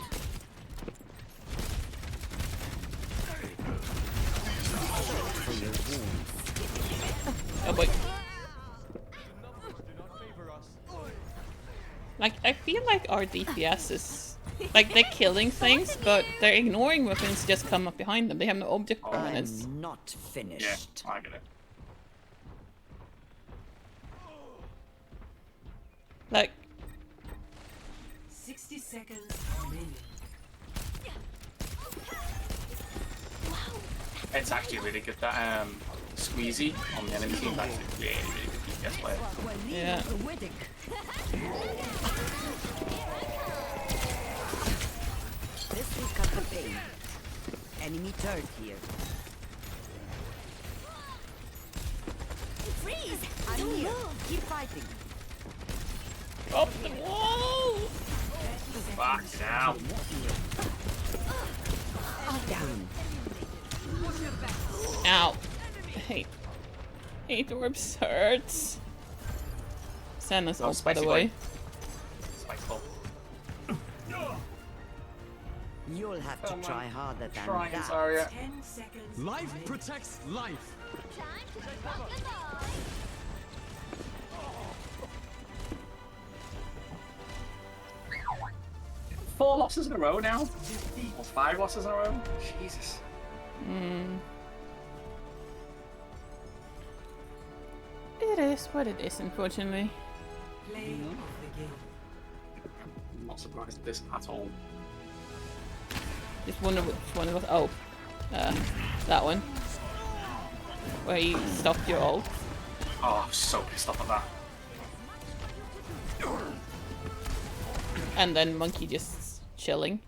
Oh boy. Like, I feel like our DPS is... Like, they're killing things, but they're ignoring weapons just come up behind them. They have no object permanence. I'm not finished. Yeah, I get it. Like... 60 seconds remaining. It's actually really good that squeezy on the enemy team. That's a really, really good DPS player. Yeah. This will cut the pain. Enemy turret here. Freeze! I'm here. Keep fighting. Up the wall! Fuck now. Down. Ow. Hate orbs hurts. Send us ult, by the way. You'll have to try harder than Trying, that. Zarya. 10 seconds. Life protects life. Four losses in a row now? Or 5 losses in a row? Jesus. It is what it is, unfortunately. Play of the game. I'm not surprised at this at all. Just wonder which one it was. Oh. That one. Where you stopped your ult. Oh, I'm so pissed off at that. And then Monkey just chilling.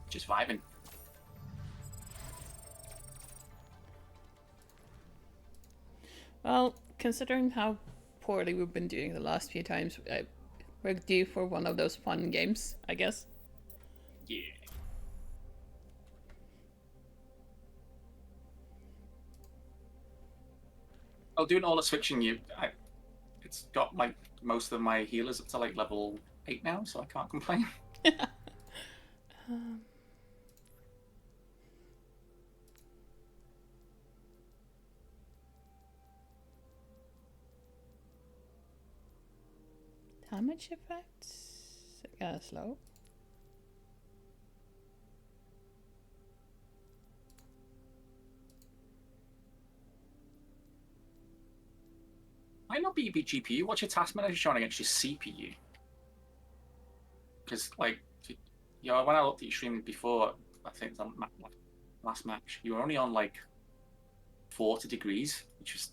Just vibing. Well, considering how poorly we've been doing the last few times, we're due for one of those fun games, I guess. Yeah. I'll do all the switching. It's got like most of my healers up to like level 8 now, so I can't complain. Damage effects? Slow. Might not be your GPU. What's your task manager showing against your CPU? Because, like, when I looked at your stream before, I think it's on last match. You were only on like 40 degrees, which is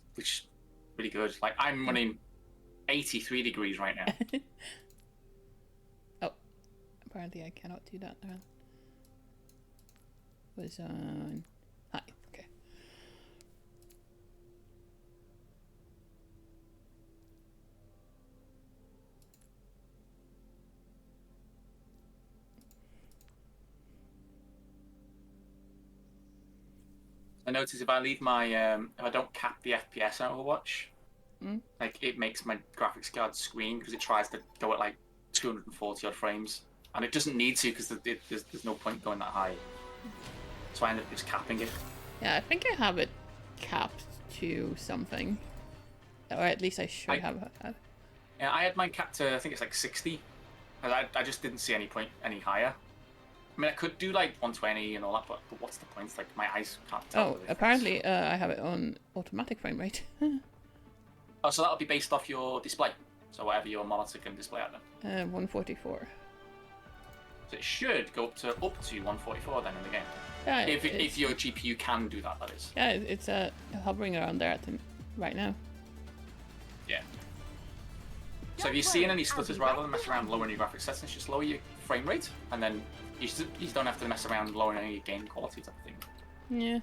pretty good. Like I'm running 83 degrees right now. Oh, apparently I cannot do that now. Was on. Hi. Okay. I notice if I leave my if I don't cap the FPS on Overwatch, like it makes my graphics card scream because it tries to go at like 240 odd frames, and it doesn't need to because there's no point going that high. So I end up just capping it. Yeah, I think I have it capped to something, or at least I should have. Yeah, I had mine capped to I think it's like 60. I just didn't see any point any higher. I mean, I could do like 120 and all that, but what's the point? Like my eyes can't tell. Oh, apparently I have it on automatic frame rate. Oh, so that'll be based off your display. So whatever your monitor can display at then. 144. So it should go up to 144 then in the game. Yeah, if your GPU can do that, that is. Yeah, it's hovering around there right now. Yeah. So if you're seeing any stutters, rather than mess around lowering your graphics settings, just lower your frame rate, and then you don't have to mess around lowering any game quality type of thing. Yeah.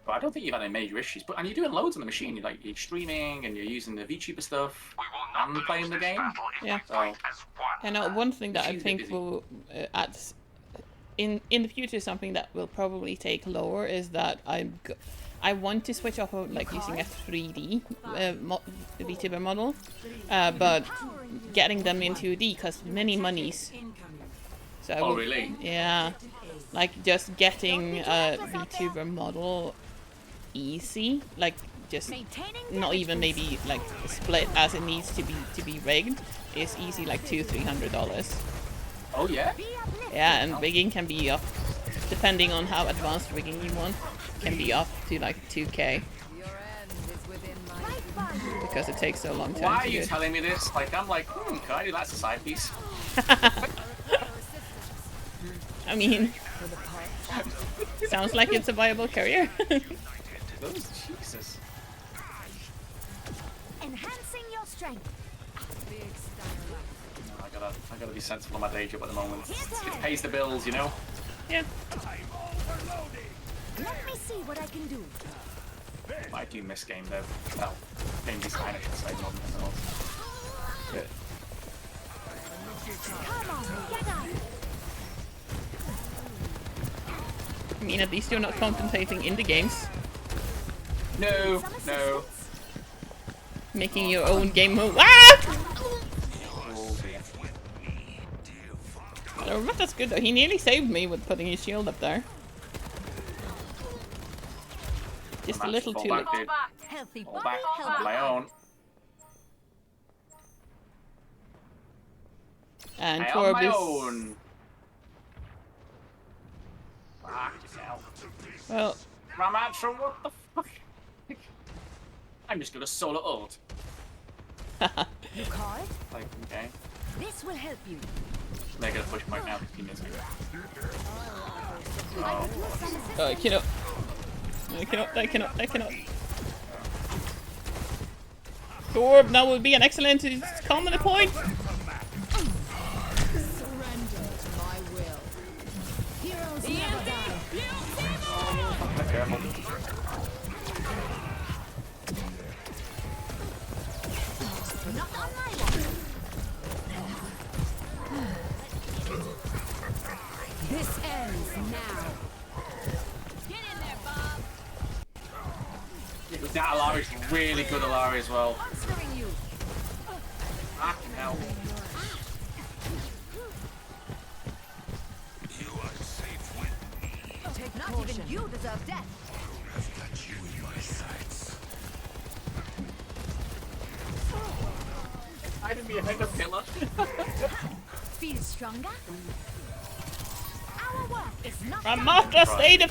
But I don't think you've had any major issues. But and you're doing loads on the machine. You're streaming and you're using the VTuber stuff and playing the game. Yeah. So, and one thing that I think will add in the future, something that will probably take lower is that I want to switch off of like using a 3D VTuber model, but getting them in 2D costs many monies. So really? Yeah, like just getting a VTuber model easy, like just not even maybe like split as it needs to be rigged is easy, like $200-300. Oh yeah? Yeah, and rigging can be up, depending on how advanced rigging you want, can be up to like 2K. Because it takes so long to Why are you telling me this? Like, I'm like, can I do that as a side piece? I mean, sounds like it's a viable career. Jesus. Enhancing your strength. I gotta be sensible on my day job at the moment. It pays the bills, you know? Yeah. Let me see what I can do. I do miss game dev. Well, game design I should say, more than anything else. Good. Come on, get up. I mean, at least you're not compensating in the games. No, no. Making your own game move. Ah! Oh, that's good though. He nearly saved me with putting his shield up there. Just a little too late. Fall back on my own. And Torb is... Well... Ramattra, what the fuck? I'm just gonna solo ult. You call it? Like, okay. This will help you. They're gonna push point now, 15 minutes ago. Oh, I cannot. I cannot. Torb, that would be an excellent common point. Surrender to my will. Heroes never die. Careful. Not on my watch. This ends now. Get in there, Bob. That Alari's really good Alari as well. Monstering you. Fucking hell. You are safe with me. Not even you deserve death. I've got you in my sights. I didn't be a head of killer. Feel stronger? Our work is not Ramattra, stay the...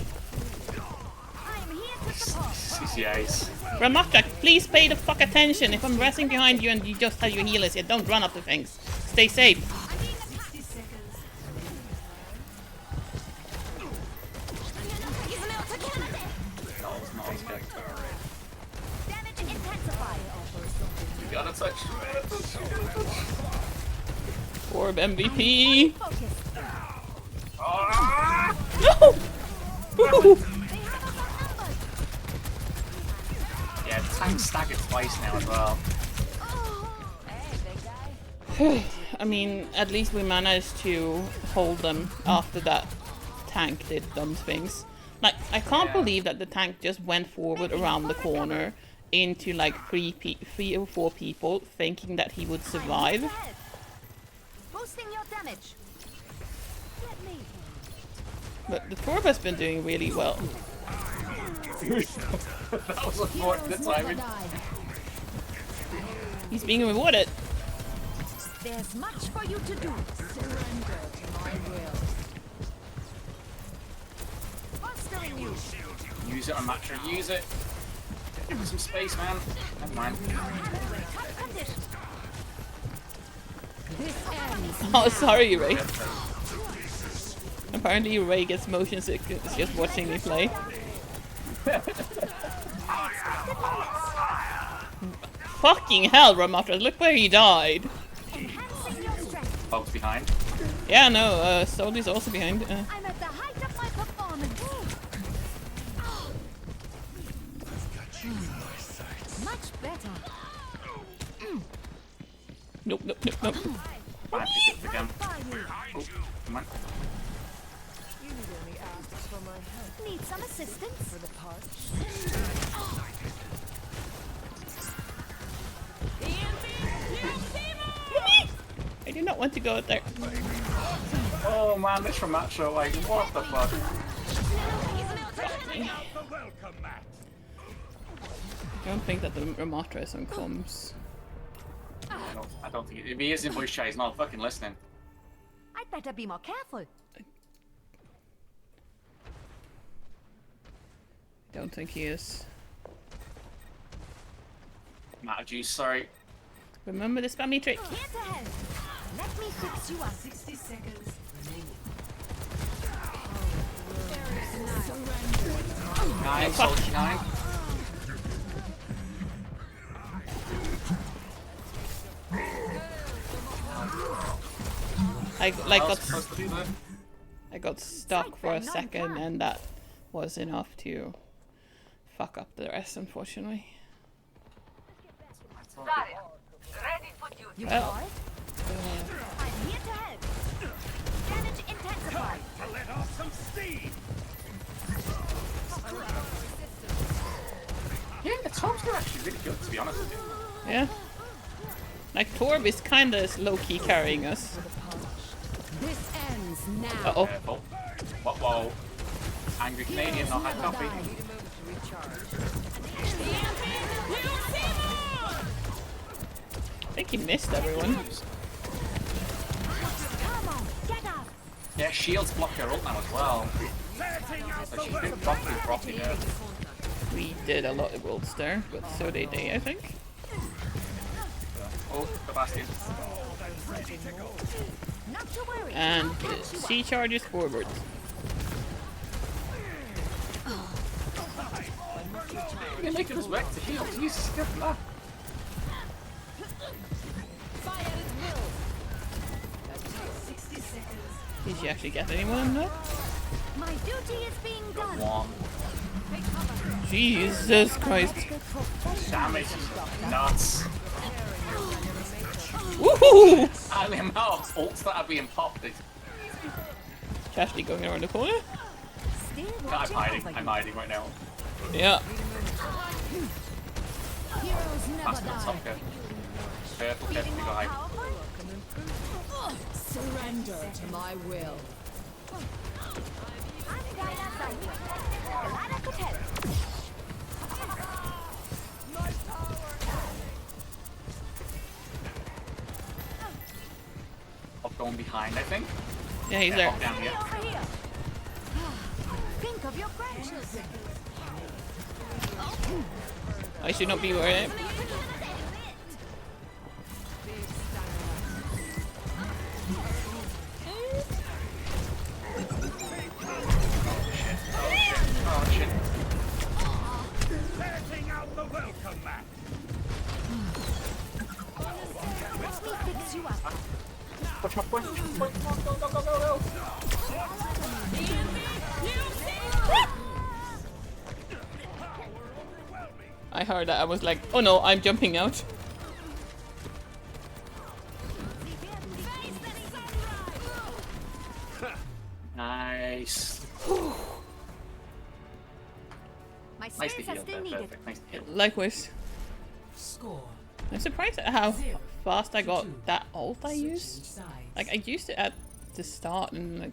I'm here to support. CCAs. Ramattra, please pay the fuck attention. If I'm resting behind you and you just have your healers here, don't run up to things. Stay safe. touch. Orb MVP. Ah! No! Yeah, the tank staggered twice now as well. I mean, at least we managed to hold them after that tank did dumb things. Like, I can't believe that the tank just went forward around the corner into like three or four people, thinking that he would survive. Boosting your damage. Let me. But the Torb has been doing really well. That was unfortunate timing. He's being rewarded. There's much for you to do. Surrender to my will. Fostering you. Use it on Matcher, use it. Give him some space, man. Never mind. Oh, sorry, Ray. Apparently Ray gets motion sickness just watching me play. Fucking hell, Ramatra, look where he died. Bog's behind. Yeah, no, Soli's also behind. I'm at the height of my performance. Much better. Nope, nope, nope, nope. I picked it up again. Oh, come on. Need some assistance for the part. I do not want to go out there. Oh man, this from Matcher, like, what the fuck? I don't think that the Ramatra is on comms. I don't think if he is in voice chat, he's not fucking listening. I'd better be more careful. Don't think he is. Matter juice, sorry. Remember the spammy trick. Here to help. Let me fix you up. 60 seconds remaining. Nine, soldier 9. I got stuck for a second, and that was enough to fuck up the rest, unfortunately. Ready for duty. You Well. saw it? I'm here to help. Damage intensified. Let off some steam. Yeah, the Torbs are actually really good, to be honest with you. Yeah. Like, Torb is kinda low-key carrying us. This ends now. Uh-oh. Careful. Whoa. Angry Canadian, not had coffee. I think he missed everyone. Come on, get up. Yeah, shields block her ult now as well. So she's been properly there. We did a lot of ults there, but so did they, I think. Oh, the Bastion. Not to worry. And C charges forward. You're making us wreck to heal. Jesus, get from that. Fire at will. 60 seconds. Did you actually get anyone though? My duty is being done. One. Jesus Christ. Damage. Nuts. Woohoo! And the amount of ults that are being popped. Chastity going around the corner. I'm hiding right now. Yeah. Heroes never That's not die. top good. Careful, we go high. Surrender to my will. Up going behind, I think. Yeah, he's there. Up down here. Over here. Think of your grandchildren. I should not be worried. Oh shit. Letting out the welcome mat. I heard that, I was like, oh no, I'm jumping out. Nice. My Nice to spares are heal still there, needed. perfect. Nice to heal. Likewise. Score. I'm surprised at how fast I got that ult I used. Like, I used it at the start and like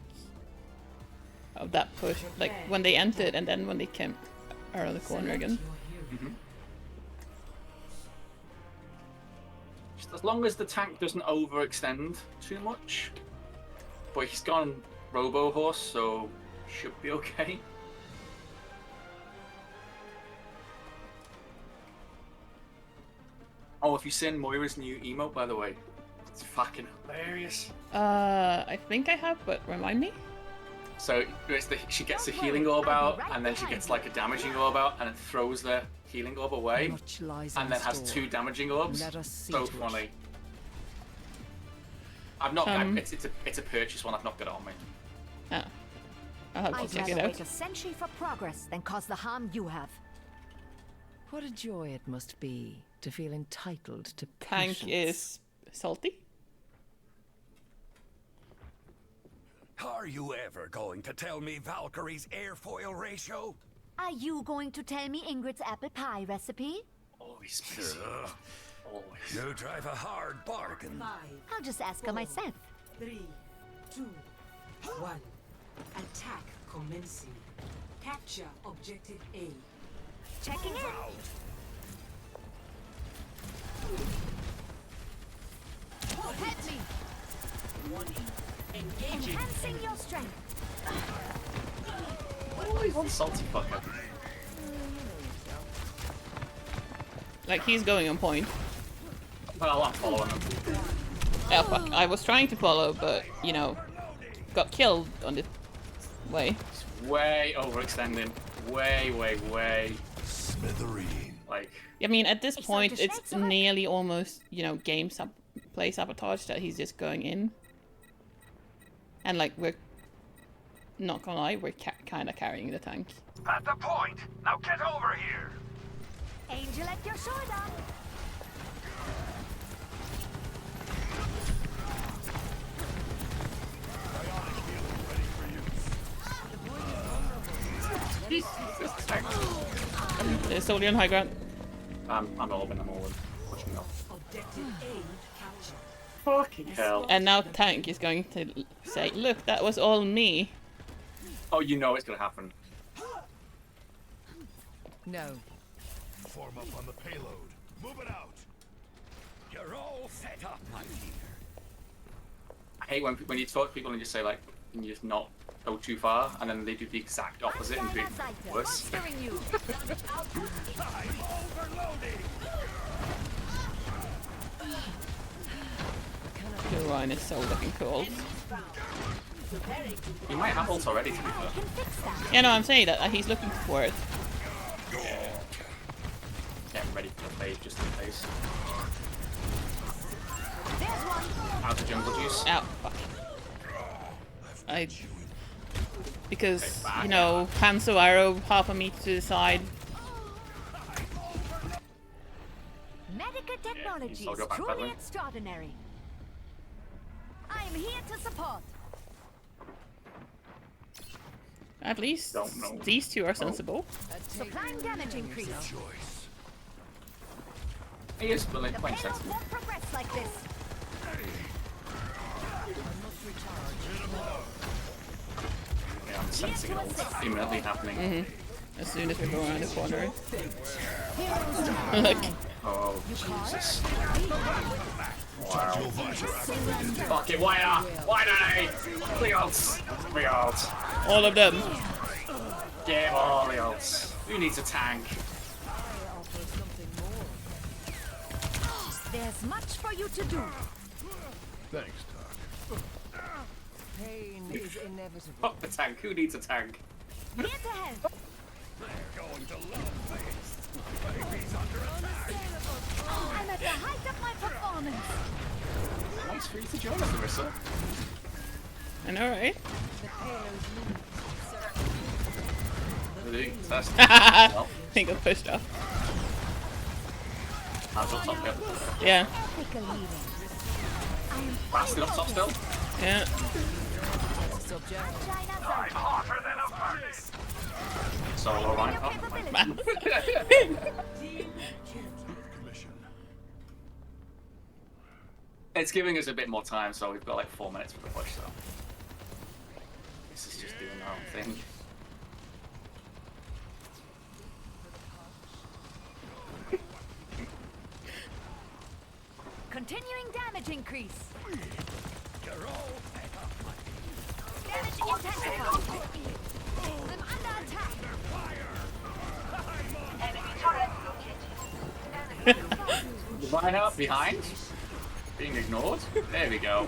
of that push, like when they entered and then when they came around the corner again. Just as long as the tank doesn't overextend too much. But he's gone Robo Horse, so should be okay. Oh, if you've seen Moira's new emote, by the way, it's fucking hilarious. I think I have, but remind me. So she gets a healing orb out, and then she gets like a damaging orb out, and then throws the healing orb away, and then has 2 damaging orbs. So funny. I've not. It's a purchase one. I've not got it on me. Oh, I'll have to I'd check it rather out. wait a century for progress than cause the harm you have. What a joy it must be to feel entitled to Tank patience. is salty. Are you ever going to tell me Valkyrie's airfoil ratio? Are you going to tell me Ingrid's apple pie recipe? Always. Always. You drive a hard bargain. I'll just ask her myself. 3, 2, 1. Attack commencing. Capture objective A. Checking in. Help me. Enhancing your strength. Oh, he's one salty fucker. Like, he's going on point. Well, I'm following him. Yeah, fuck. I was trying to follow, but, you know, got killed on the way. It's way overextending. Way. Smithereen. Like. I mean, at this point, it's nearly almost, you know, play sabotage that he's just going in. And, like, we're not gonna lie, we're kind of carrying the tank. At the point. Now get over here. Angel at your shoulder. There's soldier on high ground. I'm all in. Pushing up. Fucking hell. And now tank is going to say, look, that was all me. Oh, you know it's gonna happen. No. Form up on the payload. Move it out. You're all set up, my dear. I hate when you talk to people and you just say like, can you just not go too far, and then they do the exact opposite and do it worse. The Ryan is so looking cool. He might have ult already, to be fair. Yeah, no, I'm saying that he's looking for it. Yeah, I'm ready for the phase, just in case. Out of jungle juice. Ow, fuck. Because, you know, Hanzo arrow, half a meter to the side. Medical technology is truly extraordinary. I'm here to support. At least these two are sensible. Supplying damage increase. He is quite sensible. Won't progress like this. Yeah, I'm sensing ult imminently happening. As soon as we go around the corner. Look. Oh, Jesus. Wow. Fuck it, why not? Why not? The ults. The ults. All of them. Get all the ults. Who needs a tank? There's much for you to do. Thanks, Doc. Pain is inevitable. Fuck the tank. Who needs a tank? Here to help. They're going to love this. Baby's under attack. I'm at the height of my performance. Nice for you to join us, Marissa. I know, right? Really? That's I think I pushed off. That's up top, yep. Yeah. Bastard up top still. Yeah. I'm hotter than a furnace. Solo line. It's giving us a bit more time, so we've got like 4 minutes for the push, so. This is just doing our own thing. Continuing damage increase. Damage intensified. I'm under attack. Enemy turret located. Line up behind. Being ignored. There we go.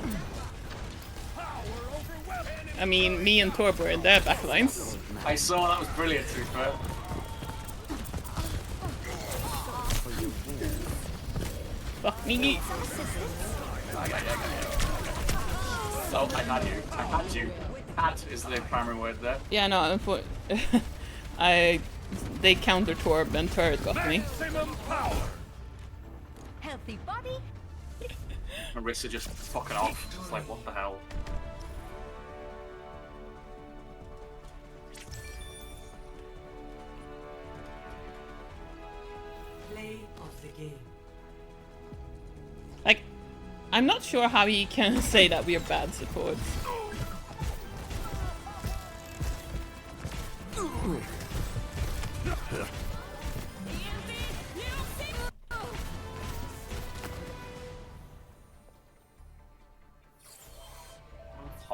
I mean, me and Torb were in their backlines. I saw that was brilliant, to be fair. Fuck me. Oh, I had you. I had you. Had is the primary word there. Yeah, no, they counter Torb and turret got me. Healthy body. Marissa just fucking off. It's like, what the hell? Play of the game. Like, I'm not sure how you can say that we are bad supports.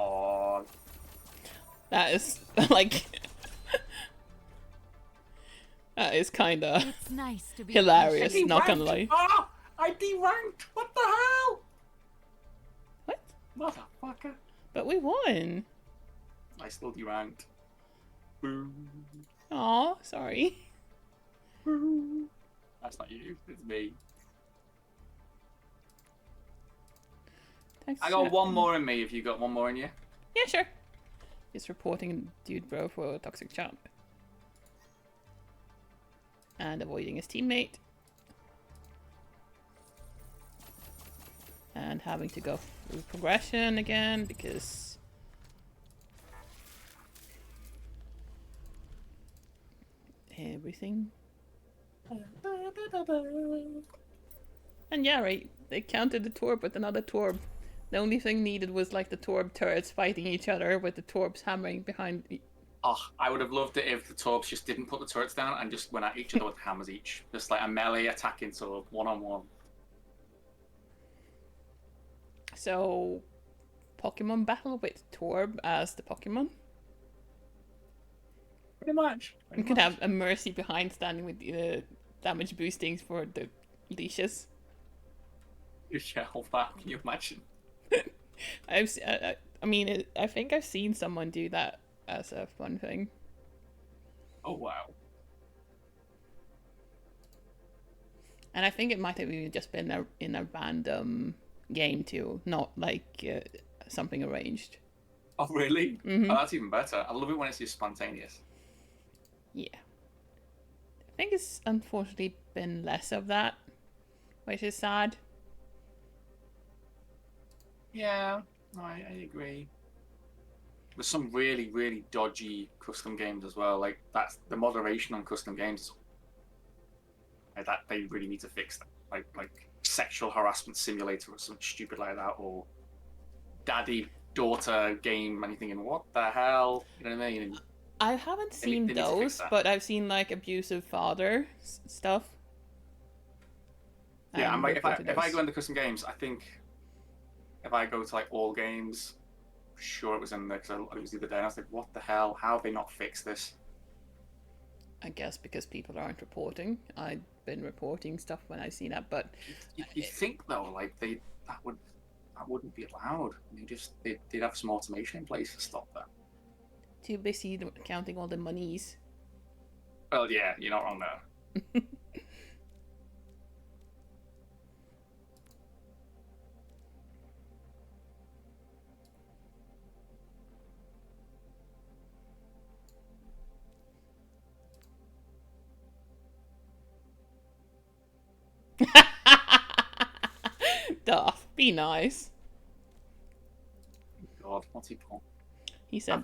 Oh. That is like that is kinda It's nice to be hilarious, not gonna lie. Oh, I deranked! What the hell? What? Motherfucker. But we won. I still deranked. Boo. Aw, sorry. Boo. That's not you, it's me. Thanks I got one more in me if you got one more in you. Yeah, sure. He's reporting dude bro for a toxic chat. And avoiding his teammate. And having to go through progression again because everything. And yeah, right, they countered the Torb with another Torb. The only thing needed was like the Torb turrets fighting each other with the Torbs hammering behind. Oh, I would have loved it if the Torbs just didn't put the turrets down and just went at each other with hammers each. Just like a melee attacking Torb, one-on-one. So, Pokemon battle with Torb as the Pokemon. Pretty much. You could have a Mercy behind standing with the damage boostings for the leashes. Yeah, hold that. Can you imagine? I mean, I think I've seen someone do that as a fun thing. Oh, wow. And I think it might have even just been in a random game too, not like something arranged. Oh, really? Mm-hmm. Oh, that's even better. I love it when it's just spontaneous. Yeah. I think it's unfortunately been less of that, which is sad. Yeah, I agree. There's some really, really dodgy custom games as well. Like, that's the moderation on custom games. Like, that they really need to fix that. Like sexual harassment simulator or something stupid like that, or daddy-daughter game, and you're thinking, what the hell? You know what I mean? I haven't seen those, but I've seen like abusive father stuff. Yeah, and if I go into custom games, I think if I go to like all games, I'm sure it was in there because it was the other day, and I was like, what the hell? How have they not fixed this? I guess because people aren't reporting. I've been reporting stuff when I see that, but you think though, like that wouldn't be allowed. They'd have some automation in place to stop that. Too busy counting all the monies. Well, yeah, you're not wrong there. stuff. Be nice. God, what's he put? He said I'm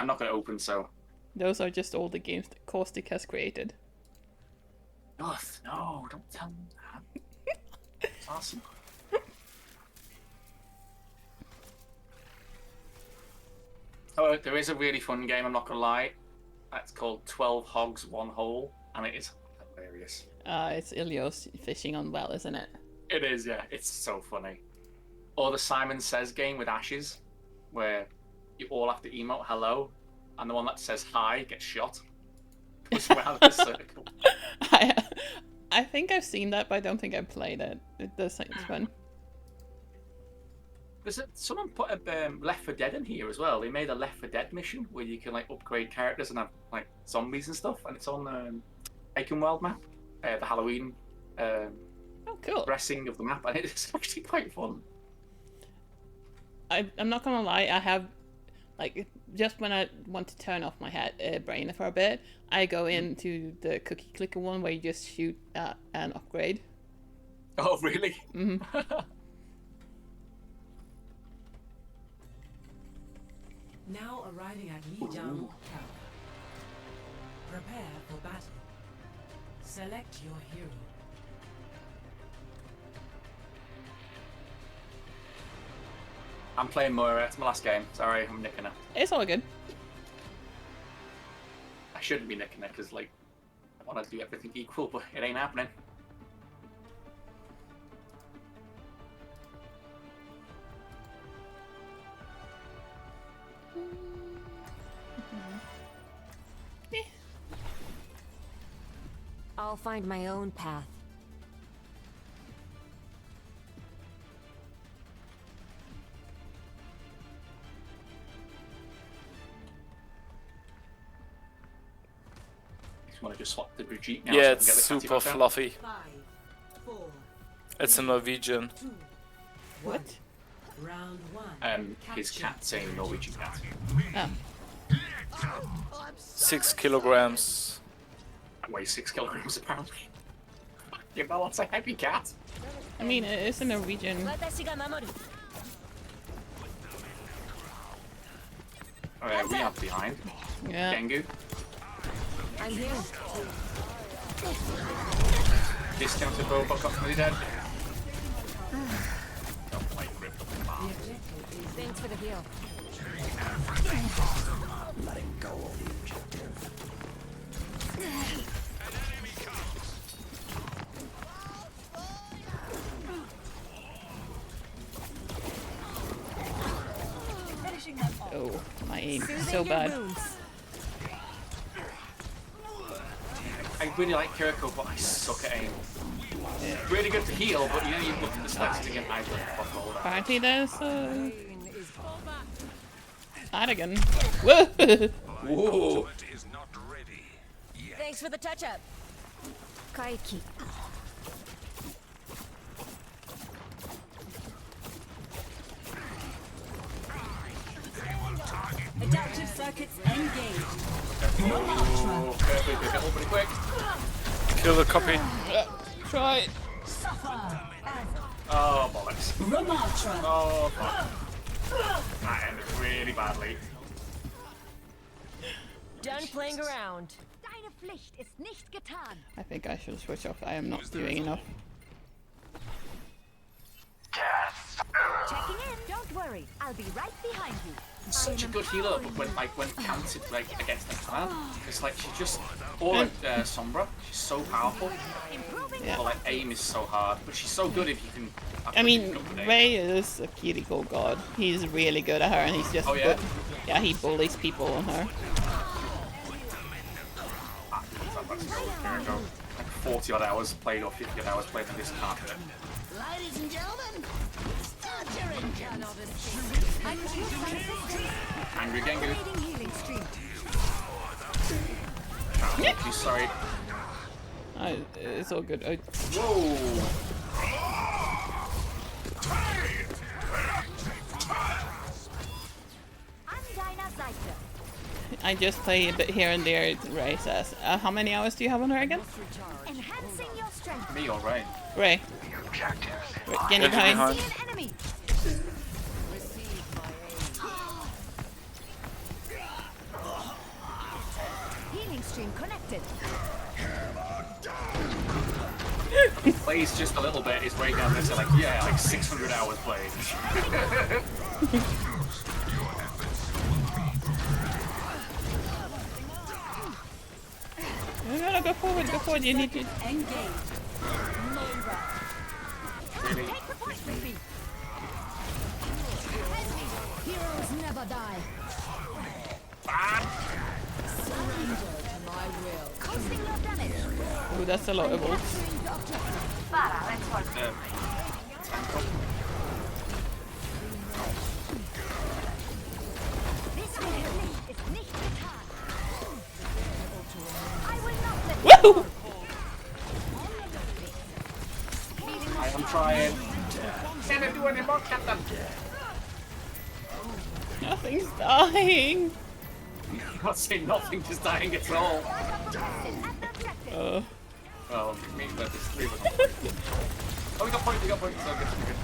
not going to open, so... Those are just all the games that Caustic has created. Oh, no, don't tell me that. It's awesome. Oh, there is a really fun game, I'm not going to lie. It's called 12 Hogs, 1 Hole, and it is hilarious. It's Ilios fishing on well, isn't it? It is, yeah. It's so funny. Or the Simon Says game with Ashes, where you all have to emote hello, and the one that says hi gets shot. Push around the circle. I think I've seen that, but I don't think I've played it. It does seem fun. Someone put a Left 4 Dead in here as well. They made a Left 4 Dead mission where you can like upgrade characters and have like zombies and stuff, and it's on Aikenweld map, the Halloween cool. dressing of the map, and it's actually quite fun. I'm not gonna lie, I have like just when I want to turn off my brain for a bit, I go into the cookie clicker one where you just shoot and upgrade. Oh really? Mm-hmm. Now arriving at Lijiang Tower. Prepare for battle. Select your hero. I'm playing Moira. It's my last game. Sorry, I'm nicking her. It's all good. I shouldn't be nicking her because like I want to do everything equal, but it ain't happening. I'll find my own path. Want to just swap the Brigitte now? Yeah, so it's super fluffy. 5, 4, It's a Norwegian. 2, what? Round 1. His cat's a Norwegian cat. Oh. 6 kilograms. That weighs 6 kilograms apparently. Yeah, but that's a heavy cat. I mean, it's a Norwegian. Alright, we are behind. Yeah. Gengu. I'm here. Discounted robot got fully dead. Don't like grip up the bar. Thanks for the heal. Letting go of the objective. Oh, my aim is so bad. I really like Kiriko, but I suck at aim. Really good to heal, but you know you look at the stats to get eyes fuck all that. Apparently there's Adigan. Whoa! Whoa! Thanks for the touch-up. Kaiki. Adaptive circuits engaged. Oh, perfect. Get up pretty quick. Kill the copy. Try it. Oh, bollocks. Ramatra. Oh, fuck. That ended really badly. Done playing around. Deine Pflicht ist nicht getan. I think I should switch off. I am not doing enough. Checking in. Don't worry. I'll be right behind you. It's such a good healer, but when counted like against the clan, it's like she just or Sombra, she's so powerful. Yeah. But like aim is so hard, but she's so good if you can. I mean, Ray is a Kiriko god. He's really good at her, and he's just yeah, he bullies people on her. Like 40 odd hours played or 50 odd hours played, and this can't do it. Ladies and gentlemen, start your engines. Angry Gengu. Yeah. Sorry. It's all good. Whoa! An deiner Seite. I just play a bit here and there, Ray says. How many hours do you have on her again? Enhancing your strength. Me or Ray? Ray. Ray, get behind. See an enemy. Healing stream connected. Plays just a little bit, is right down there, so like, yeah, like 600 hours played. No, go forward, you need to... Really? Heroes never die. Surrender to my will. Costing your damage. Ooh, that's a lot of ults. This Pflicht ist nicht getan. I will not let Woohoo! I am trying. Can't do any more, Captain. Nothing's dying. I'm not saying nothing, just dying at all. Well, it means that there's 3 of us on point. Oh, we got point, so good, so good.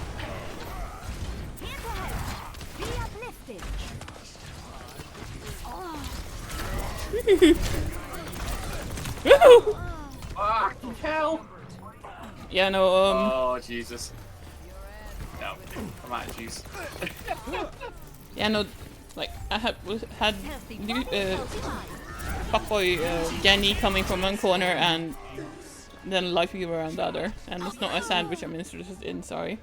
be uplifted. Ah, hell! Yeah, no, Oh, Jesus. No, I'm out of juice. yeah, no, like, I had fuckboy Jenny coming from one corner and then Life Viewer around the other. And it's not a sandwich I'm interested in, sorry.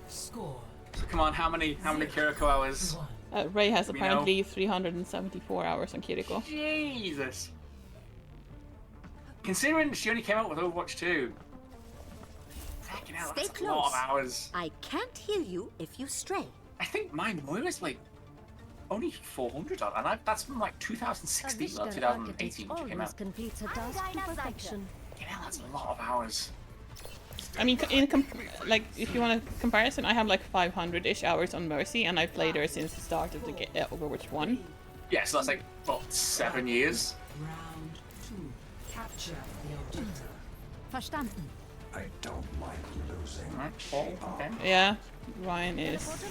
Score. So come on, how many Kiriko hours? Ray has apparently 374 hours on Kiriko. Jesus. Considering she only came out with Overwatch 2. Fucking hell, that's a lot of hours. I can't heal you if you stray. I think mine was like only 400 odd, and that's from like 2016 or 2018 when she came out. Completes a task to perfection. Yeah, that's a lot of hours. I mean, like, if you want a comparison, I have like 500-ish hours on Mercy, and I've played her since the start of the Overwatch 1. Yeah, so that's like, what, 7 years? Round 2. Capture the objective. Verstanden. I don't like losing. Okay. Yeah, Ryan is...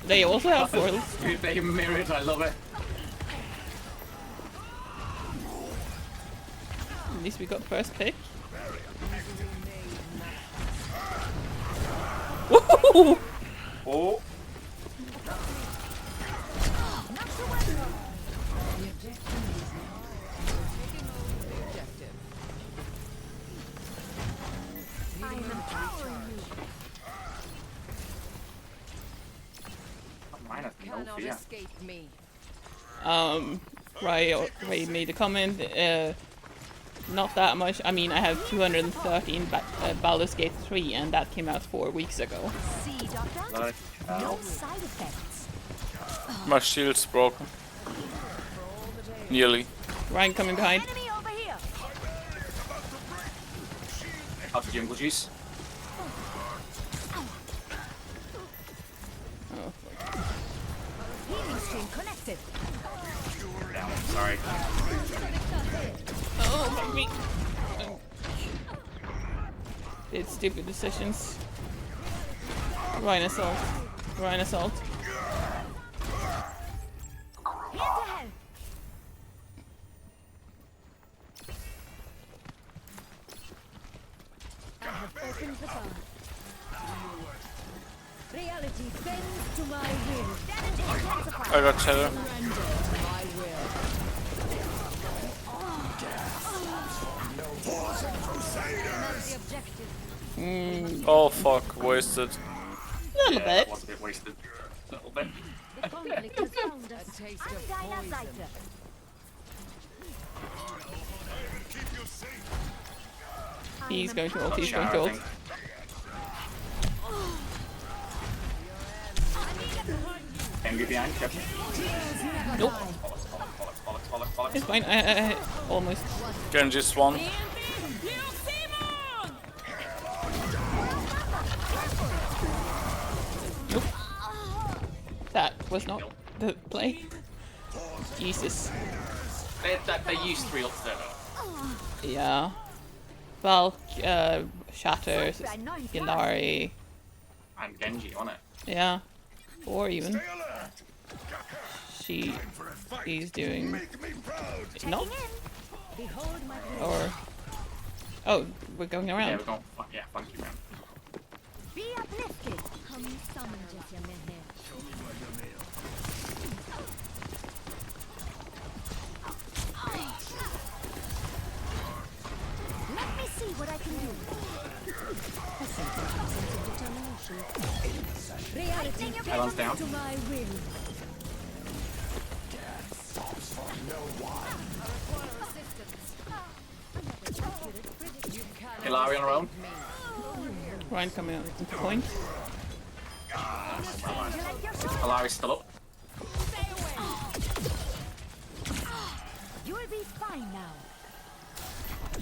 They also have portals. Dude, they mirrored, I love it. At least we got first pick. Woohoo! Oh. Cannot escape me. Ray made a comment. Not that much. I mean, I have 213 Baldur's Gate 3, and that came out 4 weeks ago. See, Doctor? No side effects. My shield's broken. Nearly. Ryan coming behind. Enemy over here. Out for jungle juice. Oh, Healing stream connected. Down. Sorry. oh fuck me. It's stupid decisions. Ryan assault. Ryan assault. Here to help. I have opened the bar. Reality bends to my will. Damage intensified. I got Shadow. Surrender to my will. The objective. Oh fuck, wasted. A little Yeah, bit. that was a bit wasted. A little bit. The conflict has found us. A taste of An deiner poison. Seite. He's going to ult, he's Shadow, going to I ult. think. Can get behind, yep. Nope. Bollocks. It's fine. I almost. Genji Swan. Nope. That was not the play. Jesus. They used 3 ults there though. Yeah. Valk, Shatter, Hilari. And Genji on it. Yeah. 4 even. He's doing... No? Or... Oh, we're going around. Yeah, we're going... Yeah, funky round. Be uplifted. Hum summon just your men here. Let me see what I can do. A sense of determination. Reality Ellen's down. to my will. Hilari on her own. Ryan coming out into point. Hilari's still up. You'll be fine now.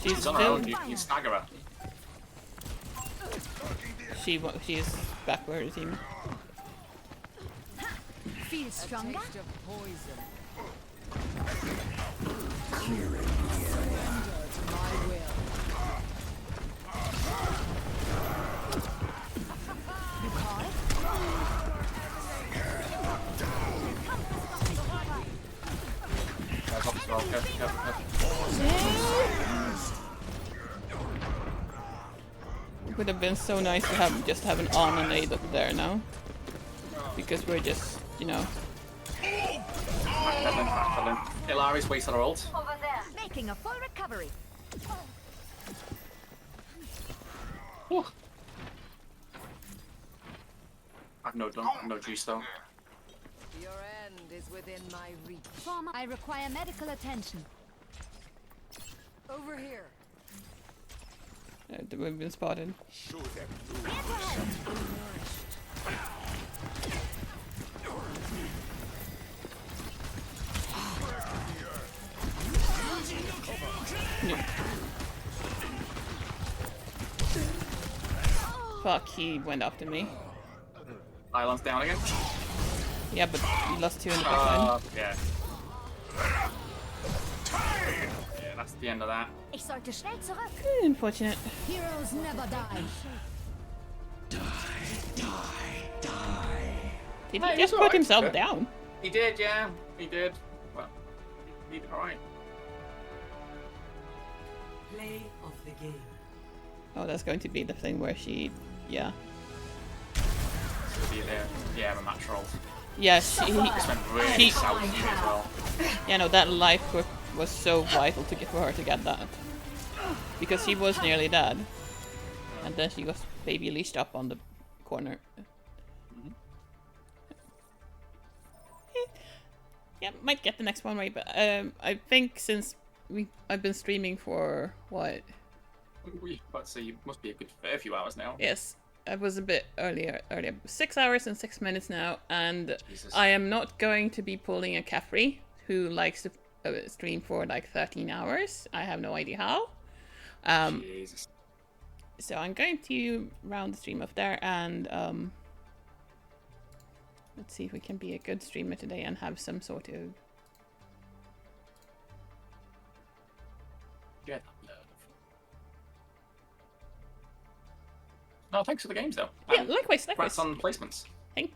She's on her own. You stagger her. She is back where the team. Feel stronger? It would have been so nice to have just have an on and aid up there now. Because we're just, you know. Hilari's wasted her ult. Over there. Making a full recovery. Whew. I've no juice though. Your end is within my reach. Farmer, I require medical attention. Over here. We've been spotted. No. Fuck, he went after me. Island's down again. Yeah, but he lost 2 in the backline. Yeah. Yeah, that's the end of that. Ich sollte schnell zurück. Unfortunate. Heroes never die. Did he just put himself down? He did, yeah. He did. Well, he did alright. Play of the game. Oh, that's going to be the thing where she... Yeah. So yeah, the match rolls. Yeah, This went really south for you as well. Yeah, no, that life quip was so vital to get for her to get that. Because she was nearly dead. And then she was baby leashed up on the corner. Yeah, might get the next one right, but I think since I've been streaming for what? So you must be a good fair few hours now. Yes, I was a bit earlier. 6 hours and 6 minutes now, and Jesus. I am not going to be pulling a Caffrey who likes to stream for like 13 hours. I have no idea how. Jesus. So I'm going to round the stream up there, and let's see if we can be a good streamer today and have some sort of... Get love. No, thanks for the games though. Yeah, likewise. Congrats on placements. Thank.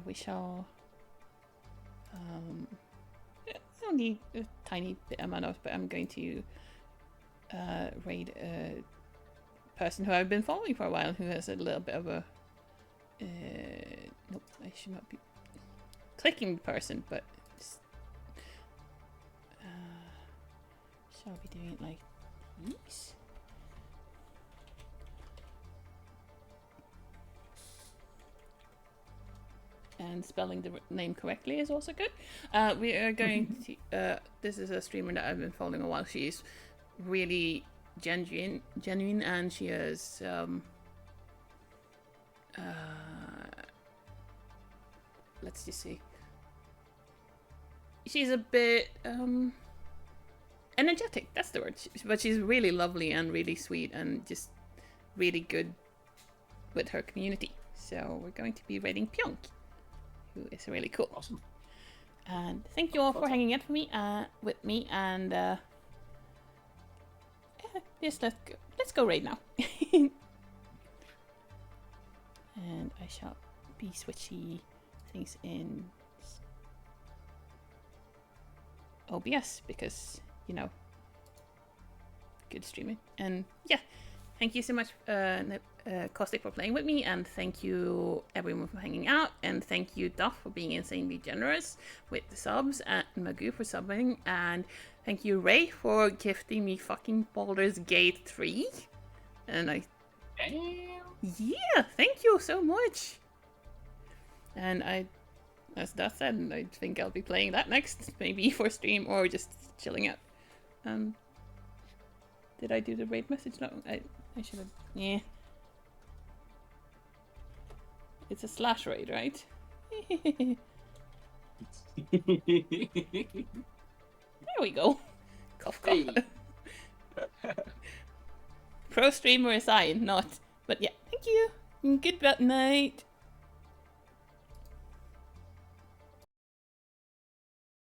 We shall. Only a tiny bit amount of, but I'm going to raid a person who I've been following for a while, who has a little bit of a. Nope, I should not be clicking the person, but shall be doing it like this. And spelling the name correctly is also good. We are going to. This is a streamer that I've been following a while. She's really genuine, and she is. Let's just see. She's a bit energetic. That's the word. But she's really lovely and really sweet and just really good with her community. So we're going to be raiding Pyonk. who is really cool. Awesome. And thank you all for hanging out with me, and yes, let's go raid now. And I shall be switchy things in OBS because, you know, good streaming. And yeah, thank you so much, Caustic, for playing with me, and thank you everyone for hanging out, and thank you Duff for being insanely generous with the subs, and Magoo for subbing, and thank you Ray for gifting me fucking Baldur's Gate 3. And yeah, thank you so much. And as Duff said, I think I'll be playing that next, maybe for stream or just chilling out. Did I do the raid message? No, I should have. Yeah. It's a slash raid, right? There we go. Cough, cough. Hey. Pro streamer aside, not. But yeah, thank you. Good night.